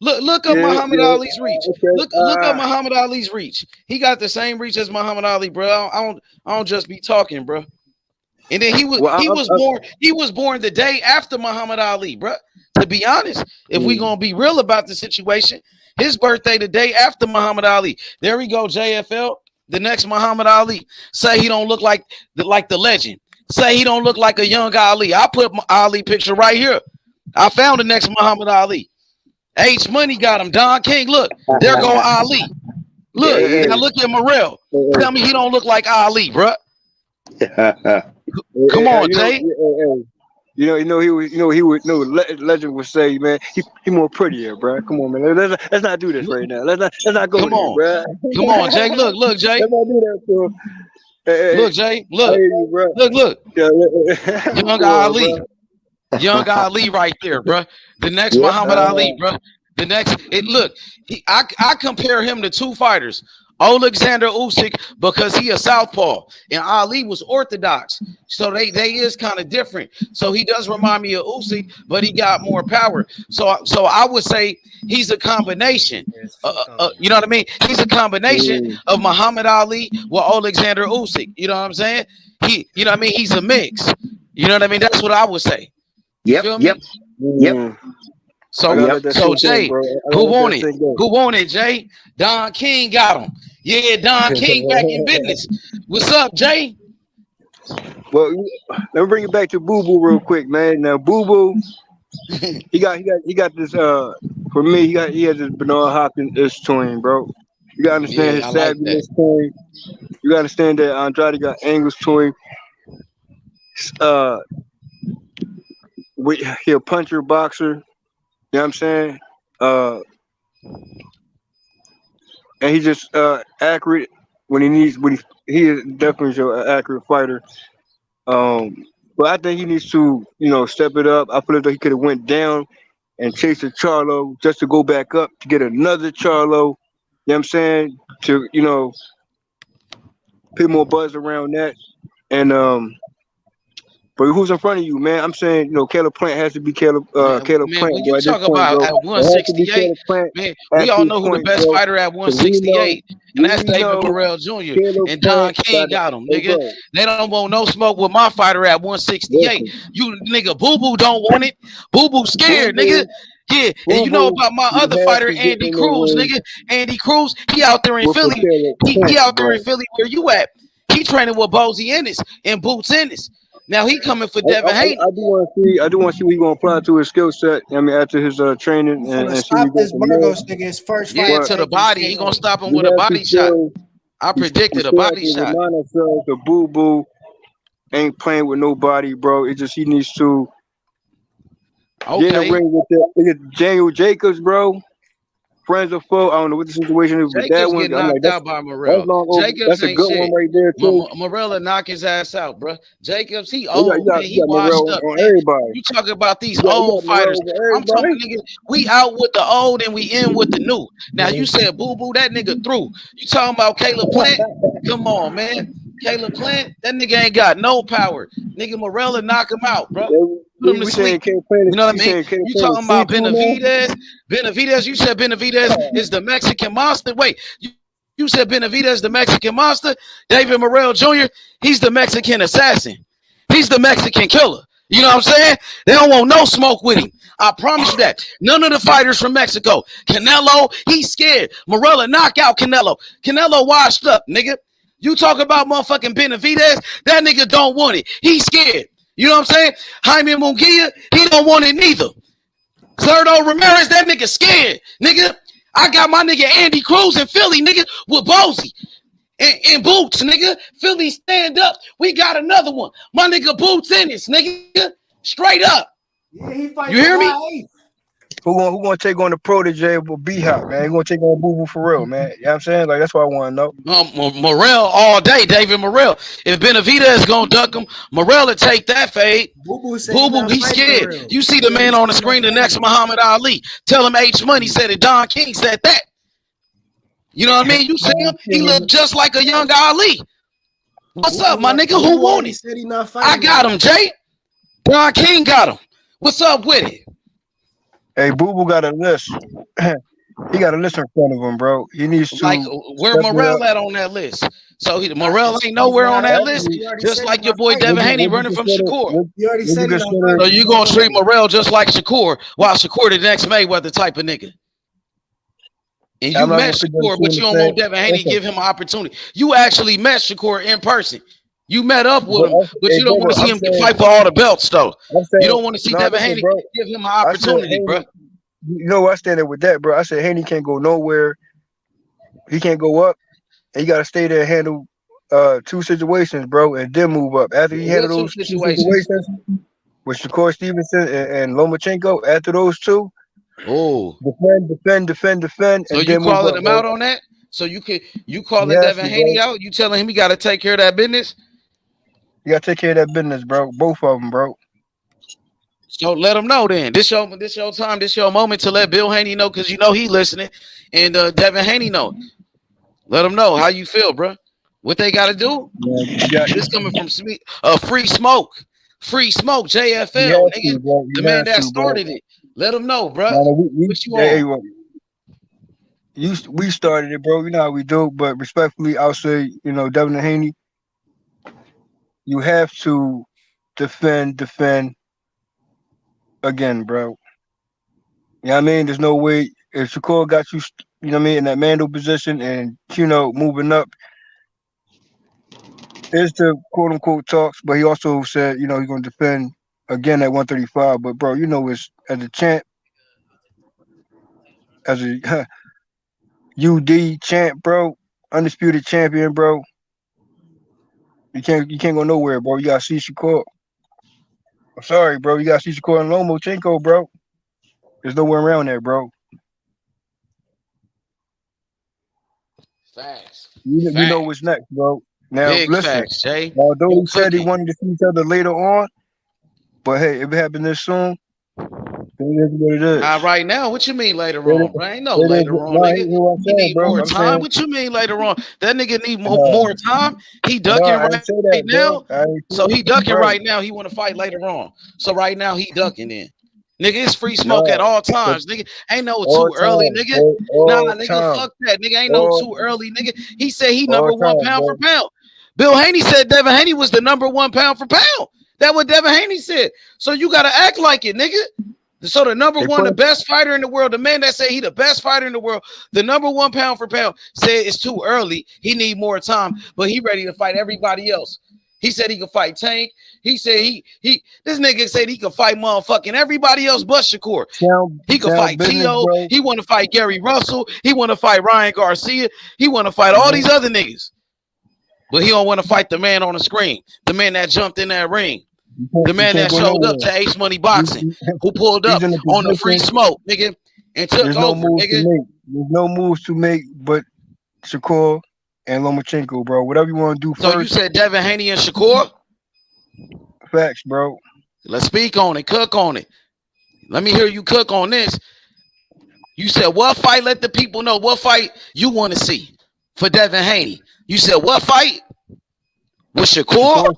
Look up Muhammad Ali's reach. Look up Muhammad Ali's reach. He got the same reach as Muhammad Ali, bro. I don't just be talking, bro. And then he was born the day after Muhammad Ali, bro. To be honest, if we gonna be real about the situation, his birthday the day after Muhammad Ali. There we go, JFL. The next Muhammad Ali. Say he don't look like the legend. Say he don't look like a young Ali. I put my Ali picture right here. I found the next Muhammad Ali. H Money got him. Don King. Look, there go Ali. Look, now look at Morrell. Tell me he don't look like Ali, bro. Come on, Jay. Legend would say, man, he more prettier, bro. Come on, man. Let's not do this right now. Let's not go there, bro. Come on, Jay. Look, Jay. Let's not do that, bro. Look, Jay. Look. Look. Young Ali. Young Ali right there, bro. The next Muhammad Ali, bro. The next, I compare him to two fighters. Alexander Usyk, because he a southpaw, and Ali was orthodox, so they is kind of different. So he does remind me of Usyk, but he got more power. So I would say he's a combination. You know what I mean? He's a combination of Muhammad Ali with Alexander Usyk. You know what I'm saying? You know what I mean? He's a mix. You know what I mean? That's what I would say. Yep. So Jay, who won it? Who won it, Jay? Don King got him. Yeah, Don King back in business. What's up, Jay? Well, let me bring it back to Boo Boo real quick, man. Now Boo Boo, he got this. For me, he has this Bernard Hopkins twin, bro. You gotta understand his savviness twin. You gotta understand that Andrade got Angle's twin. He a puncher, boxer. You know what I'm saying? And he's just accurate when he needs. He is definitely an accurate fighter. But I think he needs to, step it up. I feel as though he could have went down and chased a Charlo just to go back up to get another Charlo. You know what I'm saying? To put more buzz around that. And but who's in front of you, man? I'm saying, Caleb Plant has to be Caleb Plant. When you talk about at 168, man, we all know who the best fighter at 168, and that's David Morrell Jr. And Don King got him, nigga. They don't want no smoke with my fighter at 168. You nigga, Boo Boo don't want it. Boo Boo scared, nigga. Yeah, and you know about my other fighter, Andy Cruz, nigga. Andy Cruz, he out there in Philly. He out there in Philly. Where you at? He training with Bozy Ennis and Boots Ennis. Now he coming for Devin Haney. I do want to see what he gonna apply to his skill set. I mean, after his training and stop this Burgos nigga his first fight. Yeah, to the body. He gonna stop him with a body shot. I predicted a body shot. The Boo Boo ain't playing with nobody, bro. It just he needs to get in the ring with Daniel Jacobs, bro. Friends or foe, I don't know what the situation is with that one. Jacobs get knocked out by Morrell. Jacobs that's a good one right there too. Morrell will knock his ass out, bro. Jacobs, he old, he washed up. You talking about these old fighters? I'm talking, nigga. We out with the old and we in with the new. Now you said Boo Boo, that nigga through. You talking about Caleb Plant? Come on, man. Caleb Plant, that nigga ain't got no power. Nigga Morrell will knock him out, bro. him to sleep. You know what I mean? You talking about Benavidez? Benavidez, you said Benavidez is the Mexican monster. Wait, you said Benavidez the Mexican monster. David Morrell Jr., he's the Mexican assassin. He's the Mexican killer. You know what I'm saying? They don't want no smoke with him. I promise you that. None of the fighters from Mexico. Canelo, he's scared. Morrell knock out Canelo. Canelo washed up, nigga. You talk about motherfucking Benavidez, that nigga don't want it. He's scared. You know what I'm saying? Jaime Munguia, he don't want it neither. Zerdo Ramirez, that nigga scared. Nigga, I got my nigga Andy Cruz in Philly, nigga, with Bozy. And Boots, nigga. Philly stand up. We got another one. My nigga Boots in this, nigga. Straight up. Yeah, he You hear me? Who gonna take on the protege of B-Hop, man? Who gonna take on Boo Boo for real, man? You know what I'm saying? Like, that's what I want to know. Morrell all day, David Morrell. If Benavidez gonna duck him, Morrell will take that fade. Boo Boo, he's scared. You see the man on the screen, the next Muhammad Ali. Tell him H Money said it. Don King said that. You know what I mean? You see him? He looked just like a young Ali. What's up, my nigga? Who won it? I got him, Jay. Don King got him. What's up with it? Hey, Boo Boo got a list. He got a list in front of him, bro. He needs to. Like, where Morrell at on that list? So Morrell ain't nowhere on that list. Just like your boy Devin Haney running from Shakur. You already said it. So you gonna treat Morrell just like Shakur, while Shakur the next Mayweather type of nigga. And you met Shakur, but you don't want Devin Haney to give him an opportunity. You actually met Shakur in person. You met up with him, but you don't want to see him fight for all the belts, though. You don't want to see Devin Haney give him an opportunity, bro. You know, I stand there with that, bro. I said Haney can't go nowhere. He can't go up, and you got to stay there and handle two situations, bro, and then move up. After he handled those two situations with Shakur Stevenson and Lomachenko, after those two, defend. So you calling him out on that? So you calling Devin Haney out? You telling him he got to take care of that business? You got to take care of that business, bro. Both of them, bro. So let him know then. This your time. This your moment to let Bill Haney know, because you know he listening, and Devin Haney know. Let him know how you feel, bro. What they got to do? This coming from Free Smoke, JFL, nigga. The man that started it. Let him know, bro. What you on? We started it, bro. You know how we do. But respectfully, I'll say, you know, Devin Haney, you have to defend again, bro. You know what I mean? There's no way if Shakur got you, you know what I mean, in that Mando position and, you know, moving up. There's the quote unquote talks, but he also said, you know, he's gonna defend again at 135. But bro, you know, it's as a champ, as a UD champ, bro, undisputed champion, bro. You can't go nowhere, bro. You gotta see Shakur. I'm sorry, bro. You gotta see Shakur and Lomachenko, bro. There's nowhere around there, bro. Facts. You know what's next, bro. Now Big listen. Facts, Jay. Although he said he wanted to see each other later on, but hey, if it happened this soon, then it is what it is. Not right now. What you mean later on, bro? Ain't no later on, nigga. He need more time. What you mean later on? That nigga need more time. He ducking right now. So he ducking right now. He want to fight later on. So right now he ducking in. Nigga, it's free smoke at all times, nigga. Ain't no too early, nigga. Nah, nigga, fuck that, nigga. Ain't no too early, nigga. He said he number one pound for pound. Bill Haney said Devin Haney was the number one pound for pound. That's what Devin Haney said. So you gotta act like it, nigga. So the number one, the best fighter in the world, the man that said he the best fighter in the world, the number one pound for pound, said it's too early. He need more time, but he ready to fight everybody else. He said he could fight Tank. He said this nigga said he could fight motherfucking everybody else but Shakur. He could fight Tio. He want to fight Gary Russell. He want to fight Ryan Garcia. He want to fight all these other niggas. But he don't want to fight the man on the screen, the man that jumped in that ring, the man that showed up to Ace Money Boxing, who pulled up on the free smoke, nigga, and took over, nigga. There's no moves to make but Shakur and Lomachenko, bro. Whatever you want to do first. So you said Devin Haney and Shakur? Facts, bro. Let's speak on it. Cook on it. Let me hear you cook on this. You said what fight? Let the people know what fight you want to see for Devin Haney. You said what fight? With Shakur?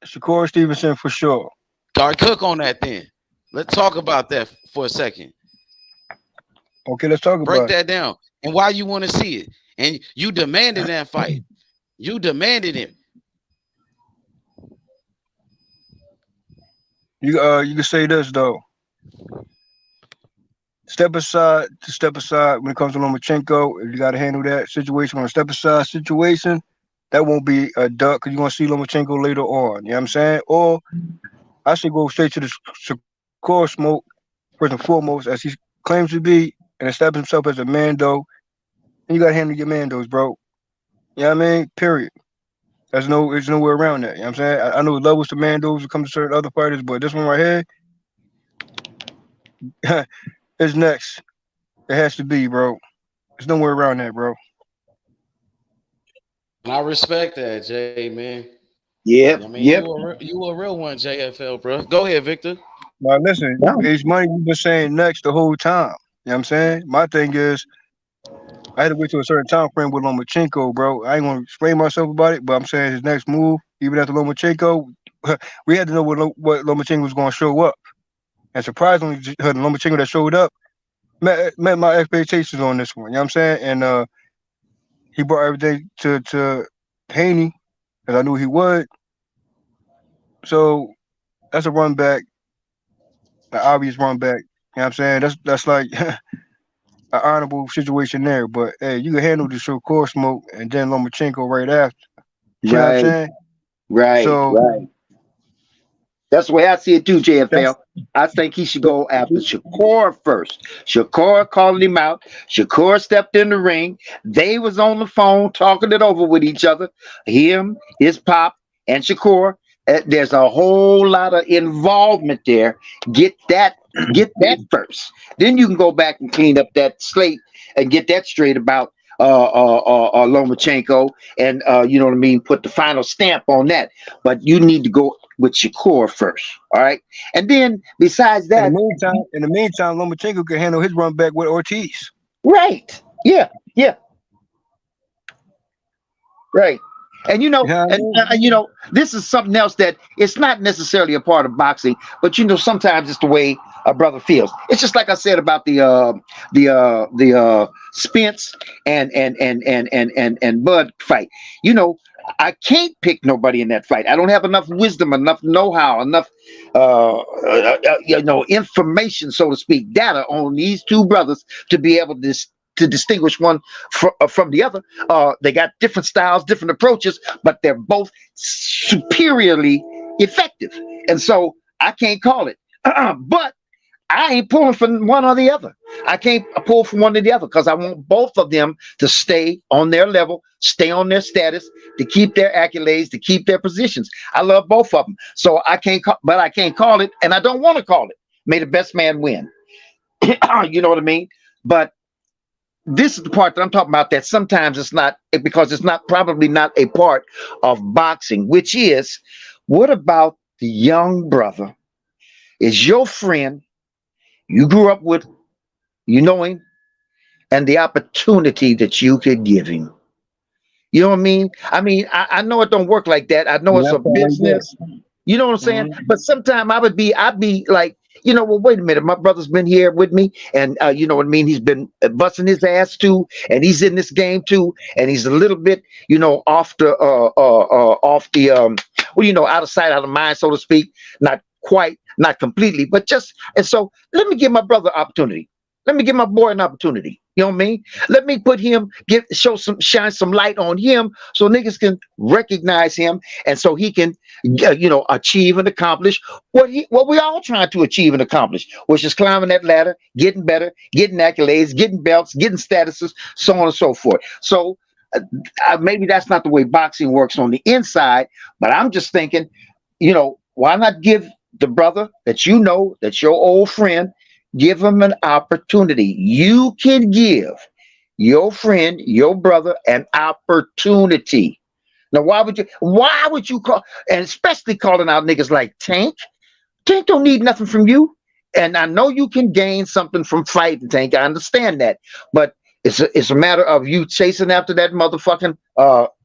Shakur Stevenson for sure. Start Cook on that then. Let's talk about that for a second. Okay, let's talk Break about it. that down. And why you want to see it. And you demanded that fight. You demanded it. You can say this though. Step aside when it comes to Lomachenko. If you got to handle that situation on a step aside situation, that won't be a duck because you're going to see Lomachenko later on. You know what I'm saying? Or I should go straight to the Shakur smoke, first and foremost, as he claims to be, and establish himself as a Mando. And you got to handle your Mandos, bro. You know what I mean? Period. There's nowhere around that. You know what I'm saying? I know levels to Mandos when it comes to certain other fighters, but this one right here is next. It has to be, bro. There's nowhere around that, bro. I respect that, Jay, man. Yeah, I mean, you a real one, JFL, bro. Go ahead, Victor. Now listen, it's money you've been saying next the whole time. You know what I'm saying? My thing is, I had to wait till a certain time frame with Lomachenko, bro. I ain't gonna explain myself about it, but I'm saying his next move, even after Lomachenko, we had to know what Lomachenko was gonna show up. And surprisingly, the Lomachenko that showed up met my expectations on this one. You know what I'm saying? And he brought everything to Haney, as I knew he would. So that's a run back, an obvious run back. You know what I'm saying? That's like an honorable situation there. But hey, you can handle the Shakur smoke and then Lomachenko right after. You know what I'm saying? Right. That's the way I see it too, JFL. I think he should go after Shakur first. Shakur calling him out. Shakur stepped in the ring. They was on the phone talking it over with each other. Him, his pop, and Shakur. There's a whole lot of involvement there. Get that first. Then you can go back and clean up that slate and get that straight about Lomachenko and you know what I mean, put the final stamp on that. But you need to go with Shakur first, all right? And then besides that, in the meantime, Lomachenko can handle his run back with Ortiz. Right. Yeah. Right. And you know, this is something else that it's not necessarily a part of boxing, but you know, sometimes it's the way a brother feels. It's just like I said about the Spence and Bud fight. You know, I can't pick nobody in that fight. I don't have enough wisdom, enough know-how, enough information, so to speak, data on these two brothers to be able to distinguish one from the other. They got different styles, different approaches, but they're both superiorly effective. And so I can't call it. But I ain't pulling from one or the other. I can't pull from one or the other because I want both of them to stay on their level, stay on their status, to keep their accolades, to keep their positions. I love both of them. So I can't call it, and I don't want to call it. May the best man win. You know what I mean? But this is the part that I'm talking about that sometimes it's not, because it's probably not a part of boxing, which is, what about the young brother is your friend, you grew up with, you know him, and the opportunity that you could give him. You know what I mean? I know it don't work like that. I know it's a business. You know what I'm saying? But sometimes I'd be like, you know, well, wait a minute. My brother's been here with me, and you know what I mean? He's been busting his ass too, and he's in this game too, and he's a little bit, you know, off the out of sight, out of mind, so to speak. Not quite, not completely, but just, and so let me give my brother opportunity. Let me give my boy an opportunity. You know what I mean? Let me put him, shine some light on him so niggas can recognize him, and so he can, achieve and accomplish what we all trying to achieve and accomplish, which is climbing that ladder, getting better, getting accolades, getting belts, getting statuses, so on and so forth. So maybe that's not the way boxing works on the inside, but I'm just thinking, why not give the brother that's your old friend, give him an opportunity. You can give your friend, your brother, an opportunity. Now, why would you call, and especially calling out niggas like Tank? Tank don't need nothing from you. And I know you can gain something from fighting, Tank. I understand that. But it's a matter of you chasing after that motherfucking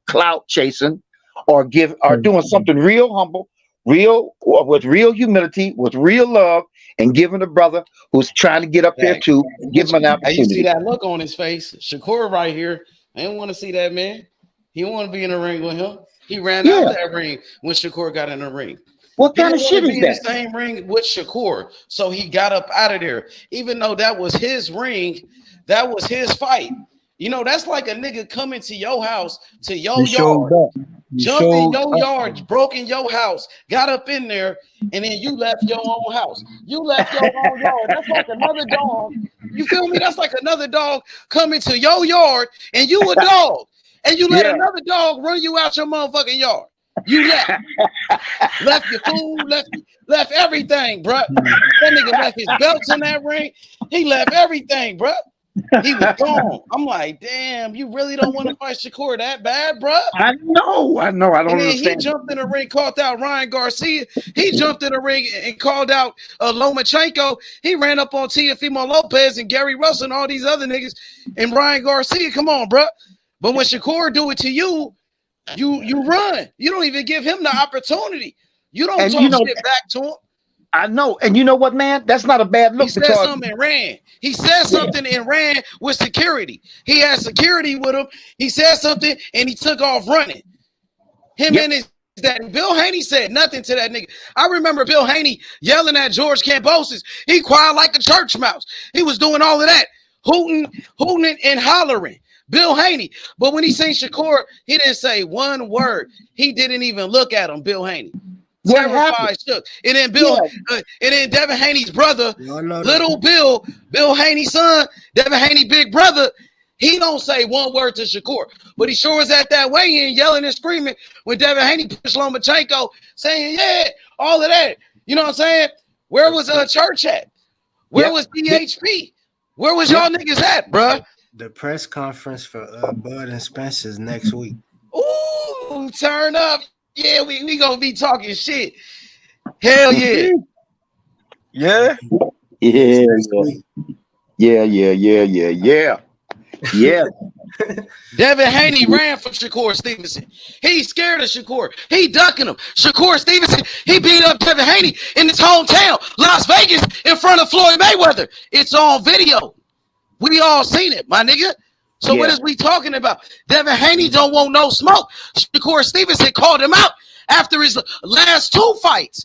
clout chasing, or doing something real humble, with real humility, with real love, and giving a brother who's trying to get up there too, give him an opportunity. You see that look on his face. Shakur right here. I didn't want to see that man. He didn't want to be in the ring with him. He ran out that ring when Shakur got in the ring. What kind of shit is that? In the same ring with Shakur, so he got up out of there. Even though that was his ring, that was his fight. You know, that's like a nigga coming to your house, to your yard, jumped in your yard, broke in your house, got up in there, and then you left your own house. You left your own yard. That's like another dog. You feel me? That's like another dog coming to your yard, and you a dog, and you let another dog run you out your motherfucking yard. You left your food, left everything, bro. That nigga left his belts in that ring. He left everything, bro. He was gone. I'm like, damn, you really don't want to fight Shakur that bad, bro? I know. I don't understand. He jumped in the ring, called out Ryan Garcia. He jumped in the ring and called out Lomachenko. He ran up on Teofimo Lopez and Gary Russell and all these other niggas and Ryan Garcia. Come on, bro. But when Shakur do it to you, you run. You don't even give him the opportunity. You don't talk shit back to him. I know. And you know what, man? That's not a bad look. He said something and ran. He said something and ran with security. He had security with him. He said something and he took off running. Him and his dad. Bill Haney said nothing to that nigga. I remember Bill Haney yelling at George Kambosos. He quiet like a church mouse. He was doing all of that, hooting and hollering. Bill Haney. But when he seen Shakur, he didn't say one word. He didn't even look at him, Bill Haney. Terrified, shook. And then and then Devin Haney's brother, little Bill Haney's son, Devin Haney big brother, he don't say one word to Shakur, but he sure is at that weigh-in yelling and screaming when Devin Haney pushed Lomachenko, saying, yeah, all of that. You know what I'm saying? Where was Church at? Where was DHP? Where was y'all niggas at, bruh? The press conference for Bud and Spence is next week. Ooh, turn up. Yeah, we gonna be talking shit. Hell yeah. Yeah. Devin Haney ran from Shakur Stevenson. He's scared of Shakur. He ducking him. Shakur Stevenson, he beat up Devin Haney in his hometown, Las Vegas, in front of Floyd Mayweather. It's on video. We all seen it, my nigga. So what is we talking about? Devin Haney don't want no smoke. Shakur Stevenson called him out after his last two fights.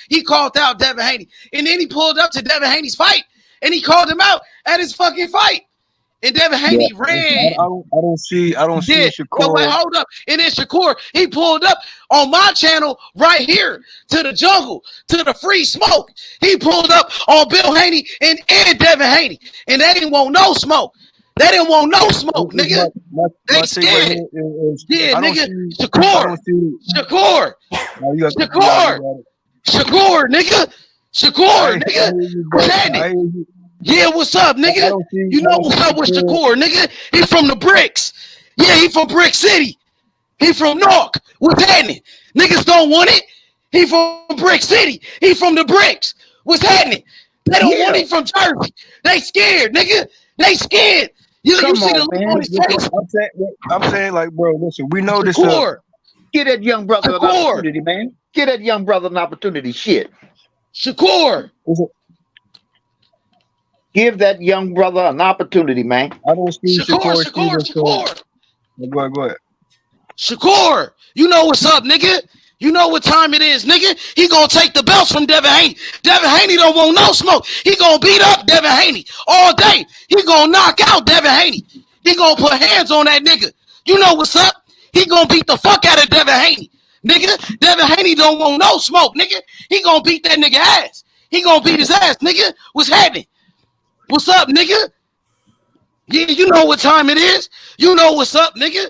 He called out Devin Haney. And then he pulled up to Devin Haney's fight and he called him out at his fucking fight. And Devin Haney ran. I don't see Shakur. No, wait, hold up. And then Shakur, he pulled up on my channel right here to the jungle, to the free smoke. He pulled up on Bill Haney and Devin Haney. And they didn't want no smoke. They didn't want no smoke, nigga. They scared. Yeah, nigga. Shakur, nigga. Shakur, nigga. Yeah, what's up, nigga? You know what's up with Shakur, nigga? He from the bricks. Yeah, he from Brick City. He from Newark. What's happening? Niggas don't want it. He from Brick City. He from the bricks. What's happening? They don't want it from Jersey. They scared, nigga. They scared. You see the look on his face. I'm saying, like, bro, listen, we know this. Get that young brother an opportunity, man. Get that young brother an opportunity. Shit. Shakur. Give that young brother an opportunity, man. I don't see Shakur. Go ahead. Shakur, you know what's up, nigga. You know what time it is, nigga. He gonna take the belts from Devin Haney. Devin Haney don't want no smoke. He gonna beat up Devin Haney all day. He gonna knock out Devin Haney. He gonna put hands on that nigga. You know what's up. He gonna beat the fuck out of Devin Haney. Nigga, Devin Haney don't want no smoke, nigga. He gonna beat that nigga ass. He gonna beat his ass, nigga. What's happening? What's up, nigga? Yeah, you know what time it is. You know what's up, nigga.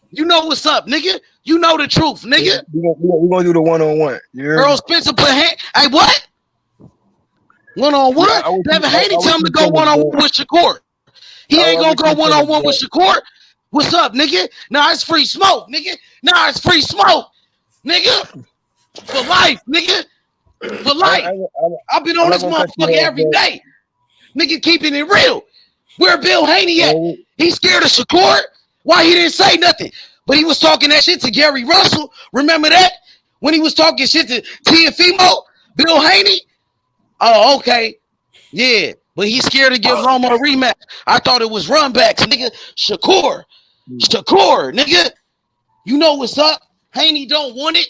You know what's up, nigga. You know the truth, nigga. We're gonna do the one-on-one. Errol Spence put hand. Hey, what? One-on-one? Devin Haney tell him to go one-on-one with Shakur. He ain't gonna go one-on-one with Shakur. What's up, nigga? Nah, it's free smoke, nigga. Nah, it's free smoke, nigga. For life, nigga. For life. I've been on this motherfucker every day. Nigga keeping it real. Where Bill Haney at? He scared of Shakur? Why he didn't say nothing? But he was talking that shit to Gary Russell. Remember that? when he was talking shit to Tiafimo, Bill Haney. Oh, okay. Yeah. But he's scared to give Roma a rematch. I thought it was runbacks, nigga. Shakur, nigga. You know what's up? Haney don't want it.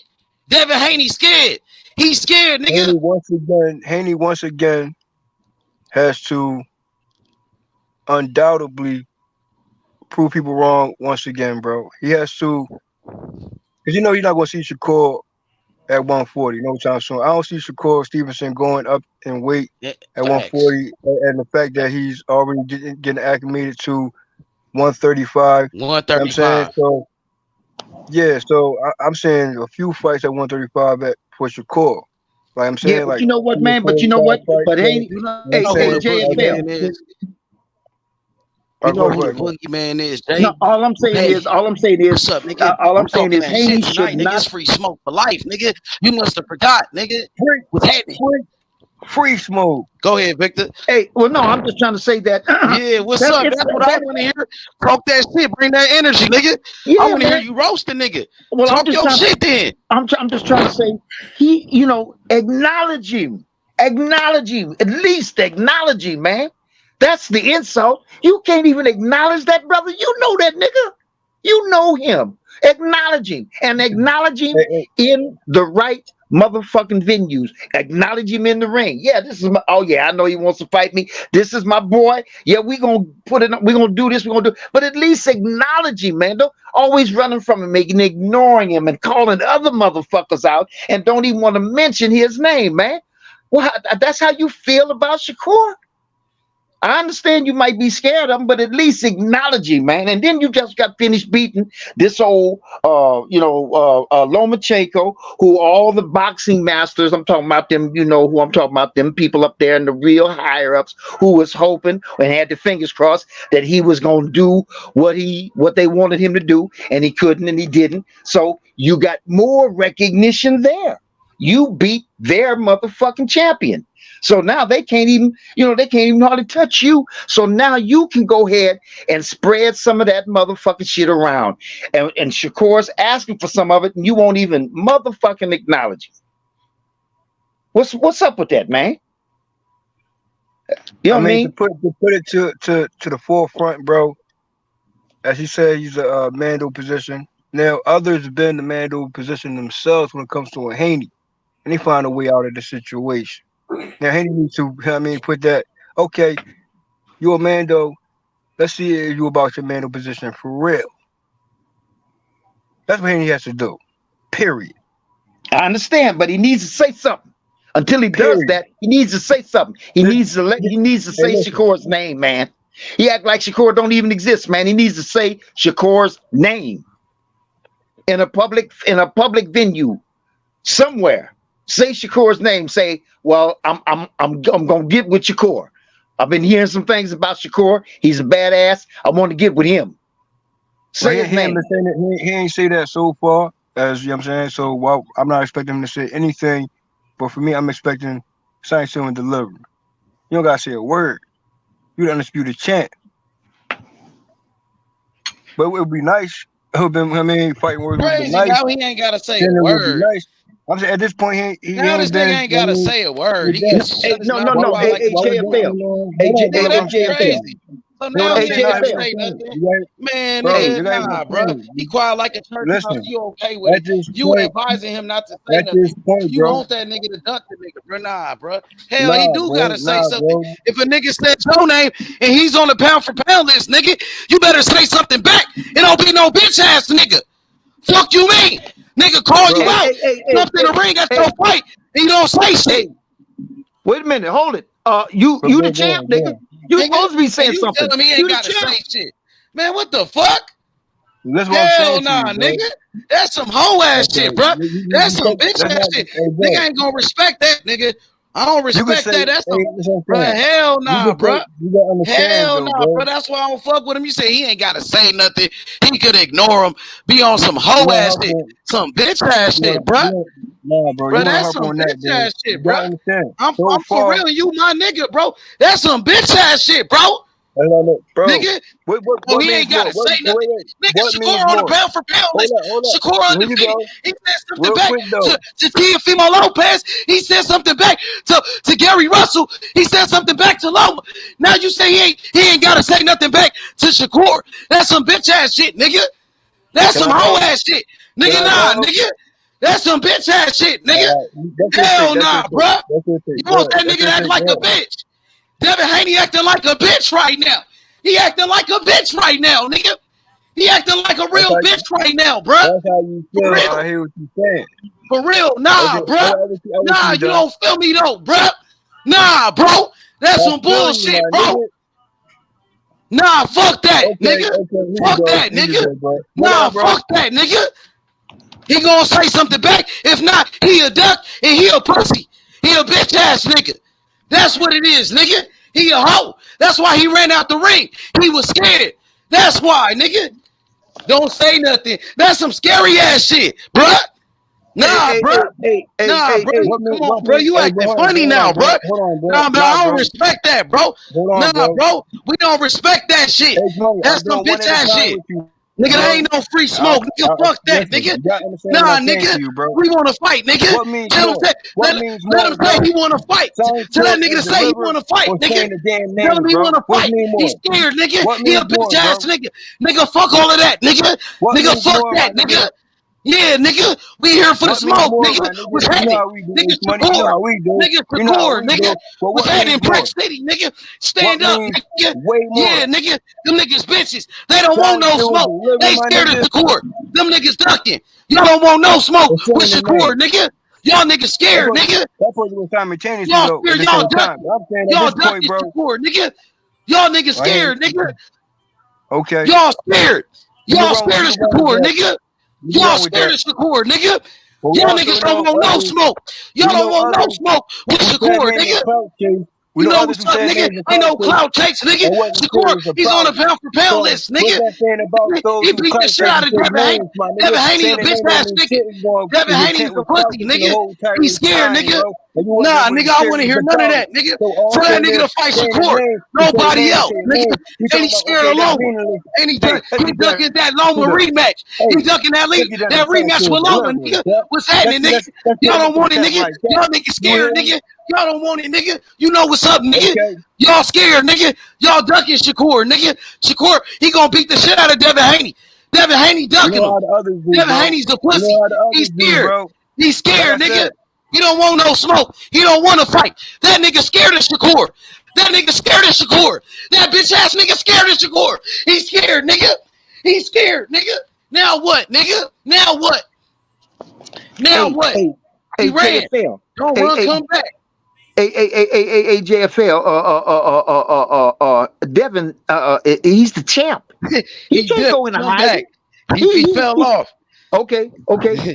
Devin Haney scared. He's scared, nigga. Haney once again has to undoubtedly prove people wrong once again, bro. He has to, because you know he's not going to see Shakur at 140 no time soon. I don't see Shakur Stevenson going up in weight at 140, and the fact that he's already getting acclimated to 135. 135. You know what I'm saying? So, yeah, so I'm saying a few fights at 135 for Shakur. Like I'm saying, yeah, but like you know what, man? But you know what? But Haney, hey, JFL. You know who the boogeyman is, Jay? No, all I'm saying is, what's up, nigga? all I'm saying is, Haney should not. Nigga, it's free smoke for life, nigga. You must have forgot, nigga. What's happening? Free smoke. Go ahead, Victor. Hey, well, no, I'm just trying to say that. Yeah, what's up? That's what I want to hear. Talk that shit. Bring that energy, nigga. Yeah, I want to hear you roast the nigga. Well, talk your shit then. I'm just trying to say, acknowledge him. At least acknowledge him, man. That's the insult. You can't even acknowledge that, brother. You know that nigga. You know him. Acknowledge him. And acknowledge him in the right motherfucking venues. Acknowledge him in the ring. Yeah, this is my, I know he wants to fight me. This is my boy. Yeah, we're gonna put it, we're gonna do this, but at least acknowledge him, man. Don't always running from him, ignoring him and calling other motherfuckers out and don't even want to mention his name, man. Well, that's how you feel about Shakur? I understand you might be scared of him, but at least acknowledge him, man. And then you just got finished beating this old, Lomachenko, who all the boxing masters, I'm talking about them, you know who I'm talking about, them people up there in the real higher ups who was hoping and had their fingers crossed that he was going to do what they wanted him to do, and he couldn't and he didn't. So you got more recognition there. You beat their motherfucking champion. So now they can't even hardly touch you. So now you can go ahead and spread some of that motherfucking shit around. And Shakur's asking for some of it, and you won't even motherfucking acknowledge it. What's up with that, man? You know what I mean? To put it to the forefront, bro. As you said, he's a Mando position. Now others have been in the Mando position themselves when it comes to a Haney, and they find a way out of the situation. Now Haney needs to, put that. Okay, you're a Mando. Let's see if you about your Mando position for real. That's what Haney has to do. Period. I understand, but he needs to say something. Until he does that, he needs to say something. He needs to say Shakur's name, man. He act like Shakur don't even exist, man. He needs to say Shakur's name in a public venue somewhere. Say Shakur's name. Say, well, I'm gonna get with Shakur. I've been hearing some things about Shakur. He's a badass. I want to get with him. Say his name. He ain't say that so far, as you know what I'm saying. So I'm not expecting him to say anything, but for me, I'm expecting sign, seal, and delivery. You don't gotta say a word. You're the undisputed champ. But it would be nice. It would be, fighting words would be nice. Now he ain't gotta say a word. Nice. I'm saying at this point, he now this nigga ain't gotta say a word. He can shut his mouth like JFL. That's crazy. So now he ain't say nothing. Man, nah, bro. He quiet like a church mouse. You okay with it? You advising him not to say nothing. You want that nigga to duck the nigga, bro? Nah, bro. Hell, he do gotta say something. If a nigga says your name and he's on the pound for pound list, nigga, you better say something back. It don't be no bitch ass nigga. Fuck you mean? Nigga call you out. Jump in the ring at your fight and you don't say shit. Wait a minute, hold it. You the champ, nigga. You supposed to be saying something. Telling me he ain't gotta say shit. Man, what the fuck? Hell nah, nigga. That's some hoe ass shit, bro. That's some bitch ass shit. Nigga ain't gonna respect that, nigga. I don't respect that. That's bro. Hell nah, bro. Hell nah, bro. That's why I don't fuck with him. You say he ain't gotta say nothing. He could ignore him. Be on some hoe ass shit, some bitch ass shit, bro. Nah, bro. That's some bitch ass shit, bro. I'm for real. You my nigga, bro. That's some bitch ass shit, bro. Bro, nigga. what He means ain't gotta more? say nothing. Nigga, What means Shakur on the more? pound for pound list. Hold up. Shakur Here you undefeated. go. He said something Real back quick though. to Teofimo Lopez. He said something back to Gary Russell. He said something back to Loma. Now you say he ain't gotta say nothing back to Shakur. That's some bitch ass shit, nigga. That's Can some I hoe talk? ass shit. Can Nigga, I nah, talk? nigga. That's some bitch ass shit, nigga. That's your Hell take. That's your nah, take. bruh. That's your You take. want Go that ahead. That's nigga your to act take. like Go a ahead. bitch. Devin Haney acting like a bitch right now. He acting like a bitch right now, nigga. He acting like a real bitch right now, bruh. That's how you For feel. real. I hear what you saying. For real. Nah, Okay. bruh. I will Nah, see you done. don't feel me though, bruh. Nah, bro. That's some bullshit, bro. Nah, fuck that, nigga. Fuck that, nigga. Nah, fuck that, nigga. He gonna say something back. If not, he a duck and he a pussy. He a bitch ass nigga. That's what it is, nigga. He a hoe. That's why he ran out the ring. He was scared. That's why, nigga. Don't say nothing. That's some scary ass shit, bruh. Nah, bruh. Nah, bro. Come on, bro. You acting funny now, bro. Nah, bro. I don't respect that, bro. Nah, bro. We don't respect that shit. That's some bitch ass shit. Nigga, there ain't no free smoke. Nigga, fuck that, nigga. Nah, nigga. We want to fight, nigga. Tell him say, let him say he want to fight. Tell that nigga to say he want to fight, nigga. Tell him he want to fight. He's scared, nigga. He a bitch ass nigga. Nigga, fuck all of that, nigga. Nigga, fuck that, nigga. Yeah, nigga, we here for the smoke, nigga. Was headed, nigga, Shakur, nigga, Shakur, nigga. Was headed in Brick City, nigga. Stand up, nigga. Yeah, nigga. Them niggas bitches. They don't want no smoke. They scared of Shakur. Them niggas ducking. Y'all don't want no smoke with Shakur, nigga. Y'all niggas scared, nigga. Y'all scared. Y'all ducking. Y'all ducking Shakur, nigga. Y'all niggas scared, nigga. Okay. Y'all scared. Y'all scared of Shakur, nigga. Y'all scared of Shakur, nigga. Y'all niggas don't want no smoke. Y'all don't want no smoke with Shakur, nigga. You know what's up, nigga? Ain't no clout chase, nigga. Shakur, he's on the pound for pound list, nigga. He beat the shit out of Devin Haney. Devin Haney a bitch ass nigga. Devin Haney is a pussy, nigga. He's scared, nigga. Nah, nigga, I want to hear none of that, nigga. Tell that nigga to fight Shakur. Nobody else, nigga. And he scared of Loma. And he ducking that Loma rematch. He ducking that rematch with Loma, nigga. What's happening, nigga? Y'all don't want it, nigga. Y'all niggas scared, nigga. Y'all don't want it, nigga. You know what's up, nigga. Y'all scared, nigga. Y'all ducking Shakur, nigga. Shakur, he gonna beat the shit out of Devin Haney. Devin Haney ducking him. Devin Haney's a pussy. He's scared. He's scared, nigga. He don't want no smoke. He don't want to fight. That nigga scared of Shakur. That nigga scared of Shakur. That bitch ass nigga scared of Shakur. He's scared, nigga. He's scared, nigga. Now what, nigga? Now what? Now what? He ran. Don't run, come back. Hey, JFL, Devin, he's the champ. He can't go in a hiding. He fell off. Okay.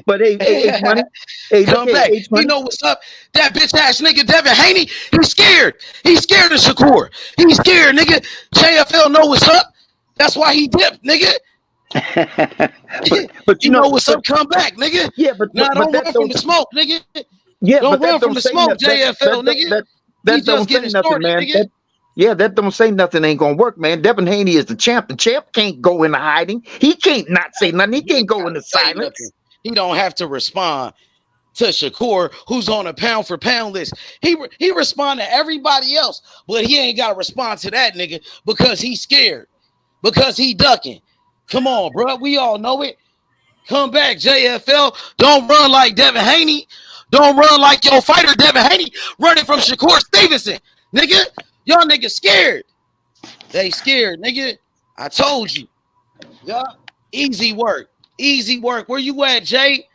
But hey, money. Hey, come back. You know what's up? That bitch ass nigga Devin Haney, he's scared. He's scared of Shakur. He's scared, nigga. JFL know what's up. That's why he dipped, nigga. but you know what's up? Come back, nigga. Yeah, but don't run from the smoke, nigga. Yeah, don't run from the smoke, JFL, nigga. That don't say nothing, man. That don't say nothing ain't gonna work, man. Devin Haney is the champ. The champ can't go into hiding. He can't not say nothing. He can't go into silence. He don't have to respond to Shakur, who's on a pound for pound list. He respond to everybody else, but he ain't got to respond to that nigga because he's scared, because he ducking. Come on, bro. We all know it. Come back, JFL. Don't run like Devin Haney. Don't run like your fighter, Devin Haney, running from Shakur Stevenson. Nigga, y'all niggas scared. They scared, nigga. I told you. Yeah. Easy work. Easy work. Where you at, Jay?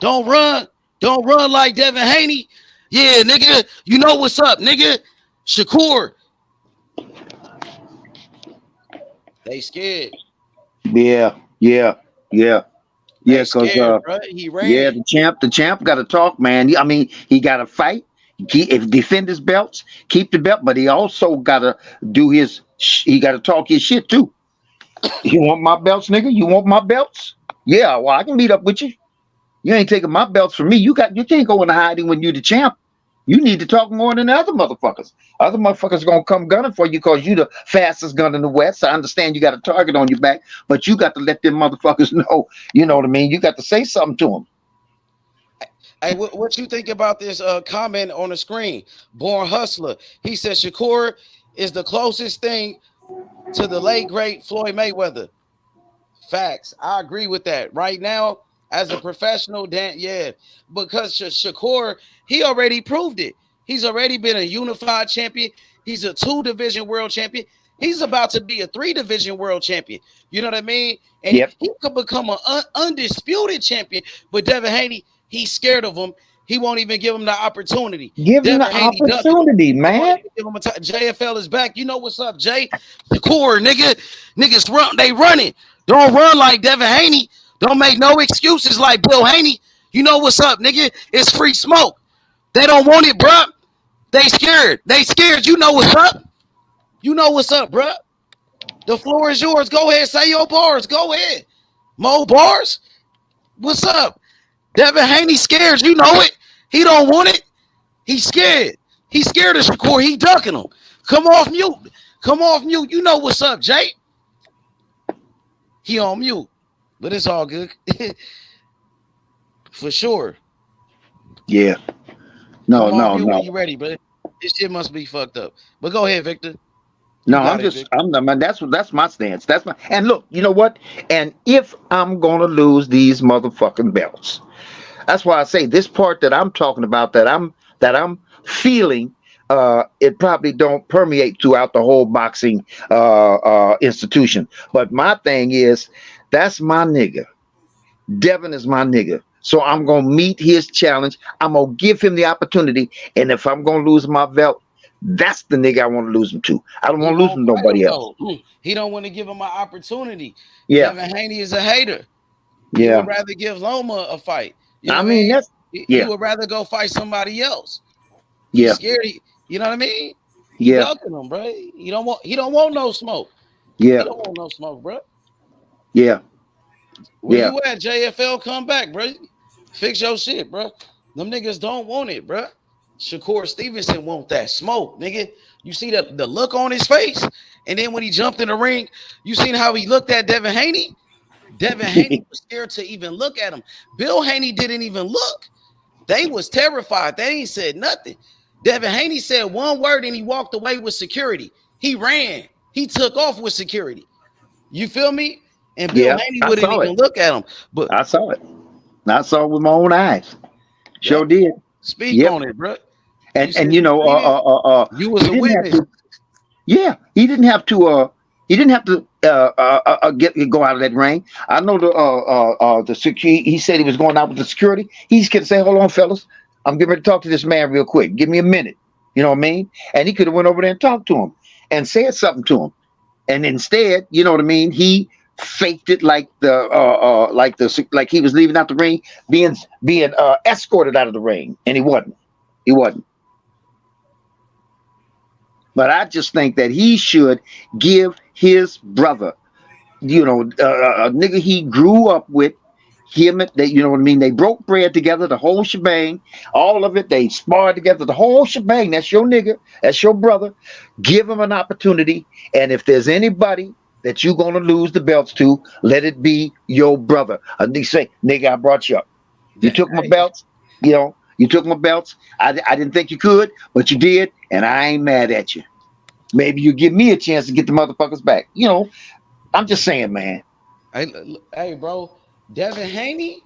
Don't run. Don't run like Devin Haney. Yeah, nigga. You know what's up, nigga. Shakur. They scared. Yeah, because he ran. Yeah, the champ got to talk, man. I mean, he got to fight. Defend his belts, keep the belt, but he also got to do his. He got to talk his shit too. You want my belts, nigga? You want my belts? Yeah, well, I can meet up with you. You ain't taking my belts from me. You can't go into hiding when you the champ. You need to talk more than the other motherfuckers. Other motherfuckers gonna come gunning for you because you the fastest gun in the West. I understand you got a target on your back, but you got to let them motherfuckers know. You know what I mean? You got to say something to them. Hey, what you think about this comment on the screen? Born Hustler. He said Shakur is the closest thing to the late great Floyd Mayweather. Facts. I agree with that. Right now, as a professional, yeah, because Shakur, he already proved it. He's already been a unified champion. He's a 2-division world champion. He's about to be a 3-division world champion. You know what I mean? And he could become an undisputed champion. But Devin Haney, he's scared of him. He won't even give him the opportunity. Give him the opportunity, man. JFL is back. You know what's up, Jay? Shakur, niggas run. They running. Don't run like Devin Haney. Don't make no excuses like Bill Haney. You know what's up, nigga? It's free smoke. They don't want it, bruh. They scared. They scared. You know what's up. You know what's up, bruh. The floor is yours. Go ahead. Say your bars. Go ahead. Mo bars. What's up? Devin Haney scared. You know it. He don't want it. He's scared. He's scared of Shakur. He ducking him. Come off mute. Come off mute. You know what's up, Jay. He on mute. But it's all good. For sure. Yeah. No. When you ready, brother. This shit must be fucked up. But go ahead, Victor. No, that's my stance. And look, you know what? And if I'm gonna lose these motherfucking belts, that's why I say this part that I'm talking about, that I'm feeling, it probably don't permeate throughout the whole boxing institution. But my thing is, that's my nigga. Devin is my nigga. So I'm gonna meet his challenge. I'm gonna give him the opportunity. And if I'm gonna lose my belt, that's the nigga I want to lose him to. I don't want to lose him to nobody else. He don't want to give him an opportunity. Yeah. Devin Haney is a hater. Yeah. He would rather give Loma a fight. You know I mean, that's he would rather go fight somebody else. Yeah. He's scared. You know what I mean? Yeah. Ducking him, bro. He don't want no smoke. Yeah. He don't want no smoke, bro. Yeah. Where you at, JFL? Come back, bro. Fix your shit, bro. Them niggas don't want it, bro. Shakur Stevenson want that smoke, nigga. You see the look on his face, and then when he jumped in the ring, you seen how he looked at Devin Haney. Devin Haney was scared to even look at him. Bill Haney didn't even look. They was terrified. They ain't said nothing. Devin Haney said one word and he walked away with security. He ran. He took off with security. You feel me? And Bill Haney wouldn't even look at him. But I saw it. I saw it with my own eyes. Sure did. Speak on it, bro. And you know, you was a witness. He didn't have to go out of that ring. I know the security. He said he was going out with the security. He could say, "Hold on, fellas, I'm getting ready to talk to this man real quick. Give me a minute." You know what I mean? And he could have went over there and talked to him and said something to him. And instead, you know what I mean? He faked it like he was leaving out the ring, being escorted out of the ring, and he wasn't. He wasn't. But I just think that he should give his brother, you know, a nigga he grew up with, him, you know what I mean? They broke bread together, the whole shebang, all of it. They sparred together, the whole shebang. That's your nigga. That's your brother. Give him an opportunity. And if there's anybody that you're going to lose the belts to, let it be your brother. They say, nigga, I brought you up. You took my belts, you know. You took my belts. I didn't think you could, but you did, and I ain't mad at you. Maybe you give me a chance to get the motherfuckers back. You know, I'm just saying, man. Hey, bro, Devin Haney,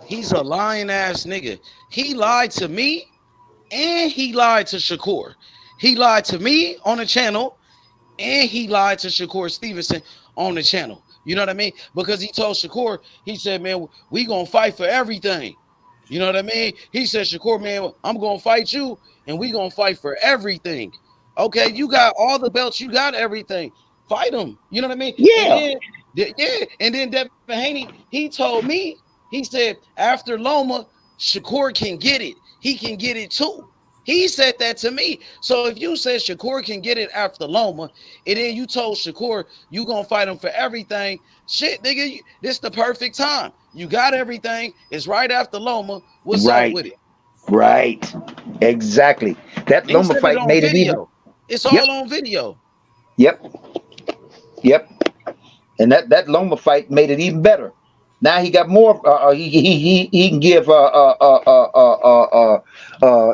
he's a lying ass nigga. He lied to me, and he lied to Shakur. He lied to me on the channel, and he lied to Shakur Stevenson on the channel. You know what I mean? Because he told Shakur, he said, man, we gonna fight for everything. You know what I mean? He said, Shakur, man, I'm going to fight you, and we going to fight for everything. Okay, you got all the belts. You got everything. Fight him. You know what I mean? Yeah. And then Devin Haney, he told me, he said, after Loma, Shakur can get it. He can get it too. He said that to me. So if you said Shakur can get it after Loma, and then you told Shakur you going to fight him for everything, shit, nigga, this the perfect time. You got everything. It's right after Loma. What's up with it? Right. Exactly. That And he Loma said it fight on made it even. video. It's Yep. all on video. Yep. Yep. And that Loma fight made it even better. Now he got more. He can give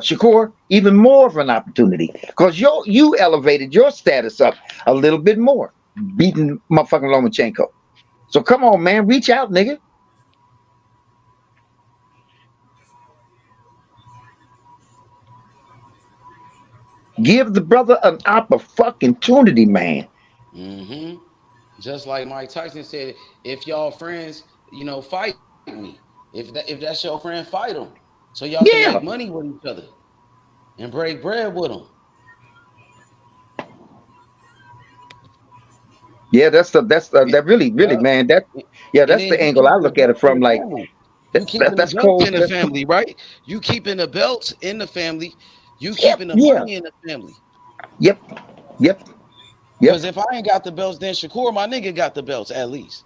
Shakur even more of an opportunity because you elevated your status up a little bit more, beating motherfucking Lomachenko. So come on, man, reach out, nigga. Give the brother an opportunity, man. Mm-hmm. Just like Mike Tyson said, if y'all friends, fight me. If that's your friend, fight him. So y'all can Yeah. make money with each other and break bread with them. Yeah, that really, man. That's And the then you angle I keep the look at it belts in from. the Like family. You keeping the that's belts cold. in the family, right? You keeping the belts in the family. You Yep. keeping the Yeah. money in the family. Yep. Yep. Because if I ain't got the belts, then Shakur, my nigga, got the belts at least.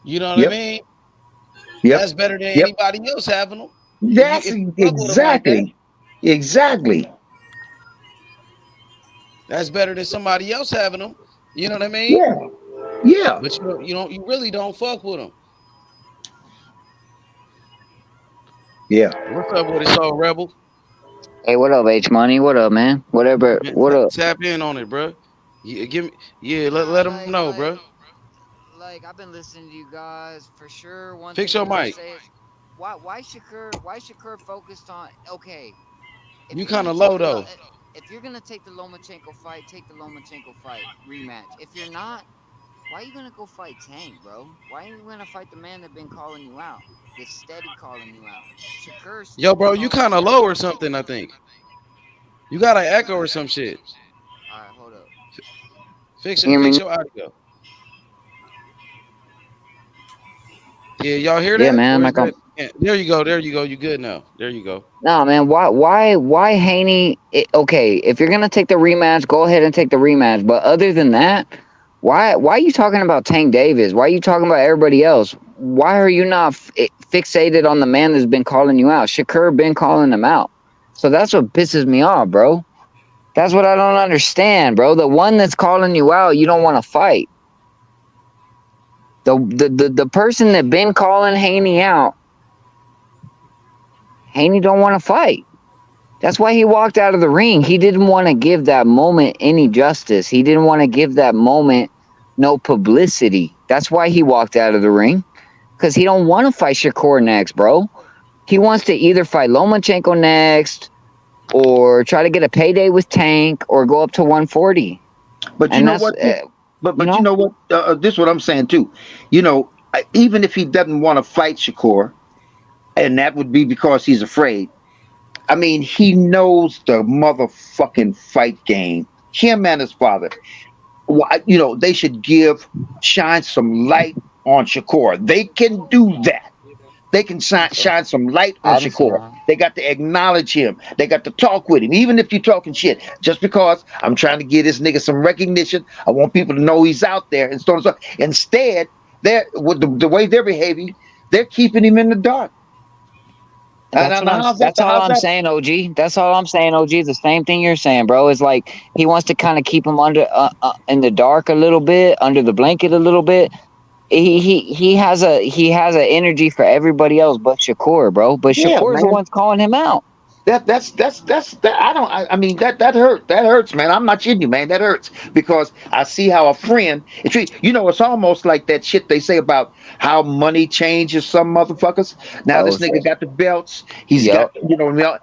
You know what I Yep. mean? Yep. That's better than Yep. anybody else having them. That's If you fuck with them like that, exactly. that's better than somebody else having them. You know what I mean? Yeah. Yeah. But you really don't fuck with them. Yeah. What's up with it, Soul Rebel? Hey, what up, H Money? What up, man? Whatever. Man, What up? tap in on it, bro. Give me, let them know, bro. Like I've been listening to you guys for sure. One Fix thing your I'm gonna mic. say is why Shakur focused on if You you're gonna kind of take low though. if you're gonna take the Lomachenko fight, take the Lomachenko fight rematch. If you're not, why are you gonna go fight Tank, bro? Why are you gonna fight the man that been calling you out? That's steady calling you out. Shakur's Yo, bro, you calling kind you of out. low or something. I think you got an echo or some shit. All right, hold up. Fix Hear me? your audio. Yeah, y'all hear Yeah, that? man. Or is Like I'm. that? Yeah, there you go. There you go. You good now? There you go. Nah, man. Why Haney? Okay, if you're gonna take the rematch, go ahead and take the rematch. But other than that, why are you talking about Tank Davis? Why are you talking about everybody else? Why are you not fixated on the man that's been calling you out? Shakur been calling him out. So that's what pisses me off, bro. That's what I don't understand, bro. The one that's calling you out, you don't want to fight. The person that been calling Haney out, Haney don't want to fight. That's why he walked out of the ring. He didn't want to give that moment any justice. He didn't want to give that moment no publicity. That's why he walked out of the ring. Because he don't want to fight Shakur next, bro. He wants to either fight Lomachenko next or try to get a payday with Tank or go up to 140. But you And know that's, what? But you know what? This is what I'm saying too. Even if he doesn't want to fight Shakur, and that would be because he's afraid. I mean, he knows the motherfucking fight game. Him and his father. They should shine some light on Shakur. They can do that. They can shine some light on Shakur. They got to acknowledge him. They got to talk with him, even if you're talking shit. Just because I'm trying to give this nigga some recognition, I want people to know he's out there and so on and so. Instead, with the way they're behaving, they're keeping him in the dark. That's all I'm saying, OG. That's all I'm saying, OG. The same thing you're saying, bro. Is like he wants to kind of keep him under in the dark a little bit, under the blanket a little bit. He has an energy for everybody else but Shakur, bro. But Yeah, Shakur's the man. one's calling him out. I mean that hurts, man. I'm not kidding you, man. That hurts because I see how a friend it's almost like that shit they say about how money changes some motherfuckers. Now this nigga got the belts, he's got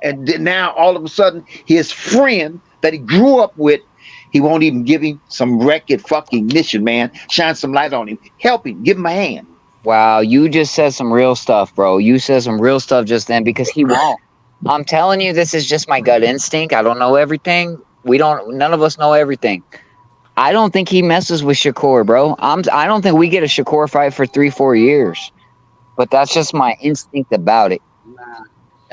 and now all of a sudden his friend that he grew up with, he won't even give him some recognition, man. Shine some light on him, help him, give him a hand. Wow, you just said some real stuff, bro. You said some real stuff just then because he won't. I'm telling you, this is just my gut instinct. I don't know everything. None of us know everything. I don't think he messes with Shakur, bro. I don't think we get a Shakur fight for 3-4 years. But that's just my instinct about it.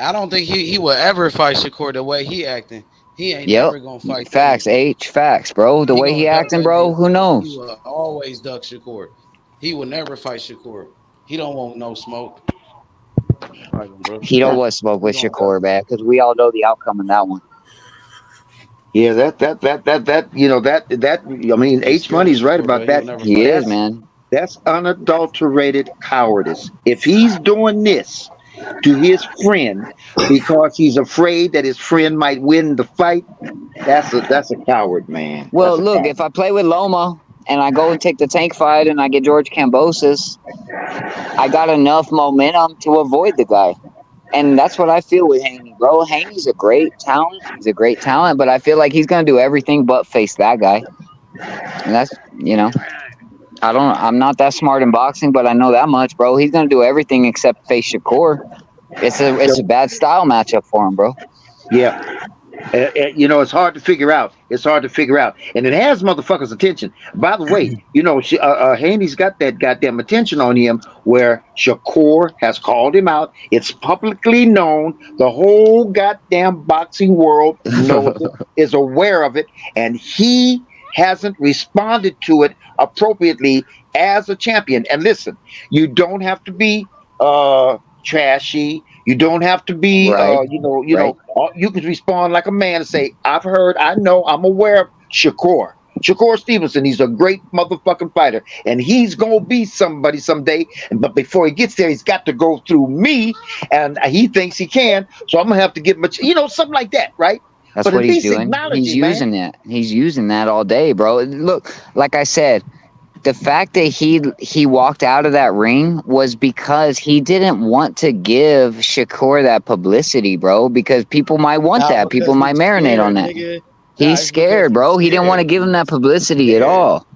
I don't think he will ever fight Shakur the way he acting. He ain't never gonna fight. Facts, facts, bro. The way he acting, bro, who knows? He will always duck Shakur. He will never fight Shakur. He don't want no smoke. fight him, bro. He don't want smoke with Shakur, man, because we all know the outcome in that one. Yeah, that you know that I mean H Money's right about that. He is, man. That's unadulterated cowardice. If he's doing this to his friend because he's afraid that his friend might win the fight, that's a coward, man. Well, look, if I play with Loma and I go and take the Tank fight and I get George Kambosos, I got enough momentum to avoid the guy. And that's what I feel with Haney, bro. Haney's a great talent. He's a great talent, but I feel like he's going to do everything but face that guy. And that's, you know, I'm not that smart in boxing, but I know that much, bro. He's going to do everything except face Shakur. It's a bad style matchup for him, bro. Yeah. You know, it's hard to figure out. And it has motherfuckers' attention. By the way, you know, Haney's got that goddamn attention on him where Shakur has called him out. It's publicly known. The whole goddamn boxing world knows it, is aware of it, and he hasn't responded to it appropriately as a champion. And listen, you don't have to be trashy. You don't have to be, you know, you can respond like a man and say, I've heard, I know, I'm aware of Shakur Stevenson. He's a great motherfucking fighter, and he's going to be somebody someday. But before he gets there, he's got to go through me, and he thinks he can. So I'm going to have to give him, you know, something like that, right? That's what he's doing. He's using it. He's using that all day, bro. Look, like I said, the fact that he walked out of that ring was because he didn't want to give Shakur that publicity, bro, because people might want that. People might marinate on that. He's scared, bro. He didn't want to give him that publicity at all.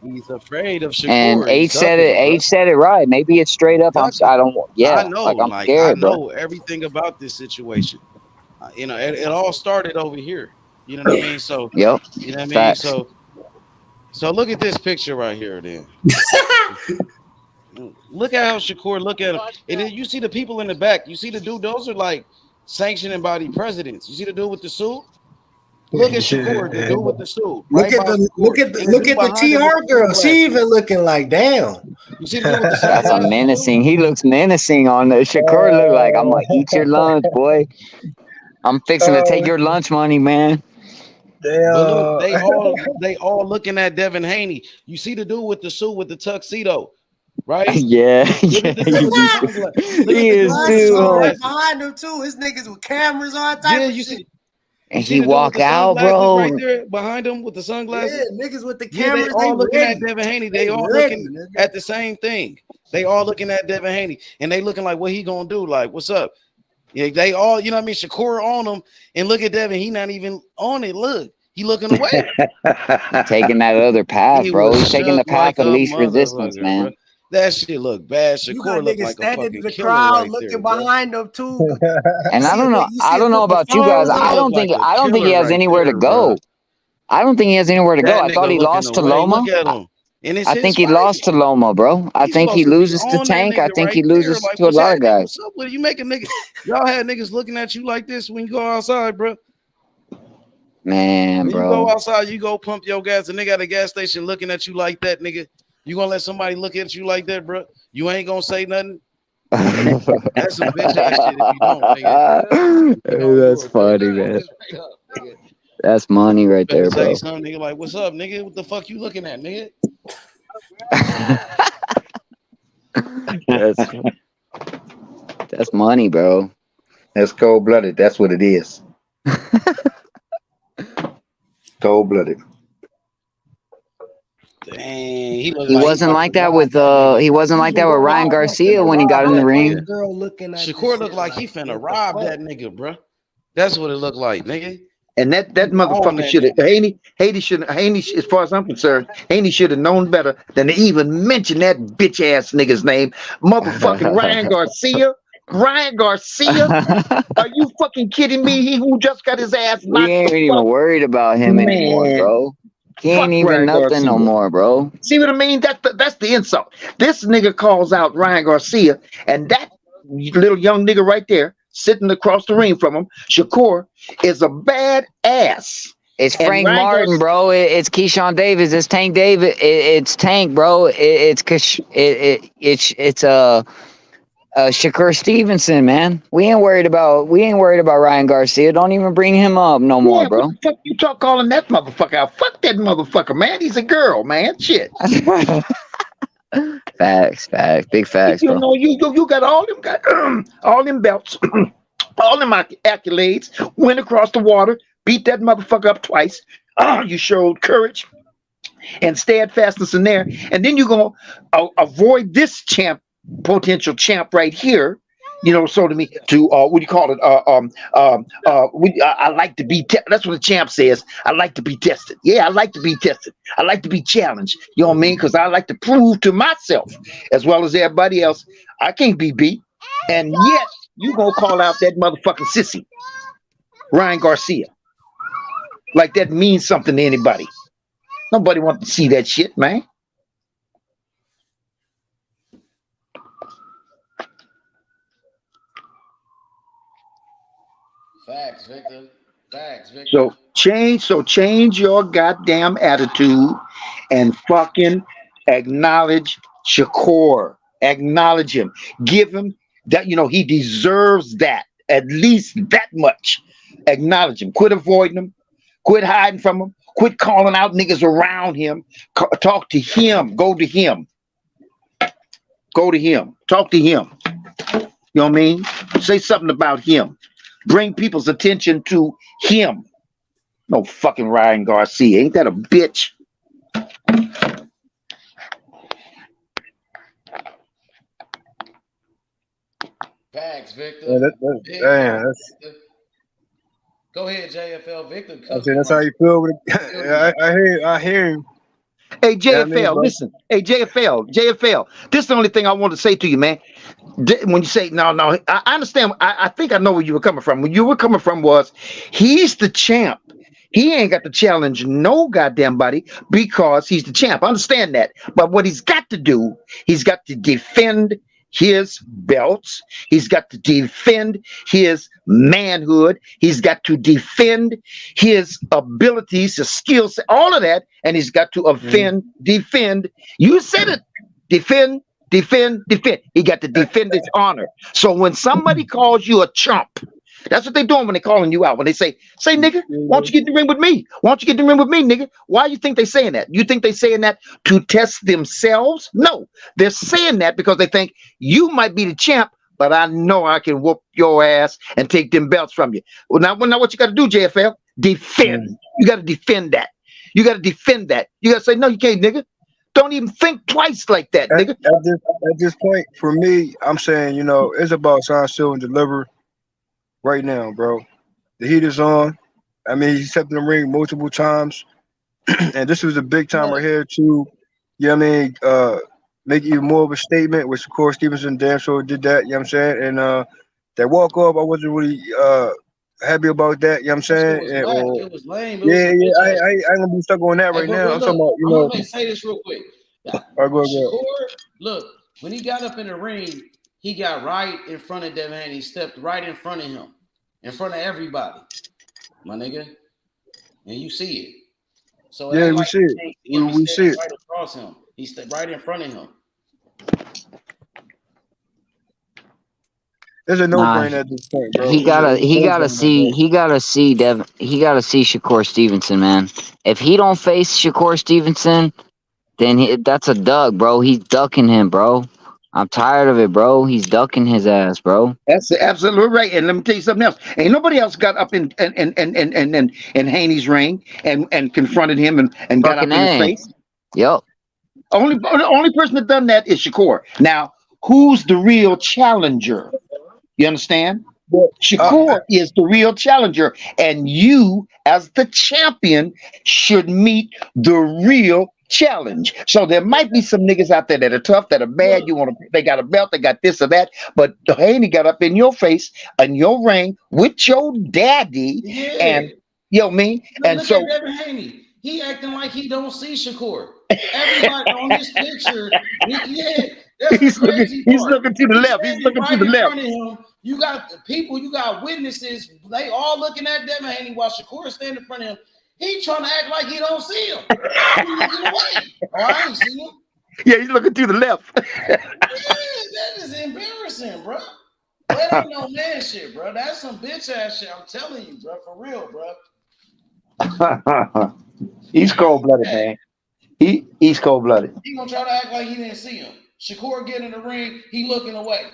He's afraid of Shakur. And H said it. H said it right. Maybe it's straight up. I know. Like I'm scared, I know bro. everything about this situation. You know, it all started over here. You know what I mean? So, yep. You know what I mean? Facts. So look at this picture right here, then. Look at how Shakur look at him. And then you see the people in the back. You see the dude, those are like sanctioning body presidents. You see the dude with the suit? Look at Shakur, the dude with the suit. Look at the TR girl. She even looking like damn. You see the dude with the That's a menacing. He looks menacing on the Shakur. Look like I'm gonna eat your lunch, boy. I'm fixing to take your lunch money, man. Look, they all looking at Devin Haney. You see the dude with the suit with the tuxedo, right? Yeah. He is too. Behind him too. His niggas with cameras on. You see. And he walk out, bro. Right there behind him with the sunglasses. Yeah, niggas with the cameras. They all looking at Devin Haney. They all looking at the same thing. They all looking at Devin Haney, and they looking like, what he gonna do? Like, what's up? Yeah, they all, you know what I mean? Shakur on him, and look at Devin. He not even on it. Look, he looking away. Taking that other path, bro. He's taking the path of least resistance, man. Bro. That shit look bad. Shakur look like a fucking the killer crowd right looking there, behind them too. And I don't know about you guys. I don't think he has anywhere to go. I don't think he has anywhere to go. I thought he lost to Loma. I think he lost to Loma, bro. I think he loses to Tank. I think he loses to a lot of guys. What's up with you making niggas? Y'all had niggas looking at you like this when you go outside, bro. Man, when bro. You go outside, you go pump your gas, and they got a gas station looking at you like that, nigga. You gonna let somebody look at you like that, bro? You ain't gonna say nothing. That's some bitch ass shit if you don't, nigga. That's funny, man. That's money right there, bro. Say something, nigga, like, what's up, nigga? What the fuck you looking at, nigga? That's money, bro. That's cold-blooded. That's what it is. Cold-blooded. Dang, he wasn't like that with Ryan Garcia when he got in the ring. Shakur looked like he finna rob that nigga, bro. That's what it looked like, nigga. And that motherfucker should have Haney, as far as I'm concerned, Haney should have known better than to even mention that bitch ass nigga's name. Motherfucking Ryan Garcia. Ryan Garcia? Are you fucking kidding me? He who just got his ass knocked. We ain't even worried about him anymore, bro. He ain't even nothing no more, bro. See what I mean? That's the insult. This nigga calls out Ryan Garcia, and that little young nigga right there, sitting across the ring from him, Shakur, is a bad ass. It's Frank Martin, bro. It's Keyshawn Davis. It's Tank Davis. It's Tank, bro. It's Shakur Stevenson, man. We ain't worried about Ryan Garcia. Don't even bring him up no more, bro. What the fuck you calling that motherfucker out? Fuck that motherfucker, man. He's a girl, man. Shit. Facts, big facts, You bro. know, you got all them belts, all them accolades. Went across the water, beat that motherfucker up twice. You showed courage and steadfastness in there, and then you're gonna avoid this potential champ right here. You know, so to me, what do you call it? I like to be. That's what the champ says. I like to be tested. Yeah, I like to be tested. I like to be challenged. You know what I mean? Because I like to prove to myself, as well as everybody else, I can't be beat. And yet, you gonna call out that motherfucking sissy, Ryan Garcia, like that means something to anybody. Nobody wants to see that shit, man. Facts, Victor. So change your goddamn attitude and fucking acknowledge Shakur. Acknowledge him. Give him that, he deserves that. At least that much. Acknowledge him. Quit avoiding him. Quit hiding from him. Quit calling out niggas around him. Talk to him. Go to him. Go to him. Talk to him. You know what I mean? Say something about him. Bring people's attention to him. No fucking Ryan Garcia. Ain't that a bitch? Facts, Victor. Yeah, Go ahead, JFL. Victor. That's how you feel with it. I hear him. Hey, JFL, listen. Hey, JFL. This is the only thing I want to say to you, man. When you say, no, I understand. I think I know where you were coming from. Where you were coming from was, he's the champ. He ain't got to challenge no goddamn body because he's the champ. I understand that. But what he's got to do, he's got to defend his belts. He's got to defend his manhood. He's got to defend his abilities, his skills, all of that. And he's got to defend. You said it. Defend. He got to defend his honor. So when somebody calls you a chump, that's what they're doing when they're calling you out. When they say, nigga, why don't you get in the ring with me? Why don't you get in the ring with me, nigga? Why do you think they're saying that? You think they're saying that to test themselves? No, they're saying that because they think you might be the champ, but I know I can whoop your ass and take them belts from you. Well, now what you got to do, JFL? Defend. You got to defend that. You got to defend that. You got to say, no, you can't, nigga. Don't even think twice like that, nigga. At this point, for me, I'm saying, it's about sign, seal, and deliver. Right now, bro. The heat is on. I mean, he stepped in the ring multiple times. And this was a big time right here to, make even more of a statement, which of course Stevenson damn sure did that, you know what I'm saying? And that walk off, I wasn't really happy about that, you know what I'm saying? It was lame. I ain't gonna be stuck on that right now. I'm talking about, I'm gonna say this real quick. All right, go ahead. Look, when he got up in the ring, he got right in front of Devin Haney. He stepped right in front of him, in front of everybody, my nigga. And you see it. So yeah, we see it. We see it. Right across him. He stepped right in front of him. There's a no-brainer at this point, bro. He gotta see Shakur Stevenson, man. If he don't face Shakur Stevenson, then that's a duck, bro. He's ducking him, bro. I'm tired of it, bro. He's ducking his ass, bro. That's absolutely right. And let me tell you something else. Ain't nobody else got up in Haney's ring and confronted him and got up in his face. Yep. The only person that done that is Shakur. Now, who's the real challenger? You understand? Shakur is the real challenger, and you, as the champion, should meet the real challenge. So there might be some niggas out there that are tough, that are bad. They got a belt, they got this or that. But Haney got up in your face in your ring with your daddy, and me. And so Devin Haney, he acting like he don't see Shakur. Everybody on this picture, he's looking to the left. He's looking to the left. You got people, you got witnesses. They all looking at Devin Haney while Shakur is standing in front of him. He trying to act like he don't see him. He looking away. Oh, I ain't see him. Yeah, he's looking to the left. Yeah, that is embarrassing, bro. That ain't no man shit, bro. That's some bitch ass shit. I'm telling you, bro. For real, bro. He's cold blooded, man. He's cold blooded. He gonna try to act like he didn't see him. Shakur get in the ring, he looking away.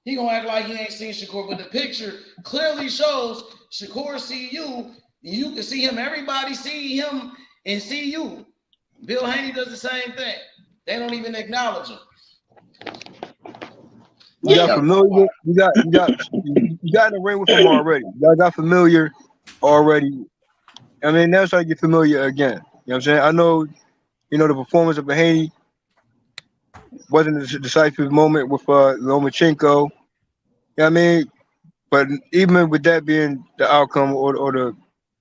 He gonna act like he ain't seen Shakur, but the picture clearly shows Shakur see you. You can see him. Everybody see him and see you. Bill Haney does the same thing. They don't even acknowledge him. You got familiar. You got in the ring with him already. Y'all got familiar already. I mean, that's how you get familiar again. You know what I'm saying? I know, the performance of Haney wasn't a decisive moment with Lomachenko. You know what I mean? But even with that being the outcome or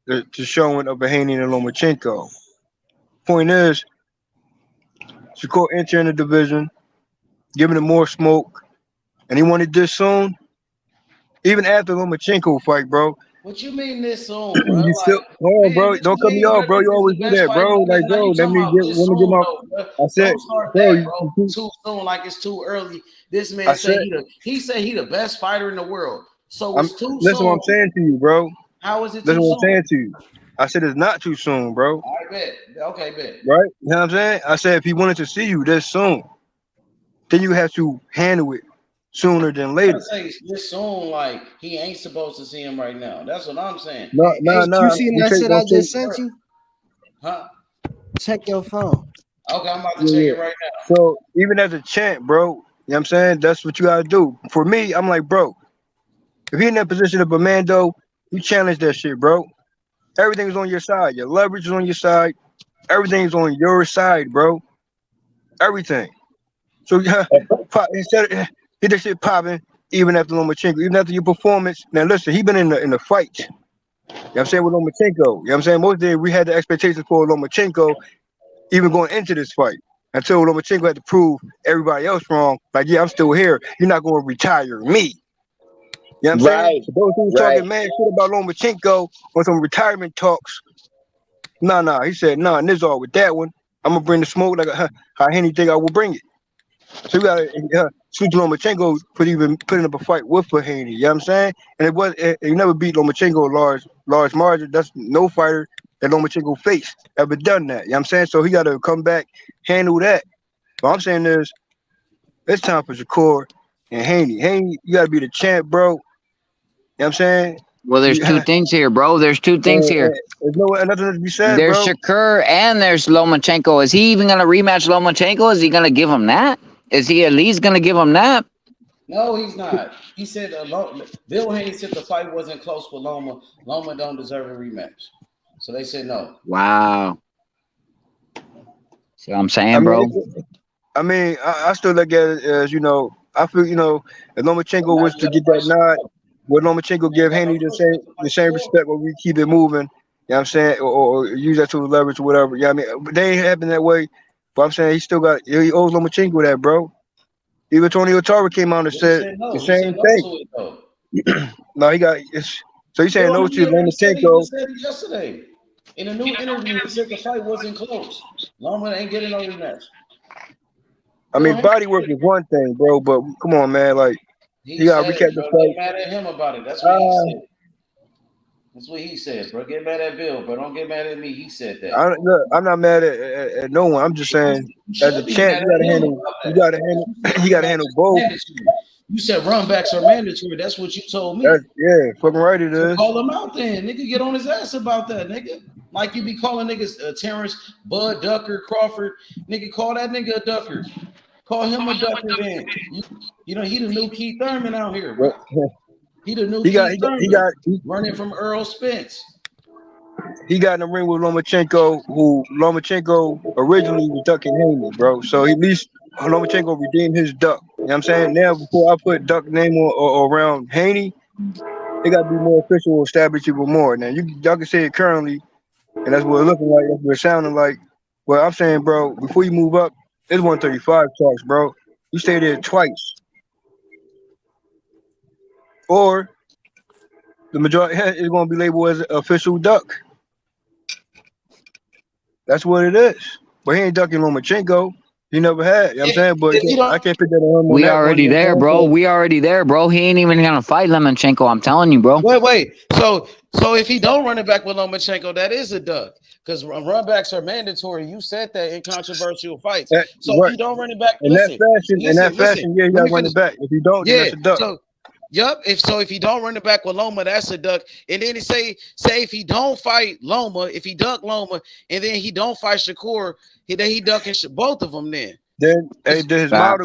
the showing of Haney and Lomachenko, point is, Shakur entering the division, giving him more smoke, and he wanted this soon. Even after Lomachenko fight, bro. What you mean this soon, bro? You still, bro, don't cut me off, bro. You always do that, bro. Like, bro, let me get my. I said, don't start that, bro. Too soon, like it's too early. This man said he said he the best fighter in the world. So it's too soon. Listen, what I'm saying to you, bro. How is it too Listen, soon? what I'm saying to you. I said it's not too soon, bro. I bet. Okay, bet. Right? You know what I'm saying? I said if he wanted to see you this soon, then you have to handle it sooner than later. I say this soon, like he ain't supposed to see him right now. That's what I'm saying. No. You seen that shit I just sent you? Huh? Check your phone. Okay, I'm about to check it right now. So even as a champ, bro, you know what I'm saying? That's what you gotta do. For me, I'm like, bro, if you're in that position of Amando, you challenge that shit, bro. Everything's on your side. Your leverage is on your side. Everything's on your side, bro. Everything. So instead of get that shit popping, even after Lomachenko, even after your performance. Now listen, he been in the fight. You know what I'm saying, with Lomachenko. You know what I'm saying? Most days we had the expectations for Lomachenko even going into this fight. Until Lomachenko had to prove everybody else wrong. Like, yeah, I'm still here. You're not going to retire me. You know what I'm saying? So those who was talking mad shit about Lomachenko on some retirement talks. Nah. He said, nah, Nizar with that one. I'm going to bring the smoke like how Henny think I will bring it. So you got to switch Lomachenko putting up a fight with Haney. You know what I'm saying? And he never beat Lomachenko large margin. That's no fighter that Lomachenko faced ever done that. You know what I'm saying? So he got to come back, handle that. What I'm saying is, it's time for Shakur and Haney. Haney, you got to be the champ, bro. You know what I'm saying? Well, there's two things here, bro. There's two things here. There's nothing to be said, there's bro. Shakur and there's Lomachenko. Is he even going to rematch Lomachenko? Is he going to give him that? Is he at least going to give him that? No, he's not. He said Bill Haney said the fight wasn't close with Loma. Loma don't deserve a rematch. So they said no. Wow. See what I'm saying, bro? I mean, I still look at it as, I feel, if Lomachenko was to get that nod, would Lomachenko give Haney the same respect when we keep it moving? You know what I'm saying? Or use that to leverage or whatever. Yeah, I mean, but they ain't happen that way. But I'm saying he owes Lomachenko that, bro. Even Tony Otara came out and said the same thing. No, he got so he's saying no to Lomachenko. He said it yesterday. In a new interview, he said the fight wasn't close. Loma ain't getting no rematch. I mean, body work is one thing, bro, but come on, man. Like, you got to recap the fight. Get mad at him about it. That's what he said. That's what he said, bro. Get mad at Bill, but don't get mad at me. He said that. I'm not mad at no one. I'm just saying, as a champ, you gotta handle both. You said runbacks are mandatory. That's what you told me. Yeah, fucking right it is. Call him out then, nigga. Get on his ass about that, nigga. Like you be calling niggas Terence, Bud, Ducker, Crawford. Nigga, call that nigga a ducker. Call him a ducker then. You know, he the new Keith Thurman out here, bro. He the new Keith Thurman. He got running from Errol Spence. He got in the ring with Lomachenko, who Lomachenko originally was ducking Haney, bro. So at least Lomachenko redeemed his duck. You know what I'm saying? Now, before I put duck name around Haney, they got to be more official, establish even more. Now, y'all can say it currently, and that's what it's looking like, that's what it's sounding like. Well, I'm saying, bro, before you move up, it's 135 talks, bro. You stay there twice. Or the majority is going to be labeled as official duck. That's what it is. But he ain't ducking Lomachenko. He never had. You know what I'm saying? But I can't put that on him on We that one. already there, bro. We already there, bro. He ain't even gonna fight Lomachenko. I'm telling you, bro. Wait. So if he don't run it back with Lomachenko, that is a duck. Because run backs are mandatory. You said that in controversial fights. So if you don't run it back, in that fashion, yeah, you gotta run it back. If you don't, then that's a duck. So if he don't run it back with Loma, that's a duck. And then say if he don't fight Loma, if he duck Loma, and then he don't fight Shakur, then he ducking both of them. Then his motto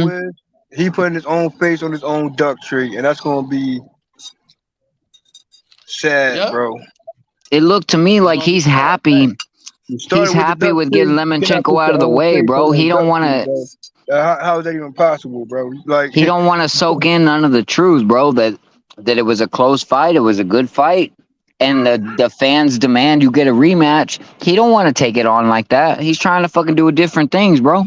is he putting his own face on his own duck tree, and that's gonna be sad, bro. It looked to me like he's happy. He's happy with getting Lomachenko out of the way, bro. He don't want to. How is that even possible, bro? Like he don't want to soak in none of the truth, bro. That it was a close fight. It was a good fight, and the fans demand you get a rematch. He don't want to take it on like that. He's trying to fucking do different things, bro.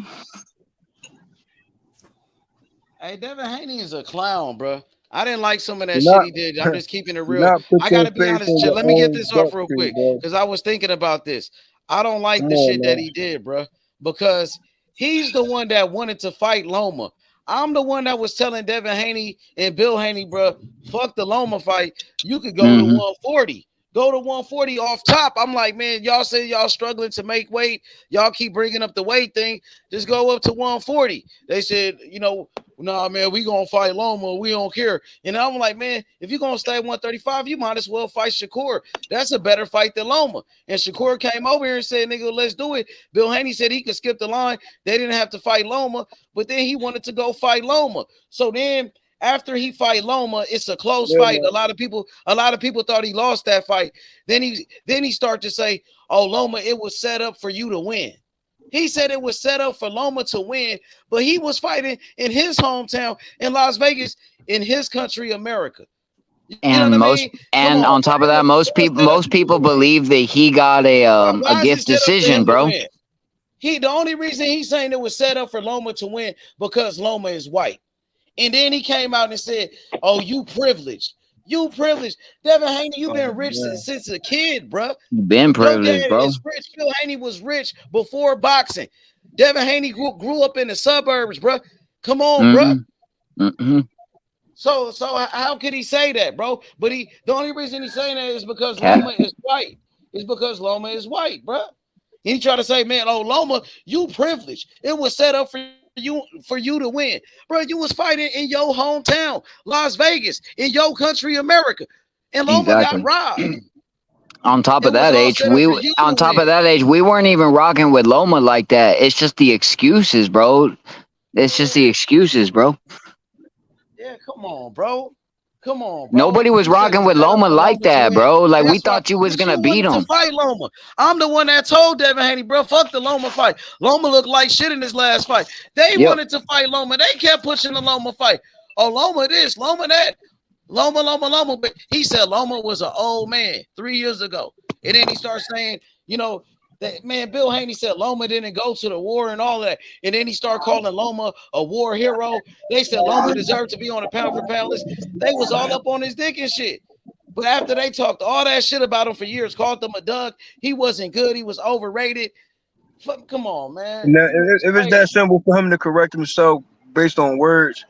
Hey, Devin Haney is a clown, bro. I didn't like some of that shit he did. I'm just keeping it real. I gotta be honest. Let me get this off real quick because I was thinking about this. I don't like the shit that he did, bro, because he's the one that wanted to fight Loma. I'm the one that was telling Devin Haney and Bill Haney, bro, fuck the Loma fight. You could go to 140. Go to 140 off top. I'm like, man, y'all say y'all struggling to make weight. Y'all keep bringing up the weight thing. Just go up to 140. They said, nah, man, we going to fight Loma. We don't care. And I'm like, man, if you're going to stay at 135, you might as well fight Shakur. That's a better fight than Loma. And Shakur came over here and said, nigga, let's do it. Bill Haney said he could skip the line. They didn't have to fight Loma, but then he wanted to go fight Loma. So then after he fight Loma, it's a close fight. A lot of people thought he lost that fight. Then he started to say, oh, Loma, it was set up for you to win. He said it was set up for Loma to win, but he was fighting in his hometown in Las Vegas, in his country, America. And on top of that, most people believe that he got a gift decision, bro. The only reason he's saying it was set up for Loma to win because Loma is white. And then he came out and said, oh, you privileged. You privileged. Devin Haney, you've been rich since a kid, bro. You've been privileged, bro. Rich. Bill Haney was rich before boxing. Devin Haney grew up in the suburbs, bro. Come on, bro. So how could he say that, bro? But the only reason he's saying that is because Loma is white. It's because Loma is white, bro. He tried to say, man, oh, Loma, you privileged. It was set up for you to win, bro. You was fighting in your hometown, Las Vegas, in your country, America, and Loma got robbed. On top of that age, we weren't even rocking with Loma like that. It's just the excuses, bro. It's just the excuses, bro. Yeah, come on, bro. Come on, bro. Nobody was rocking with Loma like that, bro. Like, we thought you was gonna beat him. To fight Loma. I'm the one that told Devin Haney, bro, fuck the Loma fight. Loma looked like shit in his last fight. They wanted to fight Loma. They kept pushing the Loma fight. Oh, Loma this, Loma that. Loma. But he said Loma was an old man 3 years ago. And then he starts saying, that man, Bill Haney said Loma didn't go to the war and all that. And then he started calling Loma a war hero. They said Loma deserved to be on a pound for pound list. They was all up on his dick and shit. But after they talked all that shit about him for years, called him a dog, he wasn't good. He was overrated. Come on, man. Now, if it's that simple for him to correct himself based on words,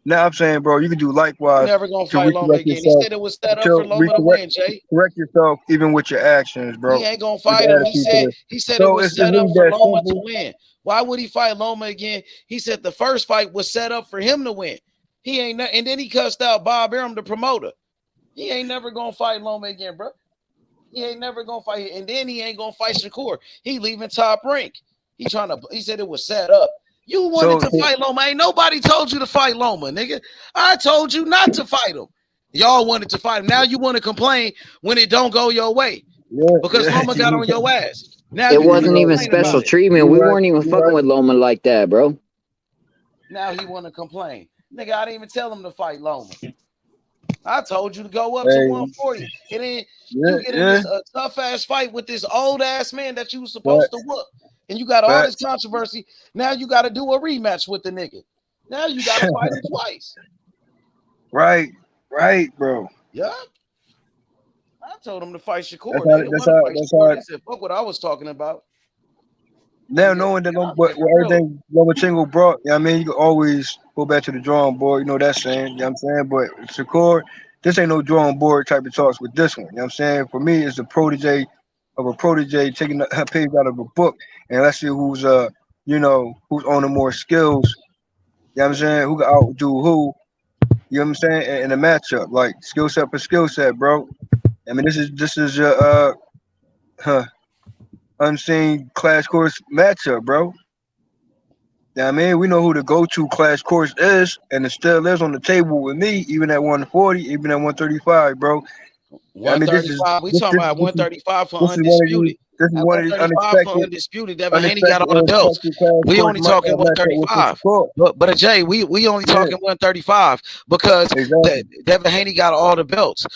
now I'm saying, bro, you can do likewise. Never gonna fight Loma again. He said it was set up for Loma to win, Jay. Correct yourself even with your actions, bro. He ain't gonna fight him. He said it was set up for Loma to win. Why would he fight Loma again? He said the first fight was set up for him to win. He ain't, and then he cussed out Bob Arum, the promoter. He ain't never gonna fight Loma again, bro. He ain't never gonna fight, and then he ain't gonna fight Shakur. He leaving Top Rank. He said it was set up. You wanted to fight Loma. Ain't nobody told you to fight Loma, nigga. I told you not to fight him. Y'all wanted to fight him. Now you want to complain when it don't go your way. Because Loma got on your ass. Now it wasn't even special treatment. We weren't even fucking with Loma like that, bro. Now he want to complain. Nigga, I didn't even tell him to fight Loma. I told you to go up to 140. And then you get in this tough-ass fight with this old-ass man that you was supposed to whoop. And you got all this controversy. Now you got to do a rematch with the nigga. Now you got to fight him twice. Right, bro. Yeah. I told him to fight Shakur. That's how, He said, fuck what I was talking about. Now knowing that what everything Lomachenko brought, I mean, you can always go back to the drawing board. You know that saying, you know what I'm saying? But Shakur, this ain't no drawing board type of talks with this one. You know what I'm saying? For me, it's a protege of a protege taking a page out of a book, and let's see who's who's owning more skills. You know what I'm saying? Who can outdo who? You know what I'm saying? In a matchup, like skill set for skill set, bro. I mean, this is your unseen clash course matchup, bro. Yeah, I mean, we know who the go-to clash course is, and it still is on the table with me, even at 140, even at 135, bro. I mean, 135. We talking about 135 for undisputed. This is At one of these 135 for undisputed. Devin Haney got all the belts. We only talking 135. But Jay, we only talking 135 because Devin Haney got all the belts.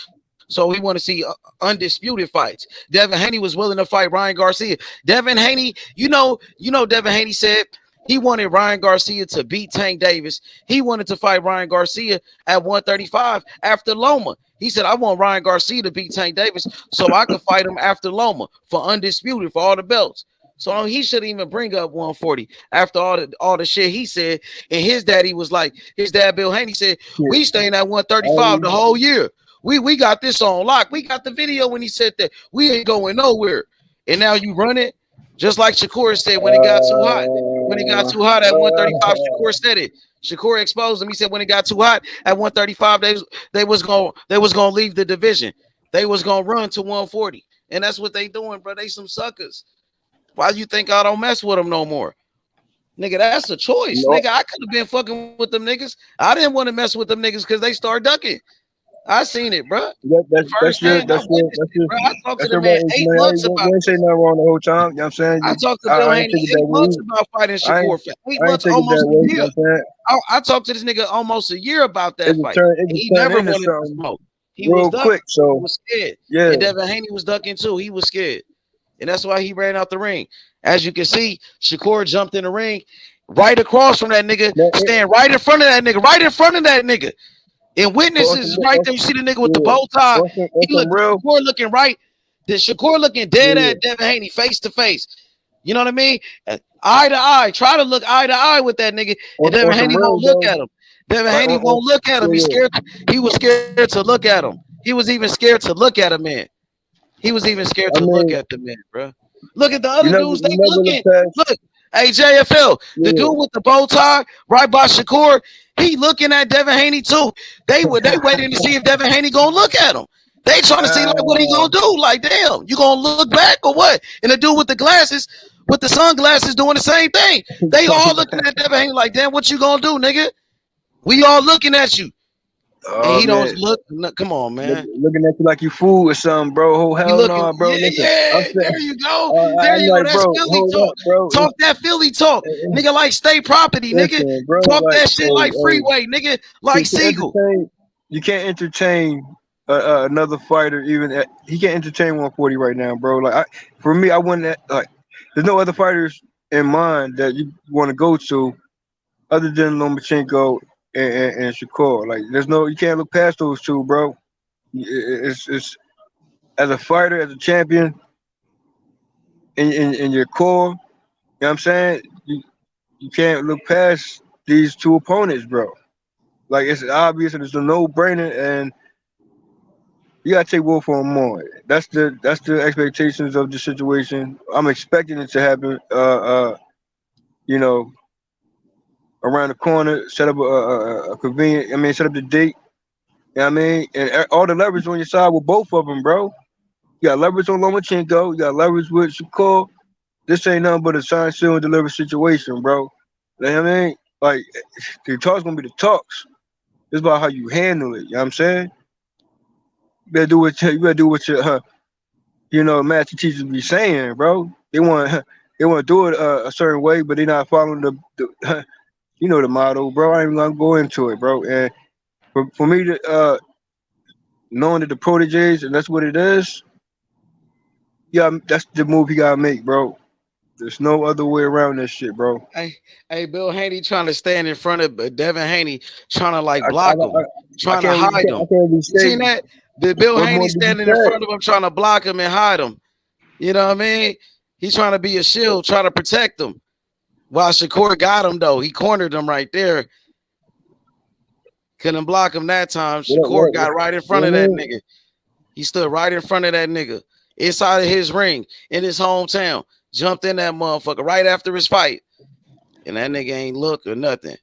So we want to see undisputed fights. Devin Haney was willing to fight Ryan Garcia. Devin Haney, you know, Devin Haney said he wanted Ryan Garcia to beat Tank Davis. He wanted to fight Ryan Garcia at 135 after Loma. He said, I want Ryan Garcia to beat Tank Davis so I could fight him after Loma for undisputed for all the belts. So he shouldn't even bring up 140 after all the shit he said. And his daddy was like, his dad, Bill Haney, said, we staying at 135 the whole year. We got this on lock. We got the video when he said that. We ain't going nowhere. And now you run it. Just like Shakur said when it got too hot. When it got too hot at 135, Shakur said it. Shakur exposed him. He said when it got too hot at 135, they was gonna leave the division. They was gonna run to 140. And that's what they doing, bro. They some suckers. Why you think I don't mess with them no more? Nigga, that's a choice. Nigga, I could have been fucking with them niggas. I didn't want to mess with them niggas because they start ducking. I seen it, bro. That's your. I talked to the man 8 months about it. You ain't say nothing wrong the whole time. You know what I'm saying? I talked to Bill Haney 8 months about fighting Shakur. 8 months, almost a year. I talked to this nigga almost a year about that fight. He never wanted to smoke. He was ducking. He was scared. Yeah. And Devin Haney was ducking too. He was scared. And that's why he ran out the ring. As you can see, Shakur jumped in the ring right across from that nigga, stand right in front of that nigga, And witnesses right there. You see the nigga with the bow tie. He Shakur looking right. The Shakur looking dead at Devin Haney face to face. You know what I mean? Eye to eye. Try to look eye to eye with that nigga. And Devin Haney won't look at him. Devin Haney won't look at him. He's scared. He was scared to look at him. He was even scared to look at him, man. He was even scared to look at the man, bro. Look at the other dudes. They looking. Look. Hey, JFL, the dude with the bow tie right by Shakur, he looking at Devin Haney too. They waiting to see if Devin Haney gonna look at him. They trying to see like what he gonna do. Like, damn, you gonna look back or what? And the dude with the glasses, with the sunglasses, doing the same thing. They all looking at Devin Haney like, damn, what you gonna do, nigga? We all looking at you. And he don't look. Come on, man. Looking at you like you fool or something, bro. Oh, hell no, bro. Yeah, there you go. There you go. That's Philly talk. Talk that Philly talk. Nigga, like State Property, nigga. Talk that shit like Freeway, nigga. Like Siegel. You can't entertain another fighter. Even he can't entertain 140 right now, bro. Like for me, I wouldn't like. There's no other fighters in mind that you want to go to, other than Lomachenko and Shakur. Like you can't look past those two, bro. It's as a fighter, as a champion, in your core, you know what I'm saying? You can't look past these two opponents, bro. Like it's obvious and it's a no-brainer, and you gotta take Wolf on more. That's the expectations of the situation. I'm expecting it to happen. Around the corner, set up a convenient. I mean, set up the date. You know what I mean? And all the leverage on your side with both of them, bro. You got leverage on Lomachenko. You got leverage with Shakur. This ain't nothing but a sign, seal, and deliver situation, bro. You know what I mean? Like, the talk's gonna be the talks. It's about how you handle it. You know what I'm saying? You better do what your master teachers be saying, bro. They want to do it a certain way, but they're not following the the motto, bro. I ain't even gonna go into it, bro. And for me to knowing that the proteges, and that's what it is, yeah, that's the move you gotta make, bro. There's no other way around this shit, bro. Hey, Bill Haney trying to stand in front of Devin Haney, trying to like block him, trying to hide him. You seen that? The Bill Haney standing in front of him, trying to block him and hide him. You know what I mean? He's trying to be a shield, try to protect him. While Shakur got him, though. He cornered him right there. Couldn't block him that time. Shakur got right in front of that nigga. He stood right in front of that nigga. Inside of his ring, in his hometown. Jumped in that motherfucker right after his fight. And that nigga ain't look or nothing.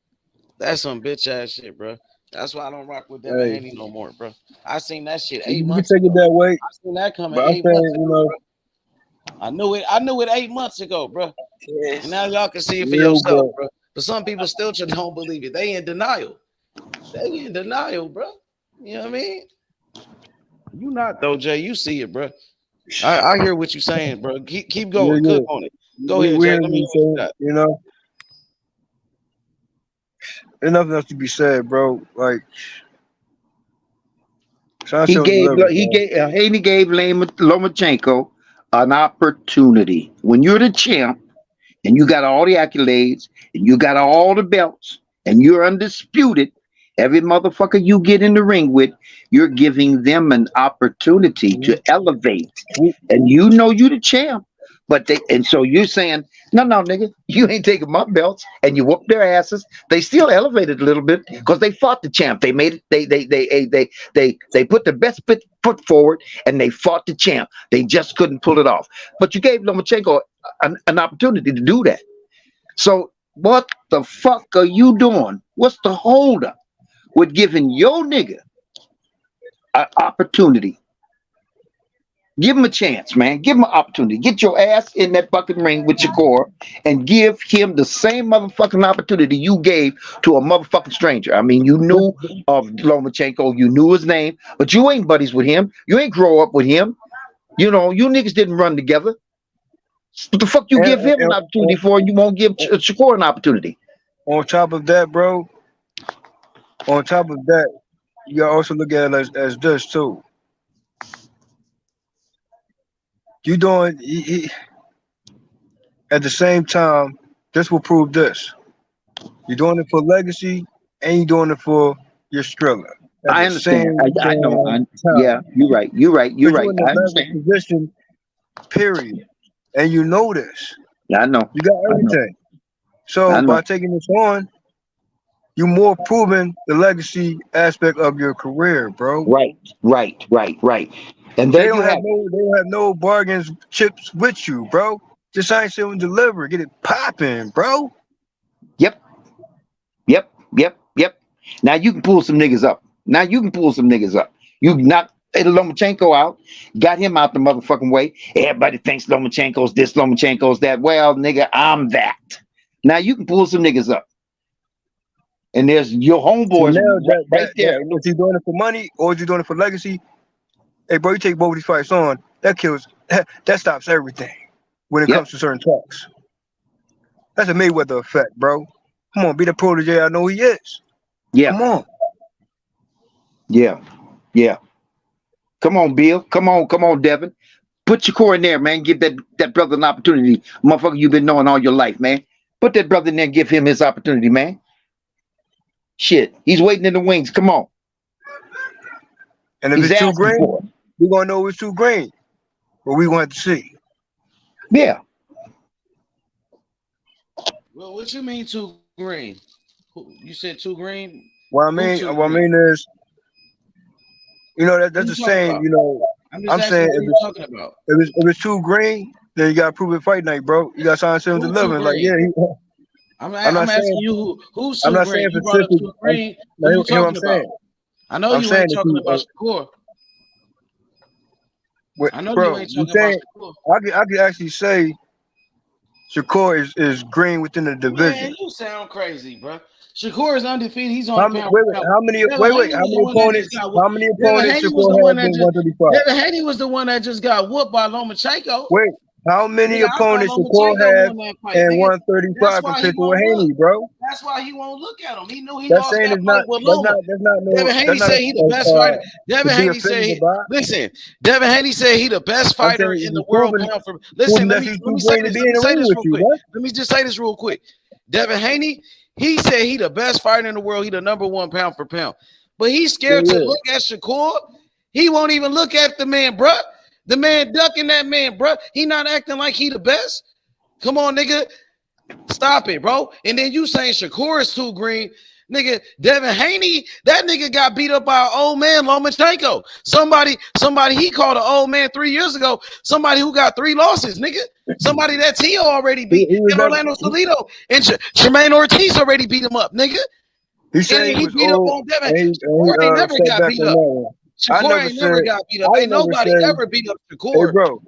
That's some bitch ass shit, bro. That's why I don't rock with Devin Haney no more, bro. I seen that shit 8 months ago. You can take it that way. I seen that coming But 8 months ago, bro. I knew it 8 months ago, bro. And now y'all can see it for yourself, bro. But some people still just don't believe it. They in denial. They in denial, bro. You know what I mean? You not though, Jay. You see it, bro. I hear what you're saying, bro. Keep going. Cook on it. Go ahead, Jay. Let me say, you know. There's nothing else to be said, bro. Like Haney gave Lomachenko an opportunity. When you're the champ and you got all the accolades and you got all the belts and you're undisputed, every motherfucker you get in the ring with, you're giving them an opportunity to elevate. And you know you the champ. So you're saying, no, nigga, you ain't taking my belts, and you whoop their asses. They still elevated a little bit because they fought the champ. They made it. They put the best foot forward, and they fought the champ. They just couldn't pull it off. But you gave Lomachenko an opportunity to do that. So what the fuck are you doing? What's the holdup with giving your nigga an opportunity? Give him a chance, man. Give him an opportunity. Get your ass in that fucking ring with Shakur and give him the same motherfucking opportunity you gave to a motherfucking stranger. I mean, you knew of Lomachenko, you knew his name, but you ain't buddies with him. You ain't grow up with him. You know, you niggas didn't run together. What the fuck you give him an opportunity for, and you won't give Shakur an opportunity? On top of that, bro, you gotta also look at it as this, too. You doing at the same time, this will prove this. You're doing it for legacy and you're doing it for your Skrilla. I understand. I know. Yeah, you're right. You're right. I understand. Position, period. And you know this. Yeah, I know. You got everything. So by taking this on, you're more proving the legacy aspect of your career, bro. Right. And they don't have no bargains chips with you, bro. Just ain't shit deliver. Get it popping, bro. Yep. Now you can pull some niggas up. You knocked Lomachenko out, got him out the motherfucking way. Everybody thinks Lomachenko's this, Lomachenko's that. Well, nigga, I'm that. Now you can pull some niggas up. And there's your homeboys right there. Is he doing it for money or is he doing it for legacy? Hey, bro, you take both of these fights on, that stops everything when it comes to certain talks. That's a Mayweather effect, bro. Come on, be the protege I know he is. Yeah. Come on. Yeah. Come on, Bill. Come on, Devin. Put your core in there, man. Give that brother an opportunity. Motherfucker you've been knowing all your life, man. Put that brother in there and give him his opportunity, man. Shit. He's waiting in the wings. Come on. And if it's too green, we're going to know it's too green. But we're going to have to see. Yeah. Well, what you mean too green? You said too green? What I mean is, you know, that's the same, you know. I'm saying if it's too green, then you got to prove it fight night, bro. You got to sign him delivering. Like, yeah. I'm asking you who's too I'm not green. saying You brought up too green. What are you talking about? I know you ain't talking about Shakur. I know you ain't talking about Shakur. I could actually say Shakur is green within the division. Man, you sound crazy, bro. Shakur is undefeated. He's on how many opponents Shakur has in 135? Devin Haney was the one that just got whooped by Lomachenko. Wait, how many opponents Shakur has in 135 compared to Haney, bro? That's why he won't look at him. He knew he lost that fight with Loma. Devin Haney said he the best fighter. Devin Haney said, listen, Devin Haney said he the best fighter in the world pound for. Listen, let me say this real quick. Let me just say this real quick. Devin Haney, he said he the best fighter in the world. He the #1 pound for pound. But he's scared to look at Shakur. He won't even look at the man, bro. The man ducking that man, bro. He not acting like he the best. Come on, nigga. Stop it, bro. And then you saying Shakur is too green. Nigga, Devin Haney, that nigga got beat up by an old man, Lomachenko. Somebody he called an old man 3 years ago. Somebody who got 3 losses, nigga. Somebody that Tio already beat. And Orlando Salido and Tremaine Ortiz already beat him up, nigga. He said he beat up on Devin. Shakur ain't never got beat up. Shakur ain't never got beat up. Ain't nobody ever beat up Shakur. Hey, bro,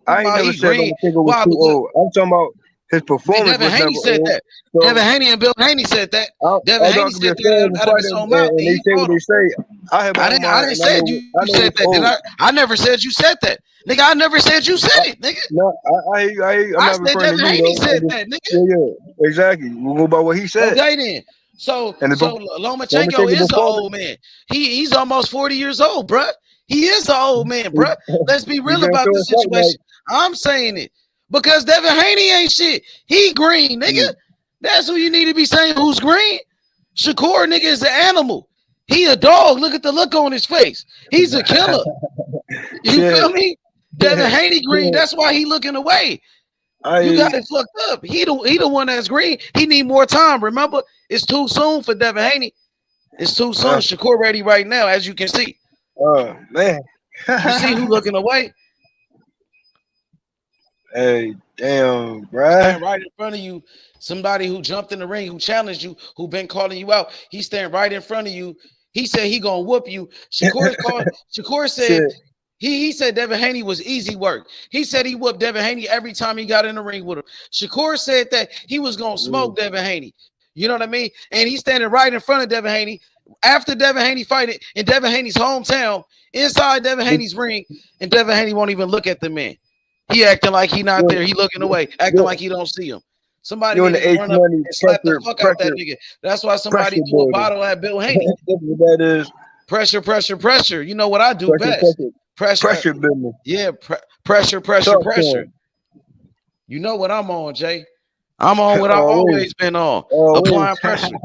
I ain't never said Lomachenko was too old. I'm talking about his performance. Devin Haney said that. So, Devin Haney and Bill Haney said that. Devin Haney said that out of his own mouth. And they say what they say. I didn't say you said that. Did I? I never said you said that. Nigga, I never said you said it, nigga. No, I'm not referring to you, Haney said that, nigga. Yeah, exactly. We'll go by what he said. Okay, then. So Lomachenko is an old man. He's almost 40 years old, bruh. He is an old man, bruh. Let's be real about the situation. I'm saying it. Because Devin Haney ain't shit. He green, nigga. That's who you need to be saying who's green. Shakur, nigga, is an animal. He a dog. Look at the look on his face. He's a killer. You feel me? Devin Haney green. That's why he looking away. You got it fucked up. He the one that's green. He need more time. Remember, it's too soon for Devin Haney. It's too soon. Shakur ready right now, as you can see. Oh man. You see who looking away? Hey, damn, bruh. Stand right in front of you. Somebody who jumped in the ring, who challenged you, who been calling you out. He's standing right in front of you. He said he gonna whoop you. Shakur said he said Devin Haney was easy work. He said he whooped Devin Haney every time he got in the ring with him. Shakur said that he was gonna smoke Devin Haney. You know what I mean? And he's standing right in front of Devin Haney after Devin Haney fight it in Devin Haney's hometown, inside Devin Haney's ring, and Devin Haney won't even look at the man. He acting like he not there. He looking away, acting like he don't see him. Somebody run up and slap the fuck out that nigga. That's why somebody threw a bottle at Bill Haney. That is pressure. You know what I do best? Pressure business. Yeah, pressure. You know what I'm on, Jay. I'm on what I've always been on. Applying pressure.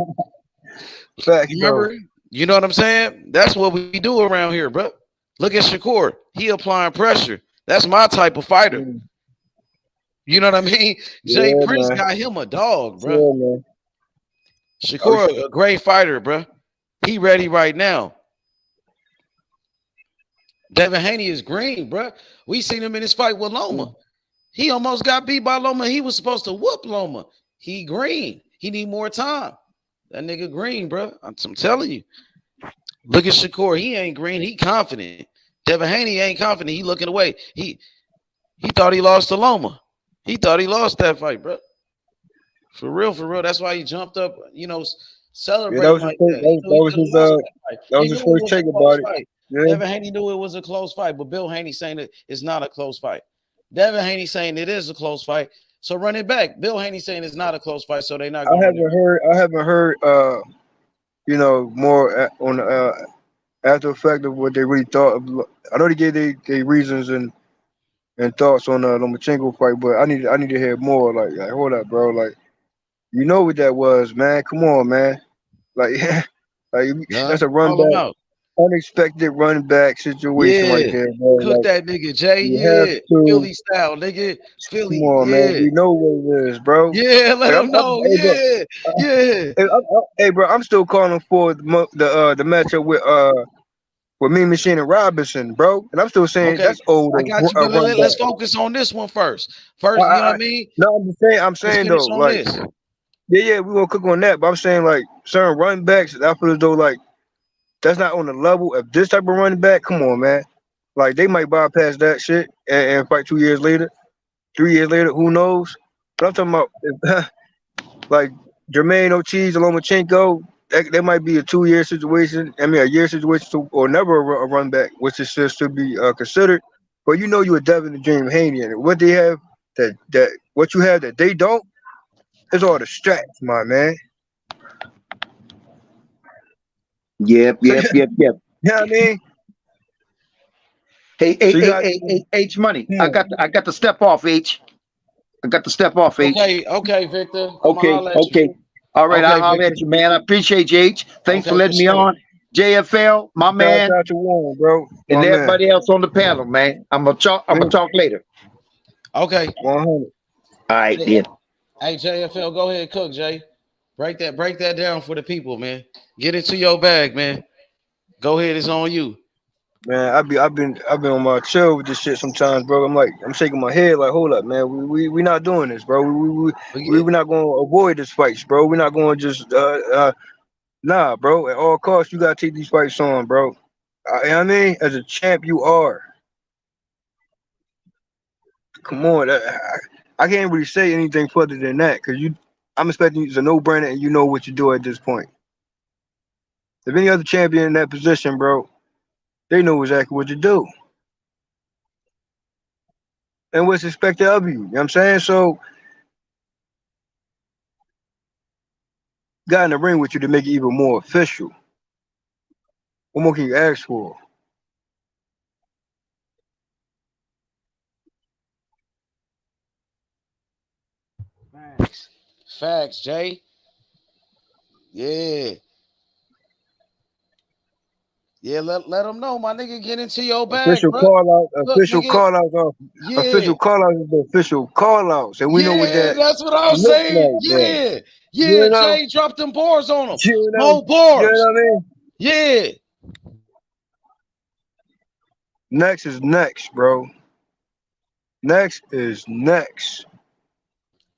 Fact, you remember? You know what I'm saying? That's what we do around here, bro. Look at Shakur. He applying pressure. That's my type of fighter. You know what I mean? Jay Prince got him a dog, bro. Shakur, a great fighter, bro. He ready right now. Devin Haney is green, bro. We seen him in his fight with Loma. He almost got beat by Loma. He was supposed to whoop Loma. He green. He need more time. That nigga green, bro. I'm telling you. Look at Shakur. He ain't green. He confident. Devin Haney ain't confident. He looking away. He thought he lost to Loma. He thought he lost that fight, bro. For real. That's why he jumped up, celebrating. Yeah, that was his first take about it. Yeah. Devin Haney knew it was a close fight, but Bill Haney saying it is not a close fight. Devin Haney saying it is a close fight. So run it back. Bill Haney saying it's not a close fight, so they're not. I haven't heard. More on the after effect of what they really thought. I know they gave their reasons and thoughts on the Lomachenko fight, but I need to hear more. Like hold up, bro. Like, you know what that was, man. Come on, man. That's a run back. Unexpected run back situation right there, bro. Cook that nigga, Jay. Philly style, nigga. Philly. Come on, man. You know what it is, bro. Yeah, let him know. Hey, bro, I'm still calling for the matchup with Mean Machine and Robinson, bro. And I'm still saying that's old. I got you, but let's focus on this one first. You know what I mean? No, I'm saying though, like, we gonna cook on that, but I'm saying like certain run backs, I feel as though like that's not on the level of this type of running back. Come on, man. Like, they might bypass that shit and fight 2 years later, 3 years later, who knows? But I'm talking about, like, Jermaine Ortiz and Lomachenko, that might be a 2 year situation. I mean, a year situation, or never a run back, which is just to be considered. But you know you a Devin and James Haney, and what they have that what you have that they don't is all the straps, my man. Yep. You know what I mean? Hey, H Money. I got to step off, H. I got to step off, H. Okay, Victor. Okay. All right, I'll holler at you, man. I appreciate you, H. Thanks for letting me on. JFL, my man, Shout out to Warren, bro. and My man. everybody else on the panel, man. I'm gonna talk later. Okay. 100. All right, then. Hey, JFL, go ahead, cook, Jay. Break that down for the people, man. Get into your bag, man. Go ahead, it's on you. Man, I've been on my chill with this shit sometimes, bro. I'm shaking my head like, hold up, man. We not doing this, bro. We're not going to avoid this fights, bro. We're not going to just nah, bro. At all costs, you gotta take these fights on, bro. You know what I mean, as a champ, you are. Come on, I can't really say anything further than that because I'm expecting it's a no-brainer, and you know what you do at this point. If any other champion in that position, bro, they know exactly what to do and what's expected of you. You know what I'm saying? So, got in the ring with you to make it even more official. What more can you ask for? Facts, Jay. Yeah. Yeah, let them know, my nigga. Get into your bag, Official bro. call out, Look, official nigga. call out, Yeah. official call out is the official call outs, and we know what that that's what I'm looks saying. like, Yeah. bro. Yeah, You know? Jay, drop them bars on them. You know? More bars. You know what I mean? Yeah. Next is next, bro. Next is next.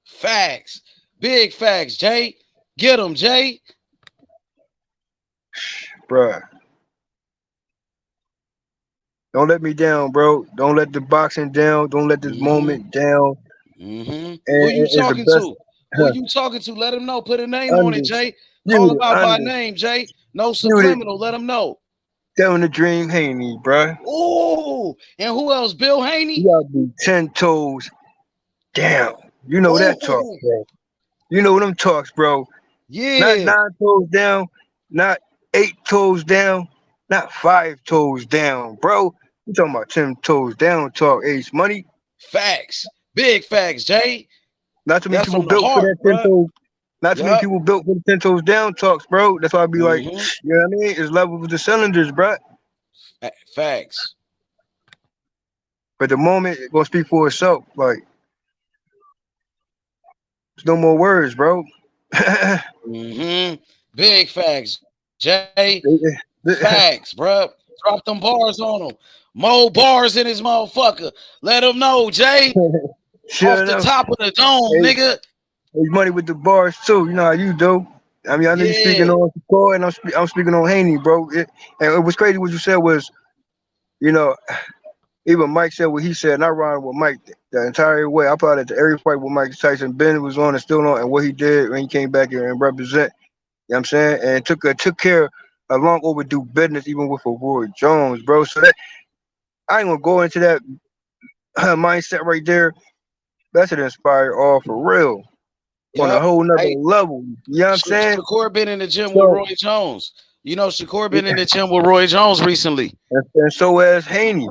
Facts. Big facts, Jay. Get them, Jay. Bruh. Don't let me down, bro. Don't let the boxing down. Don't let this moment down. Who you talking to? Who you talking to? Let him know. Put a name on it, Jay. Call him out by name, Jay. No subliminal. Let him know. Down the Dream Haney, bruh. Oh, and who else? Bill Haney? You gotta be 10 toes down. You know that talk, bro. You know them talks, bro. Yeah. Not 9 toes down, not 8 toes down, not 5 toes down, bro. You talking about 10 toes down talk, Ace Money. Facts. Big facts, Jay. Not too many people built for that 10 toes. Not too many people built for the 10 toes down talks, bro. That's why I be like, you know what I mean? It's level with the cylinders, bro. Facts. But the moment it's gonna speak for itself. Like, there's no more words, bro. Big facts, Jay. Facts, bro. Drop them bars on him. More bars in his motherfucker. Let him know, Jay. Off the top of the dome, nigga. There's money with the bars too. You know how you do. I mean, I know you're speaking on Shakur, and I'm speaking on Haney, bro. And it was crazy what you said was, you know, even Mike said what he said, and I riding with Mike the entire way. I probably at the every fight with Mike Tyson. Ben was on and still on, and what he did when he came back here and represent. You know what I'm saying? And took care of long overdue business, even with a Roy Jones, bro. So that I ain't gonna go into that mindset right there. That should inspire all for real. On a whole nother level. You know what I'm saying? Shakur been in the gym with Roy Jones. You know, Shakur been in the gym with Roy Jones recently. And so has Haney.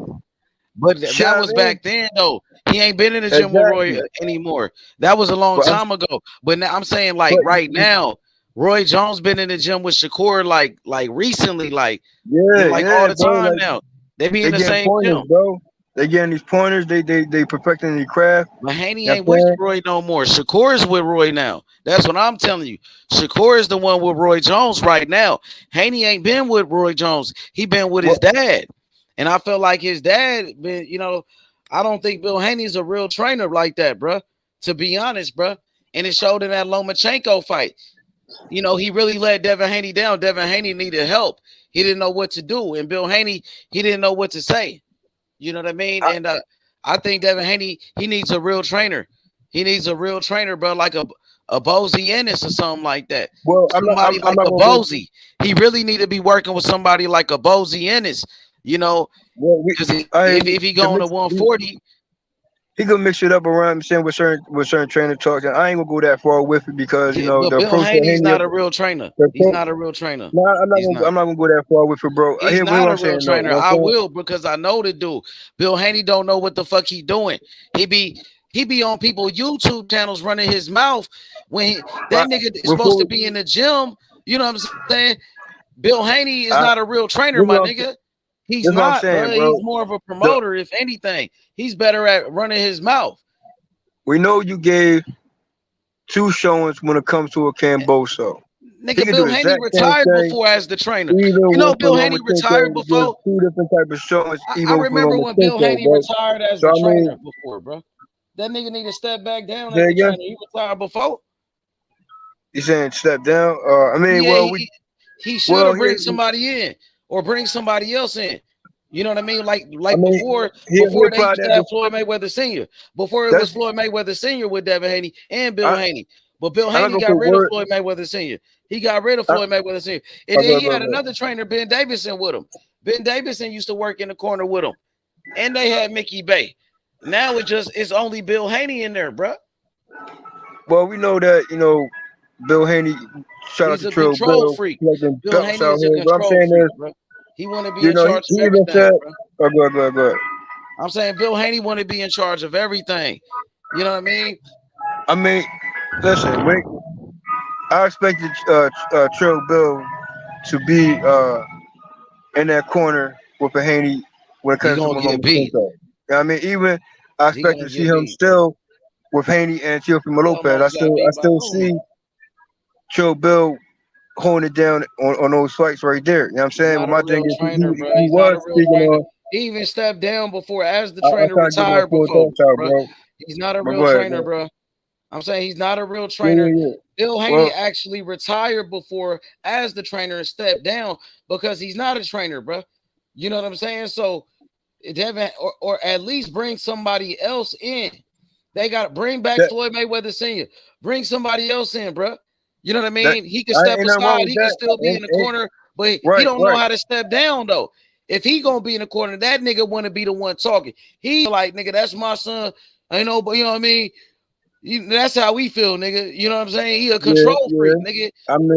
But that was back then, though. He ain't been in the gym with Roy anymore. That was a long time ago. But now I'm saying, like, right now, Roy Jones been in the gym with Shakur, like recently, like all the time now. They be in the same gym, bro. They getting these pointers. They perfecting their craft. But Haney ain't with Roy no more. Shakur is with Roy now. That's what I'm telling you. Shakur is the one with Roy Jones right now. Haney ain't been with Roy Jones. He been with his dad. And I feel like his dad been, you know, I don't think Bill Haney's a real trainer like that, bro. To be honest, bro. And it showed in that Lomachenko fight. You know, he really let Devin Haney down. Devin Haney needed help. He didn't know what to do. And Bill Haney, he didn't know what to say. You know what I mean? And I think Devin Haney, he needs a real trainer. He needs a real trainer, bro, like a Bozy Ennis or something like that. Well, somebody like a Bozy. He really need to be working with somebody like a Bozy Ennis, you know, because if he going to 140, he could mix it up around saying with certain trainer talks. And I ain't gonna go that far with it because you know the Bill Haney's not a real trainer. He's not a real trainer. No, I'm not gonna go that far with it, bro. He's not a real trainer. I will because I know the dude. Bill Haney don't know what the fuck he doing. He be on people YouTube channels running his mouth when that nigga is supposed to be in the gym. You know what I'm saying? Bill Haney is I, not a real trainer, this my what I'm, nigga. He's this what I'm not, bro. saying, bro. He's more of a promoter, if anything. He's better at running his mouth. We know you gave 2 showings when it comes to a Camboso. Nigga, Bill Haney retired before as the trainer. You know Bill Haney retired before? 2 different type of showings, I remember when Bill Haney bro. retired as the trainer before, bro. That nigga need to step back down as the trainer. He retired before. You saying step down? He should bring somebody in or bring somebody else in. You know what I mean? Before they used to have Floyd Mayweather Sr. Before it was Floyd Mayweather Sr. with Devin Haney and Bill Haney. But Bill Haney got rid of Floyd Mayweather Sr. He got rid of Floyd Mayweather Sr. And then he had another trainer, Ben Davison, with him. Ben Davison used to work in the corner with him. And they had Mickey Bay. Now it's only Bill Haney in there, bro. Well, we know that, Bill Haney, shout out to Trill Bill, freak. Bill Haney is a control freak, bro. He want to be in charge of everything, bro. Go ahead. I'm saying Bill Haney want to be in charge of everything. You know what I mean? Listen, wait. I expected Trill Bill to be in that corner with a Haney when it comes to Lomachenko. I mean, even I expect to see him still with Haney and Teofimo Lopez. I still see Trill Bill holding it down on those fights right there. You know what I'm saying? But my thing is, he was speaking on. He even stepped down before as the trainer retired before. Bro. He's not a real trainer, bro. I'm saying he's not a real trainer. Yeah. Bill Haney actually retired before as the trainer and stepped down because he's not a trainer, bro. You know what I'm saying? So Devin, or at least bring somebody else in. They got to bring back Floyd Mayweather Sr. Bring somebody else in, bro. You know what I mean? He can step aside. He can still be in the corner, but he don't know how to step down, though. If he gonna be in the corner, that nigga want to be the one talking. He like, nigga, that's my son. I know, but you know what I mean? That's how we feel, nigga. You know what I'm saying? He a control freak, nigga.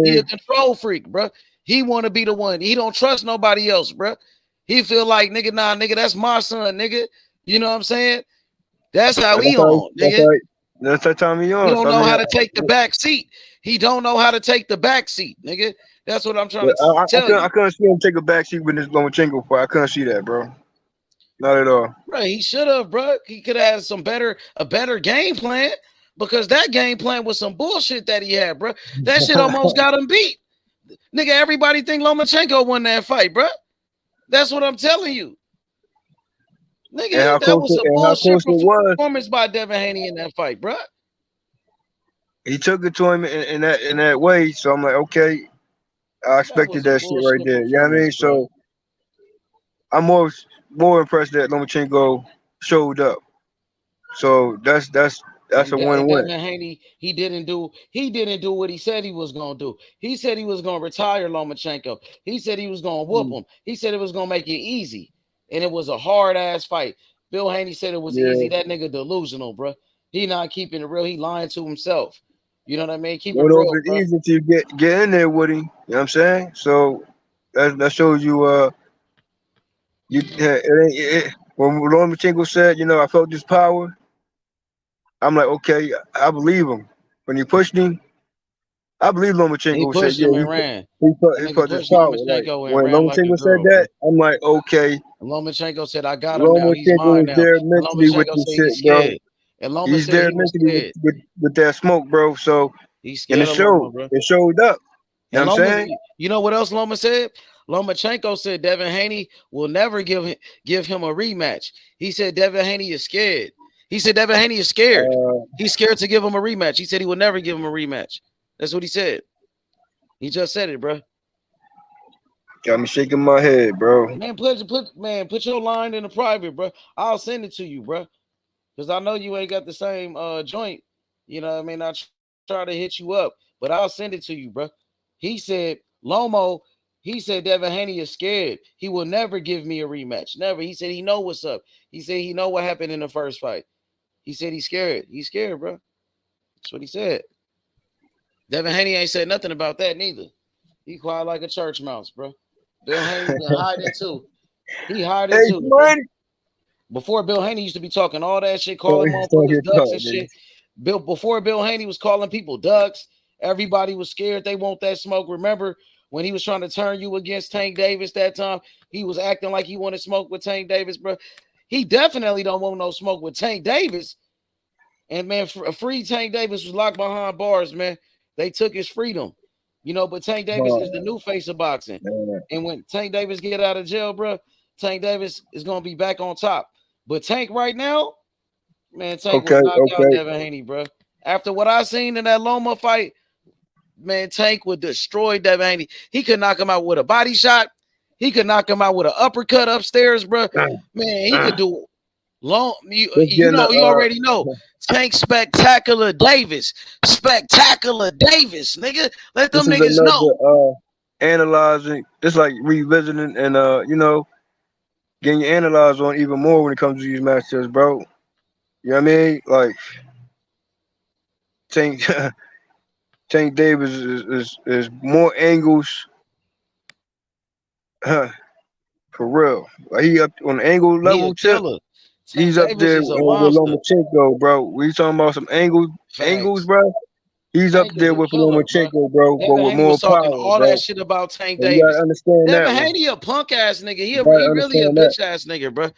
He a control freak, bro. He want to be the one. He don't trust nobody else, bro. He feel like, nigga, nah, nigga, that's my son, nigga. You know what I'm saying? That's how he on, nigga. That's that time he on. He don't know how to take the back seat. He don't know how to take the back seat, nigga. That's what I'm trying to tell you. I couldn't see him take a back seat with this Lomachenko fight. I couldn't see that, bro. Not at all. Bro, he should have, bro. He could have had a better game plan because that game plan was some bullshit that he had, bro. That shit almost got him beat. Nigga, everybody think Lomachenko won that fight, bro. That's what I'm telling you. Nigga, that was a bullshit performance by Devin Haney in that fight, bro. He took it to him in that way, so I'm like, okay, I expected that shit right there. You know what I mean? So I'm more impressed that Lomachenko showed up. So that's a win-win. Devin Haney, he didn't do what he said he was gonna do. He said he was gonna retire Lomachenko. He said he was gonna whoop him. He said it was gonna make it easy, and it was a hard ass fight. Bill Haney said it was easy. That nigga delusional, bro. He not keeping it real. He lying to himself. You know what I mean? Keep it real. It's easy to get in there with him. You know what I'm saying? So that shows you. When Lomachenko said, I felt this power. I'm like, okay, I believe him. When he pushed him, I believe Lomachenko he pushed said, him and ran. He put this power. Like, when Lomachenko said that, I'm like, okay. And Lomachenko said, I got him now. He's mine now. There mentally with this shit, bro. And Loma he's there mentally with that smoke, bro. So and it showed. It showed up. You know what I'm saying? You know what else Loma said? Lomachenko said Devin Haney will never give him a rematch. He said Devin Haney is scared. He said Devin Haney is scared. He's scared to give him a rematch. He said he will never give him a rematch. That's what he said. He just said it, bro. Got me shaking my head, bro. Man, put your line in the private, bro. I'll send it to you, bro. Because I know you ain't got the same joint. You know what I mean? I try to hit you up, but I'll send it to you, bro. He said, he said Devin Haney is scared. He will never give me a rematch. Never. He said he know what's up. He said he know what happened in the first fight. He said he's scared. He's scared, bro. That's what he said. Devin Haney ain't said nothing about that neither. He quiet like a church mouse, bro. Bill Haney been hiding too. He hiding too. Before Bill Haney used to be talking all that shit, calling motherfuckers ducks and shit. Before Bill Haney was calling people ducks, everybody was scared. They want that smoke. Remember when he was trying to turn you against Tank Davis that time, he was acting like he wanted smoke with Tank Davis, bro. He definitely don't want no smoke with Tank Davis. And man, free Tank Davis was locked behind bars, man. They took his freedom, you know. But Tank Davis is the new face of boxing. And when Tank Davis get out of jail, bro, Tank Davis is gonna be back on top. But Tank right now, man, Tank would knock out Devin Haney, bro. After what I seen in that Loma fight, man, Tank would destroy Devin Haney. He could knock him out with a body shot. He could knock him out with an uppercut upstairs, bro. Man, he could do long. You already know. Tank Spectacular Davis. Spectacular Davis, nigga. Let them niggas know. Analyzing, it's like revisiting and getting your analyze on even more when it comes to these matches, bro. You know what I mean? Like Tank Davis is more angles. For real. Like he up on the angle level tip. He's up there with Lomachenko, bro. We talking about some angles, bro. He's up there with Lomachenko, bro, but with more power. All that shit about Tank Davis. You gotta understand Devin that. Haney a punk ass nigga. He really a bitch ass nigga, bro.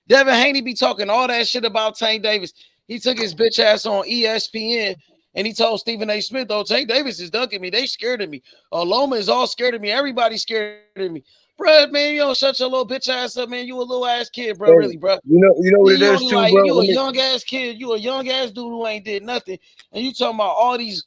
Devin Haney be talking all that shit about Tank Davis. He took his bitch ass on ESPN and he told Stephen A. Smith, "Oh, Tank Davis is dunking me. They scared of me. Loma is all scared of me. Everybody's scared of me." Bro, man, you don't shut your little bitch ass up, man. You a little ass kid, bro. Really, bro. You know what it is too, like, bro. You a young ass kid. You a young ass dude who ain't did nothing, and you talking about all these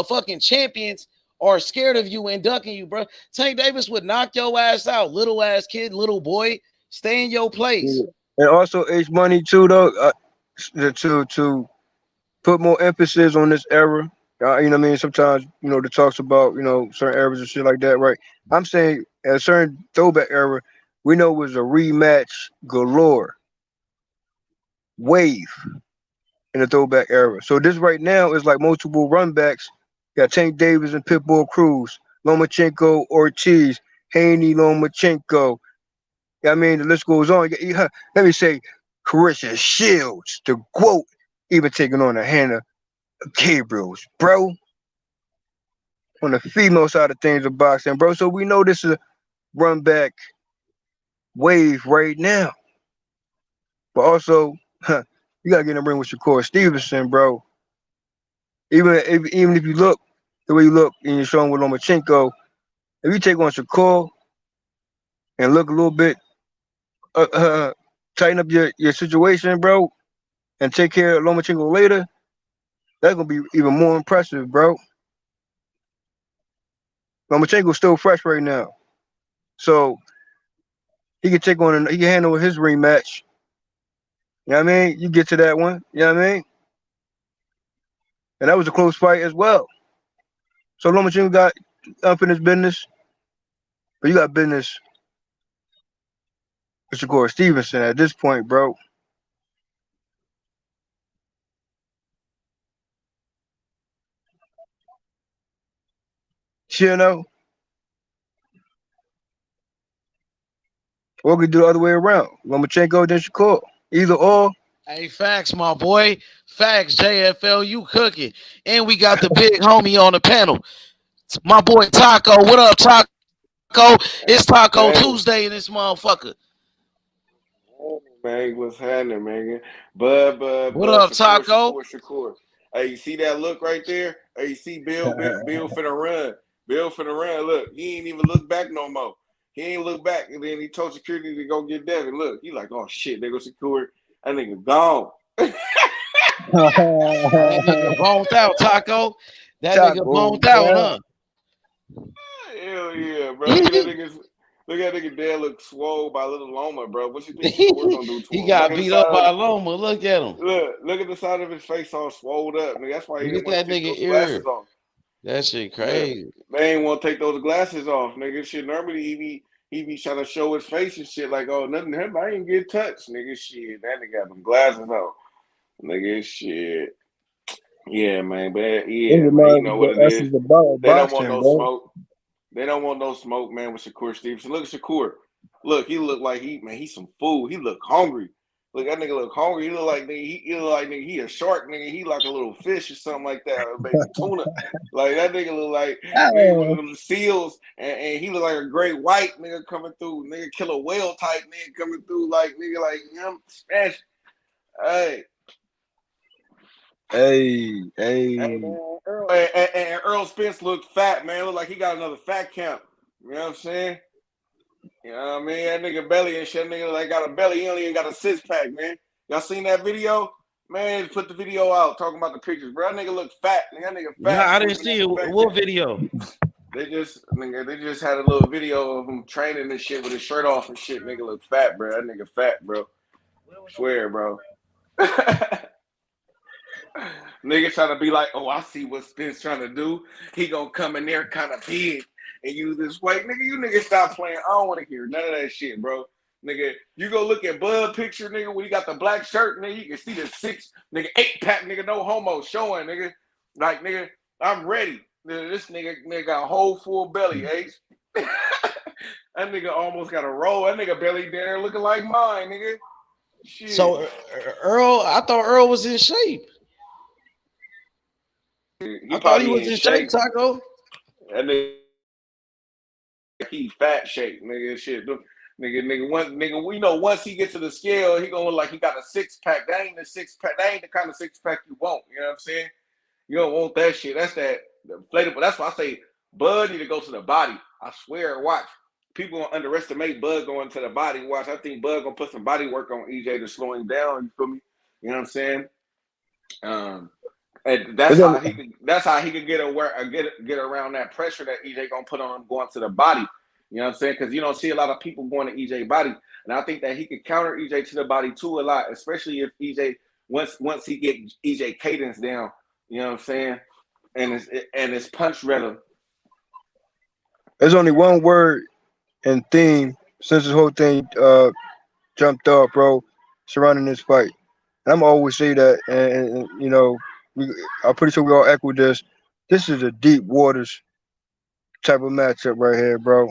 fucking champions are scared of you and ducking you, bro. Tank Davis would knock your ass out, little ass kid, little boy. Stay in your place. And also H Money too, though, to put more emphasis on this era. You know what I mean? Sometimes, the talks about, certain eras and shit like that, right? I'm saying at a certain throwback era, we know it was a rematch galore. Wave in the throwback era. So this right now is like multiple runbacks. You got Tank Davis and Pitbull Cruz, Lomachenko, Ortiz, Haney, Lomachenko. I mean, the list goes on. Let me say, Carissa Shields, the GOAT, even taking on a Hannah Gabriels, bro. On the female side of things of boxing, bro. So we know this is a run back wave right now. But also, you gotta get in the ring with Shakur Stevenson, bro. Even if you look the way you look and you're showing with Lomachenko, if you take on Shakur and look a little bit, tighten up your situation, bro, and take care of Lomachenko later, that's gonna be even more impressive, bro. Lomachenko's still fresh right now, so he can he can handle his rematch. You know what I mean? You get to that one, you know what I mean? And that was a close fight as well. So Lomachenko got unfinished business, but you got business with Shakur Stevenson at this point, bro. Or we could do the other way around. Lomachenko, then Shakur. Either or. Hey, facts, my boy. Facts, JFL, you cooking. And we got the big homie on the panel. My boy Taco. What up, Taco? It's Taco Tuesday in this motherfucker. Man, what's happening, man? Bud. What up, Taco? Shakur. Hey, you see that look right there? Hey, you see Bill finna run. Bill finna run. Look, he ain't even look back no more. He ain't look back, and then he told security to go get Devin. Look, he like, oh shit, they go secure. That nigga gone. That nigga boned out, Taco. That nigga boned out, huh? Hell yeah, bro. Look at that nigga dad look swole by little Loma, bro. What you think Shakur gonna do to him? He got beat up by Loma. Look at him. Look at the side of his face all swole up. Nigga, that's why he didn't want to take nigga those glasses off. That shit crazy. They ain't want to take those glasses off, nigga. Shit, normally he be trying to show his face and shit like, oh, nothing to him. I ain't get touched, nigga. Shit, that nigga got them glasses on. Nigga, shit. Yeah, man, but yeah, man, you know what it is. They don't want no smoke. They don't want no smoke, man, with Shakur Stevenson. Look at Shakur. Look, he look like he's some food. He look hungry. Look, that nigga look hungry. He look like nigga, he a shark, nigga. He like a little fish or something like that, or maybe tuna. Like that nigga look like nigga one of them seals, and he look like a great white nigga coming through. Nigga killer whale type nigga coming through, like nigga like him smash. Hey. Hey. And Errol Spence looked fat, man. Look like he got another fat camp. You know what I'm saying? You know what I mean? That nigga belly and shit, nigga like got a belly, he only ain't got a six pack, man. Y'all seen that video? Man, put the video out talking about the pictures, bro. That nigga look fat. That nigga fat. Nah, I didn't see it. What video? They just had a little video of him training and shit with his shirt off and shit. Nigga look fat, bro. That nigga fat, bro. I swear, bro. Nigga trying to be like, oh, I see what Spence trying to do. He gonna come in there kind of big and use this weight. Nigga, you niggas stop playing. I don't want to hear none of that shit, bro. Nigga, you go look at Bud picture, nigga, when he got the black shirt, nigga, you can see the 8-pack, nigga, no homo showing, nigga. Like, nigga, I'm ready. Nigga, this nigga got a whole full belly, H. That nigga almost got a roll. That nigga belly there looking like mine, nigga. Shit. So, Earl, I thought Earl was in shape. I thought he was in shape, Taco. That nigga, he fat shape, nigga. Shit, nigga. We know once he gets to the scale, he gonna look like he got a 6-pack. That ain't the 6-pack. That ain't the kind of 6-pack you want. You know what I'm saying? You don't want that shit. That's that inflatable. That's why I say Bud need to go to the body. I swear. Watch. People gonna underestimate Bud going to the body. Watch. I think Bud gonna put some body work on EJ to slow him down. You feel me? You know what I'm saying? And that's how he could get around that pressure that EJ gonna put on him going to the body. You know what I'm saying? Because you don't see a lot of people going to EJ body, and I think that he could counter EJ to the body too a lot, especially if EJ once he get EJ cadence down. You know what I'm saying? And his punch rhythm. There's only one word and theme since this whole thing jumped off, bro, surrounding this fight. And I'm always say that, and you know. I'm pretty sure we all echo this. This is a deep waters type of matchup right here, bro.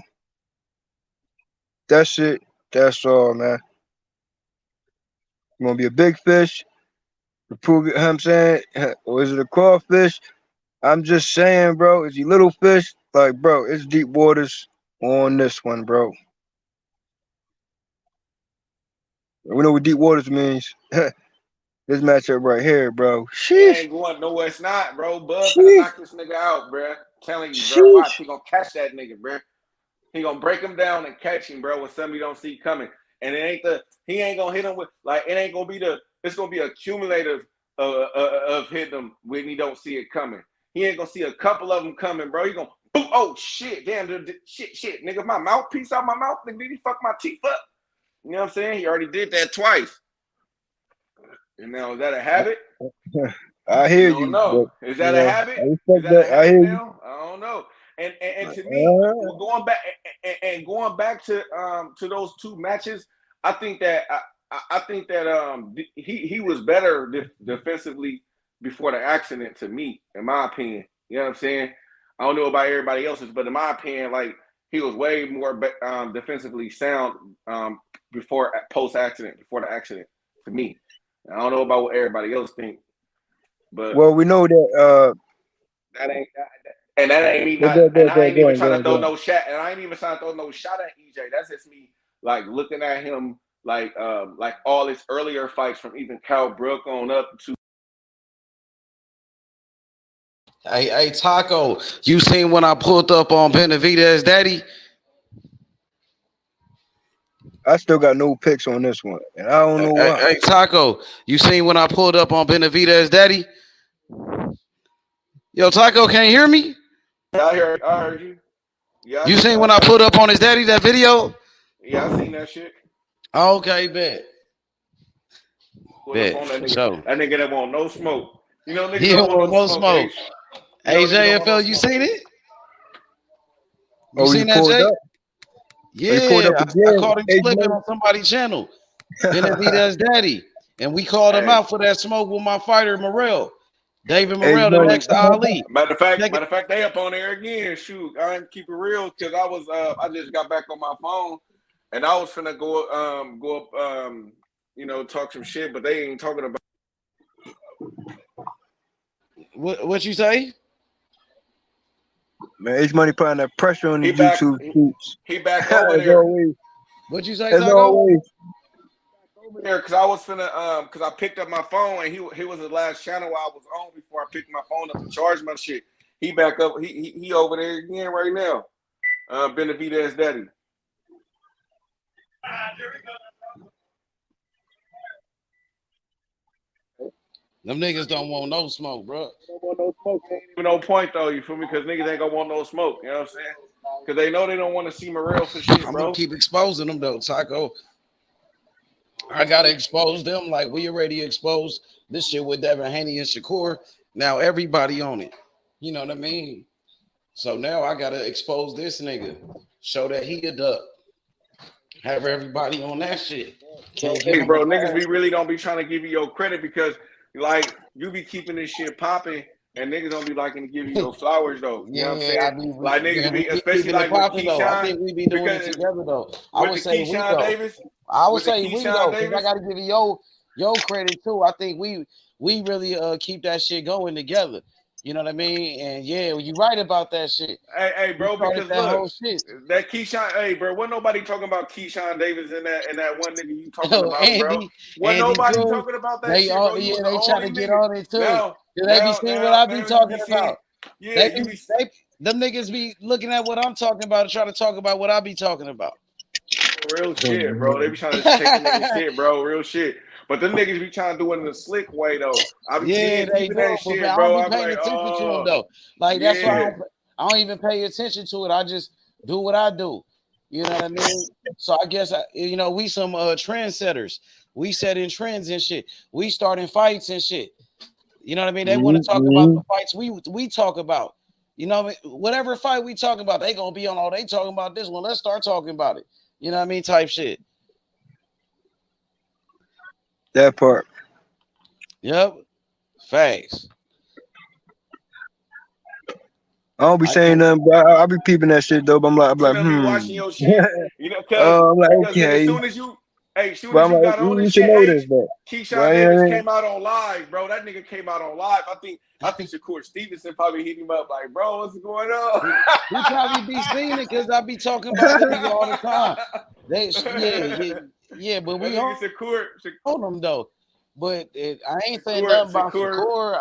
That's it. That's all, man. You want to be a big fish? To prove it, you know what I'm saying? Or is it a crawfish? I'm just saying, bro. Is he little fish? Like, bro, it's deep waters on this one, bro. We know what deep waters means. This matchup right here, bro. Sheesh. Ain't going no, it's not, bro. Bud finna knock this nigga out, bro. I'm telling you, bro. Watch, he gonna catch that nigga, bro. He gonna break him down and catch him, bro, when somebody don't see coming. And he ain't gonna hit him with it ain't gonna be it's gonna be a cumulative of hitting him when he don't see it coming. He ain't gonna see a couple of them coming, bro. He gonna oh shit, damn, shit, nigga, my mouthpiece out my mouth, nigga, did he fuck my teeth up? You know what I'm saying? He already did that twice. And now, is that a habit? I hear you. No, is that a habit? Is that a habit now? I don't know. And to me, going back to those two matches, I think that he was better defensively before the accident. To me, in my opinion, you know what I'm saying. I don't know about everybody else's, but in my opinion, like he was way more defensively sound before the accident. To me. I don't know about what everybody else think, but well, we know that that ain't me. I ain't even trying to throw no shot, and I ain't even trying to throw no shot at EJ. That's just me, like looking at him, like all his earlier fights from even Cal Brook on up to. Hey, Taco, you seen when I pulled up on Benavidez, Daddy? I still got no picks on this one, and I don't know why. Hey, Taco, you seen when I pulled up on Benavidez, Daddy? Yo, Taco, can't you hear me? I heard you. Yeah. You seen when I pulled up on his daddy, that video? Yeah, I seen that shit. Okay, bet. That nigga that want no smoke. You know, nigga he don't want no smoke. Hey, JFL, you seen it? You seen that, Jay? Yeah, I caught him slipping on somebody's channel. Benavidez daddy. And we called him out for that smoke with my fighter, Morrell. David Morrell, the next Ali. Matter of fact, they up on there again. Shoot, I ain't keep it real because I just got back on my phone and I was finna go up talk some shit, but they ain't talking about. What you say? Man, H Money putting that pressure on the YouTube. He back over there. What you say, As Taco? always. Over there, because I was finna, because I picked up my phone and he was the last channel I was on before I picked my phone up to charge my shit. He back up. He over there again right now. Benavidez daddy. Them niggas don't want no smoke, bro. Don't want no smoke. Ain't even no point though. You feel me? Because niggas ain't gonna want no smoke. You know what I'm saying? Because they know they don't want to see Morrell for shit, bro. I'm gonna keep exposing them though, Taco. I gotta expose them like we already exposed this shit with Devin Haney and Shakur. Now everybody on it. You know what I mean? So now I gotta expose this nigga. Show that he a duck. Have everybody on that shit. Hey, bro, niggas be really don't be trying to give you your credit because like you be keeping this shit popping and niggas don't be liking to give you your flowers though. You know what I'm saying? Like niggas be especially like with Keyshawn. I think we be doing it together though. I would say we though. I would say we though, because I gotta give you your credit too. I think we really keep that shit going together. You know what I mean? And yeah, you right about that shit. Hey, bro, because that whole shit. That Keyshawn, hey, bro, wasn't nobody talking about Keyshawn Davis and that one nigga you talking about, Andy, bro. Wasn't nobody Cruz, talking about that they shit, all, bro. yeah, they trying to get on it too. Now, they be seeing what I be talking about. Yeah, them niggas be looking at what I'm talking about and trying to talk about what I be talking about. Real shit, bro. They be trying to take the nigga shit, bro. Real shit. But them niggas be trying to do it in a slick way, though. I be they do, that shit, but bro. I don't be paying attention to them, though. Like, that's why I don't even pay attention to it. I just do what I do. You know what I mean? So I guess, we some trendsetters. We setting trends and shit. We starting fights and shit. You know what I mean? They want to talk about the fights we talk about. You know what I mean? Whatever fight we talk about, they going to be on all they talking about this one. Let's start talking about it. You know what I mean? Type shit. That part. Yep. Facts. I don't be saying nothing, but I be peeping that shit though. But I'm like, be watching your shit. You know, I'm like, okay. As soon as you got on this shit, Keyshawn Davis came out on live, bro. That nigga came out on live. I think Shakur Stevenson probably hit him up like, bro, what's going on? He probably be seeing it because I be talking about the nigga all the time. But we on them though. But I ain't saying nothing about Shakur.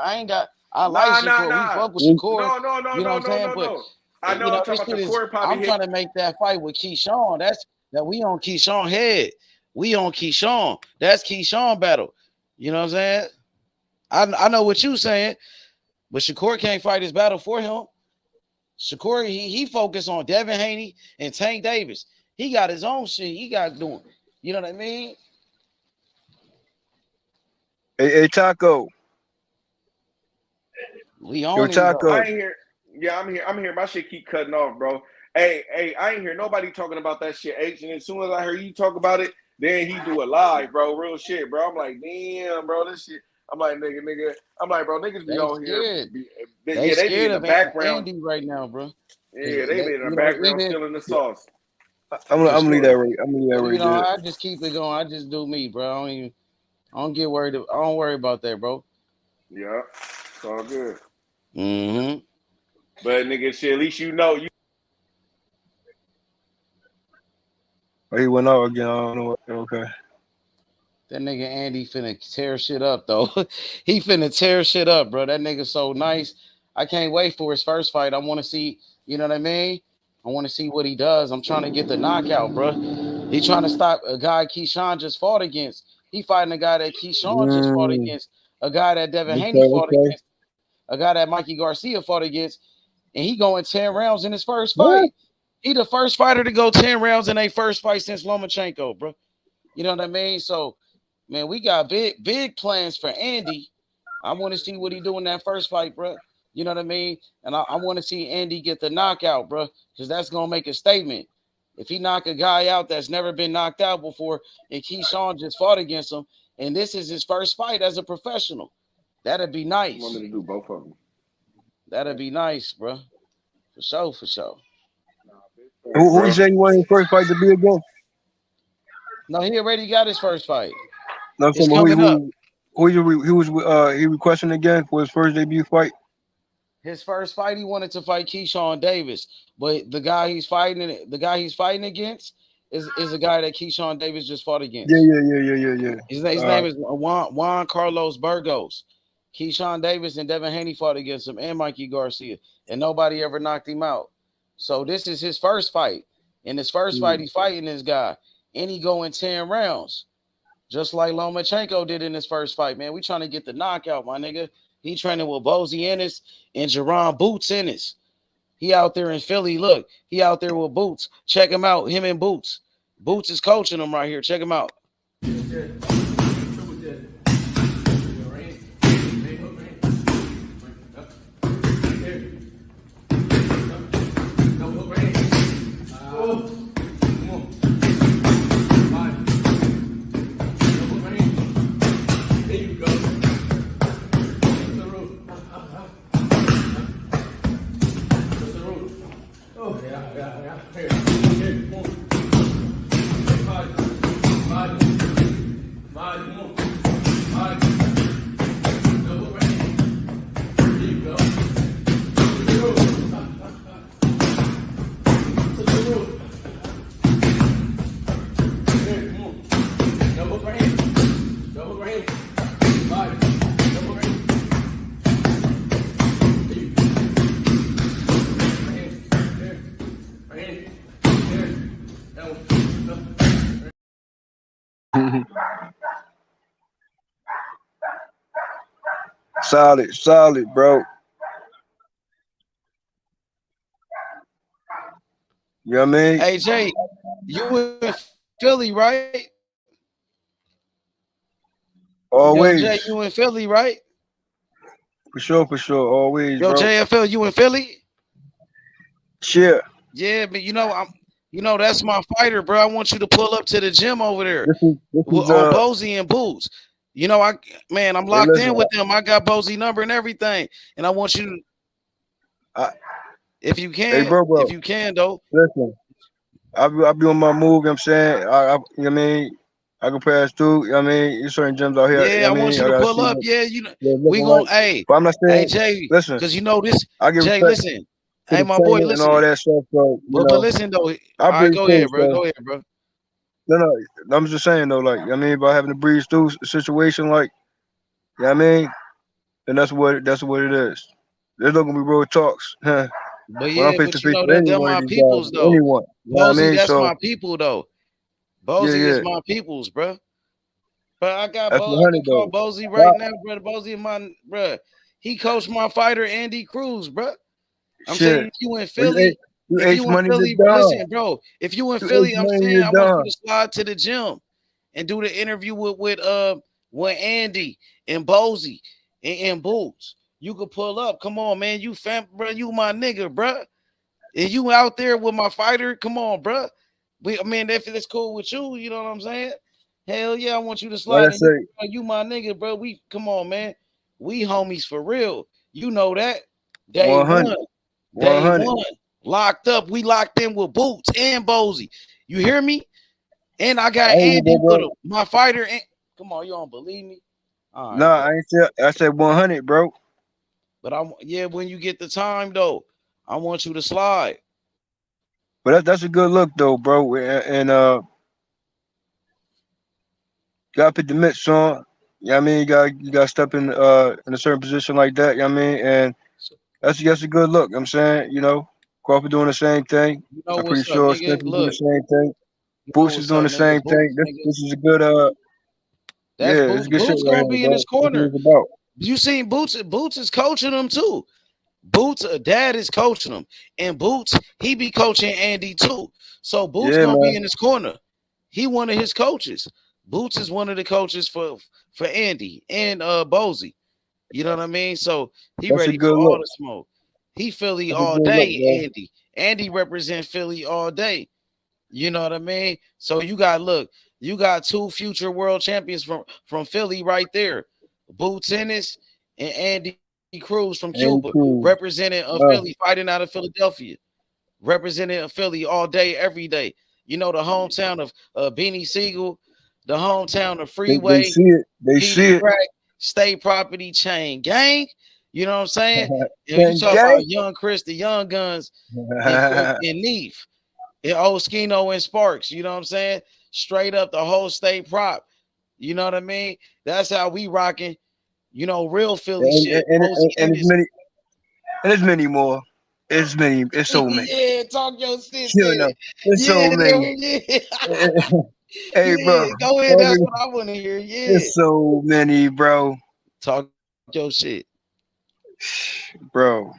I like Shakur. We fuck with Shakur. No. You know what I'm saying? But I know I'm talking about Shakur probably I'm trying to make that fight with Keyshawn. That we on Keyshawn head. We on Keyshawn. That's Keyshawn battle. You know what I'm saying? I know what you saying, but Shakur can't fight his battle for him. Shakur, he focused on Devin Haney and Tank Davis. He got his own shit he got doing. You know what I mean? Hey, Taco. We on Taco. I ain't here. Yeah, I'm here. My shit keep cutting off, bro. Hey, I ain't hear nobody talking about that shit, H. And as soon as I heard you talk about it, then he do it live, bro. Real shit, bro. I'm like, damn, bro, this shit. I'm like, nigga. I'm like, bro, niggas be on here. They be in the background. Andy right now, bro. Yeah, they be in the background stealing the sauce. I'm gonna leave that right. I'm gonna leave that right. I just keep it going. I just do me, bro. I don't get worried. I don't worry about that, bro. Yeah, it's all good. Mm-hmm. But nigga, shit, at least you know you. Oh, he went out again. I don't know what. Okay. That nigga Andy finna tear shit up, though. He finna tear shit up, bro. That nigga so nice. I can't wait for his first fight. I want to see, you know what I mean? I want to see what he does. I'm trying to get the knockout, bro. He trying to stop a guy Keyshawn just fought against. He fighting a guy that Keyshawn just fought against. A guy that Devin Haney fought against. A guy that Mikey Garcia fought against. And he going 10 rounds in his first fight. He the first fighter to go 10 rounds in a first fight since Lomachenko, bro. You know what I mean? So, man, we got big plans for Andy. I want to see what he do in that first fight, bro. You know what I mean? And I want to see Andy get the knockout, bro, because that's going to make a statement. If he knock a guy out that's never been knocked out before and Keyshawn just fought against him, and this is his first fight as a professional, that'd be nice. I want me to do both of them. That'd be nice, bro. For sure. Who you say you want his first fight to be against? No, he already got his first fight. No, It's so coming up. he requesting again for his first debut fight? His first fight, he wanted to fight Keyshawn Davis, but the guy he's fighting against is a guy that Keyshawn Davis just fought against. Yeah. His name is Juan Carlos Burgos. Keyshawn Davis and Devin Haney fought against him, and Mikey Garcia, and nobody ever knocked him out. So this is his first fight. In his first fight, he's fighting this guy, and he going 10 rounds, just like Lomachenko did in his first fight. Man, we trying to get the knockout, my nigga. He training with Bozy Ennis and Jerron Boots Ennis. He out there in Philly. Look, he out there with Boots. Check him out. Him and Boots. Boots is coaching him right here. Check him out. Solid, bro. You know what I mean? Hey, Jay, you in Philly, right? Always. Yo, Jay, you in Philly, right? For sure. Always, Yo, bro. JFL, you in Philly? Shit. Yeah, but that's my fighter, bro. I want you to pull up to the gym over there on Bozy and Boots. I'm locked in with them. I got Bozy number and everything, and I want you to, if you can, hey, bro. If you can, though. Listen, I'll be on my move. You know what I'm saying, you know what I mean, I can pass through. You know what I mean, there's certain gyms out here. Yeah, you know I want you to pull up. We gonna, but I'm not saying, hey Jay, listen, because this. I give Jay, respect listen. Hey, my boy, listen. And all that stuff. So, but listen though. All right, go ahead, bro. Go ahead, bro. No, I'm just saying though, like, I mean, about having to breeze through a situation, like, you know what I mean, and that's what it is. There's not gonna be road talks, huh? But yeah, they're my peoples though. Anyone, you know what I mean? That's my people though. Bozy is my peoples, bro. But I got Bozy right now, brother. Bozy, bro. He coached my fighter Andy Cruz, bro. I'm saying if you in Philly, listen, bro. If you in Philly, I'm saying I want you to slide to the gym and do the interview with Andy and Bozy and Boots. You could pull up. Come on, man. You bro. You my nigga, bro. And you out there with my fighter. Come on, bro. If it's cool with you, you know what I'm saying? Hell yeah, I want you to slide. You my nigga, bro. Come on, man. We homies for real. You know that. Day 100. Day 1. Locked up. We locked in with Boots and Bozy. You hear me? And I got Andy with him. My fighter. Come on, you don't believe me? Right, no, I ain't said. I said 100, bro. But when you get the time though, I want you to slide. But that's a good look though, bro. And gotta put the mitts on. You know what I mean? You gotta step in a certain position like that, you know what I mean? And that's a good look. I'm saying, Crawford doing the same thing. I'm pretty sure Spence is doing the same thing. Boots is doing the same thing. This is a good That's Boots gonna be in his corner. You seen Boots? Boots is coaching him too. Boots, dad is coaching him, and Boots he be coaching Andy too. So Boots gonna be in his corner. He one of his coaches. Boots is one of the coaches for Andy and Bozy. You know what I mean? So he ready for all the smoke. He Philly all day, Andy. Andy represent Philly all day. You know what I mean? So you got two future world champions from Philly right there. Boots Ennis and Andy Cruz from Cuba, representing Philly, fighting out of Philadelphia, representing Philly all day, every day. The hometown of Beanie Siegel, the hometown of They Freeway, see it. They Peter see it. Crack, State Property Chain Gang. You know what I'm saying? And you Gang, talk gang. about Young Chris, the Young Guns, and Neef, and old Skino and Sparks. You know what I'm saying? Straight up the whole state prop. You know what I mean? That's how we rocking. You know, real Philly shit. And there's many more. It's so many. Yeah, talk your shit. You know, there's so many. Hey, bro. Yeah, go ahead. That's what I want to hear. Yeah. There's so many, bro. Talk your shit. Bro.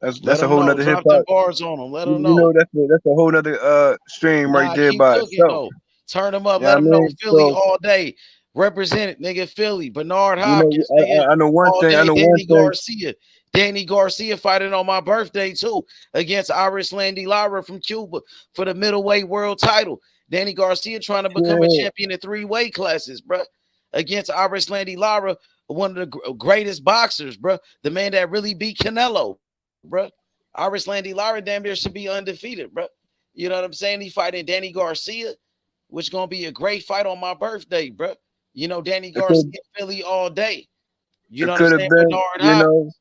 That's a whole nother hip hop. Bars on them. Let them You know. know, that's a whole nother stream right there by itself. Turn them up. You Let them know Philly So, all day. Represent nigga Philly. Bernard you Hopkins. know, I know one all thing. day, I know Danny one thing. Garcia. Danny Garcia fighting on my birthday too against Irish Landy Lara from Cuba for the middleweight world title. Danny Garcia trying to become a champion in 3 weight classes, bro. Against Irish Landy Lara, one of the greatest boxers, bro. The man that really beat Canelo, bro. Irish Landy Lara damn near should be undefeated, bro. You know what I'm saying? He fighting Danny Garcia, which gonna be a great fight on my birthday, bro. You know, Danny Garcia, Philly all day. You know what I'm saying? Bernard Hopkins.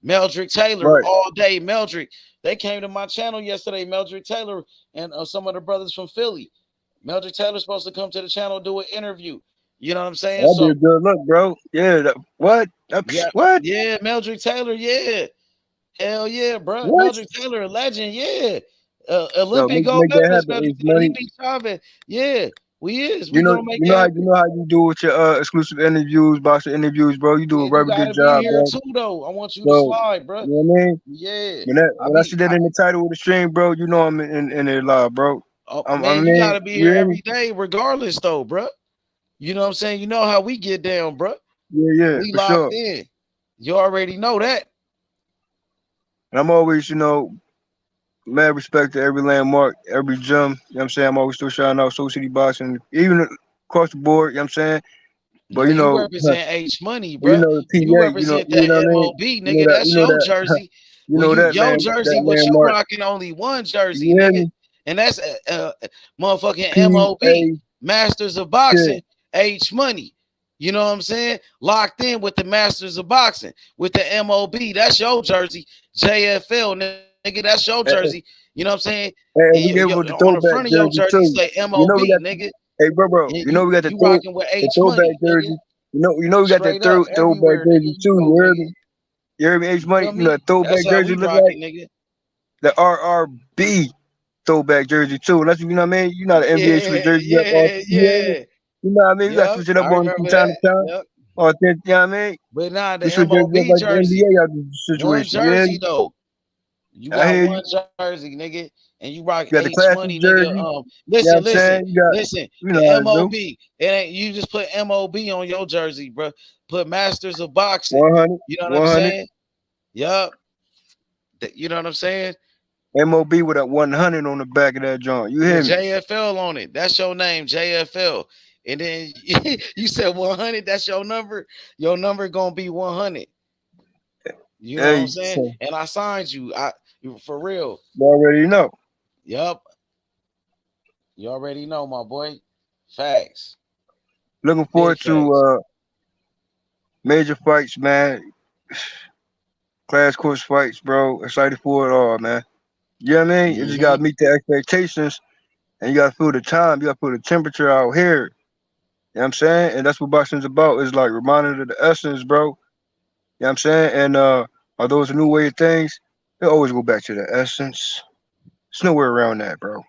Meldrick Taylor all day. Meldrick, they came to my channel yesterday. Meldrick Taylor and some of the brothers from Philly. Meldrick Taylor's supposed to come to the channel do an interview. You know what I'm saying? That'd be a good look, bro. Yeah. What? What? Yeah, Meldrick Taylor. Yeah. Hell yeah, bro. What? Meldrick Taylor, a legend. Yeah. Olympic gold medalist. Chavez. Yeah. We is. You know how you do with your exclusive interviews, boxing interviews, bro. You do a very good job, bro. Too, though. I want you to slide, bro. You know what I mean? Yeah. When I see that in the title of the stream, bro, you know I'm in there live, bro. You gotta be here every day, regardless, though, bro. You know what I'm saying? You know how we get down, bro. Yeah, we for locked sure. in. You already know that. And I'm always, mad respect to every landmark, every gym. You know what I'm saying? I'm always still shouting out Soul City Boxing, even across the board, you know what I'm saying? But you represent H Money, bro. The PA, you represent that MOB, nigga. That's your jersey. Your jersey, what you rocking only one jersey, nigga. And that's motherfucking MOB, Masters of Boxing, H Money. You know what I'm saying? Locked in with the Masters of Boxing, with the MOB. That's your jersey. JFL, nigga. That's your jersey. You know what I'm saying? Hey, we on the front of your jersey say MOB, nigga. Hey, bro. You know we got the throwback jersey. You know we got that throwback jersey too. You heard me? You heard me? H Money. You know that throwback jersey look like nigga. The RRB throwback jersey too. That's, you know what I mean? You know the NBA switch jersey. Yeah. You know what I mean? You got to switch it up on from time to time. Yep. Or you know what I mean? But nah, the MOB jersey. One jersey though. You got one jersey, nigga, and you rock H Money, nigga. Listen. The MOB. It ain't you just put MOB on your jersey, bro. Put Masters of Boxing. 100. You know what I'm saying? Yup. You know what I'm saying? MOB with a 100 on the back of that joint. You hear me? JFL on it. That's your name, JFL. And then you said 100. That's your number. Your number gonna be 100. You know what I'm saying? And I signed you. For real. You already know. Yup. You already know, my boy. Facts. Looking forward to major fights, man. Class course fights, bro. Excited for it all, man. You know what I mean? You just gotta meet the expectations, and you gotta feel the time. You gotta feel the temperature out here. You know what I'm saying? And that's what boxing's about. Is like reminding of the essence, bro. You know what I'm saying? And although it's a new way of things, they always go back to the essence. There's nowhere around that, bro.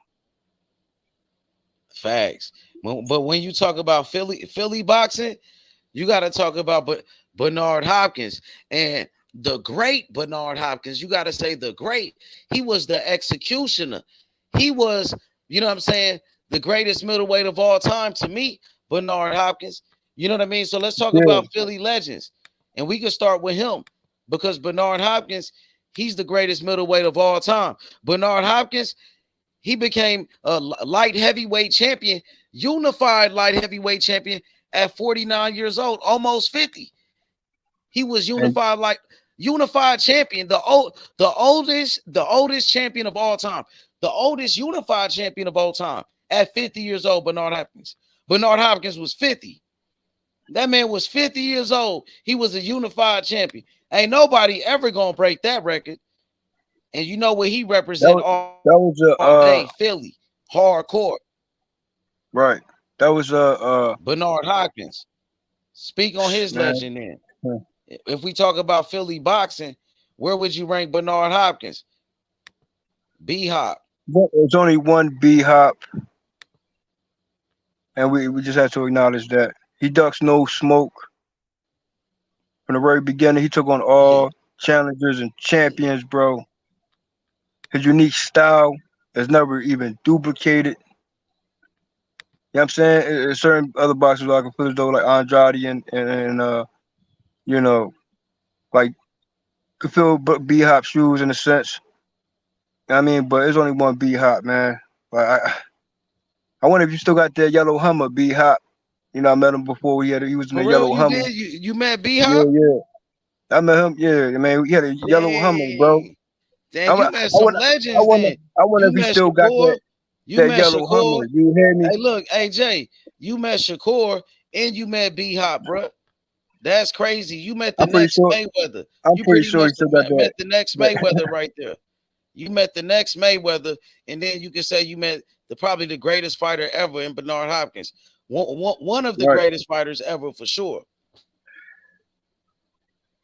Facts. But when you talk about Philly boxing, you got to talk about Bernard Hopkins. And the great Bernard Hopkins, you got to say the great. He was the executioner. He was, you know what I'm saying, the greatest middleweight of all time to me, Bernard Hopkins. You know what I mean? So let's talk about Philly legends. And we can start with him because Bernard Hopkins, he's the greatest middleweight of all time. Bernard Hopkins, he became a light heavyweight champion, unified light heavyweight champion at 49 years old, almost 50. He was unified champion, the oldest champion of all time, the oldest unified champion of all time at 50 years old, Bernard Hopkins. Bernard Hopkins was 50. That man was 50 years old. He was a unified champion. Ain't nobody ever gonna break that record. And you know what he represented all day, Philly, hardcore. Right. That was Bernard Hopkins. Speak on his man. legend then. If we talk about Philly boxing, where would you rank Bernard Hopkins? B-Hop. There's only one B-Hop. And we just have to acknowledge that. He ducks no smoke. From the very beginning, he took on all challengers and champions, bro. His unique style is never even duplicated. You know what I'm saying? There's certain other boxers I can feel as though like Andrade and you know, like could feel B-Hop shoes in a sense. You know what I mean, but there's only one B-Hop, man. Like I wonder if you still got that yellow Hummer, B-Hop. You know, I met him before. He was in the yellow Hummer. Did? You met B-Hop? Yeah. I met him. Yeah, man. He had a yellow Hummer, bro. Damn, you met some legends. I wonder if he still got that yellow Hummer. You hear me? Hey, look, AJ, you met Shakur and you met B-Hop, bro. That's crazy. You met the next Mayweather. I'm pretty sure he still got that. Met the next Mayweather right there. You met the next Mayweather, and then you can say you met probably the greatest fighter ever in Bernard Hopkins. One of the greatest fighters ever, for sure.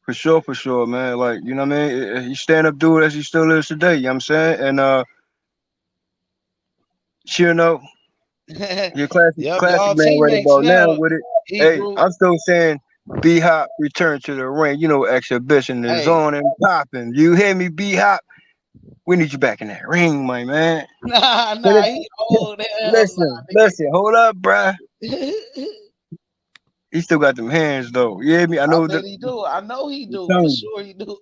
For sure, man. Like, you know what I mean? He stand-up dude as he still is today, you know what I'm saying? And you know, your classic man right about now with it. Hey, I'm still saying B-Hop return to the ring. You know, exhibition is on and popping. You hear me, B-Hop? We need you back in that ring, my man. Nah, he old. Listen, hold up, bruh. He still got them hands, though. You hear me? I know that he do. I know he do. For sure he do.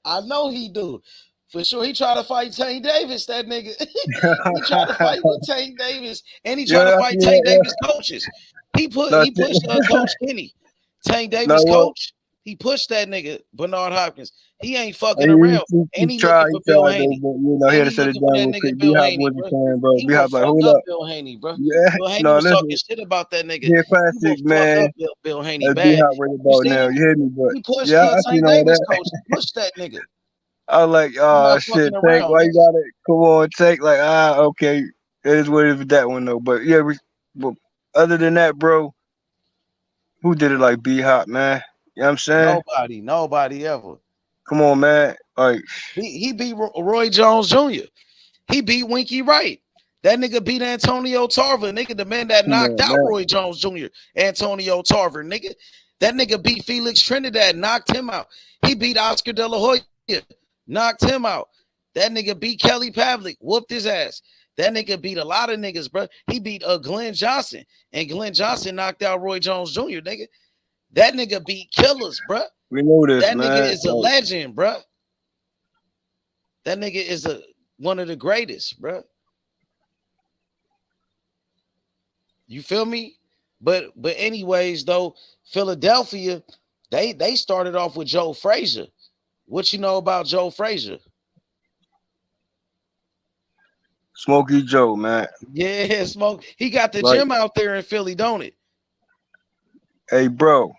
I know he do. For sure, he tried to fight Tank Davis, that nigga. He tried to fight with Tank Davis, and he tried to fight Tank Davis coaches. He pushed Coach Kenny. Tank Davis coach. He pushed that nigga, Bernard Hopkins. He ain't fucking around. And he looking for Bill Haney. You know, he had to set it down real quick. B-Hop wasn't playing, bro. B-Hop like, hold up. Bill Haney, bro. Yeah. Bill Haney was talking shit about that nigga. Yeah, classic, man. Bill Haney That's bad. B-Hop right about now. You hear me? But he pushed I Tank Davis coach. He pushed that nigga. I was like, oh shit, Tank, why you got it? Come on, Tank. Like, okay. It is what it is with that one though. But yeah, but other than that, bro, who did it like B-Hop, man? You know what I'm saying? Nobody ever. Come on, man. Like he beat Roy Jones Jr. He beat Winky Wright. That nigga beat Antonio Tarver, nigga, the man that knocked out Roy Jones Jr. Antonio Tarver, nigga. That nigga beat Felix Trinidad, knocked him out. He beat Oscar De La Hoya, knocked him out. That nigga beat Kelly Pavlik, whooped his ass. That nigga beat a lot of niggas, bro. He beat Glenn Johnson, and Glenn Johnson knocked out Roy Jones Jr., nigga. That nigga beat killers, bro. We know this, that man. Nigga is a legend, bro. That nigga is one of the greatest, bro. You feel me? But anyways, though, Philadelphia, they started off with Joe Frazier. What you know about Joe Frazier? Smokey Joe, man. Yeah, Smoke. He got the gym out there in Philly, don't it? Hey, bro.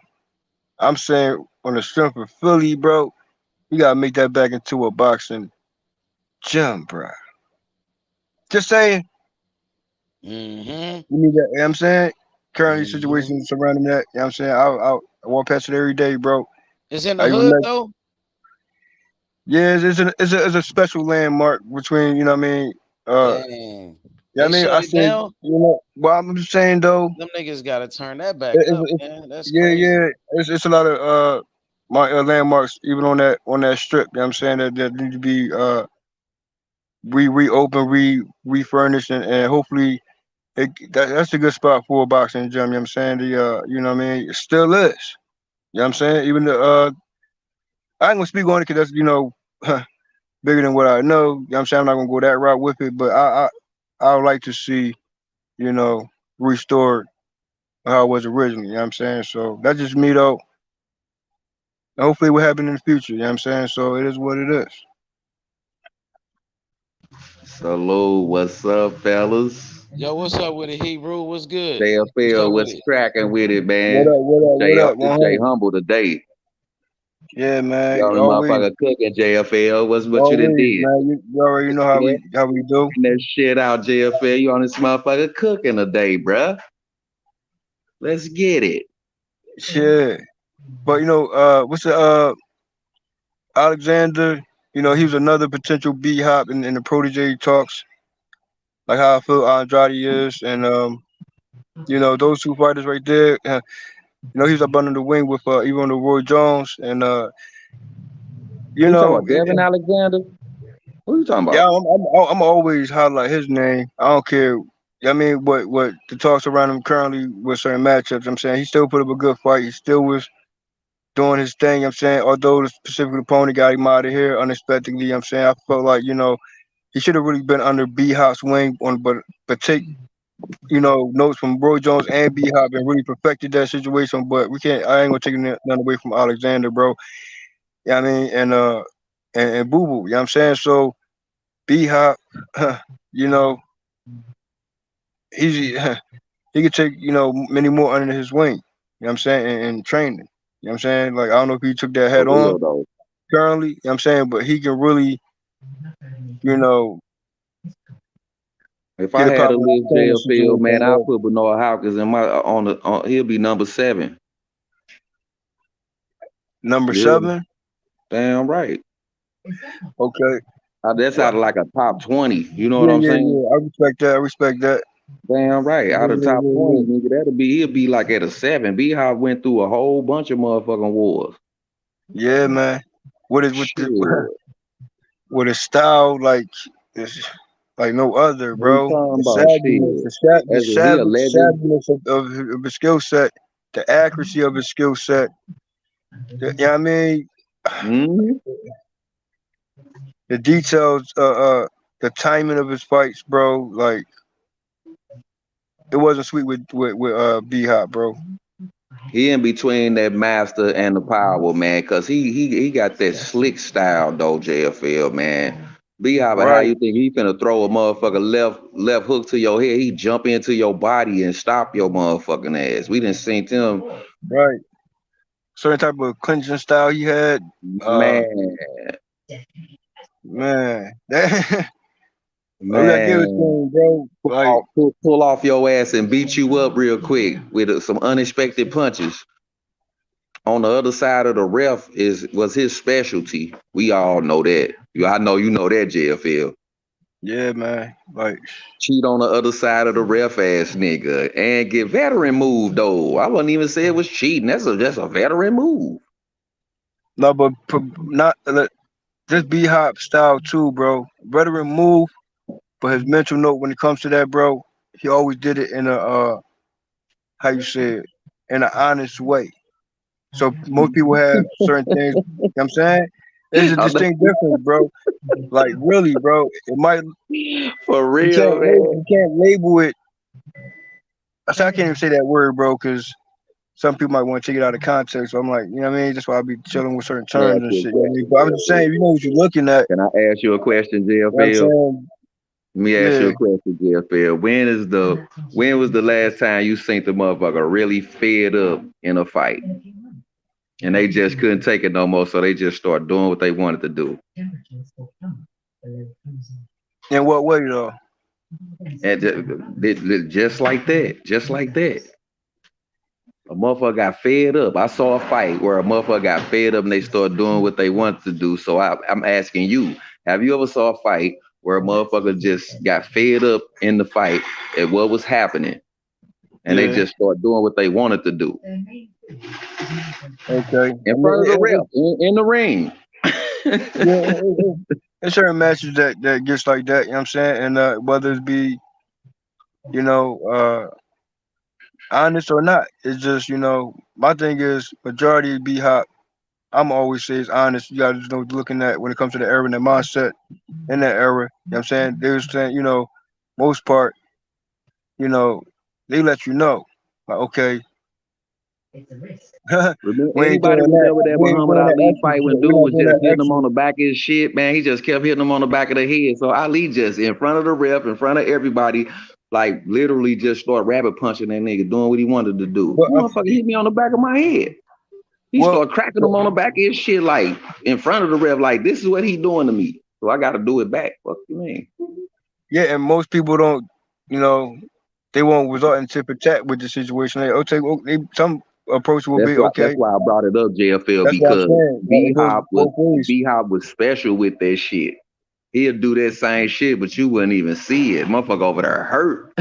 I'm saying on the strength of Philly, bro, you gotta make that back into a boxing gym, bro. Just saying. Mm-hmm. You need that, you know what I'm saying? Currently situations surrounding that, you know what I'm saying? I walk past it every day, bro. It's in the hood, though? Yeah, it's a special landmark between, you know what I mean? Dang. Yeah, I mean, I said, you know, well, I'm just saying though, them niggas gotta turn that back up, man. That's crazy. Yeah. It's a lot of my landmarks even on that strip. You know what I'm saying that need to be reopened, refurnished, and hopefully that's a good spot for a boxing gym. You know what I'm saying? You know what I mean? It still is. You know what I'm saying? Even I ain't gonna speak on it because that's bigger than what I know. You know what I'm saying? I'm not gonna go that route with it, but I would like to see, you know, restored how it was originally, you know what I'm saying? So that's just me though. And hopefully what happen in the future, you know what I'm saying? So it is what it is. Salute. What's up, fellas? Yo, what's up with it, Hebrew? What's good? What's JFL, up with what's it? cracking with it, What man? up? What up? What up? Jay 100. Humble today. Yeah, man. Y'all Always, motherfucker cooking, JFL. What you done always, did? man. You already know how we do. Bring that shit out, JFL. You on this motherfucker cooking today, bruh. Let's get it. Shit. But what's the Alexander? He was another potential B hop in the protege talks. Like how I feel Andrade is, and those two fighters right there. He's up under the wing with even the Roy Jones, and Who you talking about? Devin Alexander? Who you talking yeah, about? I'm always highlight his name. I don't care. I mean, what the talks around him currently with certain matchups. I'm saying he still put up a good fight. He still was doing his thing. I'm saying although the specific opponent got him out of here unexpectedly. I'm saying I felt like he should have really been under B Hop's wing but take notes from Roy Jones and B Hop and really perfected that situation. But we can't. I ain't gonna take none away from Alexander, bro. Yeah, I mean, and Boo Boo. You know what I'm saying? So B Hop, you know, he's he could take many more under his wing. You know what I'm saying? And training. You know what I'm saying? Like I don't know if he took that For head on real though. currently. You know what I'm saying? But he can really, you know, If I get a had a proper list training JFL, situation, man, I'll bro. put Bernard Hopkins in my he'll be number 7. Number Yeah, 7. damn right. Okay. That's out of like a top 20. You know what Yeah, I'm yeah, saying? yeah. I respect that. I respect that. Damn right. Yeah, Out of yeah, top yeah, 20, yeah. nigga, he'll be like at a 7. B Hop went through a whole bunch of motherfucking wars. Yeah, man. What is with Shit. the with a style like it's like no other, What you bro. talking The about? savviness, Shit. the He a legend. savviness of his skill set, the accuracy of his skill set. You know what I mean? Mm-hmm. The details, the timing of his fights, bro. Like it wasn't sweet with B Hop, bro. He in between that master and the power, man, cause he got that slick style though, JFL, man. B Hop, how Right, you think he finna throw a motherfucker left hook to your head? He jump into your body and stop your motherfucking ass. We didn't seen him, right. Certain type of clinching style he had. Uh, man, man, that we gotta give it to man. him, bro. Like, Pull off your ass and beat you up real quick with some unexpected punches. On the other side of the ref was his specialty. We all know that. I know you know that, JFL. yeah, man. Like, Cheat on the other side of the ref ass nigga and get veteran move though. I wouldn't even say it was cheating. That's a veteran move. no, but not just B Hop style too, bro. Veteran move, but his mental note when it comes to that, bro, he always did it in a how you say it, in an honest way. So most people have certain things. You know what I'm saying? There's a distinct difference, bro. Like really, bro. It might For real, man. you can't label it. I can't even say that word, bro, because some people might want to take it out of context. So I'm like, you know what I mean? That's why I be chilling with certain Let me terms ask and you a shit. You know what I mean? question, But I'm just saying, you know what you're looking at. Can I ask you a question, You know what I'm JFL? saying? Let me ask you Yeah. a question, JFL. When was the last time you seen the motherfucker really fed up in a fight? And they just couldn't take it no more, so they just started doing what they wanted to do. In what way though? And just like that. Just like that. A motherfucker got fed up. I saw a fight where a motherfucker got fed up and they started doing what they wanted to do. So I'm asking you, have you ever saw a fight where a motherfucker just got fed up in the fight at what was happening and they Yeah. just started doing what they wanted to do? Okay. In front of the ref, in the ring. There's certain matches that gets like that, you know what I'm saying? And whether it be, honest or not, it's just, my thing is majority B Hop, I'm always say is honest. You gotta just know looking at when it comes to the era and the mindset in that era, you know what I'm saying? They was saying, most part, they let you know. Like, okay, Anybody remember that Muhammad Ali fight when dude was just hitting him on the back of his shit, man? He just kept hitting him on the back of the head. So Ali just in front of the ref, in front of everybody, like literally just started rabbit punching that nigga, doing what he wanted to do. Motherfucker hit me on the back of my head. He started cracking him on the back of his shit, like in front of the ref, like this is what he doing to me. So I got to do it back. Fuck you, man. Yeah, and most people don't, they won't resort into chat with the situation. Some approach will be okay. That's why I brought it up, JFL, because B-Hop was special with that shit. He'll do that same shit, but you wouldn't even see it. Motherfucker over there hurt.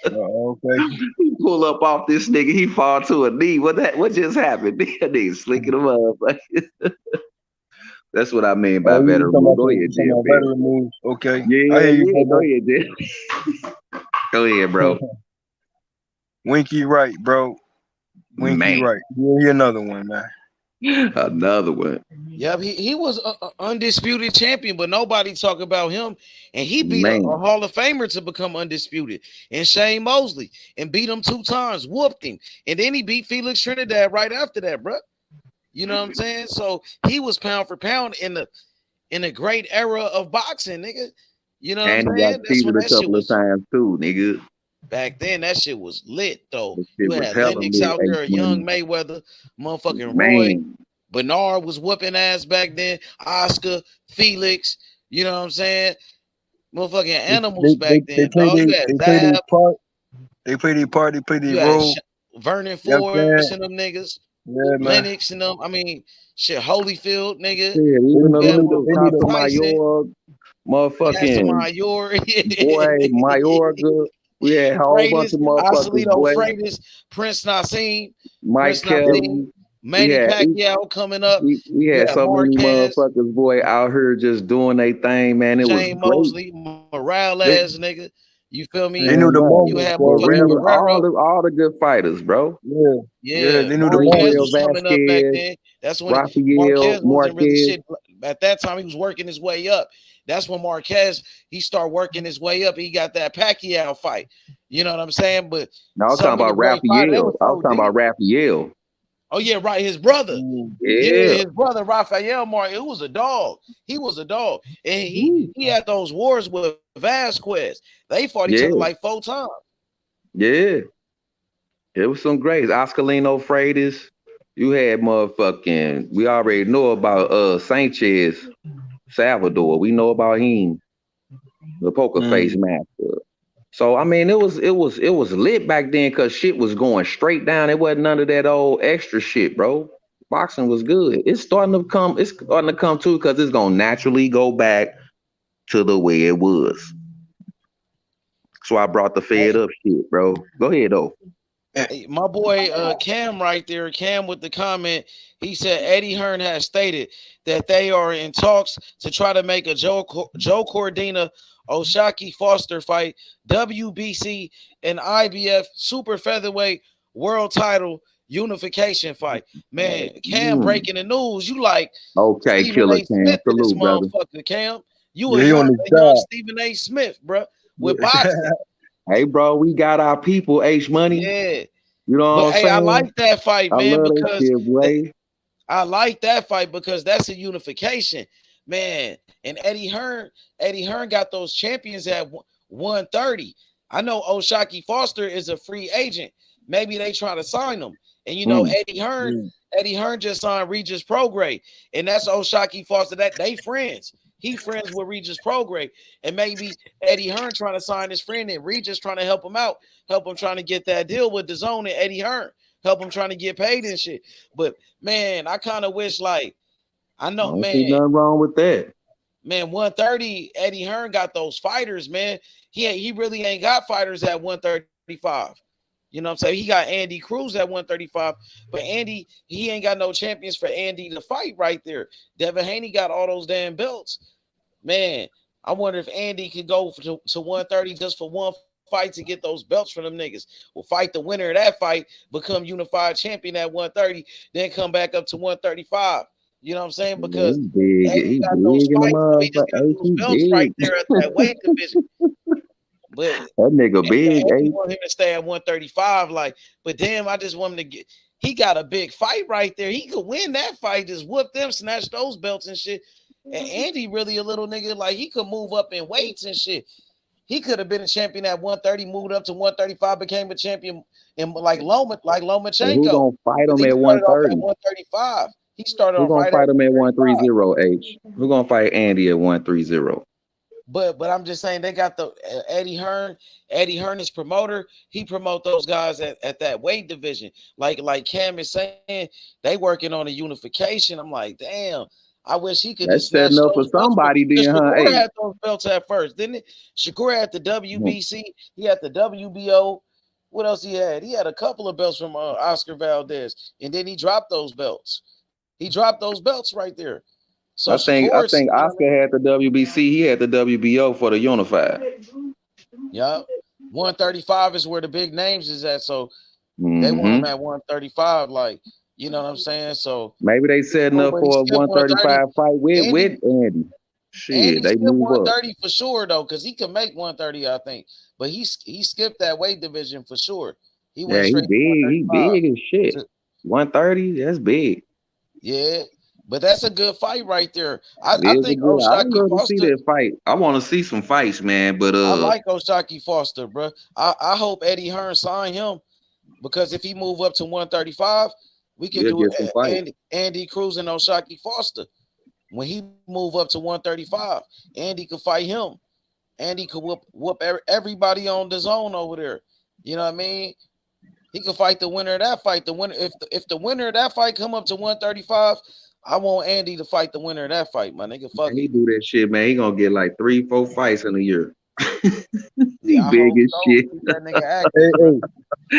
Okay. He pull up off this nigga, he fall to a knee. What just happened? That nigga slicking him up. That's what I mean by veteran move. Go ahead, JFL. Veteran move. Okay. Yeah, go ahead, JFL. Go ahead, bro. Winky right, bro. Winky right. Here's another one, man. Another one. Yep, he was an undisputed champion, but nobody talk about him. And he beat a Hall of Famer to become undisputed, and Shane Mosley, and beat him 2 times, whooped him, and then he beat Felix Trinidad right after that, bro. You know what I'm saying? So he was pound for pound in a great era of boxing, nigga. You know what I'm saying? That's when that shit was times too, nigga. Back then, that shit was lit, though. You had Lennox out there, Young Mayweather, motherfucking Roy. Bernard was whooping ass back then. Oscar, Felix, you know what I'm saying? Motherfucking animals back then. They played their part, they played their role. Vernon Forrest and them niggas. Yeah, Lennox and them. I mean, shit, Holyfield, nigga. Motherfucking boy, Mayorga. We had a whole bunch of motherfuckers. Freitas, Prince Nassim, Mike Kelly, Manny Pacquiao coming up. We had so many motherfuckers, boy, out here just doing their thing, man. It Shane was Mosley, Morrell ass nigga. You feel me? They knew the moment. You have all the good fighters, bro. Yeah, they knew the Marquez was coming up back then. That's when Marquez wasn't really shit. At that time, he was working his way up. That's when Marquez, he started working his way up. He got that Pacquiao fight. You know what I'm saying? But no, I was talking about Raphael. Oh, yeah, right. His brother. Yeah, his brother, Raphael Martin. He was a dog. And he had those wars with Vasquez. They fought each other like 4 times. Yeah. It was some greats. Oscarino Freitas. You had motherfucking, we already know about Sanchez Salvador. We know about him, the poker face master. So I mean, it was lit back then because shit was going straight down. It wasn't none of that old extra shit, bro. Boxing was good. It's starting to come too because it's gonna naturally go back to the way it was. So I brought the fed up shit, bro. Go ahead though. Hey, my boy Cam right there, Cam with the comment, he said Eddie Hearn has stated that they are in talks to try to make a Joe Cordina Oshaki Foster fight, WBC and IBF super featherweight world title unification fight. Man, Cam breaking the news. You like okay, Stephen Killer A. Cam. Smith, Salute, this brother. motherfucker, Cam. You a young Stephen A. Smith, bro, with boxing. Hey, bro, we got our people, H Money. Yeah. You know what I'm saying? I like that fight, man, I like that fight because that's a unification, man. And Eddie Hearn got those champions at 130. I know Oshaki Foster is a free agent. Maybe they try to sign him. And you know, Eddie Hearn just signed Regis Prograis, and that's Oshaki Foster. That they friends. He friends with Regis Prograis, and maybe Eddie Hearn trying to sign his friend, and Regis trying to help him out, help him trying to get that deal with DAZN and Eddie Hearn, help him trying to get paid and shit. But man, I kind of wish I don't see nothing wrong with that. Man, 130, Eddie Hearn got those fighters, man. He really ain't got fighters at 135. You know what I'm saying? He got Andy Cruz at 135, but Andy, he ain't got no champions for Andy to fight right there. Devin Haney got all those damn belts. Man, I wonder if Andy could go to 130 just for one fight to get those belts from them niggas. We'll fight the winner of that fight, become unified champion at 130, then come back up to 135. You know what I'm saying? Because he got those fights, he just got those belts right there at that weight division. But that nigga big, I eh? want him to stay at 135. Like, but damn, I just want him to get. He got a big fight right there. He could win that fight. Just whoop them, snatch those belts and shit. And Andy really a little nigga. Like he could move up in weights and shit. He could have been a champion at 130, moved up to 135, became a champion in like Lomachenko. So who gonna fight him He at started off at 130? 135. He started Who off gonna right fight at him at 135. 130, H? Who gonna fight Andy at 130? But I'm just saying they got the Eddie Hearn. Eddie Hearn is promoter. He promote those guys at that weight division. Like Cam is saying, they working on a unification. I'm like, damn. I wish he could That's just snatch setting up for those belts. somebody then, huh? Shakur Hey. had those belts at first, didn't it? Shakur had the WBC. He had the WBO. What else he had? He had a couple of belts from Oscar Valdez, and then he dropped those belts. He dropped those belts right there. So I think Oscar had the WBC. He had the WBO for the unified. Yeah, 135 is where the big names is at. So they want him at 135. Like, you know what I'm saying? So maybe they setting up for a 135 fight with Andy. Shit, Andy they skipped move 130 for sure though, because he can make 130, I think. But he skipped that weight division for sure. He went straight. He big as shit. 130, that's big. Yeah, but that's a good fight right there. I think I would O'Shaquie love to see Foster. that fight. I want to see some fights, man. But I like O'Shaquie Foster, bro. I hope Eddie Hearn sign him, because if he move up to 135, we can do Andy Cruz and O'Shaquie Foster. When he move up to 135, Andy could fight him. Andy could whoop everybody on the zone over there. You know what I mean? He could fight the winner of that fight. The winner, if the winner of that fight come up to 135, I want Andy to fight the winner of that fight, my nigga. Fuck he do that shit, man. He gonna get like 3-4 fights in a year. He big as shit. That nigga active,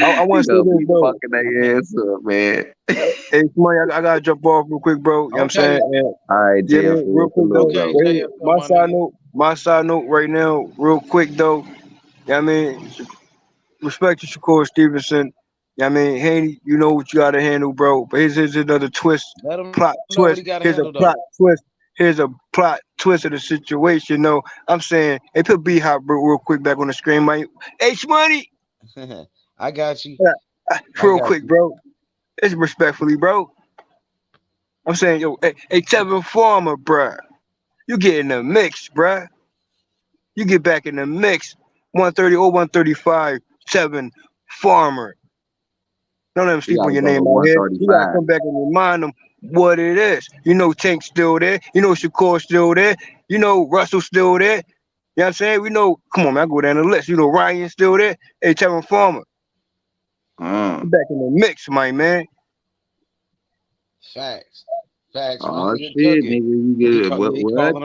I want to say this, though. Fucking their ass up, man. Hey, Money, I gotta jump off real quick, bro. You know what I'm saying? And, all right, JF, real quick, though. My side note right now, real quick, though. I mean, respect to Shakur Stevenson. I mean, Haney, you know what you gotta handle, bro. But here's another twist. Plot twist. Here's a plot twist. Here's a plot twist of the situation. No, I'm saying, hey, put B Hop real quick back on the screen, man. H Money. I got you. Real quick, bro. It's respectfully, bro. I'm saying, yo, hey, Tevin Farmer, bro. You get in the mix, bro. You get back in the mix. 130 or 135, Tevin Farmer. Don't let him sleep on your name out here. You gotta come back and remind them what it is. You know Tank's still there. You know Shakur's still there. You know Russell's still there. You know what I'm saying? We know, come on, man, I go down the list. You know Ryan's still there. Hey, Tevin Farmer. Back in the mix, my man. Facts. Oh shit, nigga, you get it. What?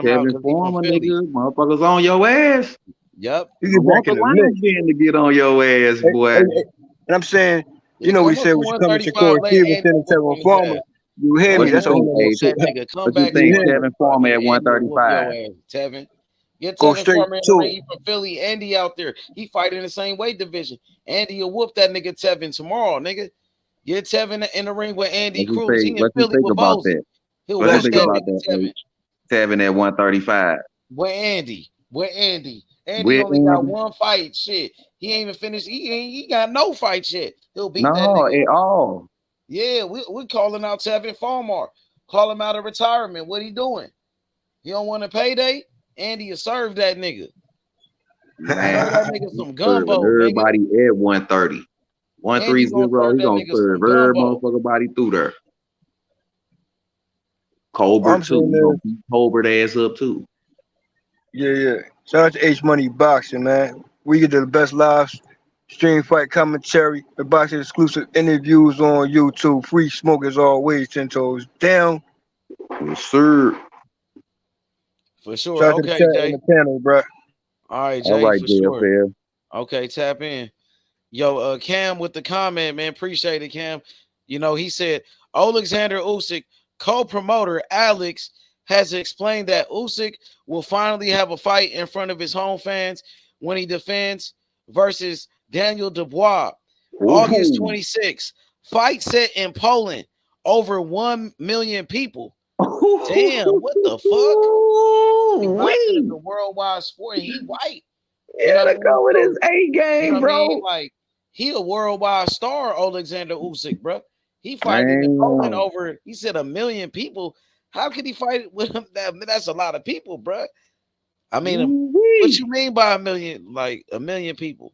Kevin Farmer, nigga, motherfuckers on your ass. Yep. You get back in the mix to get on your ass, boy. And I'm saying, you know what he said when you come to Shakur Stevenson and Tevin Farmer. You hear me? That's a whole other shit. Come back to Tevin Farmer at 135. Tevin. Get Go Tevin straight Farmer in to the ring. it. He from Philly. Andy out there. He fight in the same weight division. Andy will whoop that nigga Tevin tomorrow, nigga. Get Tevin in the ring with Andy Cruz. He in Philly with Bozy. He'll whoop that nigga Tevin. Tevin at 135. With Andy. Andy only got one fight. Shit. He ain't even finished. He got no fight yet. He'll beat that nigga. At all. Yeah, we calling out Tevin Farmer. Call him out of retirement. What he doing? He don't want a payday? Andy will serve that nigga. Serve that nigga some gumbo. Everybody at 130. 130, he gonna serve every motherfucker body through there. Colbert too. He gonna beat Colbert ass up too. Yeah. Shout out to H Money Boxing, man. We get the best live stream fight commentary, the boxing exclusive interviews on YouTube. Free smoke as always, 10 toes down. Yes, sir. For sure. Shout out okay, to the Jay. on the panel, bro. All right, Jay. All right, for Jay, sure. Okay, tap in. Yo, Cam with the comment, man. Appreciate it, Cam. You know, he said Alexander Usyk, co-promoter Alex, has explained that Usyk will finally have a fight in front of his home fans when he defends versus Daniel Dubois. August 26th. Fight set in Poland. Over 1 million people. Damn, what the fuck? Boxing is a worldwide sport. He white. You know to go with his A game, you know bro. I mean? Like he a worldwide star, Alexander Usyk, bro. He fighting in Poland over. He said 1 million people. How could he fight with him? That's a lot of people, bro. I mean, what you mean by 1 million? Like 1 million people?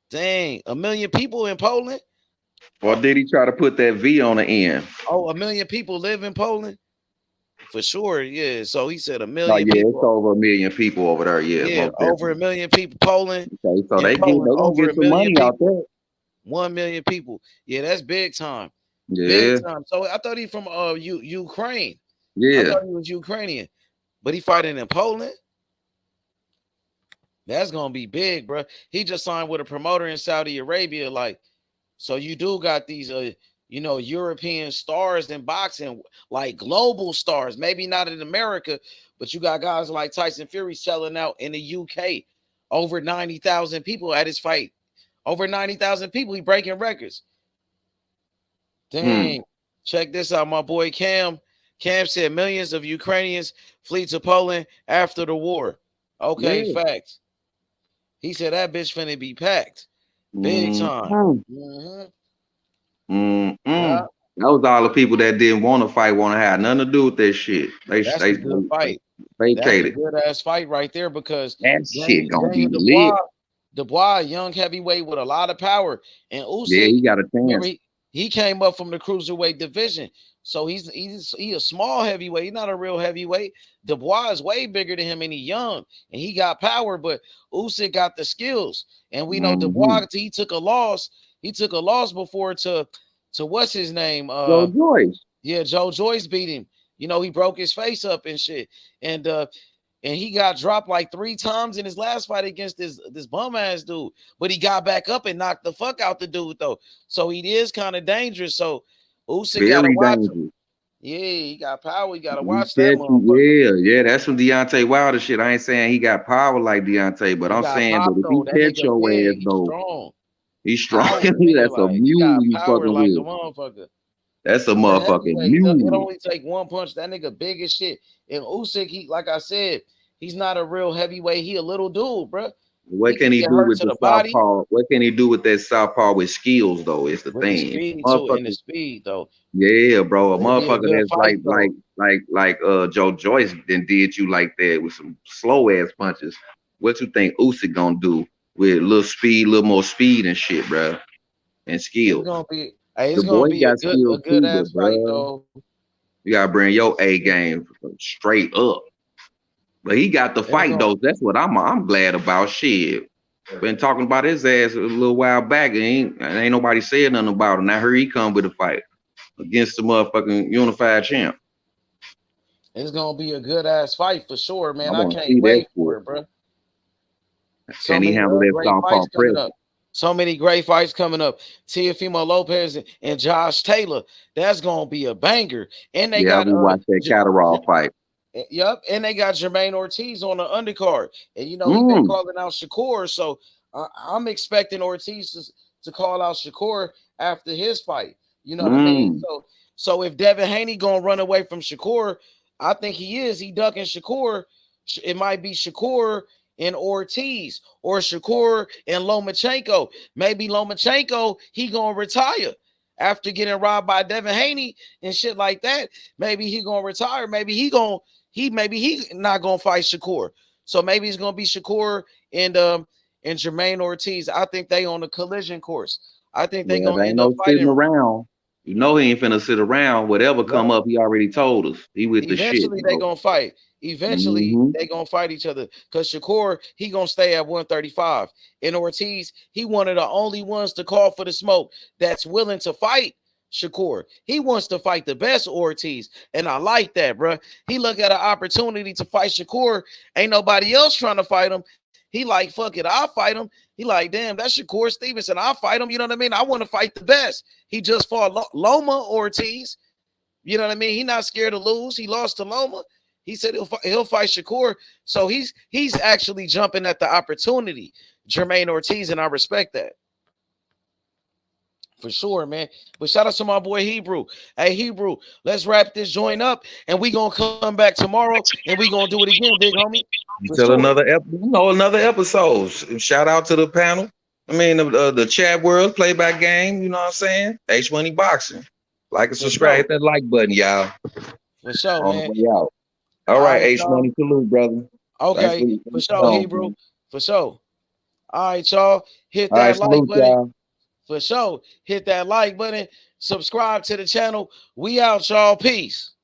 Dang, 1 million people in Poland? Or did he try to put that V on the end? Oh, 1 million people live in Poland? For sure, yeah. So he said 1 Oh million yeah, people. it's over 1 million people over there. Yeah, Yeah, over 1 million people. Poland. Okay, so they Poland, gonna over get 1 some million money out people. there. 1 million people. Yeah, that's big time. Yeah. Big time. So I thought he from Ukraine. Yeah. I thought he was Ukrainian, but he fighting in Poland. That's gonna be big, bro. He just signed with a promoter in Saudi Arabia. Like, so you do got these European stars in boxing, like global stars, maybe not in America, but you got guys like Tyson Fury selling out in the UK. Over 90,000 people at his fight. Over 90,000 people. He breaking records. Dang. Check this out, my boy Cam. Cam said millions of Ukrainians flee to Poland after the war. Okay, Yeah. facts. He said that bitch finna be packed. Big time. That was all the people that didn't want to fight, want to have nothing to do with that shit. That's a good fight. That's a vacated. good ass fight right there because That shit gonna be Dubois, lit. Dubois, young heavyweight with a lot of power, and Usyk, Yeah, he got a chance. He came up from the cruiserweight division, so he's a small heavyweight. He's not a real heavyweight. Dubois is way bigger than him, and he's young, and he got power, but Usyk got the skills, and we know Dubois. He took a loss. He took a loss before to what's his name? Joe Joyce. Yeah, Joe Joyce beat him. You know, he broke his face up and shit, and he got dropped like 3 times in his last fight against this bum ass dude. But he got back up and knocked the fuck out the dude though. So he is kind of dangerous. So Usyk gotta watch him. Yeah, he got power. You gotta watch that motherfucker. Yeah, that's some Deontay Wilder shit. I ain't saying he got power like Deontay, but I'm saying that if he catch your ass though, he's strong. That's a mule you fucking like with. a motherfucker. That's a motherfucking mule. It only take one punch. That nigga big as shit. And Usyk, he, like I said, he's not a real heavyweight. He a little dude, bro. What can he do with the southpaw? What can he do with that southpaw with skills though? Is the thing. The speed though. Yeah, bro. A motherfucker that's like Joe Joyce then did you like that with some slow ass punches. What you think Usyk gonna do with a little speed, a little more speed and shit, bro, and skills? It's gonna be a good ass fight though. You gotta bring your A game straight up. But he got the fight though. That's what I'm glad about. Shit, been talking about his ass a little while back, and ain't nobody said nothing about it. Now here he come with a fight against the motherfucking unified champ. It's gonna be a good ass fight for sure, man. I can't wait for it, bro. Can he handle that southpaw pressure? So many great fights coming up. Teofimo Lopez and Josh Taylor. That's gonna be a banger. And they got watch that Catterall fight. Yep, and they got Jermaine Ortiz on the undercard, and you know he's been calling out Shakur, so I'm expecting Ortiz to call out Shakur after his fight. You know what I mean? So if Devin Haney gonna run away from Shakur, I think he is. He ducking Shakur. It might be Shakur and Ortiz or Shakur and Lomachenko. Maybe Lomachenko he gonna retire after getting robbed by Devin Haney and shit like that. Maybe he gonna retire. Maybe he not gonna fight Shakur. So maybe it's gonna be Shakur and Jermaine Ortiz. I think they on the collision course. I think they gonna end up fighting around. You know he ain't finna sit around. Whatever come up, he already told us. He with the shit. Eventually they gonna fight. Eventually they gonna fight each other because Shakur he gonna stay at 135, and Ortiz he one of the only ones to call for the smoke that's willing to fight Shakur. He wants to fight the best Ortiz, and I like that, bro. He look at an opportunity to fight Shakur. Ain't nobody else trying to fight him. He like, fuck it, I'll fight him. He like, damn, that's Shakur Stevenson. I'll fight him. You know what I mean? I want to fight the best. He just fought Loma Ortiz. You know what I mean? He not scared to lose. He lost to Loma. He said he'll fight Shakur. So he's actually jumping at the opportunity, Jermaine Ortiz, and I respect that. For sure, man. But shout out to my boy Hebrew. Hey, Hebrew, let's wrap this joint up, and we gonna come back tomorrow, and we gonna do it again, big homie. Until another episode. Shout out to the panel. I mean, the chat world, play by game. You know what I'm saying? H Money Boxing. Like and subscribe, hit that like button, y'all. For sure, on man. the way out. All right, H Money, salute, brother. Okay, for sure, Hebrew. Man. For sure. All right, y'all. Hit all that right, like salute, button. Y'all. For sure. Hit that like button. Subscribe to the channel. We out, y'all. Peace.